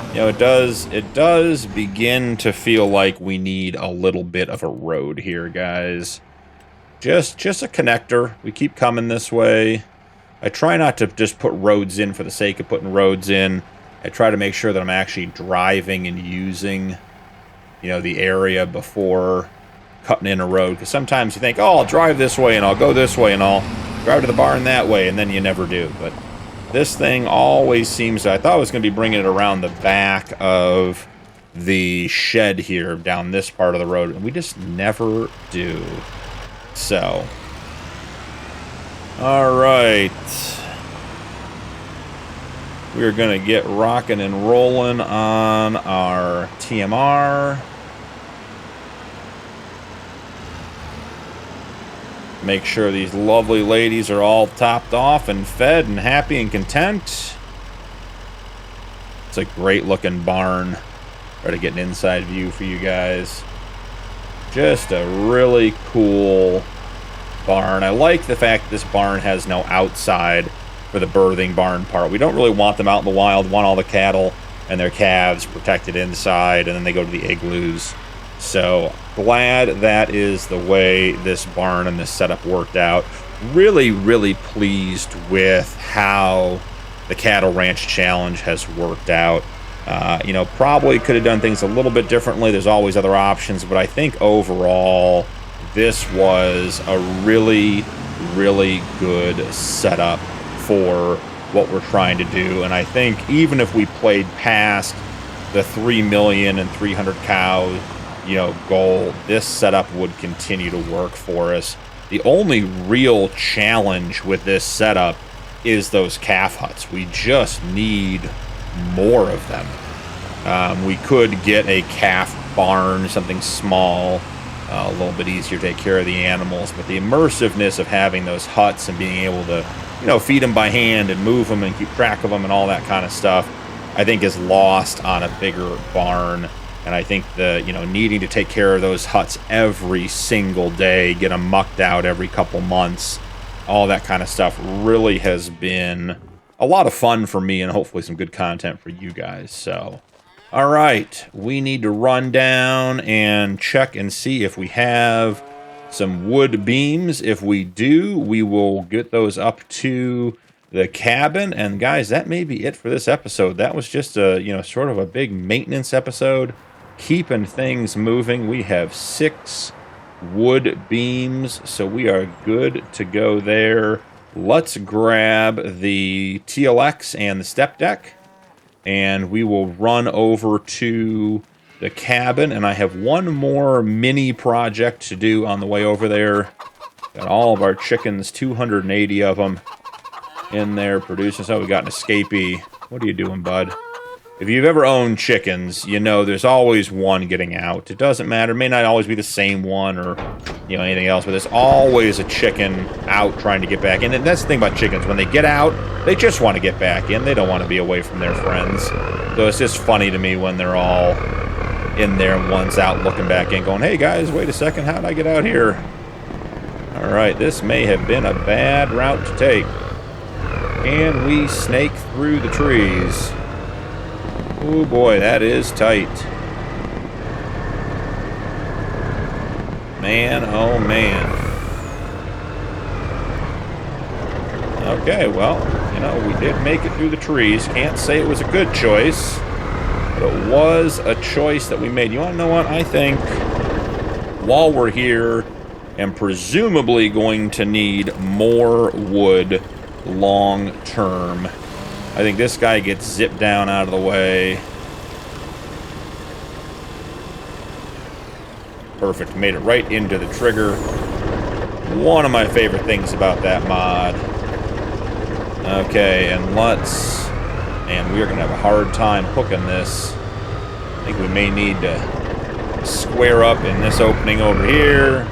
You know, it does begin to feel like we need a little bit of a road here, guys. Just a connector. We keep coming this way. I try not to just put roads in for the sake of putting roads in. I try to make sure that I'm actually driving and using, you know, the area before cutting in a road. Because sometimes you think, oh, I'll drive this way and I'll go this way and I'll drive to the barn that way, and then you never do. But this thing always seems to... I thought I was going to be bringing it around the back of the shed here down this part of the road, and we just never do. So, all right. We're going to get rocking and rolling on our TMR. Make sure these lovely ladies are all topped off and fed and happy and content. It's a great looking barn. Try to get an inside view for you guys. Just a really cool barn. I like the fact that this barn has no outside for the birthing barn part. We don't really want them out in the wild. We want all the cattle and their calves protected inside, and then they go to the igloos. So glad that is the way this barn and this setup worked out. Really, really pleased with how the Cattle Ranch Challenge has worked out. You know, probably could have done things a little bit differently. There's always other options, but I think overall this was a really, really good setup for what we're trying to do. And I think even if we played past the 3,300,000 cow, you know, goal, this setup would continue to work for us. The only real challenge with this setup is those calf huts. We just need more of them. We could get a calf barn, something small, a little bit easier to take care of the animals, but the immersiveness of having those huts and being able to, you know, feed them by hand and move them and keep track of them and all that kind of stuff, I think is lost on a bigger barn. And I think the, you know, needing to take care of those huts every single day, get them mucked out every couple months, all that kind of stuff really has been a lot of fun for me and hopefully some good content for you guys. So, all right, we need to run down and check and see if we have some wood beams. If we do, we will get those up to the cabin. And guys, that may be it for this episode. That was just a, you know, sort of a big maintenance episode, keeping things moving. We have 6 wood beams, so we are good to go there. Let's grab the TLX and the step deck, and we will run over to the cabin. And I have one more mini project to do on the way over there. Got all of our chickens, 280 of them in there producing. So we got an escapee. What are you doing, bud? If you've ever owned chickens, you know there's always one getting out. It doesn't matter. It may not always be the same one or, you know, anything else, but there's always a chicken out trying to get back in. And that's the thing about chickens. When they get out, they just want to get back in. They don't want to be away from their friends. So it's just funny to me when they're all in there and one's out looking back in going, hey guys, wait a second, how'd I get out here? All right, this may have been a bad route to take. And we snake through the trees. Oh boy, that is tight. Man, oh man. Okay, well, you know, we did make it through the trees. Can't say it was a good choice, but it was a choice that we made. You want to know what? I think while we're here and presumably going to need more wood long term, I think this guy gets zipped down out of the way. Perfect. Made it right into the trigger. One of my favorite things about that mod. Okay, and let's And we are going to have a hard time hooking this. I think we may need to square up in this opening over here.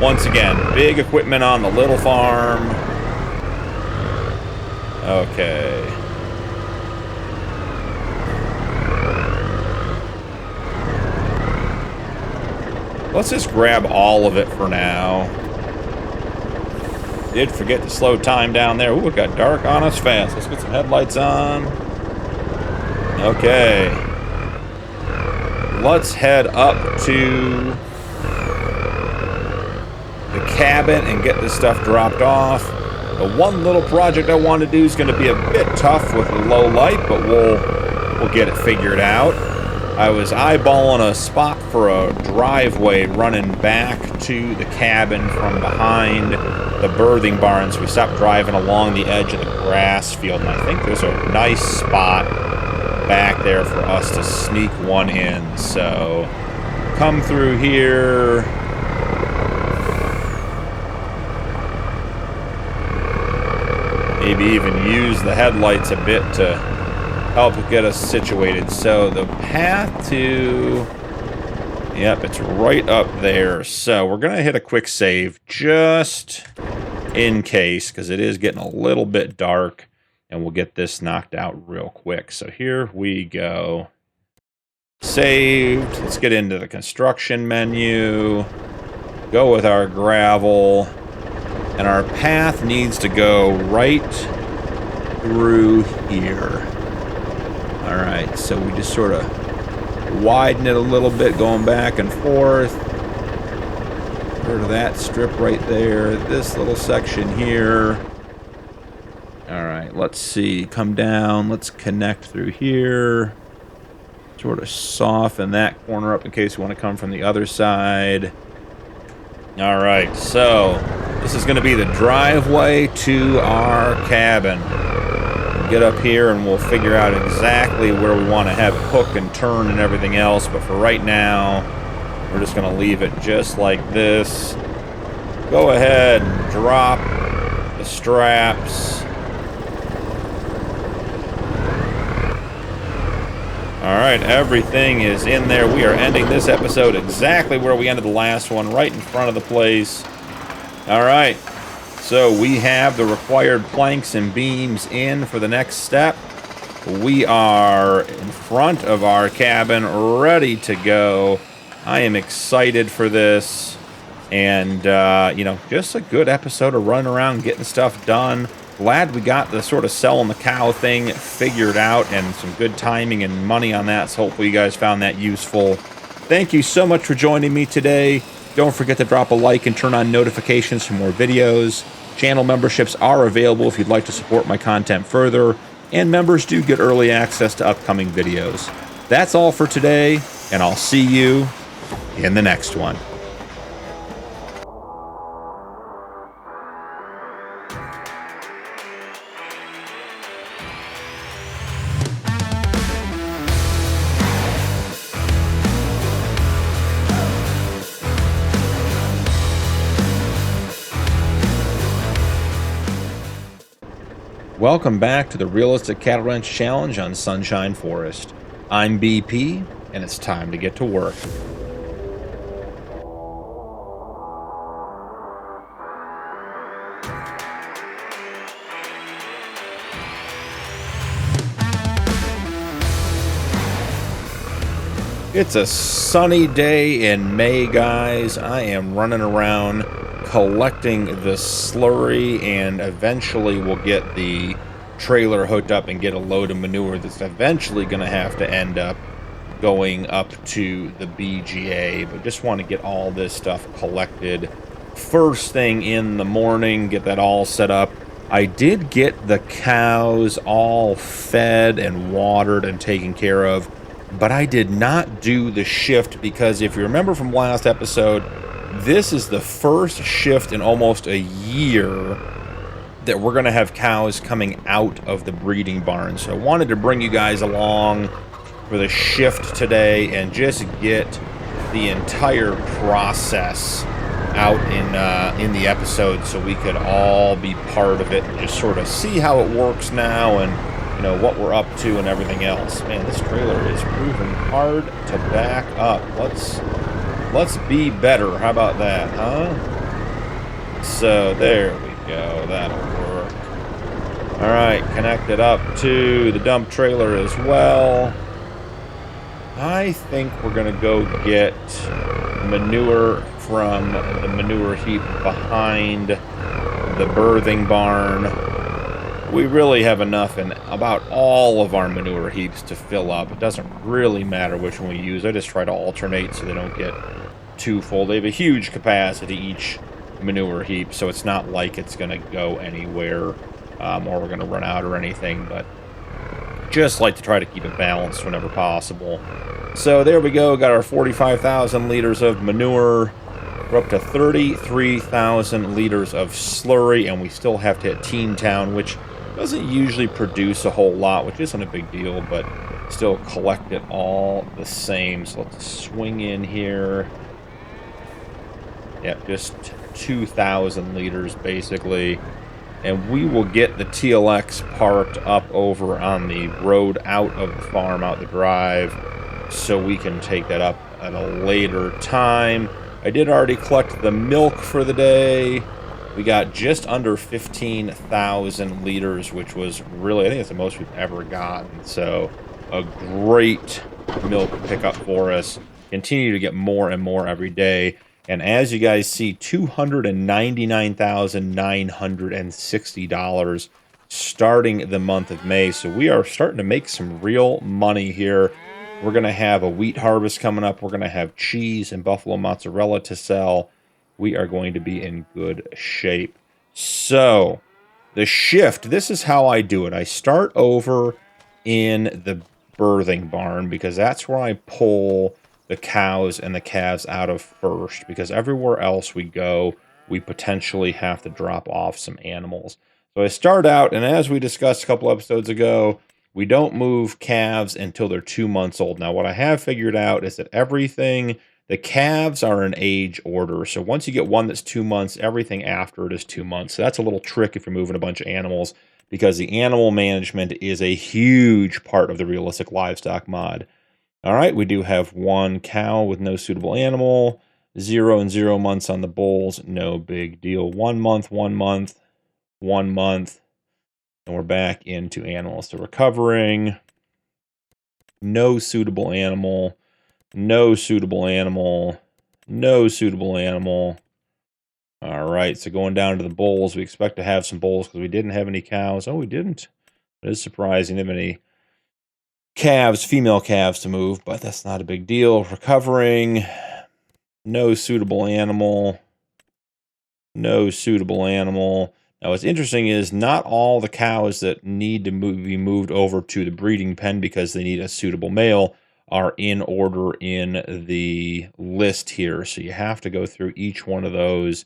Once again, big equipment on the little farm. Okay. Let's just grab all of it for now. Did forget to slow time down there. Ooh, it got dark on us fast. Let's get some headlights on. Okay. Let's head up to the cabin and get this stuff dropped off. The one little project I want to do is going to be a bit tough with the low light, but we'll get it figured out. I was eyeballing a spot for a driveway running back to the cabin from behind the birthing barn, so we stopped driving along the edge of the grass field, and I think there's a nice spot back there for us to sneak one in. So come through here. Maybe even use the headlights a bit to help get us situated. So the path to... Yep, it's right up there. So we're going to hit a quick save just in case, because it is getting a little bit dark, and we'll get this knocked out real quick. So here we go. Saved. Let's get into the construction menu. Go with our gravel. And our path needs to go right through here. Alright, so we just sort of widen it a little bit, going back and forth. Sort of that strip right there. This little section here. Alright, let's see. Come down. Let's connect through here. Sort of soften that corner up in case we want to come from the other side. Alright, so this is going to be the driveway to our cabin. Get up here and we'll figure out exactly where we want to have it hook and turn and everything else. But for right now, we're just going to leave it just like this. Go ahead and drop the straps. Alright, everything is in there. We are ending this episode exactly where we ended the last one, right in front of the place. Alright, so we have the required planks and beams in for the next step. We are in front of our cabin, ready to go. I am excited for this. And, you know, just a good episode of running around, getting stuff done. Glad we got the sort of selling the cow thing figured out and some good timing and money on that. So hopefully you guys found that useful. Thank you so much for joining me today. Don't forget to drop a like and turn on notifications for more videos. Channel memberships are available if you'd like to support my content further, and members do get early access to upcoming videos. That's all for today, and I'll see you in the next one. Welcome back to the Realistic Cattle Ranch Challenge on Sunshine Forest. I'm BP, and it's time to get to work. It's a sunny day in May, guys. I am running around collecting the slurry, and eventually we'll get the trailer hooked up and get a load of manure that's eventually going to have to end up going up to the BGA. But just want to get all this stuff collected first thing in the morning, get that all set up. I did get the cows all fed and watered and taken care of, but I did not do the shift because if you remember from last episode, this is the first shift in almost a year that we're going to have cows coming out of the breeding barn. So I wanted to bring you guys along for the shift today and just get the entire process out in the episode so we could all be part of it and just sort of see how it works now. And you know, what we're up to and everything else. Man, this trailer is proving hard to back up. Let's be better. How about that, huh? So there we go. That'll work. All right, connect it up to the dump trailer as well. I think we're going to go get manure from the manure heap behind the birthing barn. We really have enough in about all of our manure heaps to fill up. It doesn't really matter which one we use. I just try to alternate so they don't get too full. They have a huge capacity, each manure heap, so it's not like it's going to go anywhere or we're going to run out or anything, but just like to try to keep it balanced whenever possible. So there we go. Got our 45,000 liters of manure. We're up to 33,000 liters of slurry, and we still have to hit Teen Town, which doesn't usually produce a whole lot, which isn't a big deal, but still collect it all the same. So let's swing in here. Yep, just 2,000 liters basically. And we will get the TLX parked up over on the road out of the farm, out the drive, so we can take that up at a later time. I did already collect the milk for the day. We got just under 15,000 liters, which was really, I think it's the most we've ever gotten. So a great milk pickup for us. Continue to get more and more every day. And as you guys see, $299,960 starting the month of May. So we are starting to make some real money here. We're going to have a wheat harvest coming up. We're going to have cheese and buffalo mozzarella to sell. We are going to be in good shape. So the shift, this is how I do it. I start over in the birthing barn because that's where I pull the cows and the calves out of first, because everywhere else we go, we potentially have to drop off some animals. So I start out, and as we discussed a couple episodes ago, we don't move calves until they're 2 months old. Now, what I have figured out is that everything, the calves are in age order. So once you get one that's 2 months, everything after it is 2 months. So that's a little trick if you're moving a bunch of animals, because the animal management is a huge part of the realistic livestock mod. All right, we do have one cow with no suitable animal, 0 and 0 months on the bulls, no big deal. 1 month, 1 month, 1 month, and we're back into animals. So recovering, no suitable animal, no suitable animal, no suitable animal. All right, so going down to the bulls, we expect to have some bulls because we didn't have any cows. Oh, we didn't. It is surprising. Didn't have any calves, female calves to move, but that's not a big deal. Recovering, no suitable animal, no suitable animal. Now, what's interesting is not all the cows that need to be moved over to the breeding pen because they need a suitable male are in order in the list here. So you have to go through each one of those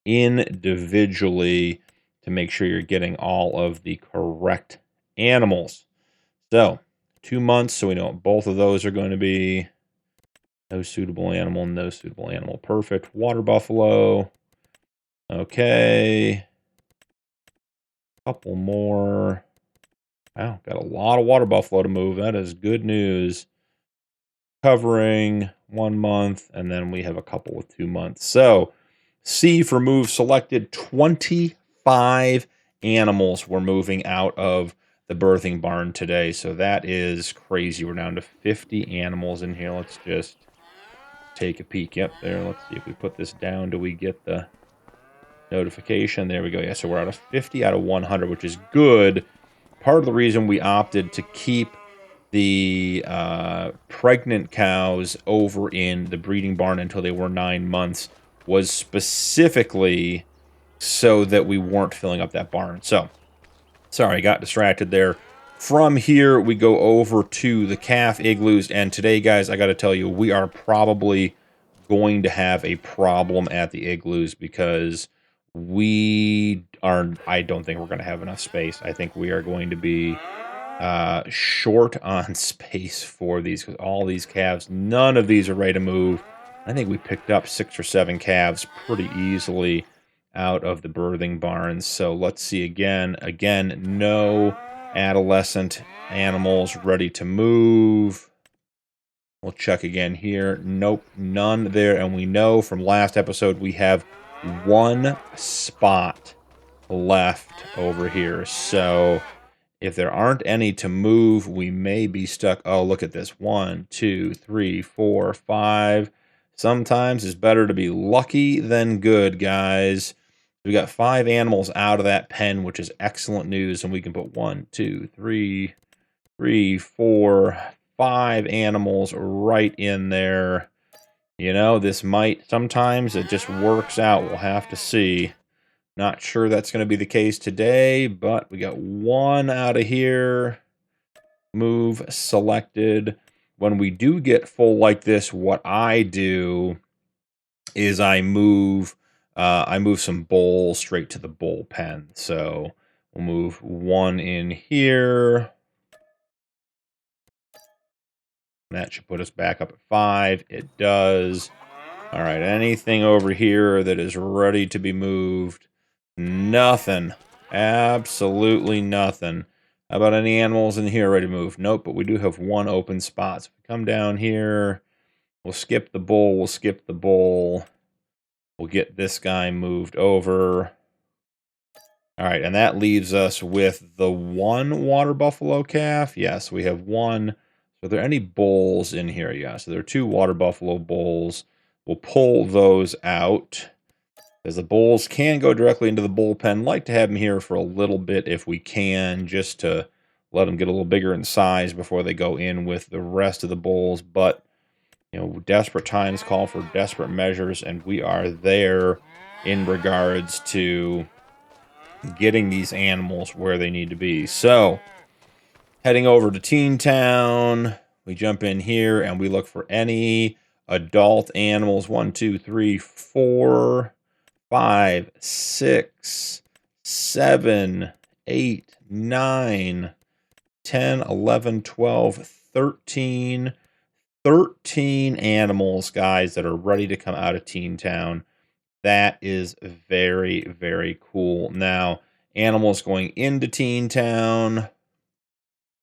individually to make sure you're getting all of the correct animals. So 2 months, so we know what both of those are going to be. No suitable animal, no suitable animal. Perfect. Water buffalo. Okay. Couple more. Wow, got a lot of water buffalo to move. That is good news. Covering 1 month, and then we have a couple with 2 months. So, C for move selected. 25 animals were moving out of the birthing barn today, so that is crazy. We're down to 50 animals in here. Let's just take a peek. Yep, there. Let's see if we put this down. Do we get the notification? There we go. Yeah, so we're out of 50 out of 100, which is good. Part of the reason we opted to keep the pregnant cows over in the breeding barn until they were 9 months was specifically so that we weren't filling up that barn. So, sorry, I got distracted there. From here, we go over to the calf igloos, and today, guys, I got to tell you, we are probably going to have a problem at the igloos because I don't think we're going to have enough space. I think we are going to be short on space for these, because all these calves, none of these are ready to move. I think we picked up 6 or 7 calves pretty easily out of the birthing barns. So let's see again, no adolescent animals ready to move. We'll check again here. Nope, none there. And we know from last episode we have one spot left over here. So if there aren't any to move, we may be stuck. Oh, look at this. 1, 2, 3, 4, 5. Sometimes it's better to be lucky than good, guys. We got 5 animals out of that pen, which is excellent news. And we can put 1, 2, 3, 4, 5 animals right in there. You know, this might, sometimes it just works out. We'll have to see. Not sure that's going to be the case today, but we got 1 out of here. Move selected. When we do get full like this, what I do is I move some bowls straight to the bowl pen. So we'll move 1 in here. That should put us back up at 5. It does. All right, anything over here that is ready to be moved? Nothing. Absolutely nothing. How about any animals in here ready to move? Nope, but we do have 1 open spot. So if we come down here, we'll skip the bull, we'll skip the bull. We'll get this guy moved over. All right, and that leaves us with the 1 water buffalo calf. Yes, we have 1. So are there any bulls in here? Yeah, so there are 2 water buffalo bulls. We'll pull those out, as the bulls can go directly into the bullpen. Like to have them here for a little bit if we can, just to let them get a little bigger in size before they go in with the rest of the bulls. But, you know, desperate times call for desperate measures, and we are there in regards to getting these animals where they need to be. So, heading over to Teen Town, we jump in here and we look for any adult animals. 1, 2, 3, 4, 5, 6, 7, 8, 9, 10, 11, 12, 13. 13 animals, guys, that are ready to come out of Teen Town. That is very, very cool. Now, animals going into Teen Town.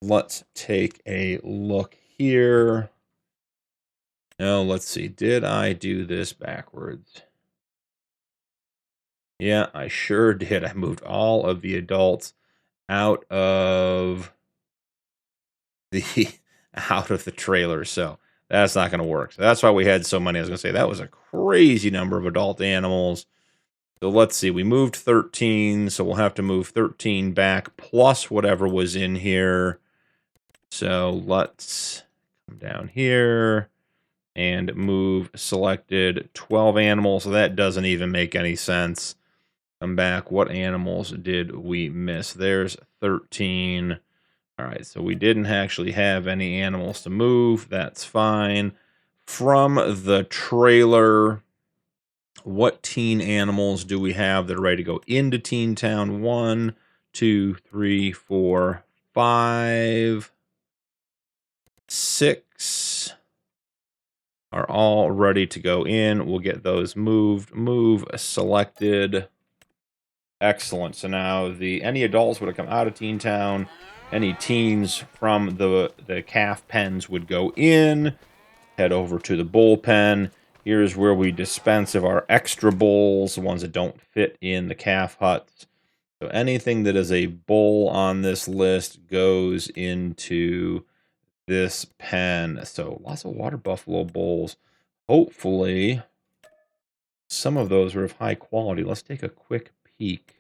Let's take a look here. Now, let's see. Did I do this backwards? Yeah, I sure did. I moved all of the adults out of the trailer. So that's not going to work. So that's why we had so many. I was going to say that was a crazy number of adult animals. So let's see. We moved 13, so we'll have to move 13 back plus whatever was in here. So let's come down here and move selected 12 animals. So that doesn't even make any sense. Come back. What animals did we miss? There's 13. All right, so we didn't actually have any animals to move. That's fine. From the trailer, what teen animals do we have that are ready to go into Teen Town? 1, 2, 3, 4, 5, 6 are all ready to go in. We'll get those moved. Move selected. Excellent. So now any adults would have come out of Teen Town. Any teens from the calf pens would go in. Head over to the bullpen. Here's where we dispense of our extra bulls, the ones that don't fit in the calf huts. So anything that is a bull on this list goes into this pen. So lots of water buffalo bulls. Hopefully, some of those are of high quality. Let's take a quick peek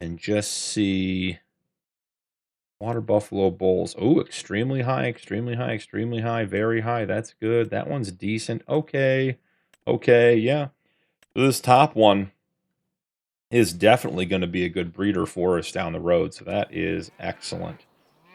and just see. Water buffalo bulls. Oh, extremely high, extremely high, extremely high, very high. That's good. That one's decent. Okay. Okay, yeah. This top one is definitely going to be a good breeder for us down the road. So that is excellent.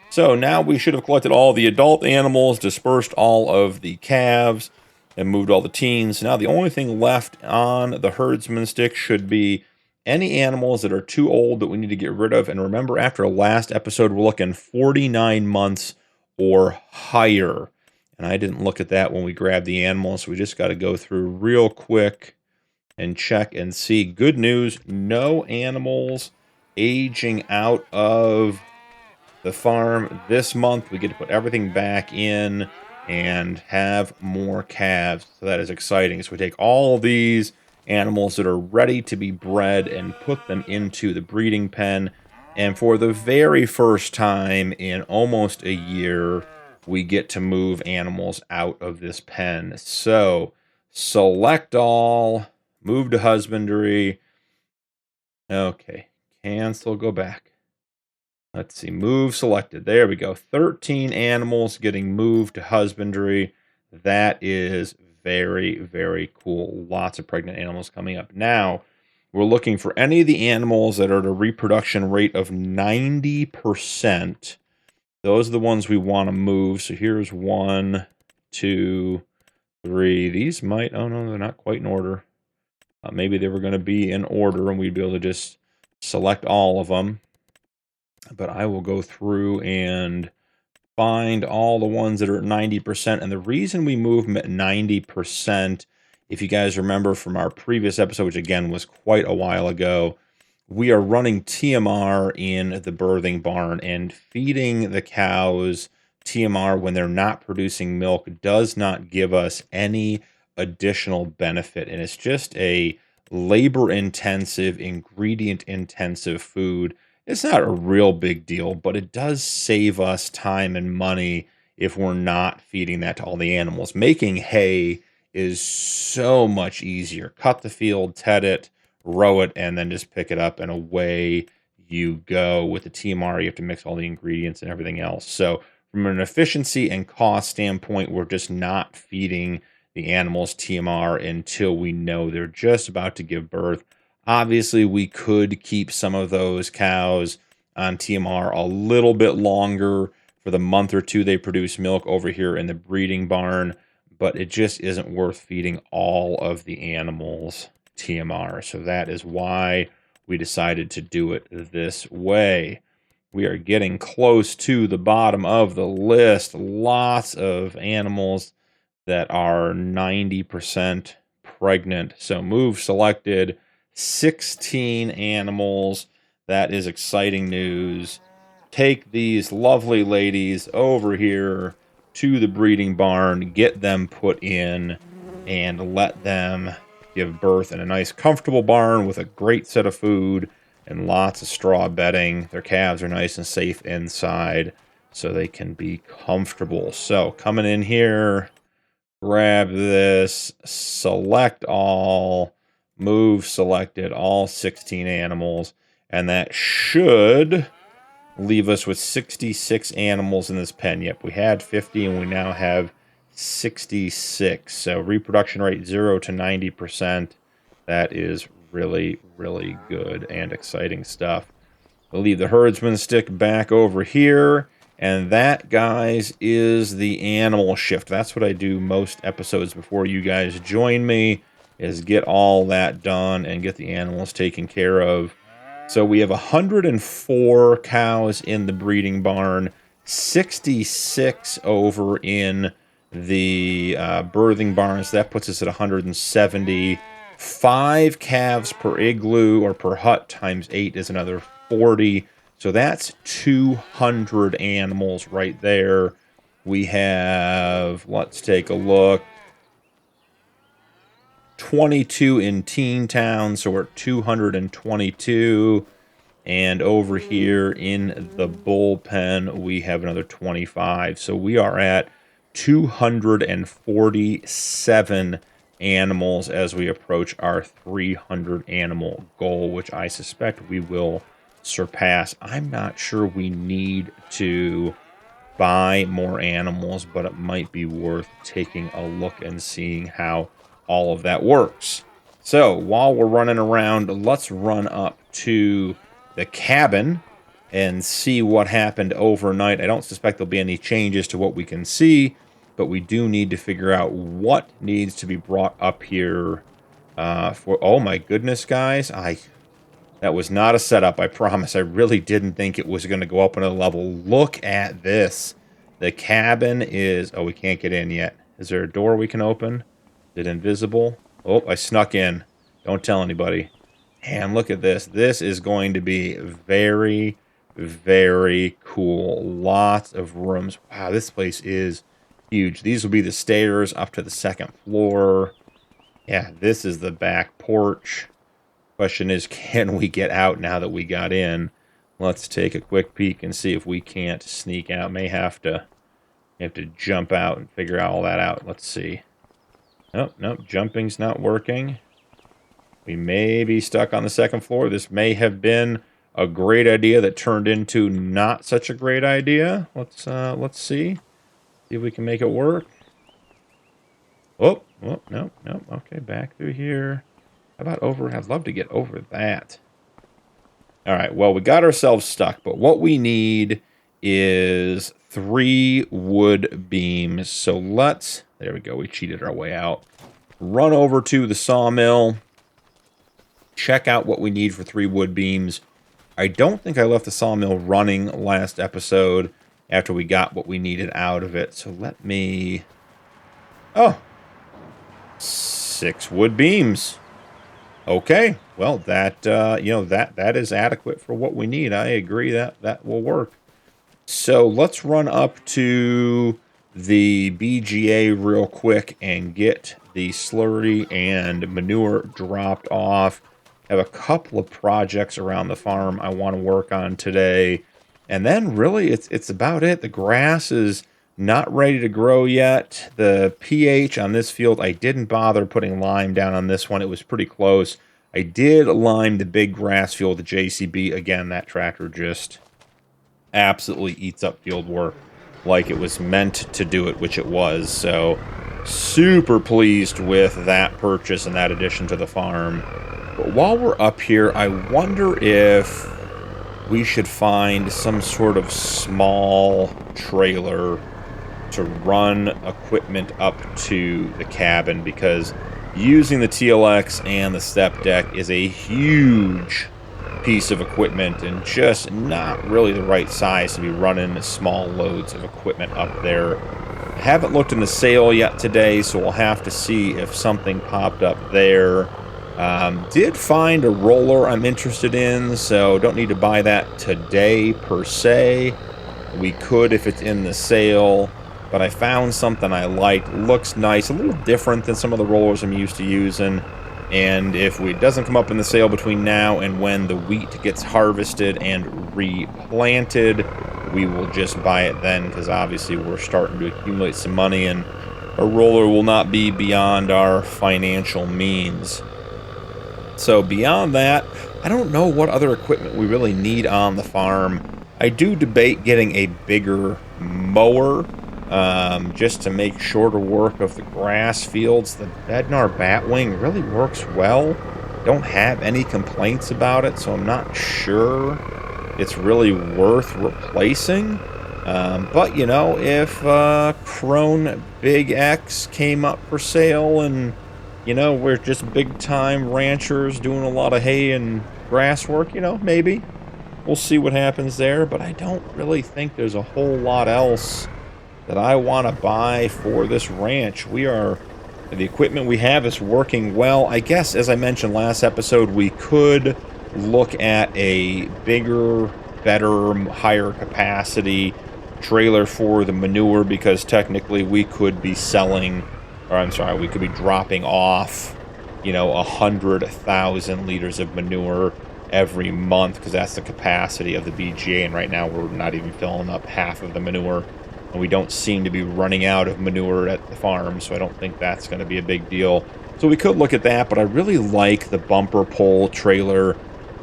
So now we should have collected all the adult animals, dispersed all of the calves, and moved all the teens. Now the only thing left on the herdsman stick should be any animals that are too old that we need to get rid of. And remember, after our last episode, we're looking 49 months or higher. And I didn't look at that when we grabbed the animals. So we just got to go through real quick and check and see. Good news, no animals aging out of the farm this month. We get to put everything back in and have more calves. So that is exciting. So we take all these animals that are ready to be bred and put them into the breeding pen. And for the very first time in almost a year, we get to move animals out of this pen. So select all, move to husbandry. Okay, cancel, go back. Let's see, move selected. There we go. 13 animals getting moved to husbandry. That is very, very cool. Lots of pregnant animals coming up. Now, we're looking for any of the animals that are at a reproduction rate of 90%. Those are the ones we want to move. So here's 1, 2, 3. These might, oh no, they're not quite in order. Maybe they were going to be in order and we'd be able to just select all of them. But I will go through and find all the ones that are at 90%. And the reason we move them at 90%, if you guys remember from our previous episode, which again was quite a while ago, we are running TMR in the birthing barn, and feeding the cows TMR when they're not producing milk does not give us any additional benefit. And it's just a labor-intensive, ingredient-intensive food. It's not a real big deal, but it does save us time and money if we're not feeding that to all the animals. Making hay is so much easier. Cut the field, ted it, row it, and then just pick it up, and away you go. With the TMR, you have to mix all the ingredients and everything else. So from an efficiency and cost standpoint, we're just not feeding the animals TMR until we know they're just about to give birth. Obviously, we could keep some of those cows on TMR a little bit longer for the month or two they produce milk over here in the breeding barn, but it just isn't worth feeding all of the animals TMR. So that is why we decided to do it this way. We are getting close to the bottom of the list. Lots of animals that are 90% pregnant. So move selected. 16 animals. That is exciting news. Take these lovely ladies over here to the breeding barn, get them put in, and let them give birth in a nice, comfortable barn with a great set of food and lots of straw bedding. Their calves are nice and safe inside, so they can be comfortable. So coming in here, grab this, select all, move selected, all 16 animals, and that should leave us with 66 animals in this pen. Yep, we had 50 and we now have 66. So reproduction rate 0 to 90%. That is really, really good and exciting stuff. We'll leave the herdsman stick back over here. And that, guys, is the animal shift. That's what I do most episodes before you guys join me, is get all that done and get the animals taken care of. So we have 104 cows in the breeding barn, 66 over in the birthing barns. That puts us at 170. 5 calves per igloo or per hut times 8 is another 40. So that's 200 animals right there. We have, let's take a look, 22 in Teen Town, so we're at 222. And over here in the bullpen, we have another 25. So we are at 247 animals as we approach our 300 animal goal, which I suspect we will surpass. I'm not sure we need to buy more animals, but it might be worth taking a look and seeing how all of that works. So while we're running around, let's run up to the cabin and see what happened overnight. I don't suspect there'll be any changes to what we can see, but we do need to figure out what needs to be brought up here for... Oh my goodness, guys. That was not a setup, I promise. I really didn't think it was going to go up another level. Look at this. The cabin is... Oh, we can't get in yet. Is there a door we can open? Is it invisible? Oh, I snuck in. Don't tell anybody. And look at this. This is going to be very, Very cool. Lots of rooms. Wow, this place is huge. These will be the stairs up to the second floor. Yeah, this is the back porch. Question is, can we get out now that we got in? Let's take a quick peek and see if we can't sneak out. May have to jump out and figure all that out. Let's see. Nope, nope, jumping's not working. We may be stuck on the second floor. This may have been a great idea that turned into not such a great idea. Let's see. See if we can make it work. Oh, oh, no, no. Okay, back through here. How about over? I'd love to get over that. All right, well, we got ourselves stuck, but what we need is 3 wood beams. So let's, there we go, we cheated our way out. Run over to the sawmill, check out what we need for 3 wood beams. I don't think I left the sawmill running last episode after we got what we needed out of it. So let me, oh, 6 wood beams. Okay, well, that, you know, that is adequate for what we need. I agree that will work. So let's run up to the BGA real quick and get the slurry and manure dropped off. I have a couple of projects around the farm I want to work on today. And then really it's about it. The grass is not ready to grow yet. The pH on this field, I didn't bother putting lime down on this one. It was pretty close. I did lime the big grass field, the JCB. Again, that tractor just absolutely eats up field work like it was meant to do it, which it was. So super pleased with that purchase and that addition to the farm. But while we're up here, I wonder if we should find some sort of small trailer to run equipment up to the cabin, because using the TLX and the step deck is a huge piece of equipment and just not really the right size to be running small loads of equipment up there. I haven't looked in the sale yet today, so we'll have to see if something popped up there. Did find a roller I'm interested in, so don't need to buy that today per se. We could if it's in the sale, but I found something I liked. Looks nice, a little different than some of the rollers I'm used to using. And if it doesn't come up in the sale between now and when the wheat gets harvested and replanted, we will just buy it then, because obviously we're starting to accumulate some money and a roller will not be beyond our financial means. So beyond that, I don't know what other equipment we really need on the farm. I do debate getting a bigger mower, just to make shorter work of the grass fields. The Bednar Batwing really works well. Don't have any complaints about it, so I'm not sure it's really worth replacing. But, you know, if Krone Big X came up for sale and, you know, we're just big-time ranchers doing a lot of hay and grass work, you know, maybe. We'll see what happens there, but I don't really think there's a whole lot else that I want to buy for this ranch. The equipment we have is working well. I guess, as I mentioned last episode, we could look at a bigger, better, higher capacity trailer for the manure, because technically we could be selling, or I'm sorry, we could be dropping off, you know, 100,000 liters of manure every month, because that's the capacity of the BGA, and right now we're not even filling up half of the manure. And we don't seem to be running out of manure at the farm, so I don't think that's going to be a big deal. So we could look at that, but I really like the bumper pole trailer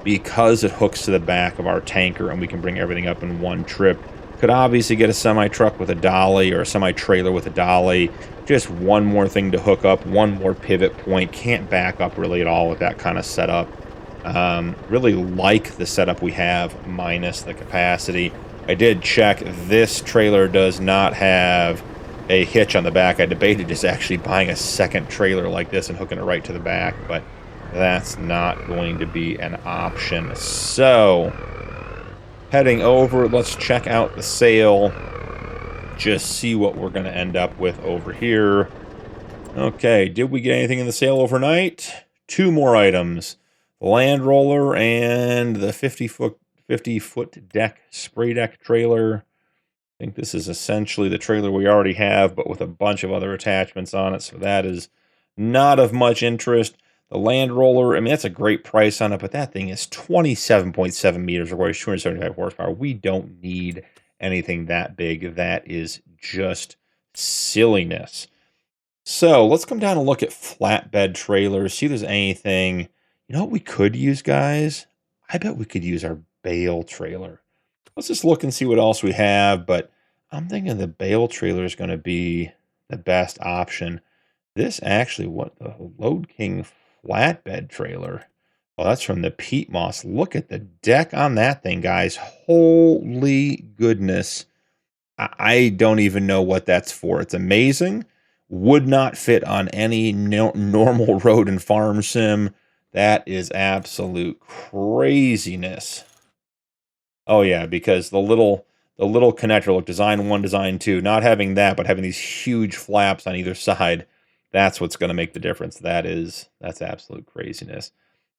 because it hooks to the back of our tanker and we can bring everything up in one trip. Could obviously get a semi-truck with a dolly or a semi-trailer with a dolly. Just one more thing to hook up, one more pivot point. Can't back up really at all with that kind of setup. Really like the setup we have minus the capacity. I did check, this trailer does not have a hitch on the back. I debated just actually buying a second trailer like this and hooking it right to the back, but that's not going to be an option. So, heading over, let's check out the sale, just see what we're going to end up with over here. Okay, did we get anything in the sale overnight? 2 more items. The Land Roller and the 50-foot 50-foot deck, spray deck trailer. I think this is essentially the trailer we already have, but with a bunch of other attachments on it, so that is not of much interest. The Land Roller, I mean, that's a great price on it, but that thing is 27.7 meters, or 275 horsepower. We don't need anything that big. That is just silliness. So let's come down and look at flatbed trailers, see if there's anything. You know what we could use, guys? I bet we could use our bale trailer. Let's just look and see what else we have, but I'm thinking the bale trailer is going to be the best option. This actually, what the Load King flatbed trailer. Oh, that's from the Peat Moss. Look at the deck on that thing, guys. Holy goodness. I don't even know what that's for. It's amazing. Would not fit on any normal road and farm sim. That is absolute craziness. Oh yeah, because the little connector, look, design 1, design 2, not having that, but having these huge flaps on either side, that's what's going to make the difference. That's absolute craziness.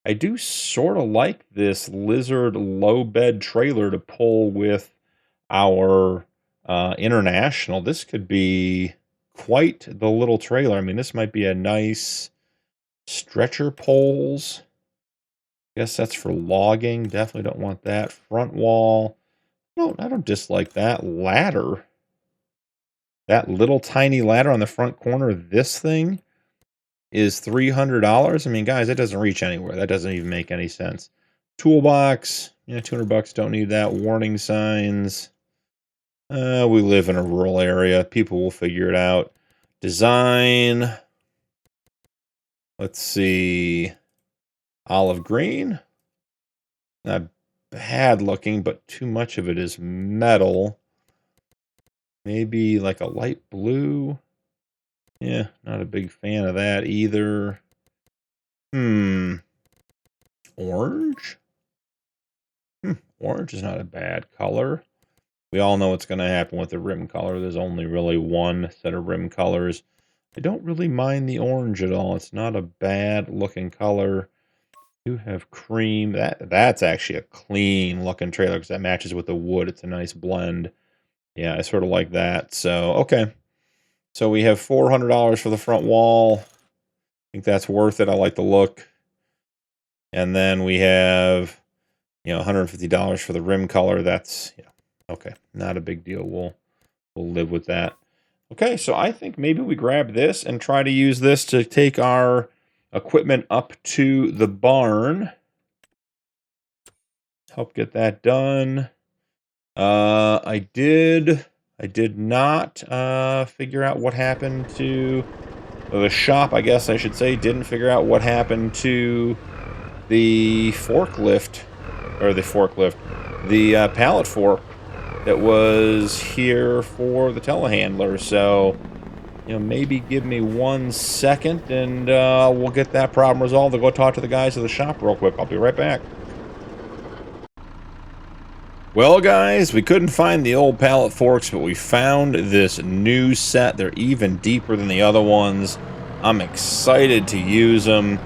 I do sort of like this lizard low bed trailer to pull with our international. This could be quite the little trailer. I mean, this might be a nice stretcher poles. Guess that's for logging. Definitely don't want that. Front wall. No, I don't dislike that. Ladder. That little tiny ladder on the front corner of this thing is $300. I mean, guys, that doesn't reach anywhere. That doesn't even make any sense. Toolbox. You know, $200. Don't need that. Warning signs. We live in a rural area. People will figure it out. Design. Let's see. Olive green. Not bad looking, but too much of it is metal. Maybe like a light blue. Yeah, not a big fan of that either. Orange? Orange is not a bad color. We all know what's going to happen with the rim color. There's only really one set of rim colors. I don't really mind the orange at all. It's not a bad looking color. Do have cream. That's actually a clean looking trailer because that matches with the wood. It's a nice blend. Yeah, I sort of like that. So, okay. So we have $400 for the front wall. I think that's worth it. I like the look. And then we have, $150 for the rim color. That's, okay. Not a big deal. We'll live with that. Okay, so I think maybe we grab this and try to use this to take our equipment up to the barn. Help get that done. I did not figure out what happened to the shop, I guess I should say. Didn't figure out what happened to the forklift, the pallet fork that was here for the telehandler. So, maybe give me 1 second and we'll get that problem resolved. I'll go talk to the guys at the shop real quick. I'll be right back. Well, guys, we couldn't find the old pallet forks, but we found this new set. They're even deeper than the other ones. I'm excited to use them.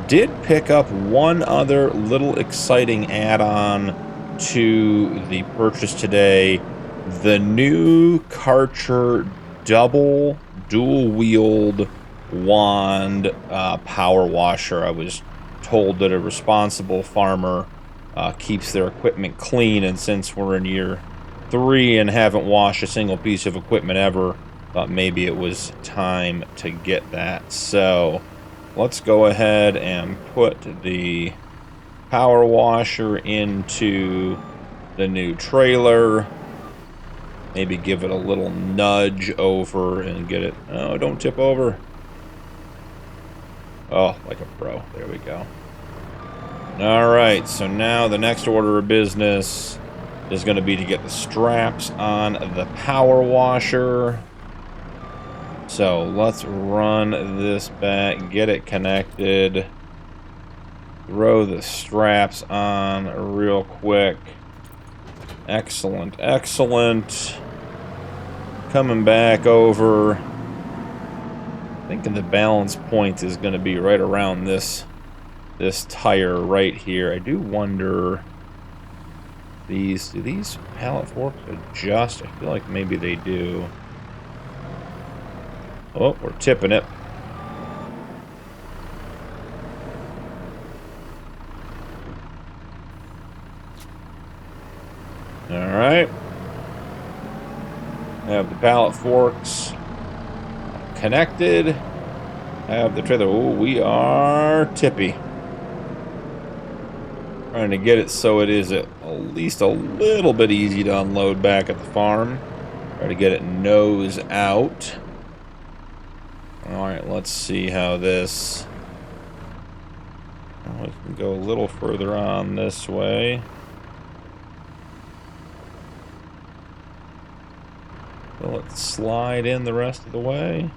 Did pick up one other little exciting add-on to the purchase today. The new Karcher dual-wheeled wand power washer. I was told that a responsible farmer keeps their equipment clean, and since we're in year 3 and haven't washed a single piece of equipment ever, thought maybe it was time to get that. So let's go ahead and put the power washer into the new trailer. Maybe give it a little nudge over and get it. Oh, don't tip over. Oh, like a pro. There we go. Alright, so now the next order of business is going to be to get the straps on the power washer. So let's run this back, get it connected, throw the straps on real quick. Excellent, excellent. Coming back over. Thinking the balance point is going to be right around this tire right here. I do wonder Do these pallet forks adjust? I feel like maybe they do. Oh, we're tipping it. Alright. Have the pallet forks connected. Have the trailer. Oh, we are tippy. Trying to get it so it is at least a little bit easy to unload back at the farm. Try to get it nose out. Alright, let's see how this... Oh, we can go a little further on this way. Will it slide in the rest of the way?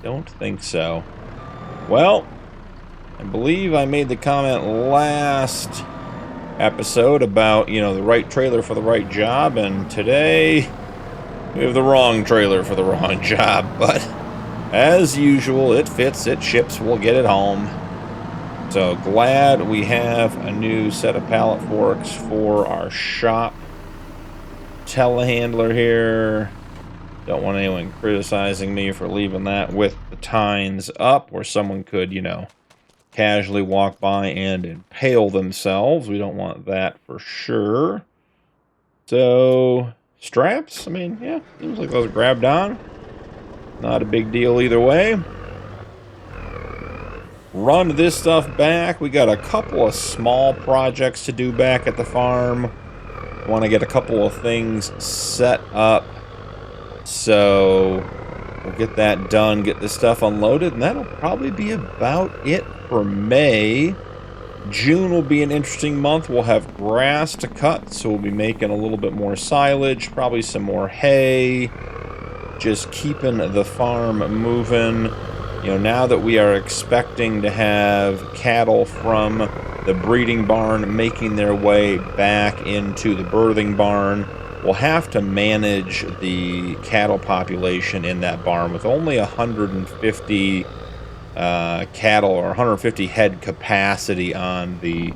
Don't think so. Well, I believe I made the comment last episode about, you know, the right trailer for the right job, and today we have the wrong trailer for the wrong job, but as usual, it fits, it ships, we'll get it home. So glad we have a new set of pallet forks for our shop. Telehandler here. Don't want anyone criticizing me for leaving that with the tines up where someone could, you know, casually walk by and impale themselves. We don't want that for sure. So, straps, I mean, yeah, seems like those are grabbed on. Not a big deal either way. Run this stuff back. We got a couple of small projects to do back at the farm. Want to get a couple of things set up, so we'll get that done, get this stuff unloaded, and that'll probably be about it for May. June will be an interesting month. We'll have grass to cut, so we'll be making a little bit more silage, probably some more hay, just keeping the farm moving. You know, now that we are expecting to have cattle from the breeding barn making their way back into the birthing barn, we'll have to manage the cattle population in that barn with only 150 cattle or 150 head capacity on the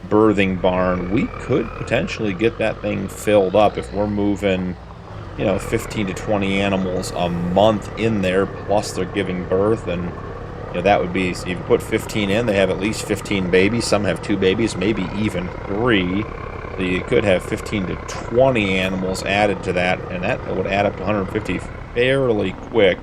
birthing barn. We could potentially get that thing filled up if we're moving, you know, 15 to 20 animals a month in there, plus they're giving birth, and you know, that would be, so if you put 15 in, they have at least 15 babies. Some have 2 babies, maybe even 3. So you could have 15 to 20 animals added to that, and that would add up to 150 fairly quick.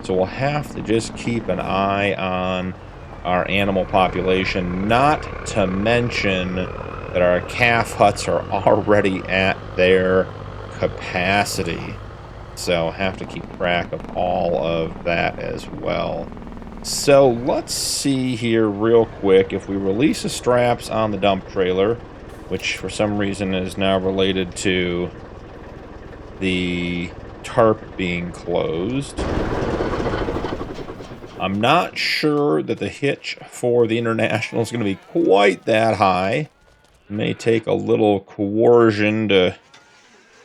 So we'll have to just keep an eye on our animal population, not to mention that our calf huts are already at their capacity. So have to keep track of all of that as well. So let's see here real quick. If we release the straps on the dump trailer, which for some reason is now related to the tarp being closed. I'm not sure that the hitch for the International is going to be quite that high. It may take a little coercion to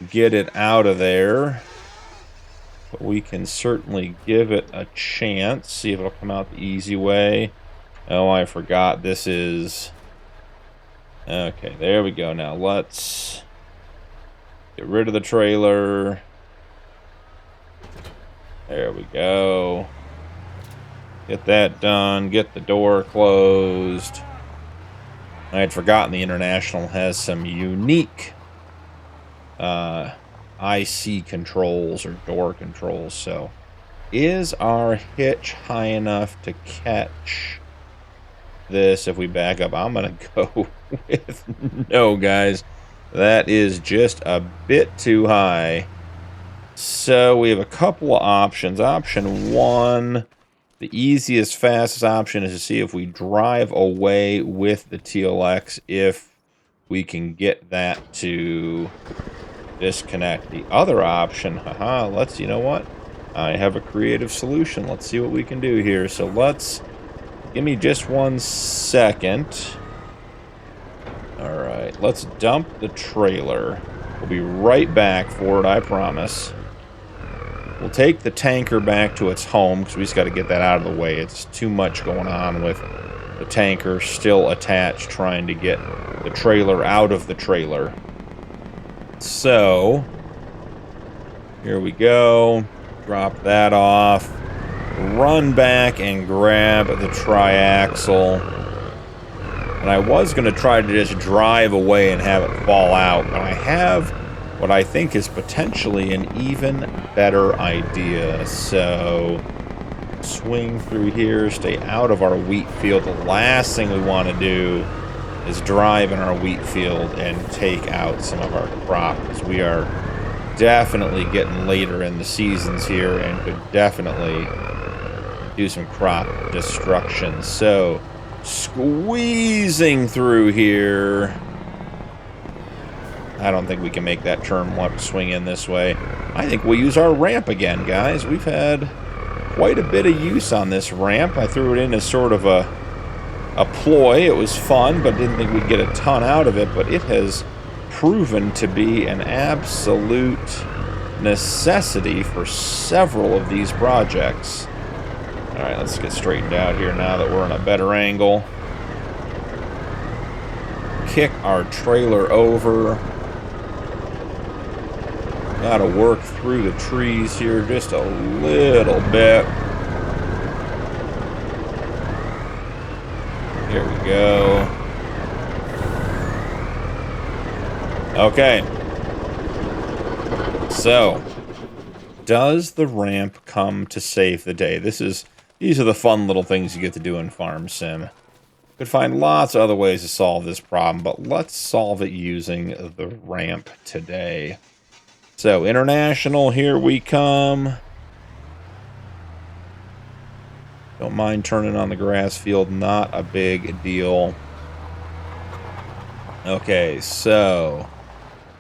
get it out of there. But we can certainly give it a chance. See if it'll come out the easy way. Oh, I forgot this is... Okay, there we go. Now let's get rid of the trailer. There we go. Get that done. Get the door closed. I had forgotten the International has some unique IC controls or door controls. So is our hitch high enough to catch this if we back up? I'm gonna go with no, guys. That is just a bit too high. So we have a couple of options. Option one, the easiest, fastest option is to see if we drive away with the TLX, if we can get that to disconnect. The other option, you know what? I have a creative solution. Let's see what we can do here. So let's, give me just 1 second. All right, let's dump the trailer. We'll be right back for it, I promise. We'll take the tanker back to its home because we just got to get that out of the way. It's too much going on with the tanker still attached, trying to get the trailer out of the trailer. So, here we go. Drop that off. Run back and grab the triaxle. And I was going to try to just drive away and have it fall out, but I have what I think is potentially an even better idea. So, swing through here, stay out of our wheat field. The last thing we want to do is drive in our wheat field and take out some of our crop, because we are definitely getting later in the seasons here and could definitely do some crop destruction. So, squeezing through here. I don't think we can make that turn. We'll have to swing in this way. I think we'll use our ramp again, guys. We've had quite a bit of use on this ramp. I threw it in as sort of a ploy. It was fun, but didn't think we'd get a ton out of it. But it has proven to be an absolute necessity for several of these projects. All right, let's get straightened out here now that we're in a better angle. Kick our trailer over. Gotta work through the trees here just a little bit. Here we go. Okay. So, does the ramp come to save the day? These are the fun little things you get to do in Farm Sim. Could find lots of other ways to solve this problem, but let's solve it using the ramp today. So, international, here we come. Don't mind turning on the grass field, not a big deal. Okay, so,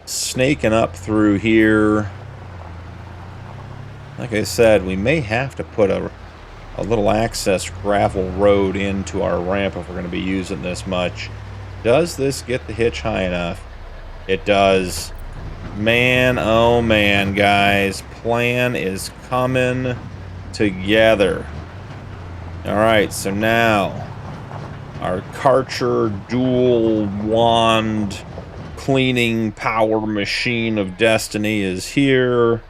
snaking up through here. Like I said, we may have to put a little access gravel road into our ramp if we're going to be using this much. Does this get the hitch high enough? It does. Man, oh man, guys. Plan is coming together. Alright, so now our Karcher dual wand cleaning power machine of destiny is here.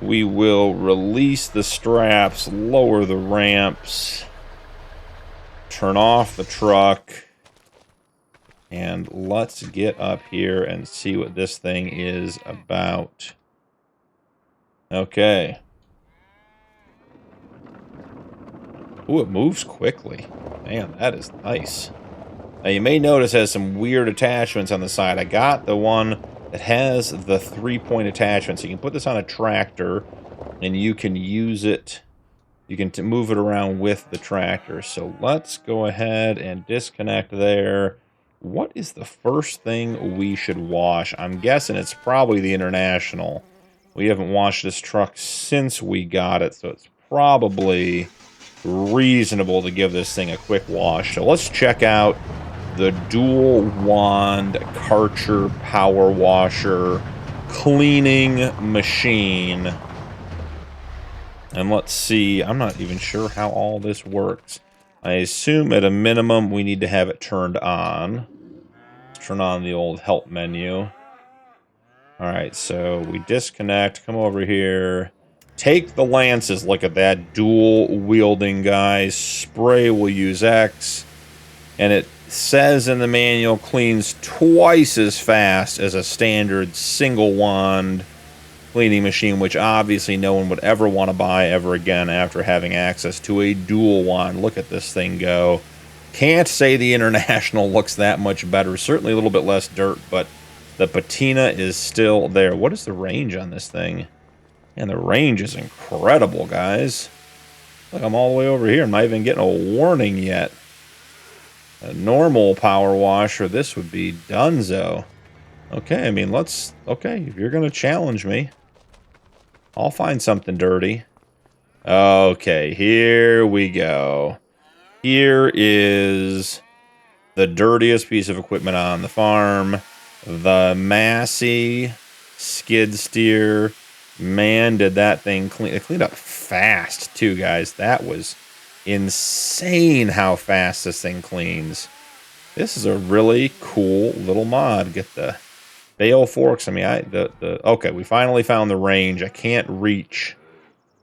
We will release the straps, lower the ramps, turn off the truck, and let's get up here and see what this thing is about. Okay. Ooh, it moves quickly. Man, that is nice. Now, you may notice it has some weird attachments on the side. I got the one that has the 3-point attachment. So you can put this on a tractor, and you can use it. You can move it around with the tractor. So let's go ahead and disconnect there. What is the first thing we should wash? I'm guessing it's probably the International. We haven't washed this truck since we got it, so it's probably reasonable to give this thing a quick wash. So let's check out the dual wand Karcher power washer cleaning machine. And let's see, I'm not even sure how all this works. I assume at a minimum we need to have it turned on. Let's turn on the old help menu. Alright, so we disconnect, come over here. Take the lances, look at that, dual wielding, guys. Spray will use X. And it says in the manual, cleans twice as fast as a standard single wand cleaning machine, which obviously no one would ever want to buy ever again after having access to a dual wand. Look at this thing go. Can't say the International looks that much better. Certainly a little bit less dirt, but the patina is still there. What is the range on this thing? And the range is incredible, guys. Look, I'm all the way over here. I'm not even getting a warning yet. A normal power washer, this would be donezo. Okay, I mean, okay, if you're going to challenge me, I'll find something dirty. Okay, here we go. Here is the dirtiest piece of equipment on the farm. The Massey skid steer. Man, did that thing clean. It cleaned up fast, too, guys. That was insane how fast this thing cleans. This is a really cool little mod. Get the bale forks. I mean, okay, we finally found the range. I can't reach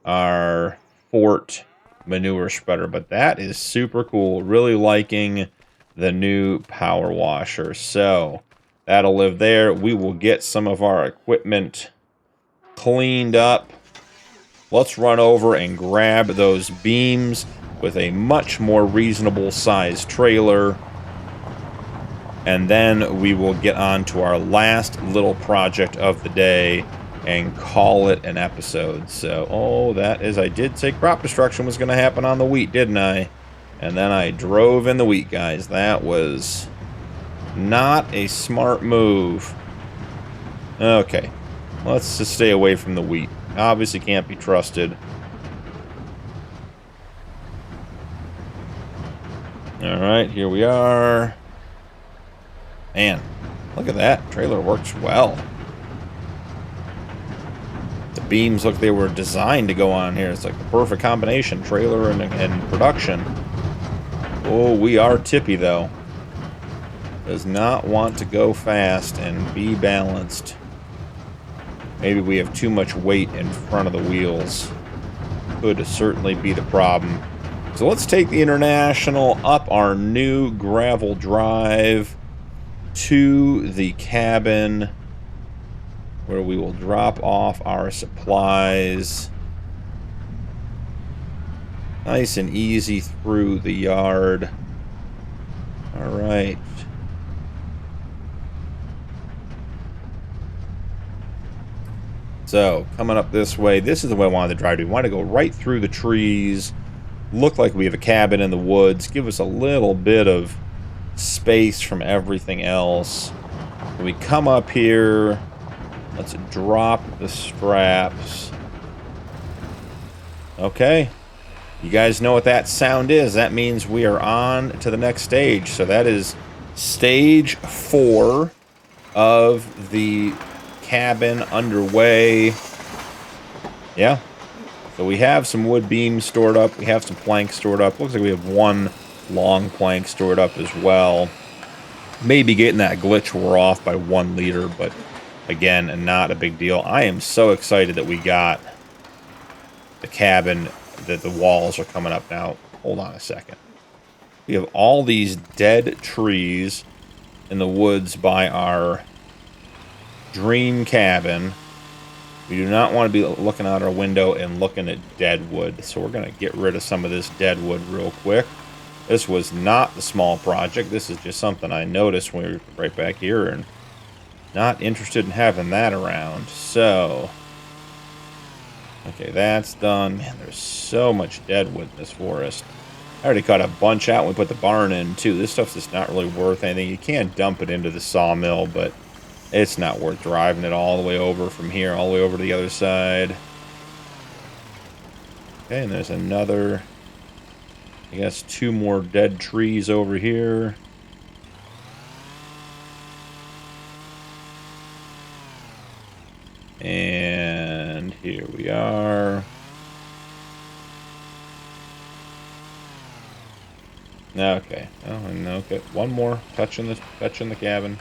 our Fort manure spreader, but that is super cool. Really liking the new power washer. So that'll live there. We will get some of our equipment cleaned up. Let's run over and grab those beams with a much more reasonable size trailer. And then we will get on to our last little project of the day and call it an episode. So, oh, that is, I did say crop destruction was going to happen on the wheat, didn't I? And then I drove in the wheat, guys. That was not a smart move. Okay, let's just stay away from the wheat. Obviously can't be trusted. All right, here we are. Man, look at that. Trailer works well. The beams look they were designed to go on here. It's like the perfect combination, trailer and production. Oh, we are tippy, though. Does not want to go fast and be balanced. Maybe we have too much weight in front of the wheels. Could certainly be the problem. So let's take the International up our new gravel drive to the cabin where we will drop off our supplies. Nice and easy through the yard. All right. So, coming up this way, this is the way I wanted to drive to. We want to go right through the trees. Look like we have a cabin in the woods. Give us a little bit of space from everything else. When we come up here, let's drop the straps. Okay. You guys know what that sound is. That means we are on to the next stage. So that is stage 4 of the cabin underway. Yeah. So we have some wood beams stored up. We have some planks stored up. Looks like we have one long plank stored up as well. Maybe getting that glitch where we're off by 1 liter, but again, not a big deal. I am so excited that we got the cabin, that the walls are coming up now. Hold on a second. We have all these dead trees in the woods by our dream cabin. We do not want to be looking out our window and looking at dead wood, so we're going to get rid of some of this dead wood real quick. This was not the small project. This is just something I noticed when we were right back here, and not interested in having that around. So, okay, that's done. Man, there's so much dead wood in this forest. I already cut a bunch out when we put the barn in, too. This stuff's just not really worth anything. You can dump it into the sawmill, but it's not worth driving it all the way over from here, all the way over to the other side. Okay, and there's another, I guess, 2 more dead trees over here. And here we are. Okay. Oh, and okay. 1 more touching the cabin.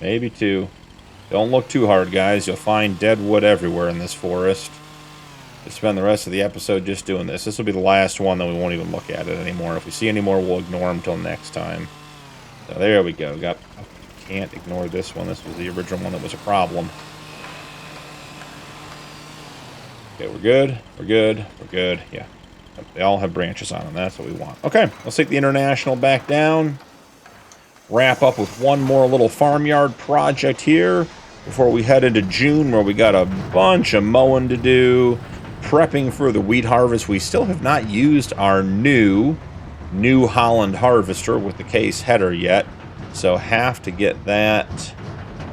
Maybe 2. Don't look too hard, guys. You'll find dead wood everywhere in this forest. We'll spend the rest of the episode just doing this. This will be the last one, then we won't even look at it anymore. If we see any more, we'll ignore them till next time. So there we go. Can't ignore this one. This was the original one that was a problem. Okay, we're good. We're good. We're good. Yeah. They all have branches on them. That's what we want. Okay, let's take the International back down. Wrap up with 1 more little farmyard project here before we head into June, where we got a bunch of mowing to do, prepping for the wheat harvest. We still have not used our New Holland harvester with the case header yet, so have to get that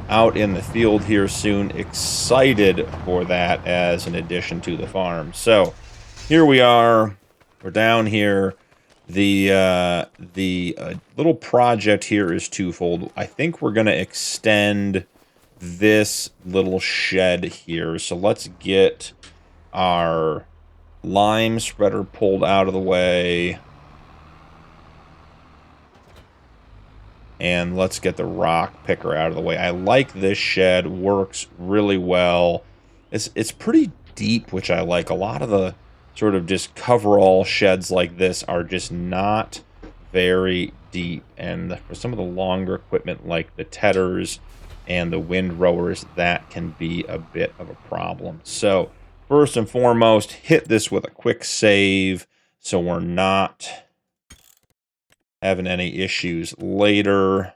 out in the field here soon. Excited for that as an addition to the farm. So here we are. We're down here. The little project here is twofold. I think we're going to extend this little shed here. So let's get our lime spreader pulled out of the way. And let's get the rock picker out of the way. I like this shed, works really well. It's pretty deep, which I like. A lot of the sort of just coverall sheds like this are just not very deep. And for some of the longer equipment like the tedders and the windrowers, that can be a bit of a problem. So first and foremost, hit this with a quick save so we're not having any issues later.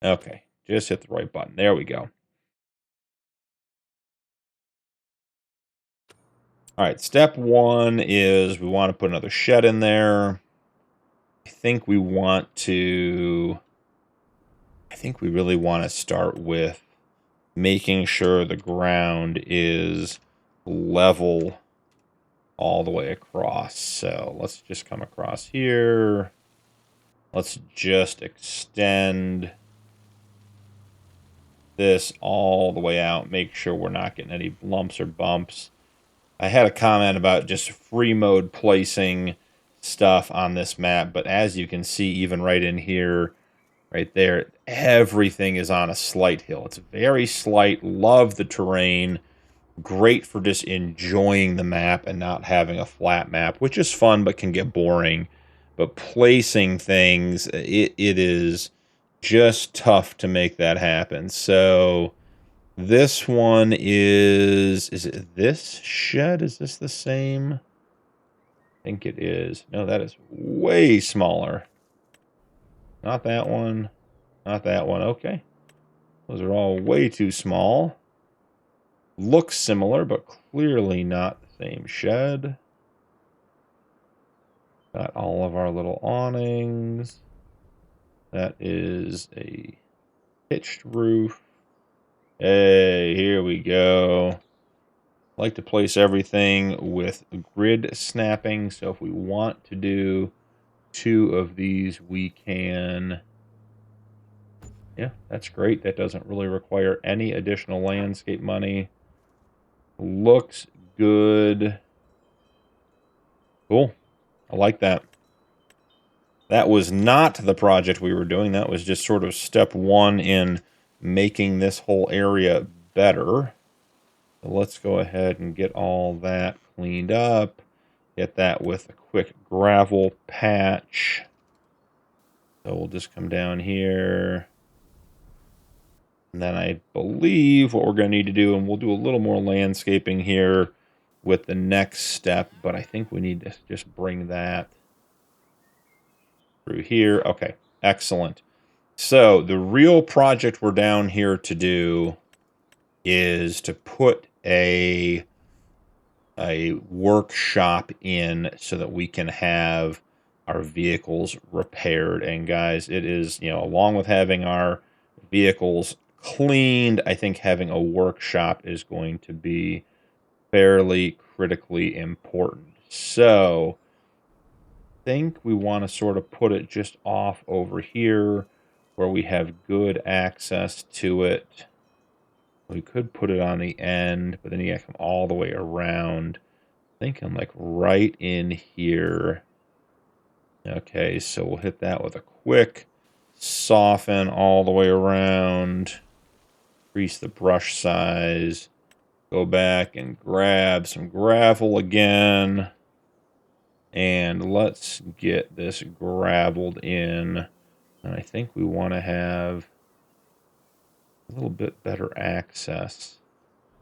Okay, just hit the right button. There we go. All right, step one is we want to put another shed in there. I think we really want to start with making sure the ground is level all the way across. So let's just come across here. Let's just extend this all the way out. Make sure we're not getting any lumps or bumps. I had a comment about just free mode placing stuff on this map, but as you can see, even right in here, right there, everything is on a slight hill. It's very slight. Love the terrain. Great for just enjoying the map and not having a flat map, which is fun but can get boring. But placing things, it is just tough to make that happen. So this one is it this shed? Is this the same? I think it is. No, that is way smaller. Not that one. Not that one. Okay. Those are all way too small. Looks similar, but clearly not the same shed. Got all of our little awnings. That is a pitched roof. Hey, here we go. I like to place everything with grid snapping, so if we want to do 2 of these, we can. Yeah, that's great. That doesn't really require any additional landscape money. Looks good. Cool. I like that. That was not the project we were doing. That was just sort of step 1 in making this whole area better. So let's go ahead and get all that cleaned up. Get that with a quick gravel patch. So we'll just come down here. And then I believe what we're going to need to do, and we'll do a little more landscaping here with the next step, but I think we need to just bring that through here. Okay, excellent. So the real project we're down here to do is to put a workshop in so that we can have our vehicles repaired. And guys, it is, along with having our vehicles cleaned, I think having a workshop is going to be fairly critically important. So I think we want to sort of put it just off over here where we have good access to it. We could put it on the end, but then you got to come all the way around. I think I'm like right in here. Okay, so we'll hit that with a quick soften all the way around. Increase the brush size. Go back and grab some gravel again. And let's get this graveled in. And I think we want to have a little bit better access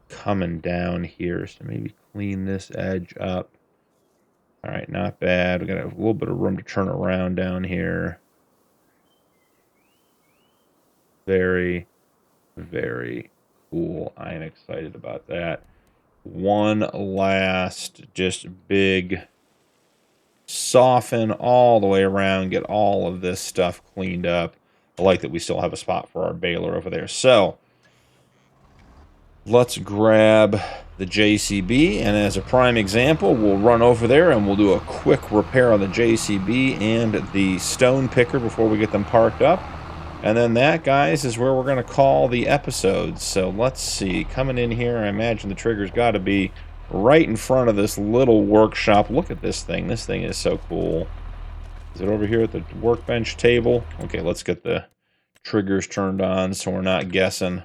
coming down here. So maybe clean this edge up. All right, not bad. We got a little bit of room to turn around down here. Very, very cool. I am excited about that. One last just big soften all the way around, get all of this stuff cleaned up. I like that we still have a spot for our baler over there. So let's grab the JCB, and as a prime example, we'll run over there and we'll do a quick repair on the JCB and the stone picker before we get them parked up. And then that, guys, is where we're going to call the episode. So let's see. Coming in here, I imagine the trigger's got to be right in front of this little workshop. Look at this thing. This thing is so cool. Is it over here at the workbench table? Okay, let's get the Triggers turned on, so we're not guessing.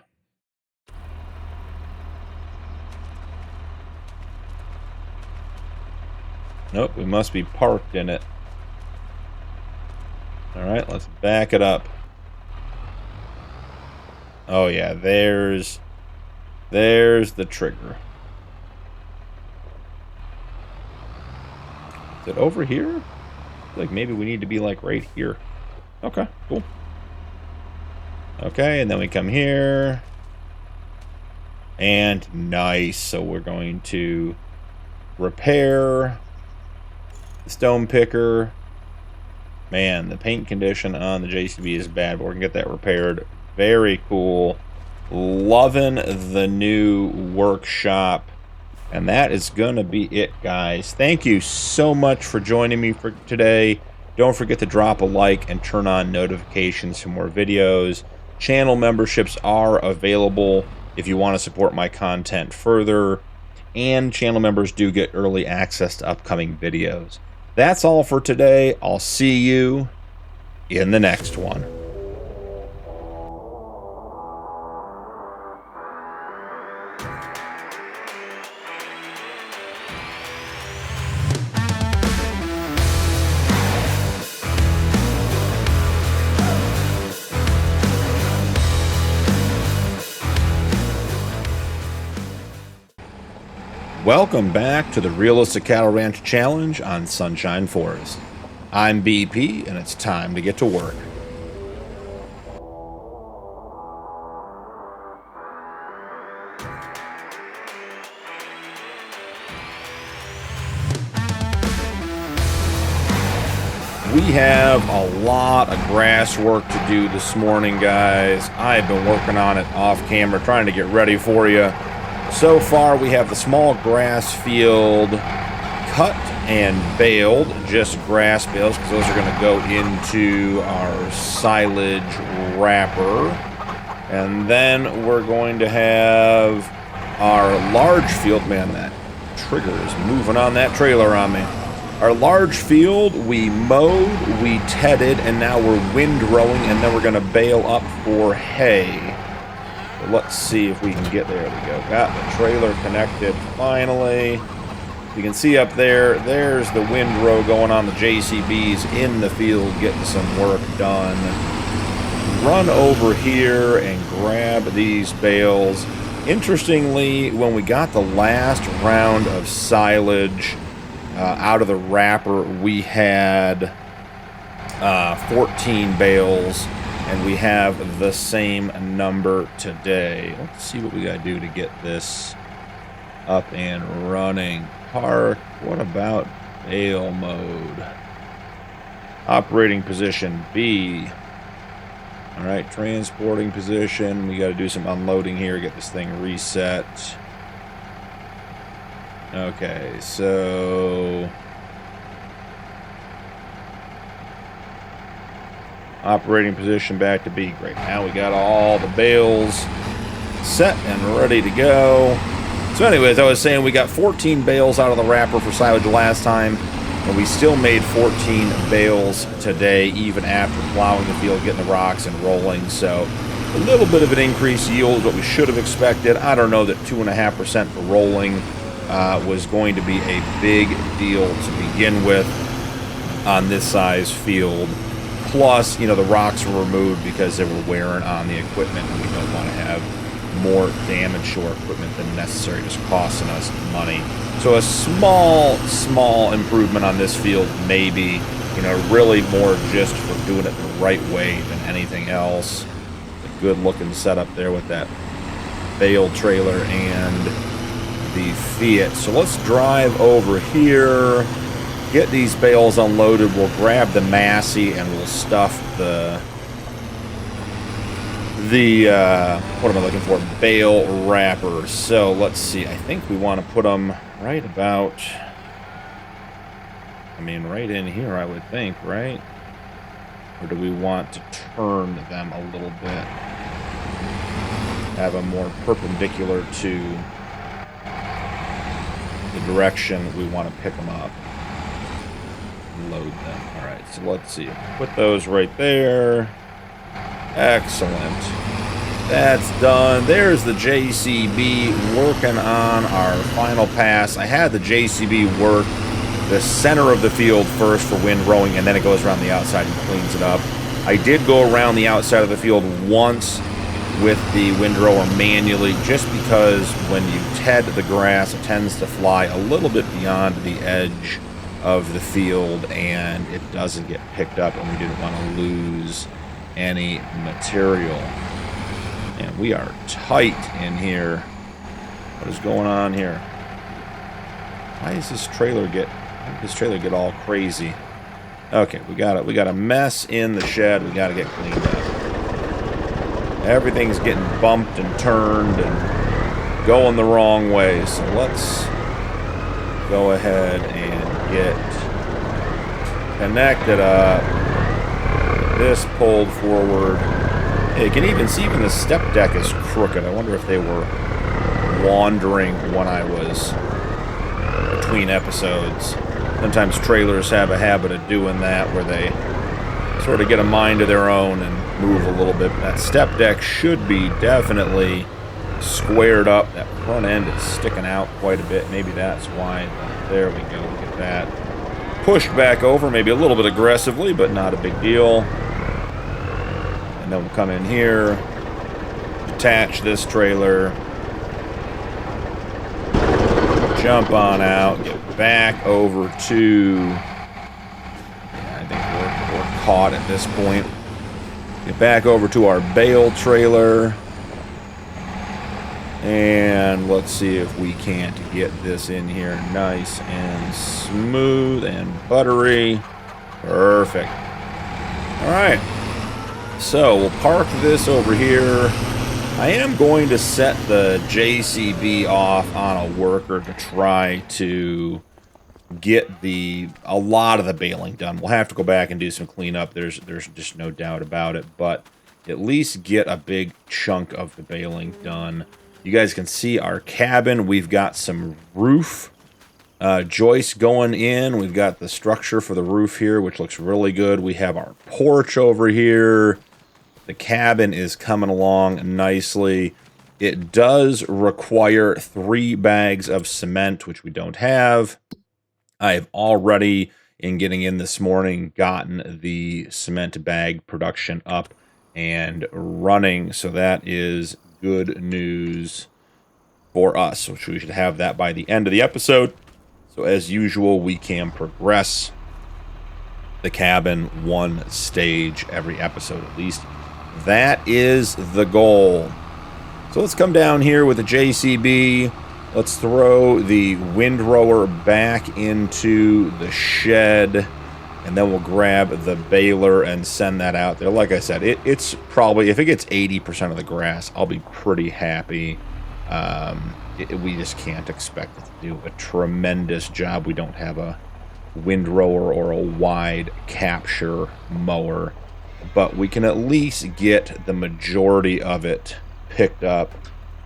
Nope, we must be parked in it. All right, let's back it up. Oh yeah, there's the trigger. Is it over here? Like maybe we need to be like right here. Okay, cool. Okay, and then we come here. And nice. So we're going to repair the stone picker. Man, the paint condition on the JCB is bad, but we're gonna get that repaired. Very cool. Loving the new workshop. And that is gonna be it, guys. Thank you so much for joining me for today. Don't forget to drop a like and turn on notifications for more videos. Channel memberships are available if you want to support my content further. And channel members do get early access to upcoming videos. That's all for today. I'll see you in the next one. Welcome back to the Realistic Cattle Ranch Challenge on Sunshine Forest. I'm BP, and it's time to get to work. We have a lot of grass work to do this morning, guys. I've been working on it off camera, trying to get ready for you. So far, we have the small grass field cut and baled, just grass bales, because those are going to go into our silage wrapper. And then we're going to have our large field. Man, that trigger is moving on that trailer on me. Our large field, we mowed, we tedded, and now we're windrowing, and then we're going to bale up for hay. Let's see if we can get there. We go. Got the trailer connected finally. You can see up there, there's the windrow going on. The JCBs in the field getting some work done. Run over here and grab these bales. Interestingly, when we got the last round of silage out of the wrapper, we had 14 bales. And we have the same number today. Let's see what we got to do to get this up and running. Park. What about bale mode? Operating position B. All right, transporting position. We got to do some unloading here, get this thing reset. Okay, so... operating position back to B. Great. Now we got all the bales set and ready to go. So anyways, I was saying we got 14 bales out of the wrapper for silage last time, and we still made 14 bales today, even after plowing the field, getting the rocks and rolling. So a little bit of an increased yield is what we should have expected. I don't know that 2.5% for rolling was going to be a big deal to begin with on this size field. Plus, you know, the rocks were removed because they were wearing on the equipment, and we don't want to have more damage to our equipment than necessary, just costing us money. So a small improvement on this field, maybe, you know, really more just for doing it the right way than anything else. A good looking setup there with that bale trailer and the Fiat. So let's drive over here. Get these bales unloaded. We'll grab the Massey and we'll stuff the what am I looking for? Bale wrapper. So let's see. I think we want to put them right about, I mean, right in here, I would think, right? Or do we want to turn them a little bit? Have them more perpendicular to the direction we want to pick them up. Load them. All right, so let's see. Put those right there. Excellent. That's done. There's the JCB working on our final pass. I had the JCB work the center of the field first for windrowing, and then it goes around the outside and cleans it up. I did go around the outside of the field once with the windrower manually, just because when you ted the grass, it tends to fly a little bit beyond the edge of the field, and it doesn't get picked up, and we didn't want to lose any material. And we are tight in here. What is going on here? Why does this trailer get all crazy? Okay, we got a mess in the shed. We got to get cleaned up. Everything's getting bumped and turned and going the wrong way. So let's go ahead and get connected up. Get this pulled forward. Hey, you can even see the step deck is crooked. I wonder if they were wandering when I was between episodes. Sometimes trailers have a habit of doing that, where they sort of get a mind of their own and move a little bit. That step deck should be definitely squared up. That front end is sticking out quite a bit. Maybe that's why. There we go. Get that pushed back over, maybe a little bit aggressively, but not a big deal. And then we'll come in here, detach this trailer, jump on out, get back over to, I think we're caught at this point. Get back over to our bale trailer, and let's see if we can't get this in here nice and smooth and buttery. Perfect. All right. So we'll park this over here. I am going to set the JCB off on a worker to try to get a lot of the baling done. We'll have to go back and do some cleanup. There's just no doubt about it, but at least get a big chunk of the baling done. You guys can see our cabin. We've got some roof joists going in. We've got the structure for the roof here, which looks really good. We have our porch over here. The cabin is coming along nicely. It does require 3 bags of cement, which we don't have. I've already, in getting in this morning, gotten the cement bag production up and running. So that is good news for us. So we should have that by the end of the episode. So as usual, we can progress the cabin 1 stage every episode at least. That is the goal. So let's come down here with the JCB. Let's throw the windrower back into the shed, and then we'll grab the baler and send that out there. Like I said, it's probably, if it gets 80% of the grass, I'll be pretty happy. We just can't expect it to do a tremendous job. We don't have a windrower or a wide capture mower, but we can at least get the majority of it picked up,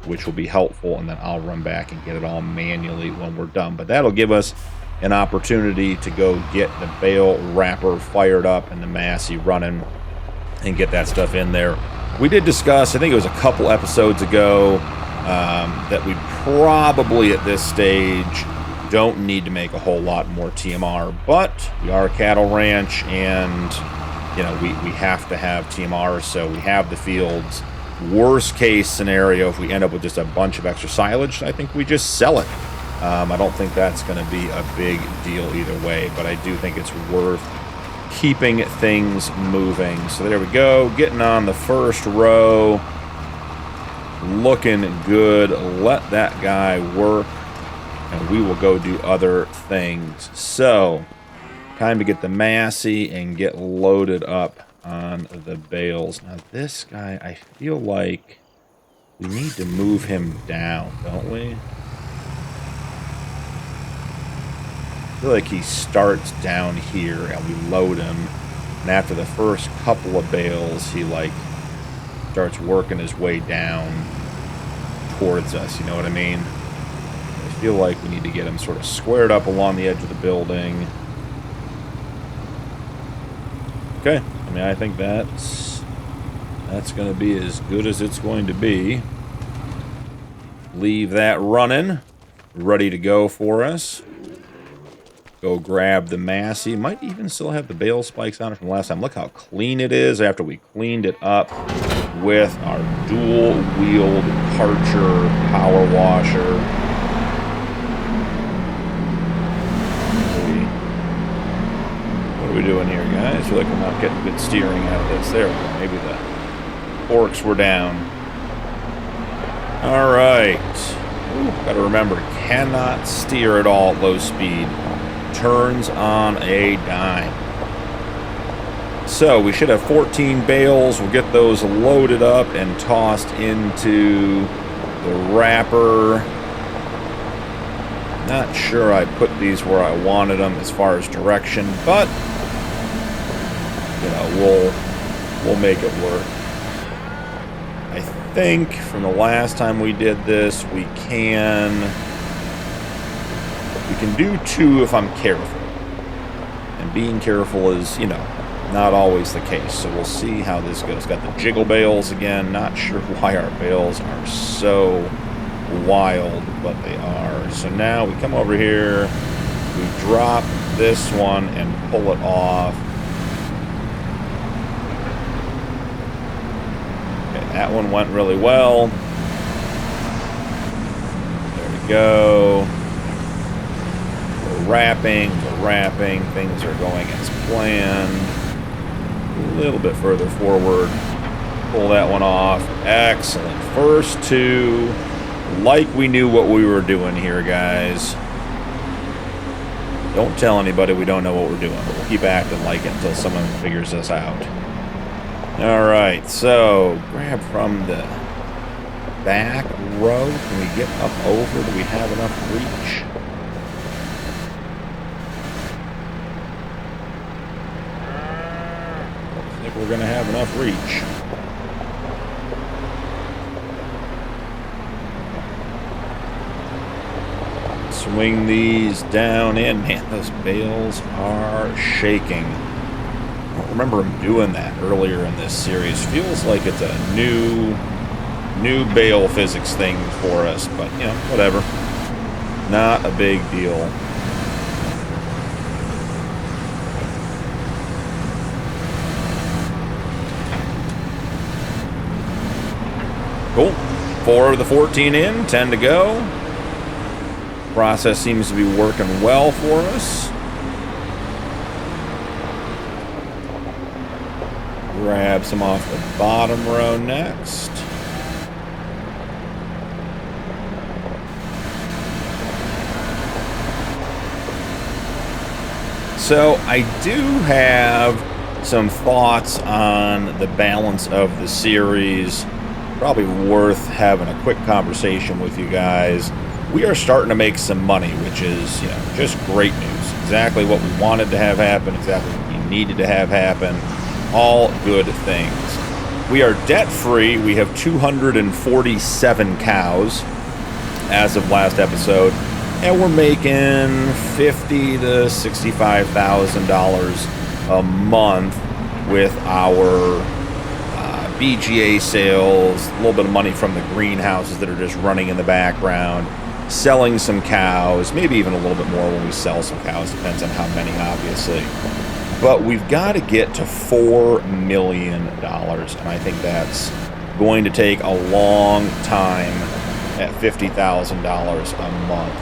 which will be helpful, and then I'll run back and get it all manually when we're done. But that'll give us an opportunity to go get the bale wrapper fired up and the Massey running and get that stuff in there. We did discuss, I think it was a couple episodes ago, that we probably at this stage don't need to make a whole lot more TMR, but we are a cattle ranch, and you know, we have to have TMR, so we have the fields. Worst case scenario, if we end up with just a bunch of extra silage, I think we just sell it. I don't think that's going to be a big deal either way, but I do think it's worth keeping things moving. So there we go, getting on the first row, looking good. Let that guy work, and we will go do other things. So time to get the Massey and get loaded up on the bales. Now this guy, I feel like we need to move him down, don't we? I feel like he starts down here and we load him, and after the first couple of bales he like starts working his way down towards us, you know what I mean? I feel like we need to get him sort of squared up along the edge of the building. Okay, I mean, I think that's That's going to be as good as it's going to be. Leave that running, ready to go for us. Go grab the Massey. Might even still have the bale spikes on it from last time. Look how clean it is after we cleaned it up with our dual-wheeled Karcher power washer. What are we doing here, guys? I feel like we're not getting good steering out of this. There we go. Maybe the forks were down. All right. Got to remember, cannot steer at all at low speed. Turns on a dime. So we should have 14 bales. We'll get those loaded up and tossed into the wrapper. Not sure I put these where I wanted them as far as direction, but you know, we'll make it work. I think from the last time we did this, we can do 2 if I'm careful. And being careful is, you know, not always the case. So we'll see how this goes. Got the jiggle bales again. Not sure why our bales are so wild, but they are. So now we come over here, we drop this one and pull it off. Okay, that one went really well. There we go. We're wrapping, things are going as planned. A little bit further forward. Pull that one off. Excellent. First 2. Like we knew what we were doing here, guys. Don't tell anybody we don't know what we're doing, but we'll keep acting like it until someone figures us out. Alright, so grab from the back row. Can we get up over? Do we have enough reach? I think we're going to have enough reach. Swing these down in. Man, those bales are shaking. I don't remember them doing that earlier in this series. Feels like it's a new bale physics thing for us, but you know, whatever. Not a big deal. Cool. 4 of the 14 in, 10 to go. Process seems to be working well for us. Grab some off the bottom row next. So I do have some thoughts on the balance of the series. Probably worth having a quick conversation with you guys. We are starting to make some money, which is, you know, just great news. Exactly what we wanted to have happen, exactly what we needed to have happen. All good things. We are debt-free. We have 247 cows as of last episode, and we're making $50,000 to $65,000 a month with our BGA sales, a little bit of money from the greenhouses that are just running in the background, selling some cows, maybe even a little bit more when we sell some cows, depends on how many, obviously. But we've got to get to $4 million, and I think that's going to take a long time at $50,000 a month.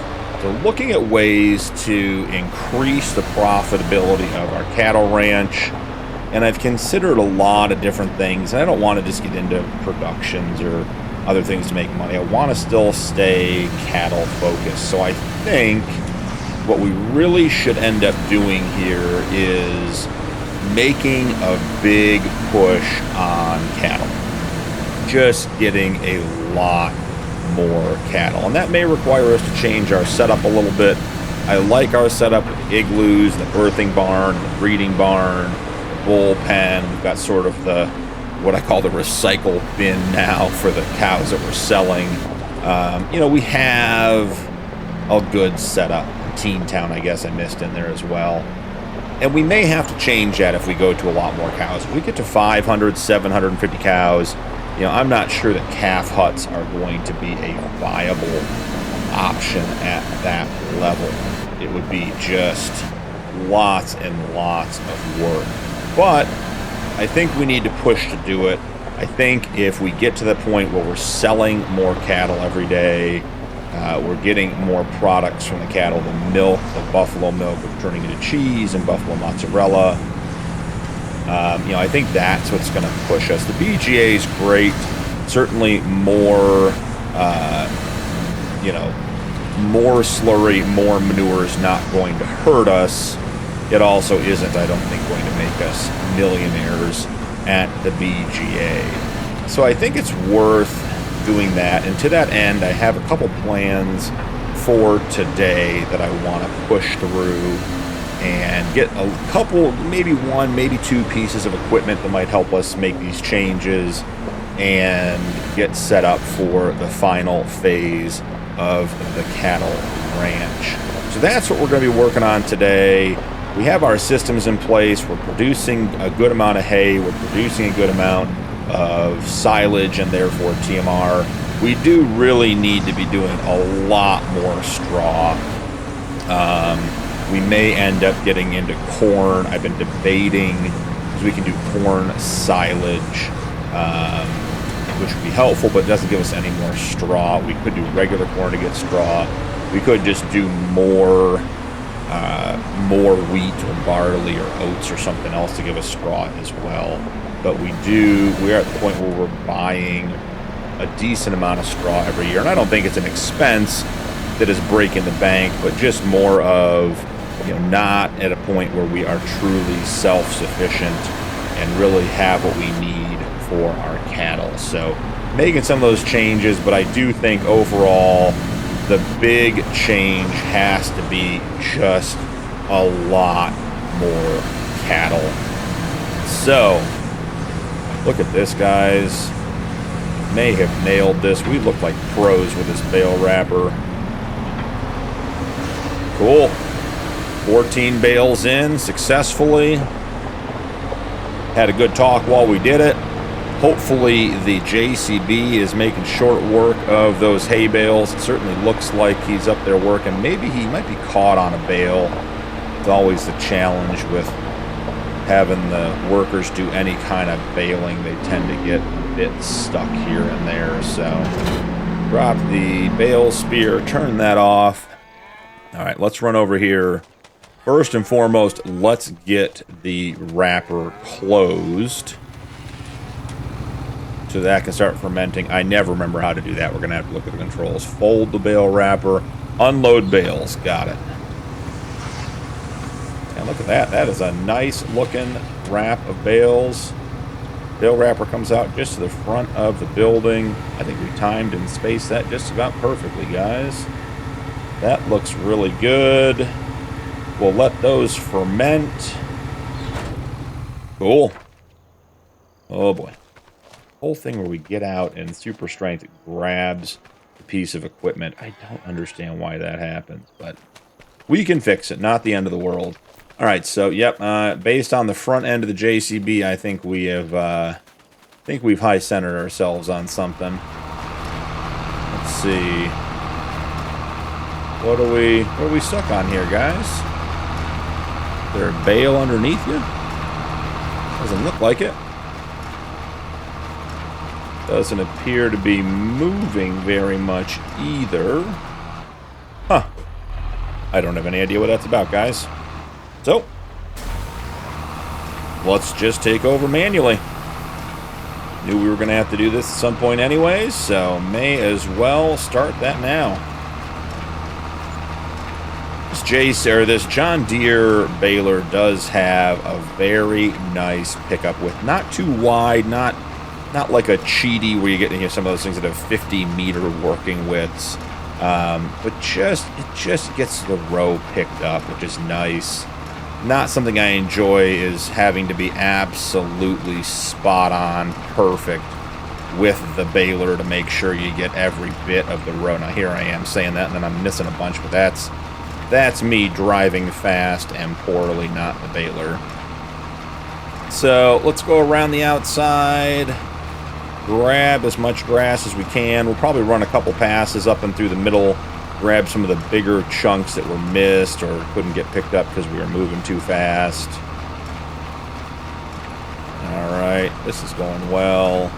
So looking at ways to increase the profitability of our cattle ranch, and I've considered a lot of different things, and I don't want to just get into productions or other things to make money. I want to still stay cattle focused. So I think what we really should end up doing here is making a big push on cattle. Just getting a lot more cattle. And that may require us to change our setup a little bit. I like our setup with the igloos, the birthing barn, the breeding barn, the bullpen. We've got sort of the what I call the recycle bin now for the cows that we're selling. You know, we have a good setup. Teen Town, I guess I missed in there as well. And we may have to change that if we go to a lot more cows. If we get to 500, 750 cows, you know, I'm not sure that calf huts are going to be a viable option at that level. It would be just lots and lots of work. But I think we need to push to do it. I think if we get to the point where we're selling more cattle every day, we're getting more products from the cattle, the milk, the buffalo milk, we're turning into cheese and buffalo mozzarella. You know, I think that's what's going to push us. The BGA is great. Certainly more, you know, more slurry, more manure is not going to hurt us. It also isn't, I don't think, going to make us millionaires at the BGA. So I think it's worth doing that. And to that end, I have a couple plans for today that I want to push through and get a couple, maybe one, maybe two pieces of equipment that might help us make these changes and get set up for the final phase of the cattle ranch. So that's what we're going to be working on today. We have our systems in place. We're producing a good amount of hay. We're producing a good amount of silage and therefore TMR. We do really need to be doing a lot more straw. We may end up getting into corn. I've been debating because we can do corn silage, which would be helpful, but it doesn't give us any more straw. We could do regular corn to get straw. We could just do more wheat or barley or oats or something else to give us straw as well. But we're at the point where we're buying a decent amount of straw every year. And I don't think it's an expense that is breaking the bank, but just more of, you know, not at a point where we are truly self-sufficient and really have what we need for our cattle. So making some of those changes, but I do think overall the big change has to be just a lot more cattle. So look at this, guys. May have nailed this. We look like pros with this bale wrapper. Cool. 14 bales in successfully. Had a good talk while we did it. Hopefully the JCB is making short work of those hay bales. It certainly looks like he's up there working. Maybe he might be caught on a bale. It's always the challenge with having the workers do any kind of baling. They tend to get a bit stuck here and there. So drop the bale spear, turn that off. All right, let's run over here. First and foremost, let's get the wrapper closed so that can start fermenting. I never remember how to do that. We're going to have to look at the controls. Fold the bale wrapper, unload bales. Got it. And look at that. That is a nice looking wrap of bales. Bale wrapper comes out just to the front of the building. I think we timed and spaced that just about perfectly, guys. That looks really good. We'll let those ferment. Cool. Oh boy. Whole thing where we get out and super strength grabs a piece of equipment. I don't understand why that happens, but we can fix it. Not the end of the world. All right, so yep, based on the front end of the JCB, I think we have, we've high centered ourselves on something. Let's see. What are we stuck on here, guys? Is there a bale underneath you? Doesn't look like it. Doesn't appear to be moving very much either. Huh. I don't have any idea what that's about, guys. So, let's just take over manually. Knew we were going to have to do this at some point anyways, so may as well start that now. This John Deere baler does have a very nice pickup with not too wide, not like a Cheaty where you get some of those things that have 50-meter working widths, but it just gets the row picked up, which is nice. Not something I enjoy is having to be absolutely spot on, perfect with the baler to make sure you get every bit of the row. Now here I am saying that, and then I'm missing a bunch, but that's That's me driving fast and poorly, not the baler. So let's go around the outside, grab as much grass as we can. We'll probably run a couple passes up and through the middle, grab some of the bigger chunks that were missed or couldn't get picked up because we were moving too fast. All right, this is going well.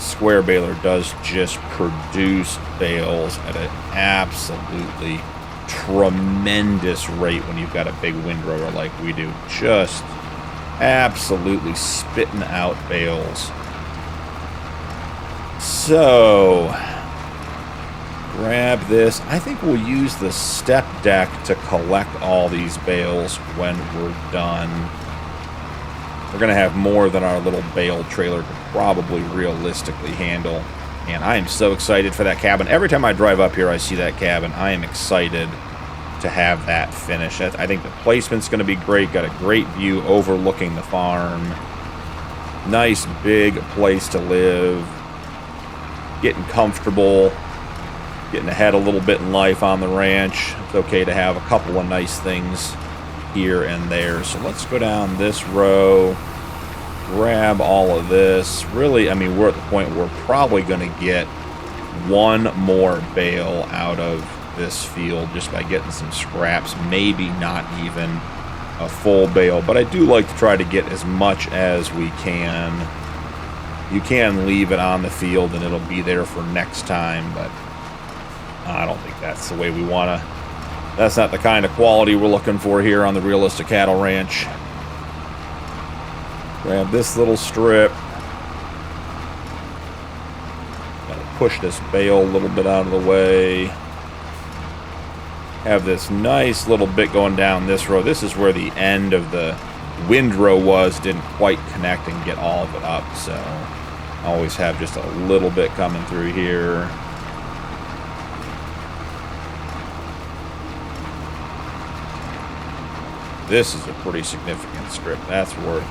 Square baler does just produce bales at an absolutely tremendous rate when you've got a big windrower like we do. Just absolutely spitting out bales. So, grab this. I think we'll use the step deck to collect all these bales when we're done. We're going to have more than our little bale trailer could probably realistically handle. And I am so excited for that cabin. Every time I drive up here, I see that cabin. I am excited to have that finished. I think the placement's going to be great. Got a great view overlooking the farm. Nice big place to live. Getting comfortable. Getting ahead a little bit in life on the ranch. It's okay to have a couple of nice things here and there. So let's go down this row, grab all of this. Really, I mean, we're at the point where we're probably going to get one more bale out of this field just by getting some scraps, maybe not even a full bale, but I do like to try to get as much as we can. You can leave it on the field and it'll be there for next time, but I don't think that's the way we want to. That's not the kind of quality we're looking for here on the Realistic Cattle Ranch. Grab this little strip. Gotta push this bale a little bit out of the way. Have this nice little bit going down this row. This is where the end of the windrow was. Didn't quite connect and get all of it up, so I always have just a little bit coming through here. This is a pretty significant strip. That's worth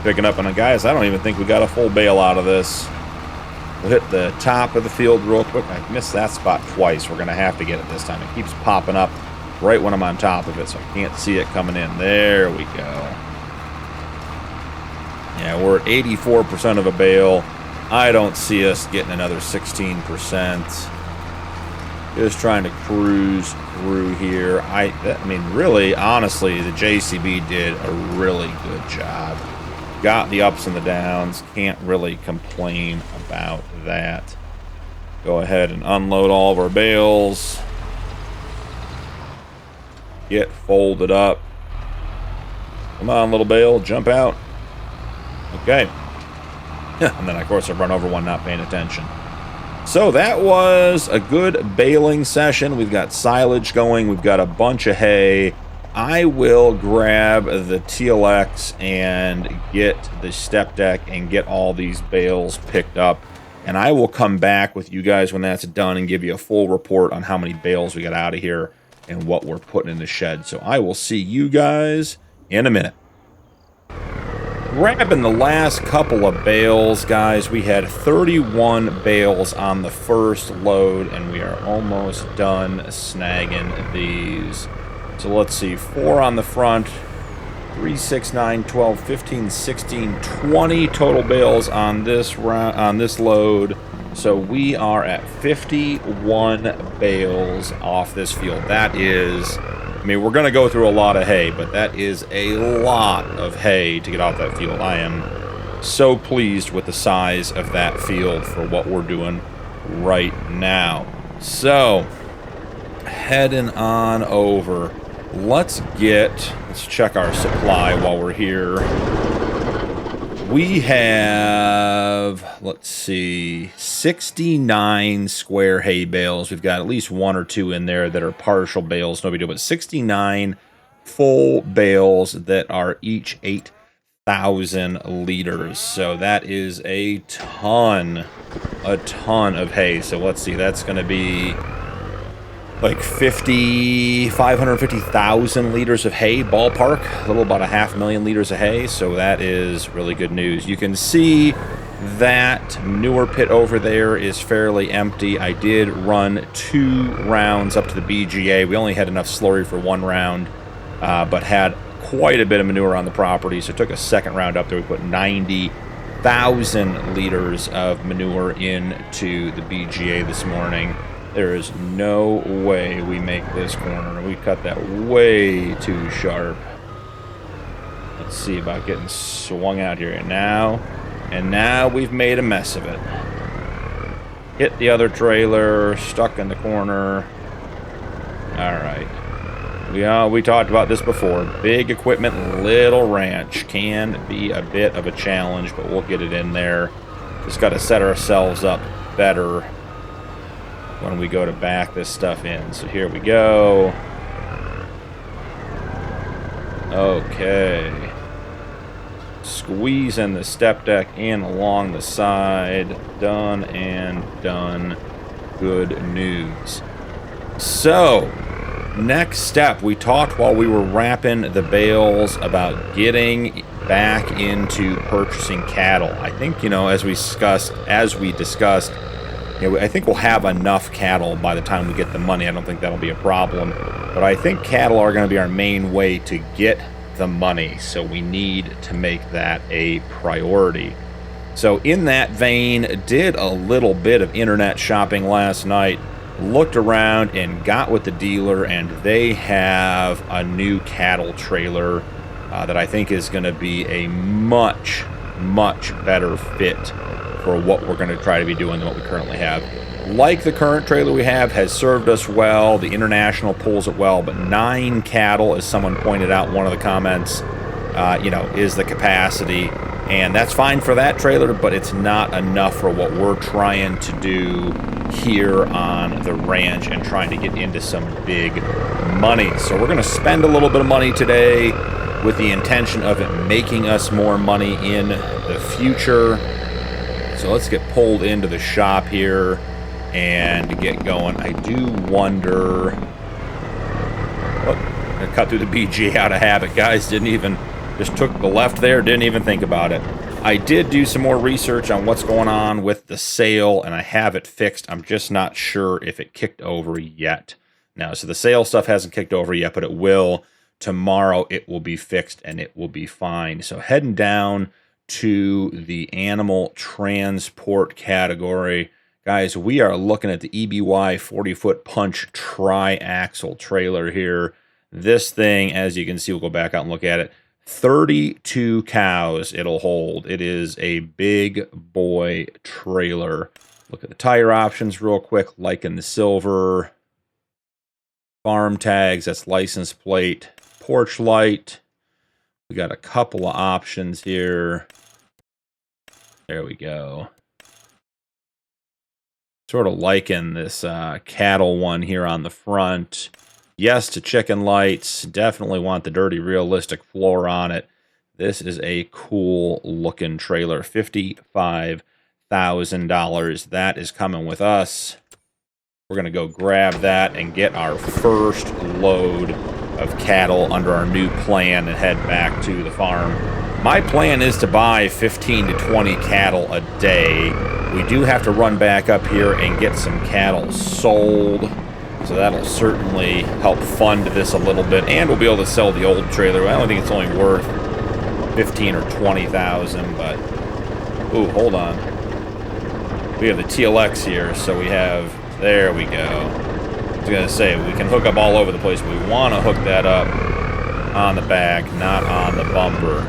picking up. And guys, I don't even think we got a full bale out of this. We'll hit the top of the field real quick. I missed that spot twice. We're going to have to get it this time. It keeps popping up right when I'm on top of it, so I can't see it coming in. There we go. Yeah, we're at 84% of a bale. I don't see us getting another 16%. Just trying to cruise through here. I mean, really, honestly, the JCB did a really good job. Got the ups and the downs. Can't really complain about that. Go ahead and unload all of our bales. Get folded up. Come on, little bale, jump out. Okay. And then, of course, I run over one not paying attention. So that was a good baling session. We've got silage going. We've got a bunch of hay. I will grab the TLX and get the step deck and get all these bales picked up. And I will come back with you guys when that's done and give you a full report on how many bales we got out of here and what we're putting in the shed. So I will see you guys in a minute. Grabbing the last couple of bales, guys. We had 31 bales on the first load, and we are almost done snagging these. So let's see, 4 on the front, 3, 6, 9, 12, 15, 16, 20 total bales on this load. So we are at 51 bales off this field. That is, I mean, we're going to go through a lot of hay, but that is a lot of hay to get off that field. I am so pleased with the size of that field for what we're doing right now. So, heading on over. Let's check our supply while we're here. We have, let's see, 69 square hay bales. We've got at least 1 or 2 in there that are partial bales, no big deal, but 69 full bales that are each 8,000 liters. So that is a ton of hay. So let's see, that's going to be like 550,000 liters of hay, ballpark, a little about 500,000 liters of hay. So that is really good news. You can see That manure pit over there is fairly empty. I did run 2 rounds up to the BGA. We only had enough slurry for 1 round, but had quite a bit of manure on the property, so took a second round up there. We put 90,000 liters of manure into the BGA this morning. There is no way we make this corner. We cut that way too sharp. Let's see about getting swung out here now. And now we've made a mess of it. Hit the other trailer, stuck in the corner. Alright. We talked about this before. Big equipment, little ranch. Can be a bit of a challenge, but we'll get it in there. Just got to set ourselves up better when we go to back this stuff in. So here we go. Okay. Squeezing the step deck in along the side. Done and done. Good news. So, next step. We talked while we were wrapping the bales about getting back into purchasing cattle. I think, as we discussed, I think we'll have enough cattle by the time we get the money. I don't think that'll be a problem. But I think cattle are going to be our main way to get the money, so we need to make that a priority. So in that vein, did a little bit of internet shopping last night, looked around and got with the dealer, and they have a new cattle trailer that I think is going to be a much better fit for what we're going to try to be doing than what we currently have. Like the current trailer we have has served us well. The International pulls it well, but 9 cattle, as someone pointed out in one of the comments, is the capacity. And that's fine for that trailer, but it's not enough for what we're trying to do here on the ranch and trying to get into some big money. So we're going to spend a little bit of money today with the intention of it making us more money in the future. So let's get pulled into the shop here and get going. I do wonder... Oh, I cut through the BG out of habit, guys. Just took the left there, didn't even think about it. I did do some more research on what's going on with the sale, and I have it fixed. I'm just not sure if it kicked over yet. Now, so the sale stuff hasn't kicked over yet, but it will. Tomorrow it will be fixed, and it will be fine. So heading down to the animal transport category. Guys, we are looking at the EBY 40-foot punch tri-axle trailer here. This thing, as you can see, we'll go back out and look at it. 32 cows it'll hold. It is a big boy trailer. Look at the tire options real quick. Liking the silver. Farm tags, that's license plate. Porch light. We got a couple of options here. There we go. Sort of liking this cattle one here on the front. Yes to chicken lights. Definitely want the dirty realistic floor on it. This is a cool looking trailer. $55,000. That is coming with us. We're going to go grab that and get our first load of cattle under our new plan and head back to the farm. My plan is to buy 15 to 20 cattle a day. We do have to run back up here and get some cattle sold. So that'll certainly help fund this a little bit. And we'll be able to sell the old trailer. I don't think it's only worth 15 or 20,000, but... Ooh, hold on. We have the TLX here, so we have... There we go. I was going to say, we can hook up all over the place, but we want to hook that up on the back, not on the bumper.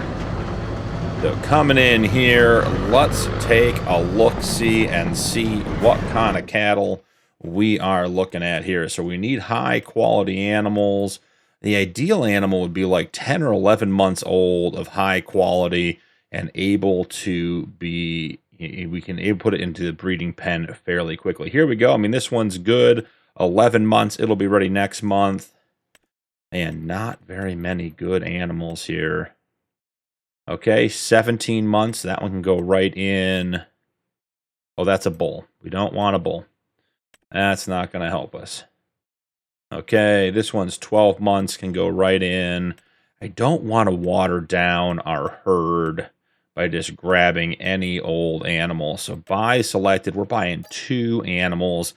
So coming in here, let's take a look-see and see what kind of cattle we are looking at here. So we need high-quality animals. The ideal animal would be like 10 or 11 months old of high quality and able to be... We can put it into the breeding pen fairly quickly. Here we go. I mean, this one's good. 11 months. It'll be ready next month. And not very many good animals here. Okay, 17 months. That one can go right in. Oh, that's a bull. We don't want a bull. That's not going to help us. Okay, this one's 12 months. Can go right in. I don't want to water down our herd by just grabbing any old animal. So buy selected, we're buying 2 animals.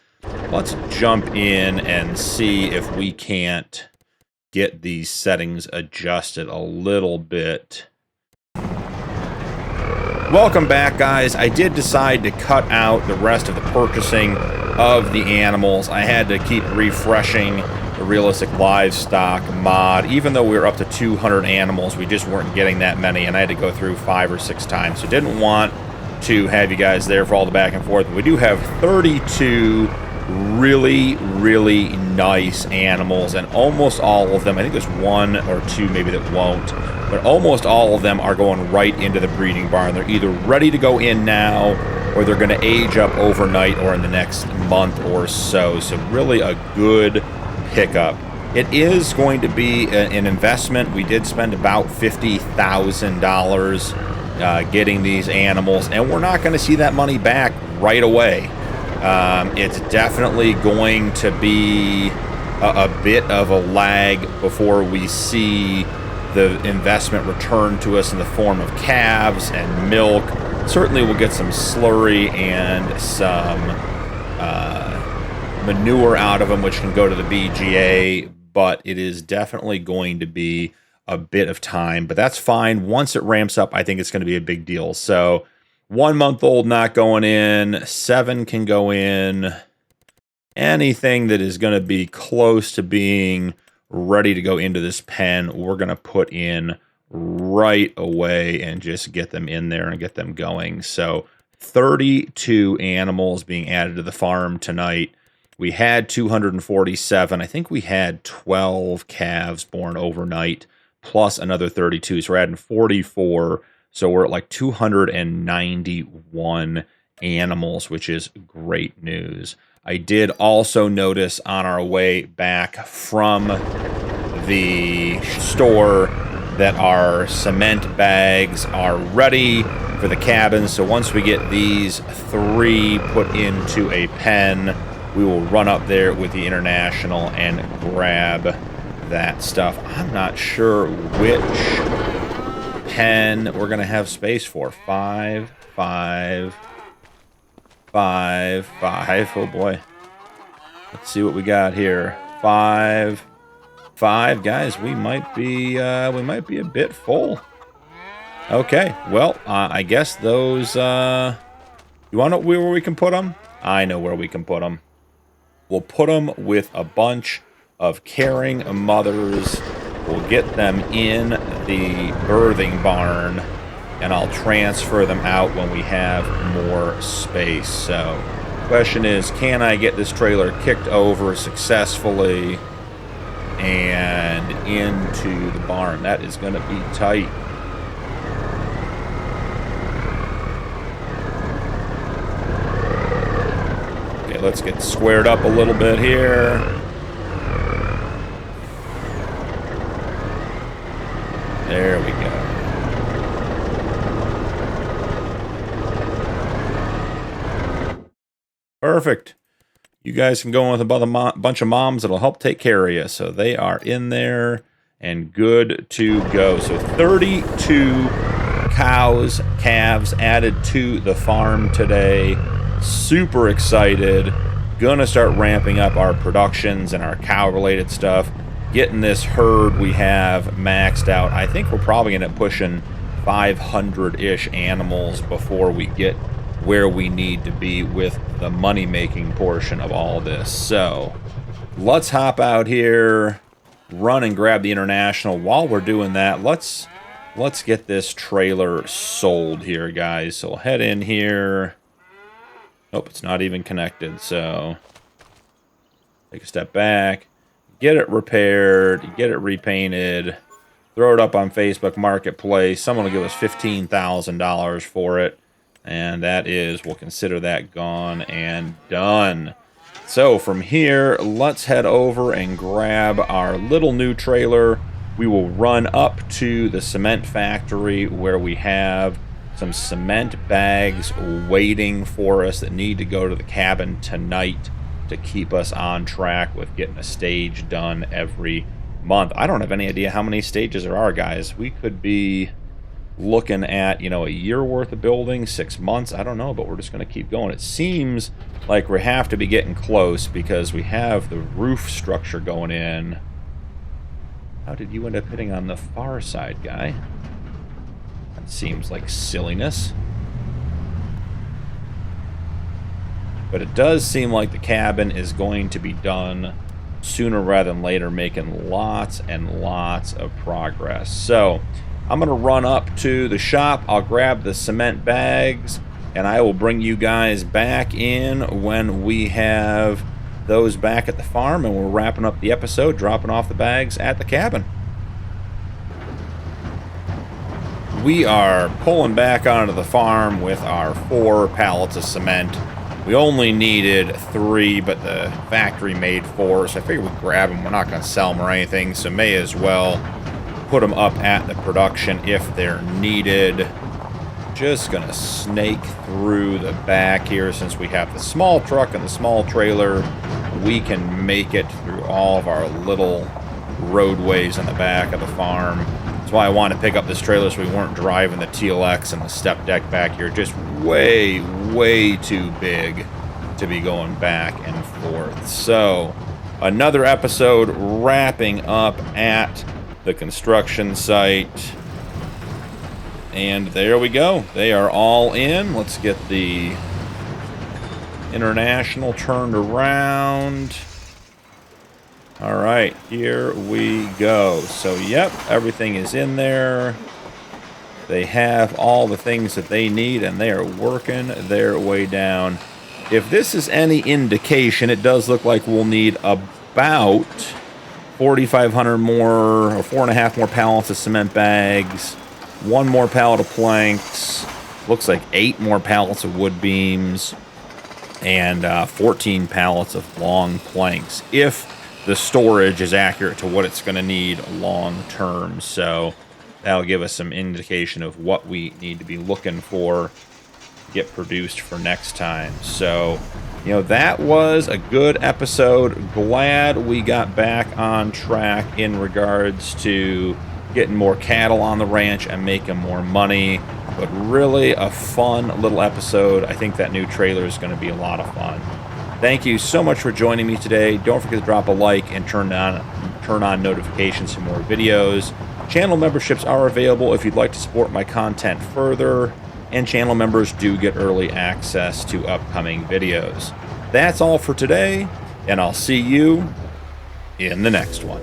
Let's jump in and see if we can't get these settings adjusted a little bit. Welcome back, guys. I did decide to cut out the rest of the purchasing of the animals. I had to keep refreshing the realistic livestock mod. Even though we were up to 200 animals, we just weren't getting that many, and I had to go through 5 or 6 times. So didn't want to have you guys there for all the back and forth. We do have 32 really nice animals, and almost all of them, I think there's 1 or 2 maybe that won't, but almost all of them are going right into the breeding barn. They're either ready to go in now, or they're going to age up overnight or in the next month or so. So really a good pickup. It is going to be an investment. We did spend about $50,000 getting these animals, and we're not going to see that money back right away. It's definitely going to be a bit of a lag before we see the investment returned to us in the form of calves and milk. Certainly we'll get some slurry and some manure out of them, which can go to the BGA, but it is definitely going to be a bit of time. But that's fine. Once it ramps up, I think it's going to be a big deal. So 1 month old not going in, 7 can go in. Anything that is going to be close to being ready to go into this pen, we're going to put in right away and just get them in there and get them going. So 32 animals being added to the farm tonight. We had 247. I think we had 12 calves born overnight, plus another 32. So we're adding 44. So we're at like 291 animals, which is great news. I did also notice on our way back from the store that our cement bags are ready for the cabins. So once we get these 3 put into a pen, we will run up there with the International and grab that stuff. I'm not sure which pen we're gonna have space for. 5, 5, 5, 5. Oh boy. Let's see what we got here. 5, 5. Guys, we might be a bit full. Okay. Well, I guess those. You want to know where we can put them? I know where we can put them. We'll put them with a bunch of caring mothers. We'll get them in the birthing barn, and I'll transfer them out when we have more space. So, question is, can I get this trailer kicked over successfully and into the barn? That is going to be tight. Okay, let's get squared up a little bit here. There we go. Perfect. You guys can go in with a bunch of moms that'll help take care of you. So they are in there and good to go. So 32 cows, calves added to the farm today. Super excited. Gonna start ramping up our productions and our cow-related stuff. Getting this herd we have maxed out. I think we're probably gonna end up pushing 500-ish animals before we get where we need to be with the money-making portion of all this. So let's hop out here, run and grab the International. While we're doing that, let's get this trailer sold here, guys. So we'll head in here. Nope, it's not even connected. So take a step back, get it repaired, get it repainted, throw it up on Facebook Marketplace. Someone will give us $15,000 for it. And that is, we'll consider that gone and done. So from here, let's head over and grab our little new trailer. We will run up to the cement factory where we have some cement bags waiting for us that need to go to the cabin tonight to keep us on track with getting a stage done every month. I don't have any idea how many stages there are, guys. We could be looking at, you know, a year worth of building, 6 months, I don't know, but we're just going to keep going. It seems like we have to be getting close because we have the roof structure going in. How did you end up hitting on the far side, guy? That seems like silliness. But it does seem like the cabin is going to be done sooner rather than later, making lots and lots of progress. So I'm going to run up to the shop. I'll grab the cement bags, and I will bring you guys back in when we have those back at the farm, and we're wrapping up the episode, dropping off the bags at the cabin. We are pulling back onto the farm with our 4 pallets of cement. We only needed 3, but the factory made 4, so I figured we'd grab them. We're not going to sell them or anything, so may as well put them up at the production if they're needed. Just going to snake through the back here. Since we have the small truck and the small trailer, we can make it through all of our little roadways in the back of the farm. That's why I wanted to pick up this trailer so we weren't driving the TLX and the step deck back here. Just way, way too big to be going back and forth. So, another episode wrapping up at the construction site. And there we go. They are all in. Let's get the international turned around. All right, here we go. So, yep, everything is in there. They have all the things that they need, and they are working their way down. If this is any indication, it does look like we'll need about 4,500 more, or 4.5 more pallets of cement bags, 1 more pallet of planks, looks like 8 more pallets of wood beams, and 14 pallets of long planks, if the storage is accurate to what it's going to need long term. So that'll give us some indication of what we need to be looking for to get produced for next time. So, you know, that was a good episode. Glad we got back on track in regards to getting more cattle on the ranch and making more money. But really a fun little episode. I think that new trailer is going to be a lot of fun. Thank you so much for joining me today. Don't forget to drop a like and turn on notifications for more videos. Channel memberships are available if you'd like to support my content further, and channel members do get early access to upcoming videos. That's all for today, and I'll see you in the next one.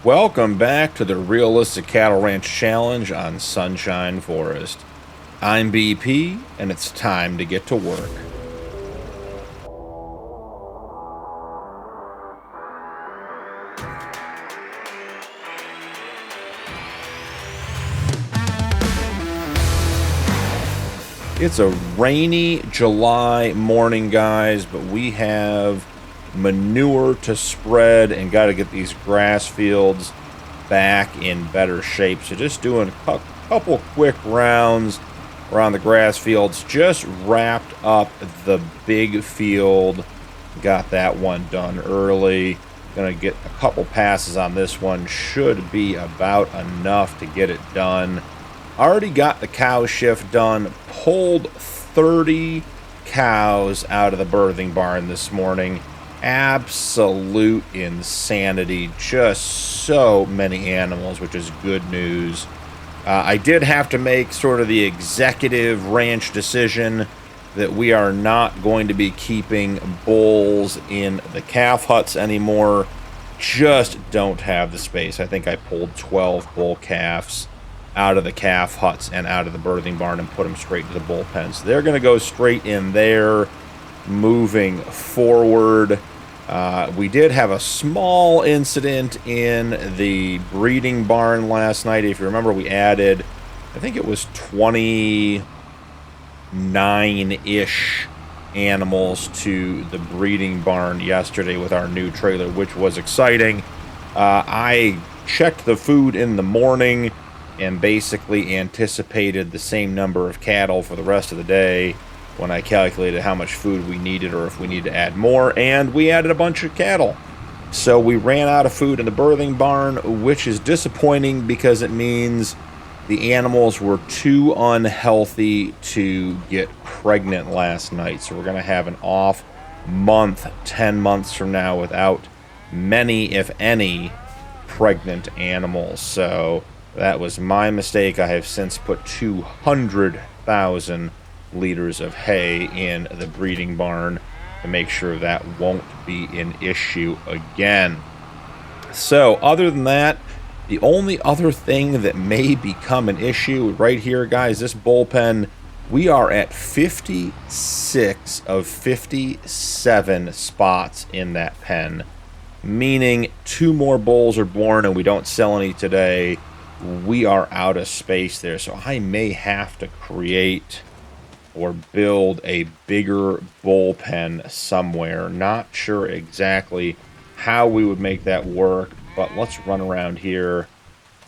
Welcome back to the Realistic Cattle Ranch Challenge on Sunshine Forest. I'm BP, and it's time to get to work. It's a rainy July morning, guys, but we have manure to spread and got to get these grass fields back in better shape. So just doing a couple quick rounds around the grass fields. Just wrapped up the big field. Got that one done early. Gonna get a couple passes on this one. Should be about enough to get it done. Already got the cow shift done. Pulled 30 cows out of the birthing barn this morning. Absolute insanity. Just so many animals, which is good news. I did have to make sort of the executive ranch decision that we are not going to be keeping bulls in the calf huts anymore. Just don't have the space. I think I pulled 12 bull calves out of the calf huts and out of the birthing barn and put them straight to the bull pens. They're going to go straight in there. Moving forward, we did have a small incident in the breeding barn last night. If you remember, we added, I think it was 29-ish animals to the breeding barn yesterday with our new trailer, which was exciting. I checked the food in the morning and basically anticipated the same number of cattle for the rest of the day when I calculated how much food we needed or if we need to add more, and we added a bunch of cattle. So we ran out of food in the birthing barn, which is disappointing because it means the animals were too unhealthy to get pregnant last night. So we're going to have an off month, 10 months from now, without many, if any, pregnant animals. So that was my mistake. I have since put 200,000 liters of hay in the breeding barn to make sure that won't be an issue again. So other than that, the only other thing that may become an issue right here, guys, this bullpen, we are at 56 of 57 spots in that pen, meaning 2 more bulls are born and we don't sell any today. We are out of space there, so I may have to create or build a bigger bullpen somewhere. Not sure exactly how we would make that work, but let's run around here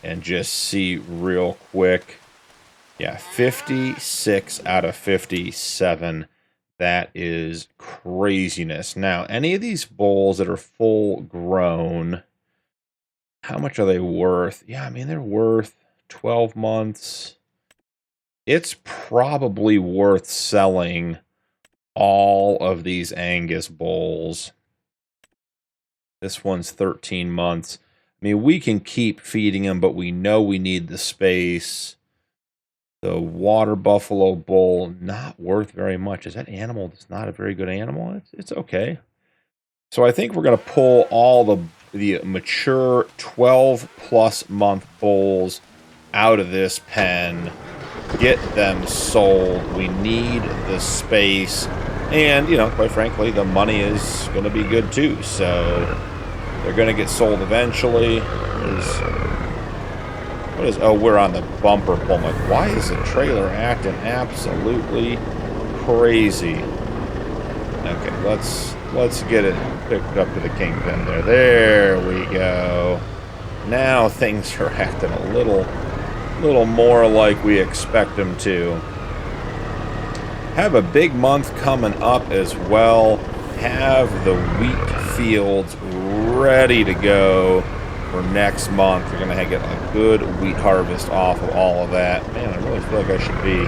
and just see real quick. Yeah, 56 out of 57. That is craziness. Now, any of these bulls that are full grown, how much are they worth? Yeah, I mean, they're worth 12 months. It's probably worth selling all of these Angus bulls. This one's 13 months. I mean, we can keep feeding them, but we know we need the space. The water buffalo bull, not worth very much. Is that animal that's not a very good animal? It's okay. So I think we're going to pull all the mature 12-plus month bulls out of this pen. Get them sold. We need the space. And, you know, quite frankly, the money is going to be good too. So they're going to get sold eventually. Oh, we're on the bumper pull. I'm like, why is the trailer acting absolutely crazy? Okay, let's get it picked up to the kingpin there. There we go. Now things are acting a little more like we expect them to. Have a big month coming up as well. Have the wheat fields ready to go for next month. We're going to get a good wheat harvest off of all of that. Man, I really feel like I should be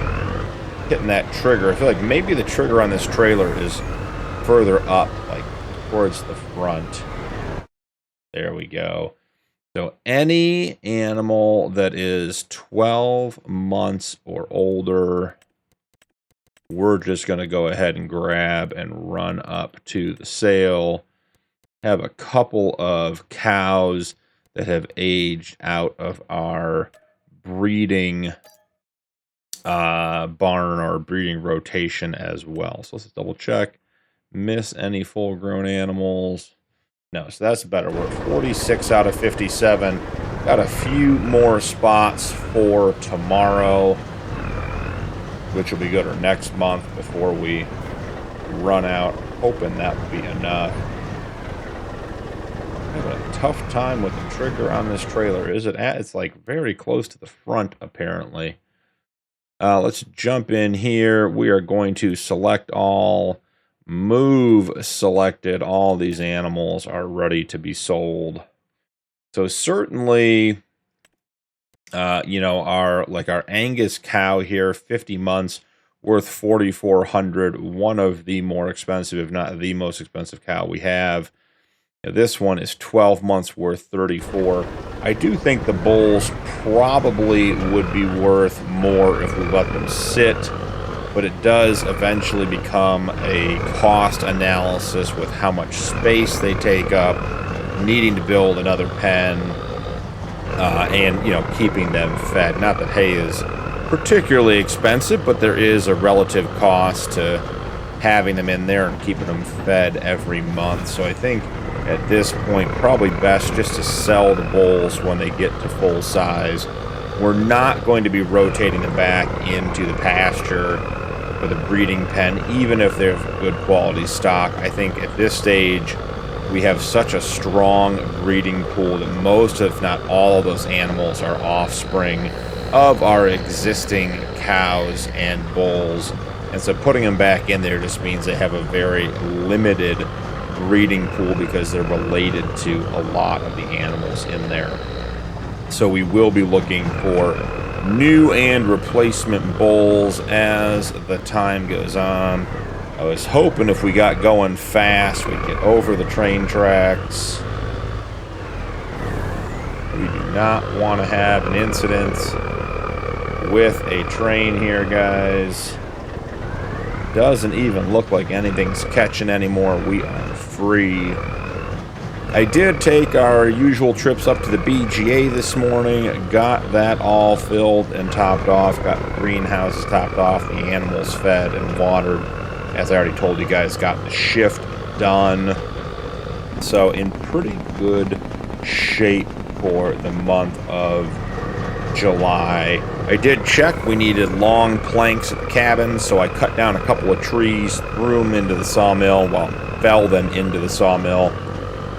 hitting that trigger. I feel like maybe the trigger on this trailer is further up, like towards the front. There we go. So any animal that is 12 months or older, we're just going to go ahead and grab and run up to the sale. Have a couple of cows that have aged out of our breeding barn or breeding rotation as well. So let's double check. Miss any full-grown animals? No, so that's better. We're at 46 out of 57. Got a few more spots for tomorrow, which will be good, or next month before we run out. Hoping that will be enough. I'm having a tough time with the trigger on this trailer. Is it at? It's like very close to the front, apparently. Let's jump in here. We are going to select all. Move selected. All these animals are ready to be sold. So certainly, you know, our Angus cow here, 50 months, worth 4,400. One of the more expensive, if not the most expensive cow we have. This one is 12 months, worth 34. I do think the bulls probably would be worth more if we let them sit, but it does eventually become a cost analysis with how much space they take up, needing to build another pen, and, you know, keeping them fed. Not that hay is particularly expensive, but there is a relative cost to having them in there and keeping them fed every month. So I think at this point, probably best just to sell the bulls when they get to full size. We're not going to be rotating them back into the pasture for the breeding pen, even if they're good quality stock. I think at this stage, we have such a strong breeding pool that most, if not all, of those animals are offspring of our existing cows and bulls. And so putting them back in there just means they have a very limited breeding pool because they're related to a lot of the animals in there. So we will be looking for new and replacement bulls as the time goes on. I was hoping if we got going fast, we'd get over the train tracks. We do not want to have an incident with a train here, guys. Doesn't even look like anything's catching anymore. We are free. I did take our usual trips up to the BGA this morning. Got that all filled and topped off. Got the greenhouses topped off. The animals fed and watered. As I already told you guys, got the shift done. So in pretty good shape for the month of July. I did check. We needed long planks at the cabin, so I cut down a couple of trees, threw them into the sawmill, well, fell them into the sawmill.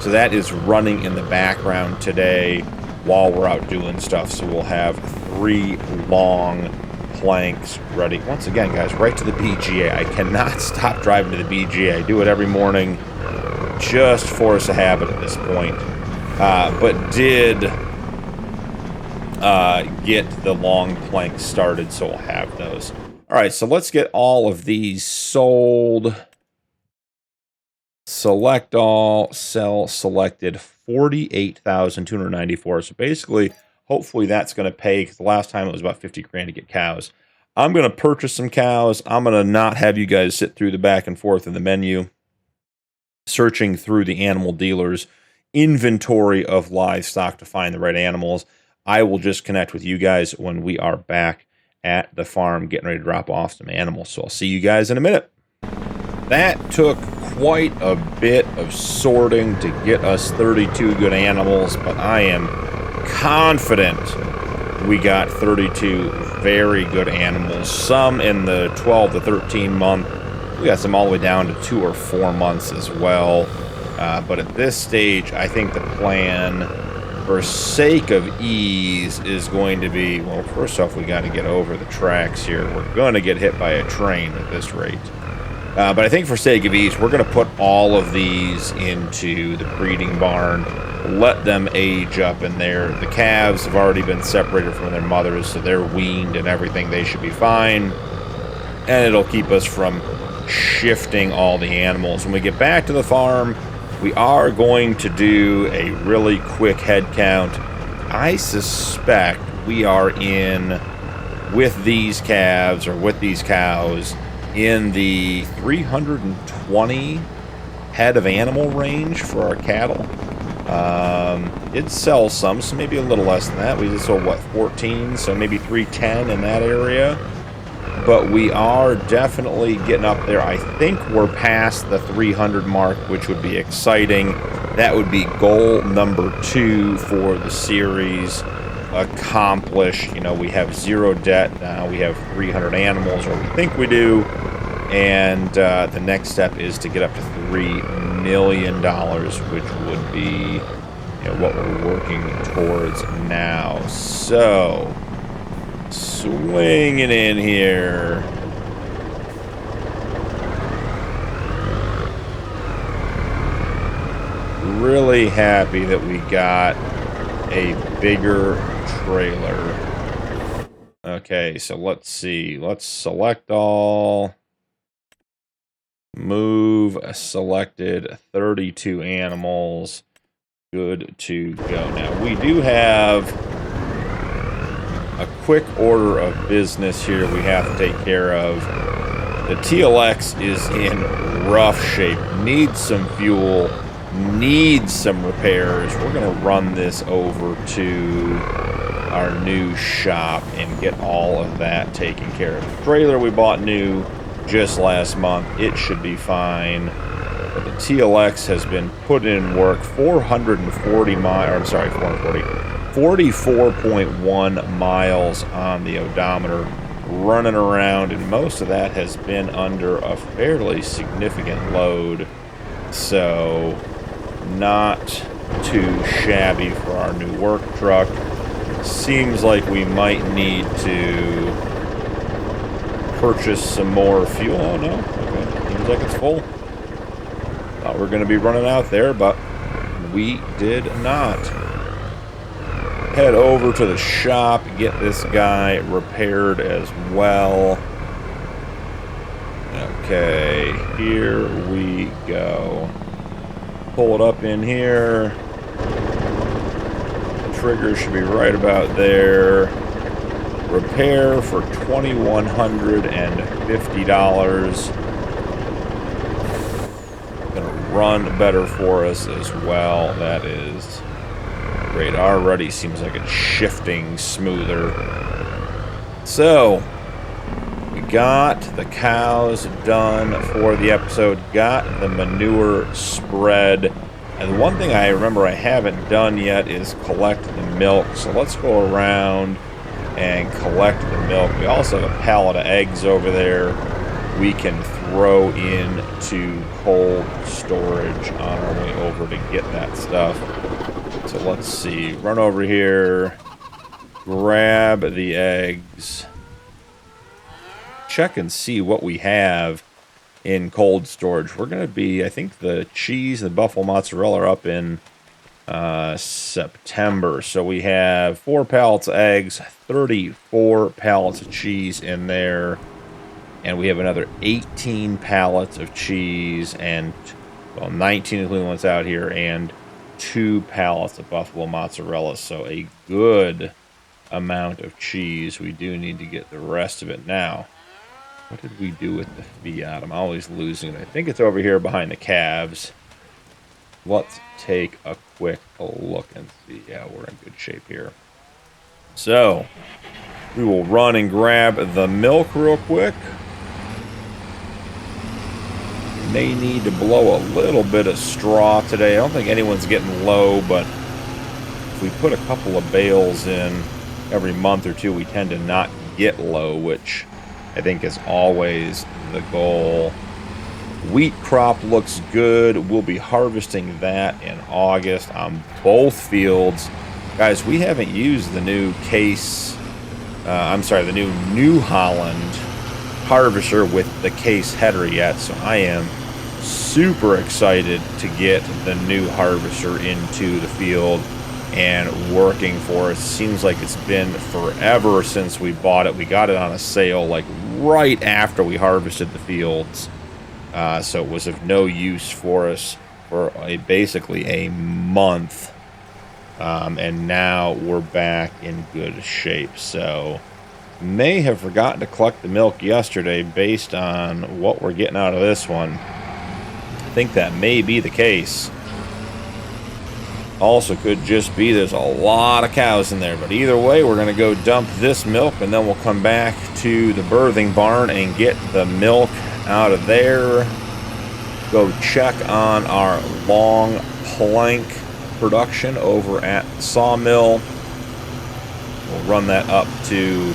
So that is running in the background today while we're out doing stuff. So we'll have 3 long planks ready. Once again, guys, right to the BGA. I cannot stop driving to the BGA. I do it every morning. Just force a habit at this point. But did get the long planks started, so we'll have those. All right, so let's get all of these sold. Select all, sell selected, 48,294. So basically, hopefully that's going to pay, because the last time it was about 50 grand to get cows. I'm going to purchase some cows. I'm going to not have you guys sit through the back and forth in the menu, searching through the animal dealers' inventory of livestock to find the right animals. I will just connect with you guys when we are back at the farm getting ready to drop off some animals. So I'll see you guys in a minute. That took quite a bit of sorting to get us 32 good animals, but I am confident we got 32 very good animals. Some in the 12 to 13 month. We got some all the way down to 2 or 4 months as well. But at this stage, I think the plan, for sake of ease, is going to be, well, first off, we got to get over the tracks here. We're going to get hit by a train at this rate. But I think for sake of ease, we're going to put all of these into the breeding barn, let them age up in there. The calves have already been separated from their mothers, so they're weaned and everything. They should be fine. And it'll keep us from shifting all the animals. When we get back to the farm, we are going to do a really quick head count. I suspect we are in, with these calves or with these cows, in the 320 head of animal range for our cattle. It sells some, so maybe a little less than that. We just sold, what, 14? So maybe 310 in that area. But we are definitely getting up there. I think we're past the 300 mark, which would be exciting. That would be goal number 2 for the series. Accomplish. You know, we have 0 debt now. We have 300 animals, or we think we do. And the next step is to get up to $3 million, which would be, you know, what we're working towards now. So, swinging in here. Really happy that we got a bigger trailer. Okay, so let's see. Let's select all. Move selected 32 animals. Good to go. Now, we do have a quick order of business here we have to take care of. The TLX is in rough shape. Needs some fuel. Needs some repairs. We're going to run this over to our new shop and get all of that taken care of. The trailer we bought new just last month. It should be fine. But the TLX has been put in work. 440 miles, I'm sorry, 44.1 miles on the odometer, running around, and most of that has been under a fairly significant load. So, not too shabby for our new work truck. Seems like we might need to purchase some more fuel. Oh, no. Okay. Seems like it's full. Thought we were going to be running out there, but we did not. Head over to the shop, get this guy repaired as well. Okay, here we go. Pull it up in here. Trigger should be right about there. Repair for $2,150. Gonna run better for us as well. That is great. Already seems like it's shifting smoother. So, we got the cows done for the episode. Got the manure spread. And the one thing I remember I haven't done yet is collect the milk. So let's go around and collect the milk. We also have a pallet of eggs over there we can throw into cold storage on our way over to get that stuff. So let's see. Run over here. Grab the eggs. Check and see what we have in cold storage. We're going to be, I think the cheese and the buffalo mozzarella are up in September. So we have 4 pallets of eggs, 34 pallets of cheese in there, and we have another 18 pallets of cheese, and, well, 19 including what's out here, and 2 pallets of buffalo mozzarella. So a good amount of cheese. We do need to get the rest of it now. What did we do with the Fiat? I'm always losing it. I think it's over here behind the calves. Let's take a quick look and see. Yeah, we're in good shape here. So, we will run and grab the milk real quick. May need to blow a little bit of straw today. I don't think anyone's getting low, but if we put a couple of bales in every month or two, we tend to not get low, which I think is always the goal. Wheat crop looks good. We'll be harvesting that in August on both fields. Guys, we haven't used the new case, the New Holland harvester with the case header yet, so I am super excited to get the new harvester into the field and working for us. Seems like it's been forever since we bought it. We got it on a sale like right after we harvested the fields, so it was of no use for us for basically a month, and now we're back in good shape. So may have forgotten to collect the milk yesterday based on what we're getting out of this one. I think that may be the case. Also could just be there's a lot of cows in there, but either way, we're going to go dump this milk, and then we'll come back to the birthing barn and get the milk out of there. Go check on our long plank production over at the sawmill. We'll run that up to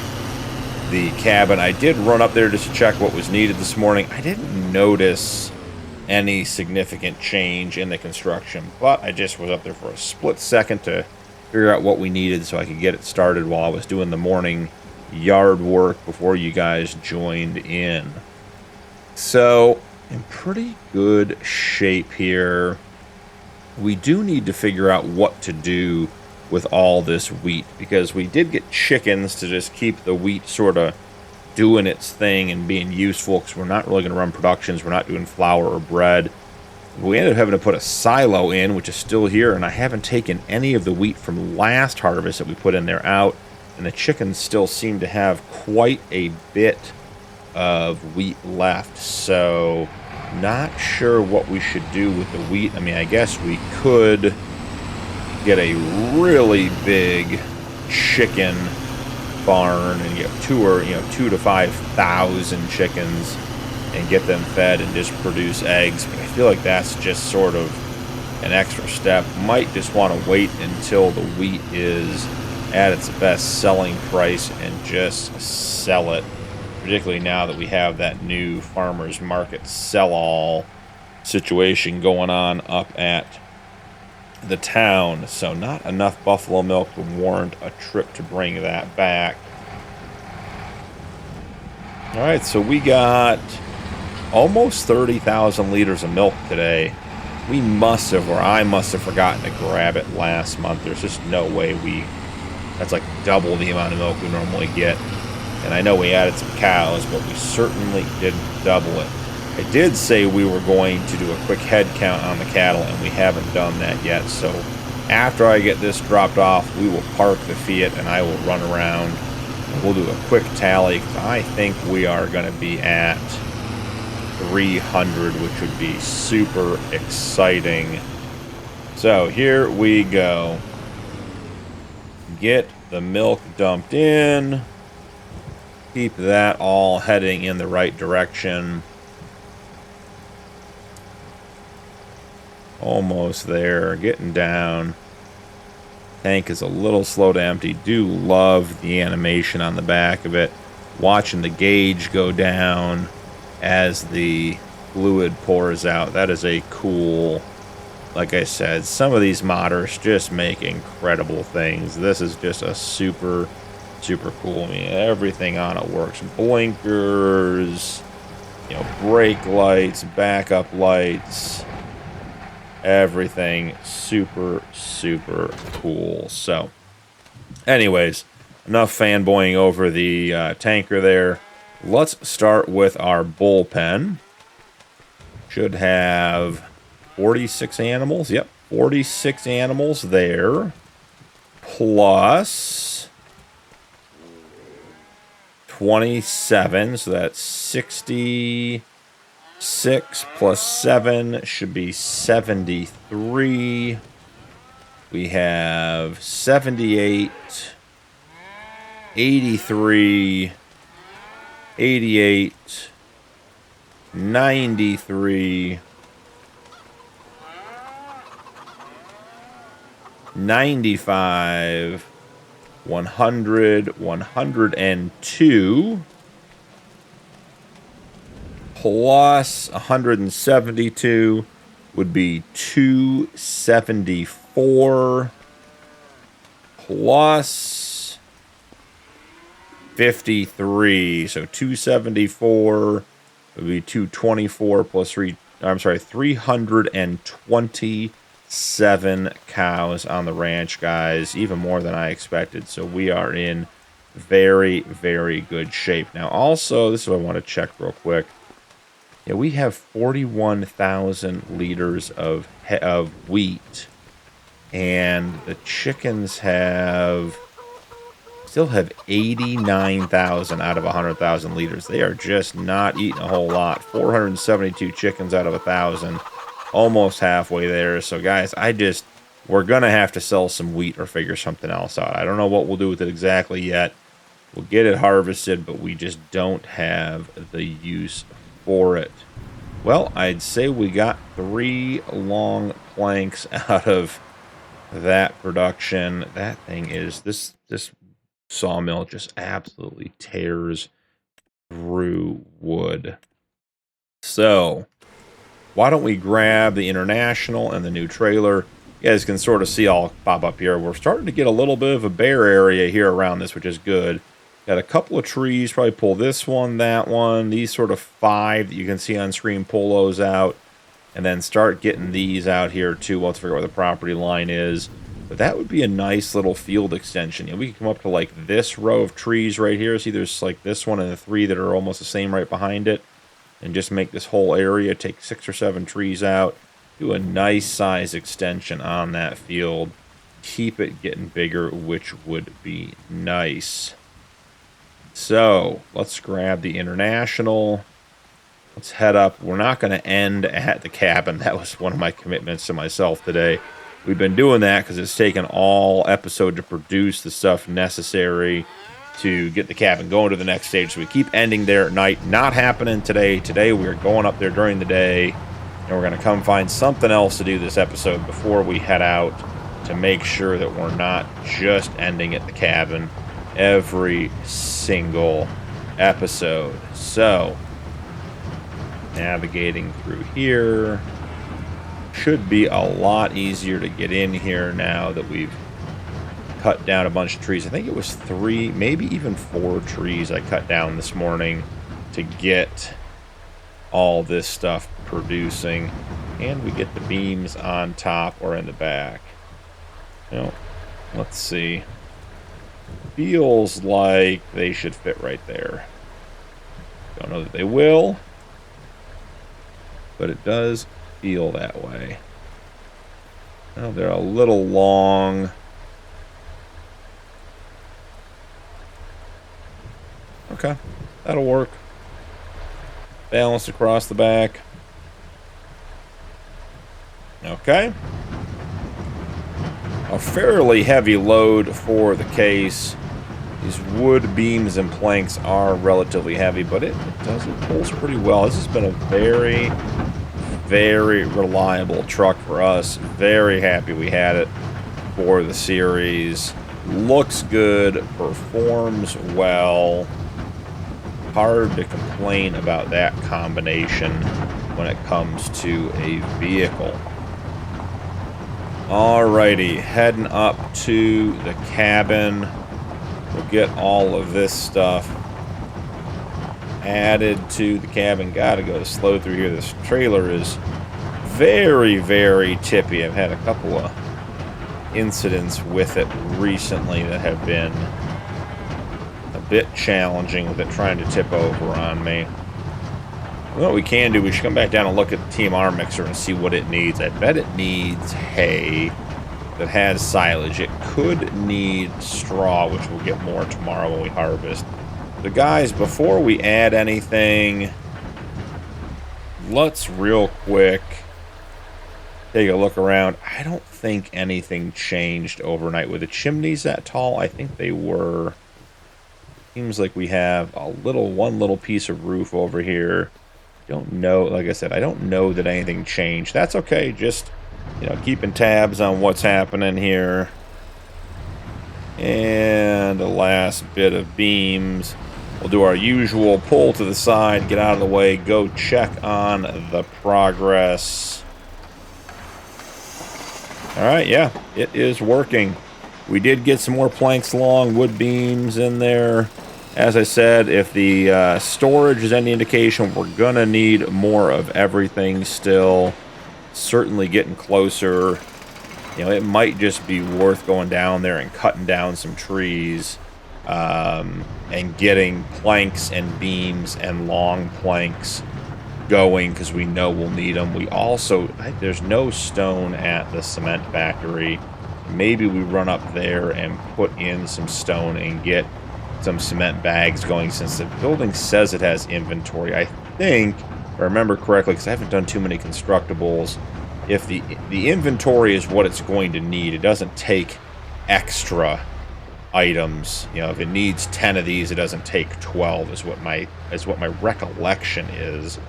the cabin. I did run up there just to check what was needed this morning. I didn't notice any significant change in the construction, but I just was up there for a split second to figure out what we needed so I could get it started while I was doing the morning yard work before you guys joined in. So, in pretty good shape here. We do need to figure out what to do with all this wheat, because we did get chickens to just keep the wheat sort of doing its thing and being useful, because we're not really going to run productions. We're not doing flour or bread. We ended up having to put a silo in, which is still here, and I haven't taken any of the wheat from last harvest that we put in there out, and the chickens still seem to have quite a bit of wheat left. So not sure what we should do with the wheat. I mean, I guess we could get a really big chicken barn and get 2 to 5,000 chickens and get them fed and just produce eggs, but I feel like that's just sort of an extra step. Might just want to wait until the wheat is at its best selling price and just sell it, particularly now that we have that new farmers market sell-all situation going on up at the town. So not enough buffalo milk to warrant a trip to bring that back. All right, so we got almost 30,000 liters of milk today. We must have, or I must have forgotten to grab it last month. There's just no way that's like double the amount of milk we normally get. And I know we added some cows, but we certainly didn't double it. I did say we were going to do a quick head count on the cattle, and we haven't done that yet. So after I get this dropped off, we will park the Fiat and I will run around and we'll do a quick tally, because I think we are going to be at 300, which would be super exciting. So here we go. Get the milk dumped in. Keep that all heading in the right direction. Almost there, getting down. Tank is a little slow to empty. Do love the animation on the back of it. Watching the gauge go down as the fluid pours out. That is a cool, like I said, some of these modders just make incredible things. This is just a super cool. I mean, everything on it works. Blinkers, brake lights, backup lights. Everything super cool. So anyways, enough fanboying over the tanker there. Let's start with our bullpen. Should have 46 animals. Yep, 46 animals there. Plus 27, so that's 66 plus 7 should be 73. We have 78, 83, 88, 93, 95, 100, 102, plus 172 would be 274, plus 53, so 274 would be 224 plus 327 cows on the ranch, guys. Even more than I expected. So we are in very good shape. Now also, this is what I want to check real quick. Yeah, we have 41,000 liters of wheat, and the chickens still have 89,000 out of 100,000 liters. They are just not eating a whole lot. 472 chickens out of 1,000, almost halfway there. So guys, I just we're going to have to sell some wheat or figure something else out. I don't know what we'll do with it exactly yet. We'll get it harvested, but we just don't have the use for it. Well, I'd say we got 3 long planks out of that production. That thing is, this sawmill just absolutely tears through wood. So, why don't we grab the International and the new trailer? You guys can sort of see all pop up here. We're starting to get a little bit of a bare area here around this, which is good. Got a couple of trees, probably pull this one, that one, these sort of 5 that you can see on screen, pull those out, and then start getting these out here too. We'll have to figure out where the property line is. But that would be a nice little field extension. You know, we could come up to like this row of trees right here. See, there's like this one and the 3 that are almost the same right behind it. And just make this whole area, take 6 or 7 trees out, do a nice size extension on that field, keep it getting bigger, which would be nice. So, let's grab the International. Let's head up. We're not going to end at the cabin. That was one of my commitments to myself today. We've been doing that because it's taken all episode to produce the stuff necessary to get the cabin going to the next stage. So we keep ending there at night. Not happening today. Today we're going up there during the day. And we're going to come find something else to do this episode before we head out to make sure that we're not just ending at the cabin every single episode. So, navigating through here. Should be a lot easier to get in here now that we've cut down a bunch of trees. I think it was 3, maybe even 4 trees I cut down this morning to get all this stuff producing. And we get the beams on top or in the back. You know, let's see. Feels like they should fit right there. Don't know that they will, but it does feel that way. Now they're a little long. Okay, that'll work. Balanced across the back. Okay. A fairly heavy load for the case. These wood beams and planks are relatively heavy, but it pulls pretty well. This has been a very, very reliable truck for us. Very happy we had it for the series. Looks good, performs well. Hard to complain about that combination when it comes to a vehicle. Alrighty, heading up to the cabin. We'll get all of this stuff added to the cabin. Gotta go slow through here. This trailer is very, very tippy. I've had a couple of incidents with it recently that have been a bit challenging with it trying to tip over on me. What we can do, we should come back down and look at the TMR mixer and see what it needs. I bet it needs hay that has silage. It could need straw, which we'll get more tomorrow when we harvest. So guys, before we add anything, let's real quick take a look around. I don't think anything changed overnight. Were the chimneys that tall? I think they were. Seems like we have one little piece of roof over here. Don't know, like I said, I don't know that anything changed. That's okay, just, you know, keeping tabs on what's happening here. And the last bit of beams. We'll do our usual pull to the side, get out of the way, go check on the progress. Alright, yeah, it is working. We did get some more planks long, wood beams in there. As I said, if the storage is any indication, we're going to need more of everything still. Certainly getting closer. You know, it might just be worth going down there and cutting down some trees and getting planks and beams and long planks going because we know we'll need them. We also, there's no stone at the cement factory. Maybe we run up there and put in some stone and get some cement bags going since the building says it has inventory. I think, if I remember correctly, because I haven't done too many constructables, if the inventory is what it's going to need, it doesn't take extra items. You know, if it needs 10 of these, it doesn't take 12 is what my recollection is.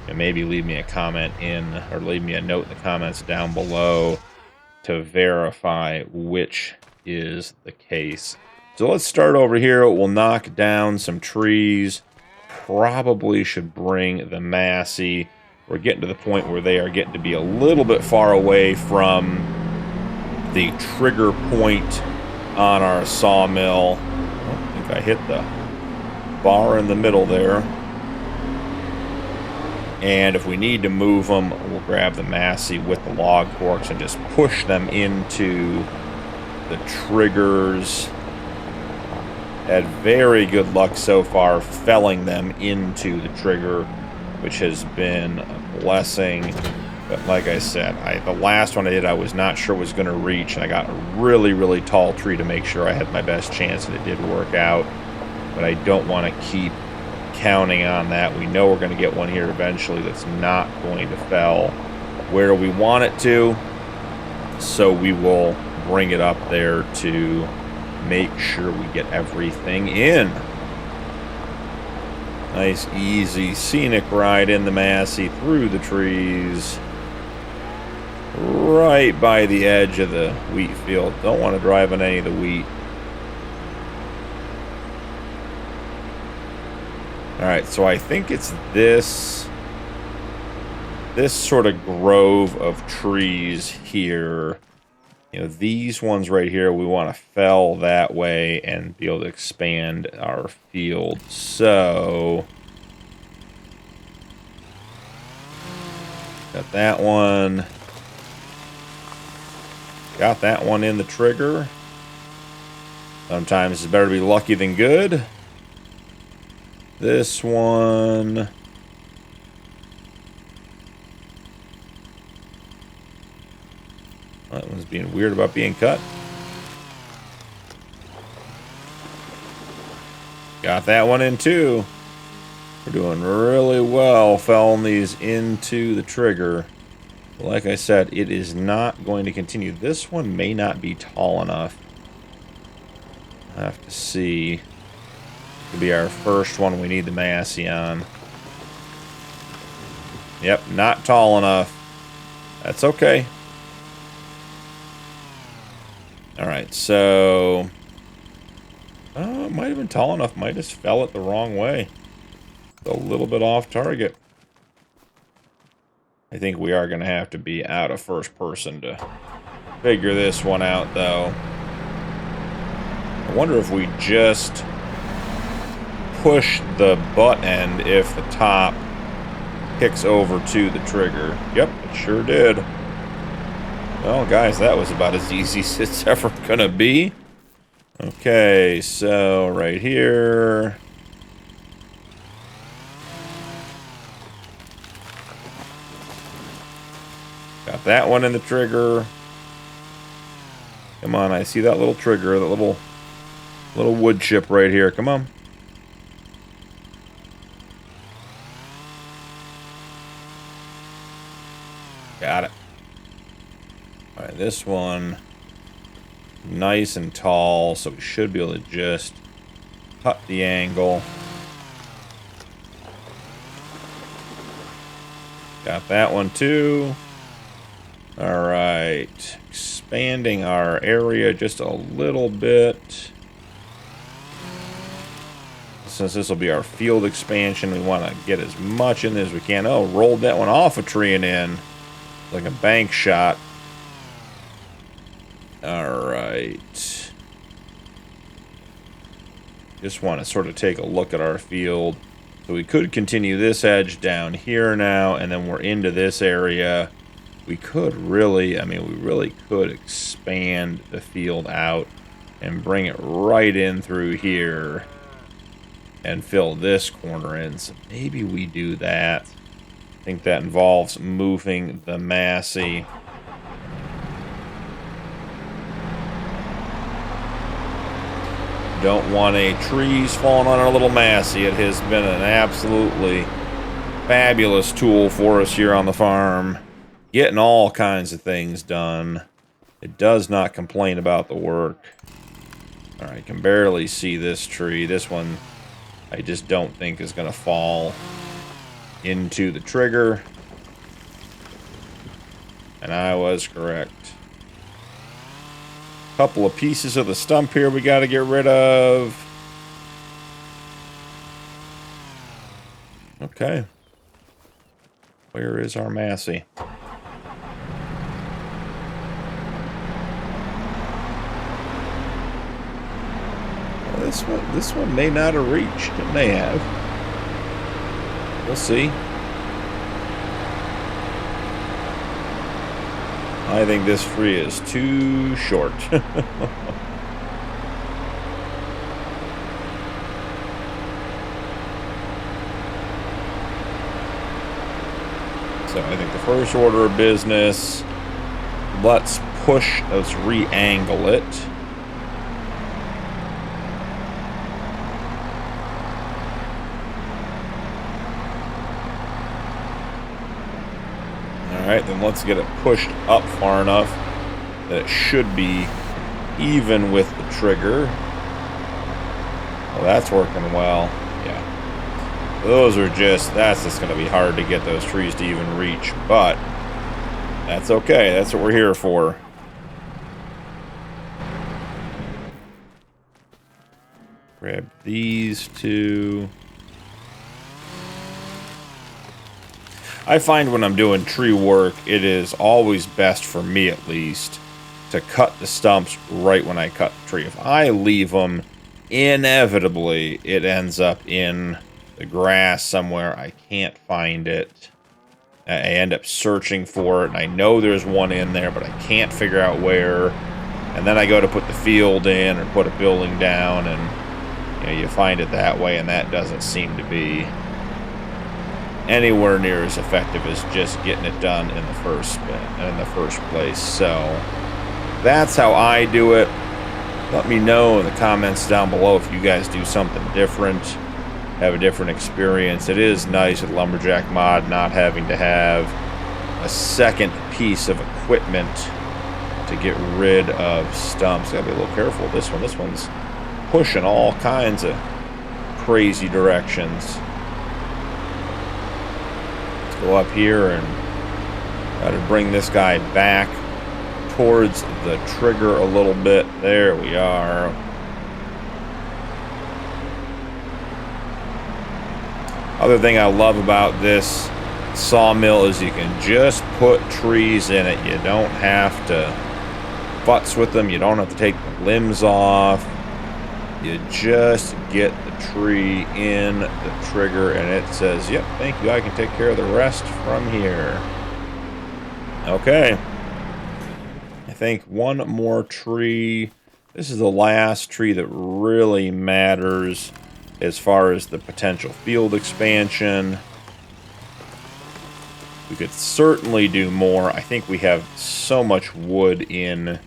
And maybe leave me a comment in, or leave me a note in the comments down below to verify which is the case. So let's start over here. We'll knock down some trees. Probably should bring the Massey. We're getting to the point where they are getting to be a little bit far away from the trigger point on our sawmill. I think I hit the bar in the middle there. And if we need to move them, we'll grab the Massey with the log forks and just push them into the triggers. Had very good luck so far felling them into the trigger, which has been a blessing. But like I said, the last one I did, I was not sure was going to reach, and I got a really, really tall tree to make sure I had my best chance, and it did work out. But I don't want to keep counting on that. We know we're going to get one here eventually that's not going to fell where we want it to, so we will bring it up there to make sure we get everything in. Nice, easy, scenic ride in the Massey through the trees, right by the edge of the wheat field. Don't want to drive on any of the wheat. Alright, so I think it's this sort of grove of trees here. You know, these ones right here, we want to fell that way and be able to expand our field. So, got that one. Got that one in the trigger. Sometimes it's better to be lucky than good. This one. That one's being weird about being cut. Got that one in too. We're doing really well felling these into the trigger. Like I said, it is not going to continue. This one may not be tall enough. I have to see. Could be our first one we need the Massey on. Yep, not tall enough. That's okay. Alright, so... it might have been tall enough. Might have just fell it the wrong way. It's a little bit off target. I think we are going to have to be out of first person to figure this one out, though. I wonder if we just push the butt end if the top kicks over to the trigger. Yep, it sure did. Well, guys, that was about as easy as it's ever going to be. Okay, so right here... got that one in the trigger. Come on, I see that little trigger, that little wood chip right here. Come on. Got it. Alright, this one nice and tall, so we should be able to just cut the angle. Got that one too. Alright, expanding our area just a little bit. Since this will be our field expansion, we want to get as much in as we can. Oh, rolled that one off a tree and in. Like a bank shot. Alright. Just want to sort of take a look at our field. So we could continue this edge down here now, and then we're into this area. We could really, we really could expand the field out and bring it right in through here and fill this corner in. So maybe we do that. I think that involves moving the Massey. Don't want any trees falling on our little Massey. It has been an absolutely fabulous tool for us here on the farm. Getting all kinds of things done. It does not complain about the work. All right, can barely see this tree. This one I just don't think is going to fall into the trigger. And I was correct. Couple of pieces of the stump here we got to get rid of. Okay. Where is our Massey? Well, this one may not have reached. It may have. We'll see. I think this tree is too short. So I think the first order of business, let's re-angle it. Alright, then let's get it pushed up far enough that it should be even with the trigger. Well, that's working well. Yeah. That's just going to be hard to get those trees to even reach, but that's okay. That's what we're here for. Grab these two. I find when I'm doing tree work, it is always best, for me at least, to cut the stumps right when I cut the tree. If I leave them, inevitably, it ends up in the grass somewhere. I can't find it. I end up searching for it, and I know there's one in there, but I can't figure out where. And then I go to put the field in or put a building down, and you find it that way, and that doesn't seem to be anywhere near as effective as just getting it done in the first place. So that's how I do it. Let me know in the comments down below if you guys do something different, have a different experience. It is nice with Lumberjack Mod not having to have a second piece of equipment to get rid of stumps. Gotta be a little careful. This one's pushing all kinds of crazy directions. Go up here and try to bring this guy back towards the trigger a little bit. There we are. Other thing I love about this sawmill is you can just put trees in it. You don't have to futz with them. You don't have to take the limbs off. You just get the tree in the trigger and it says, yep, thank you, I can take care of the rest from here. Okay. I think one more tree. This is the last tree that really matters as far as the potential field expansion. We could certainly do more. I think we have so much wood in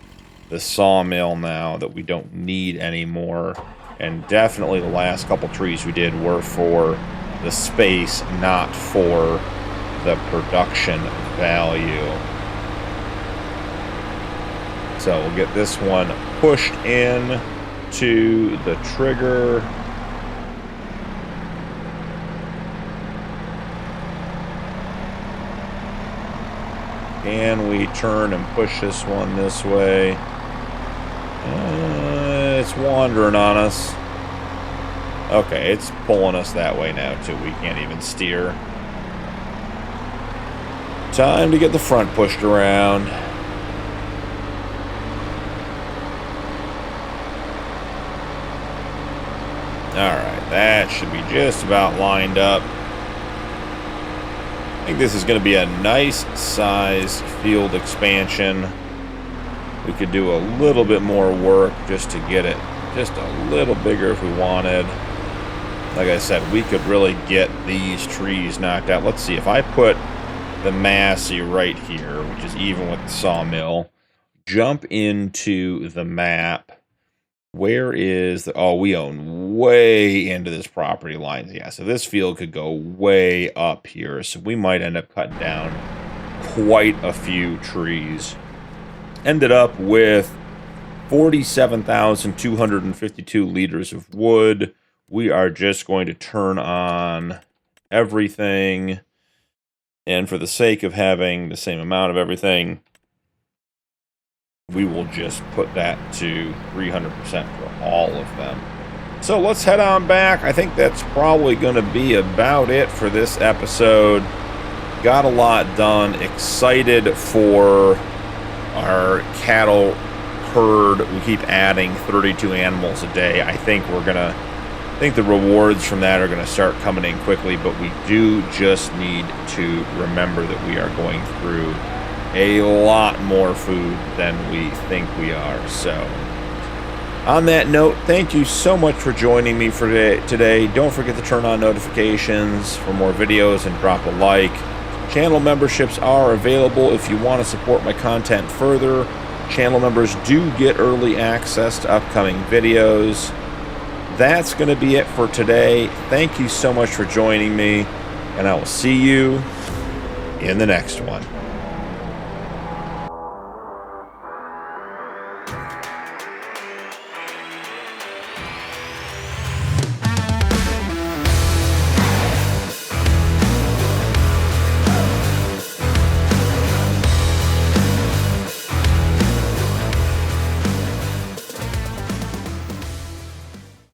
the sawmill now that we don't need any more. And definitely the last couple trees we did were for the space, not for the production value. So we'll get this one pushed in to the trigger. Can we turn and push this one this way? It's wandering on us. Okay, it's pulling us that way now too. We can't even steer. Time to get the front pushed around. Alright, that should be just about lined up. I think this is going to be a nice size field expansion. We could do a little bit more work just to get it just a little bigger if we wanted. Like I said, we could really get these trees knocked out. Let's see, if I put the Massey right here, which is even with the sawmill, jump into the map. Where is the... Oh, we own way into this property line. Yeah, so this field could go way up here. So we might end up cutting down quite a few trees. Ended up with 47,252 liters of wood. We are just going to turn on everything. And for the sake of having the same amount of everything, we will just put that to 300% for all of them. So let's head on back. I think that's probably going to be about it for this episode. Got a lot done. Excited for our cattle herd. We keep adding 32 animals a day. I think the rewards from that are gonna start coming in quickly, but we do just need to remember that we are going through a lot more food than we think we are. So on that note, thank you so much for joining me for today. Don't forget to turn on notifications for more videos and drop a like. Channel memberships are available if you want to support my content further. Channel members do get early access to upcoming videos. That's going to be it for today. Thank you so much for joining me, and I will see you in the next one.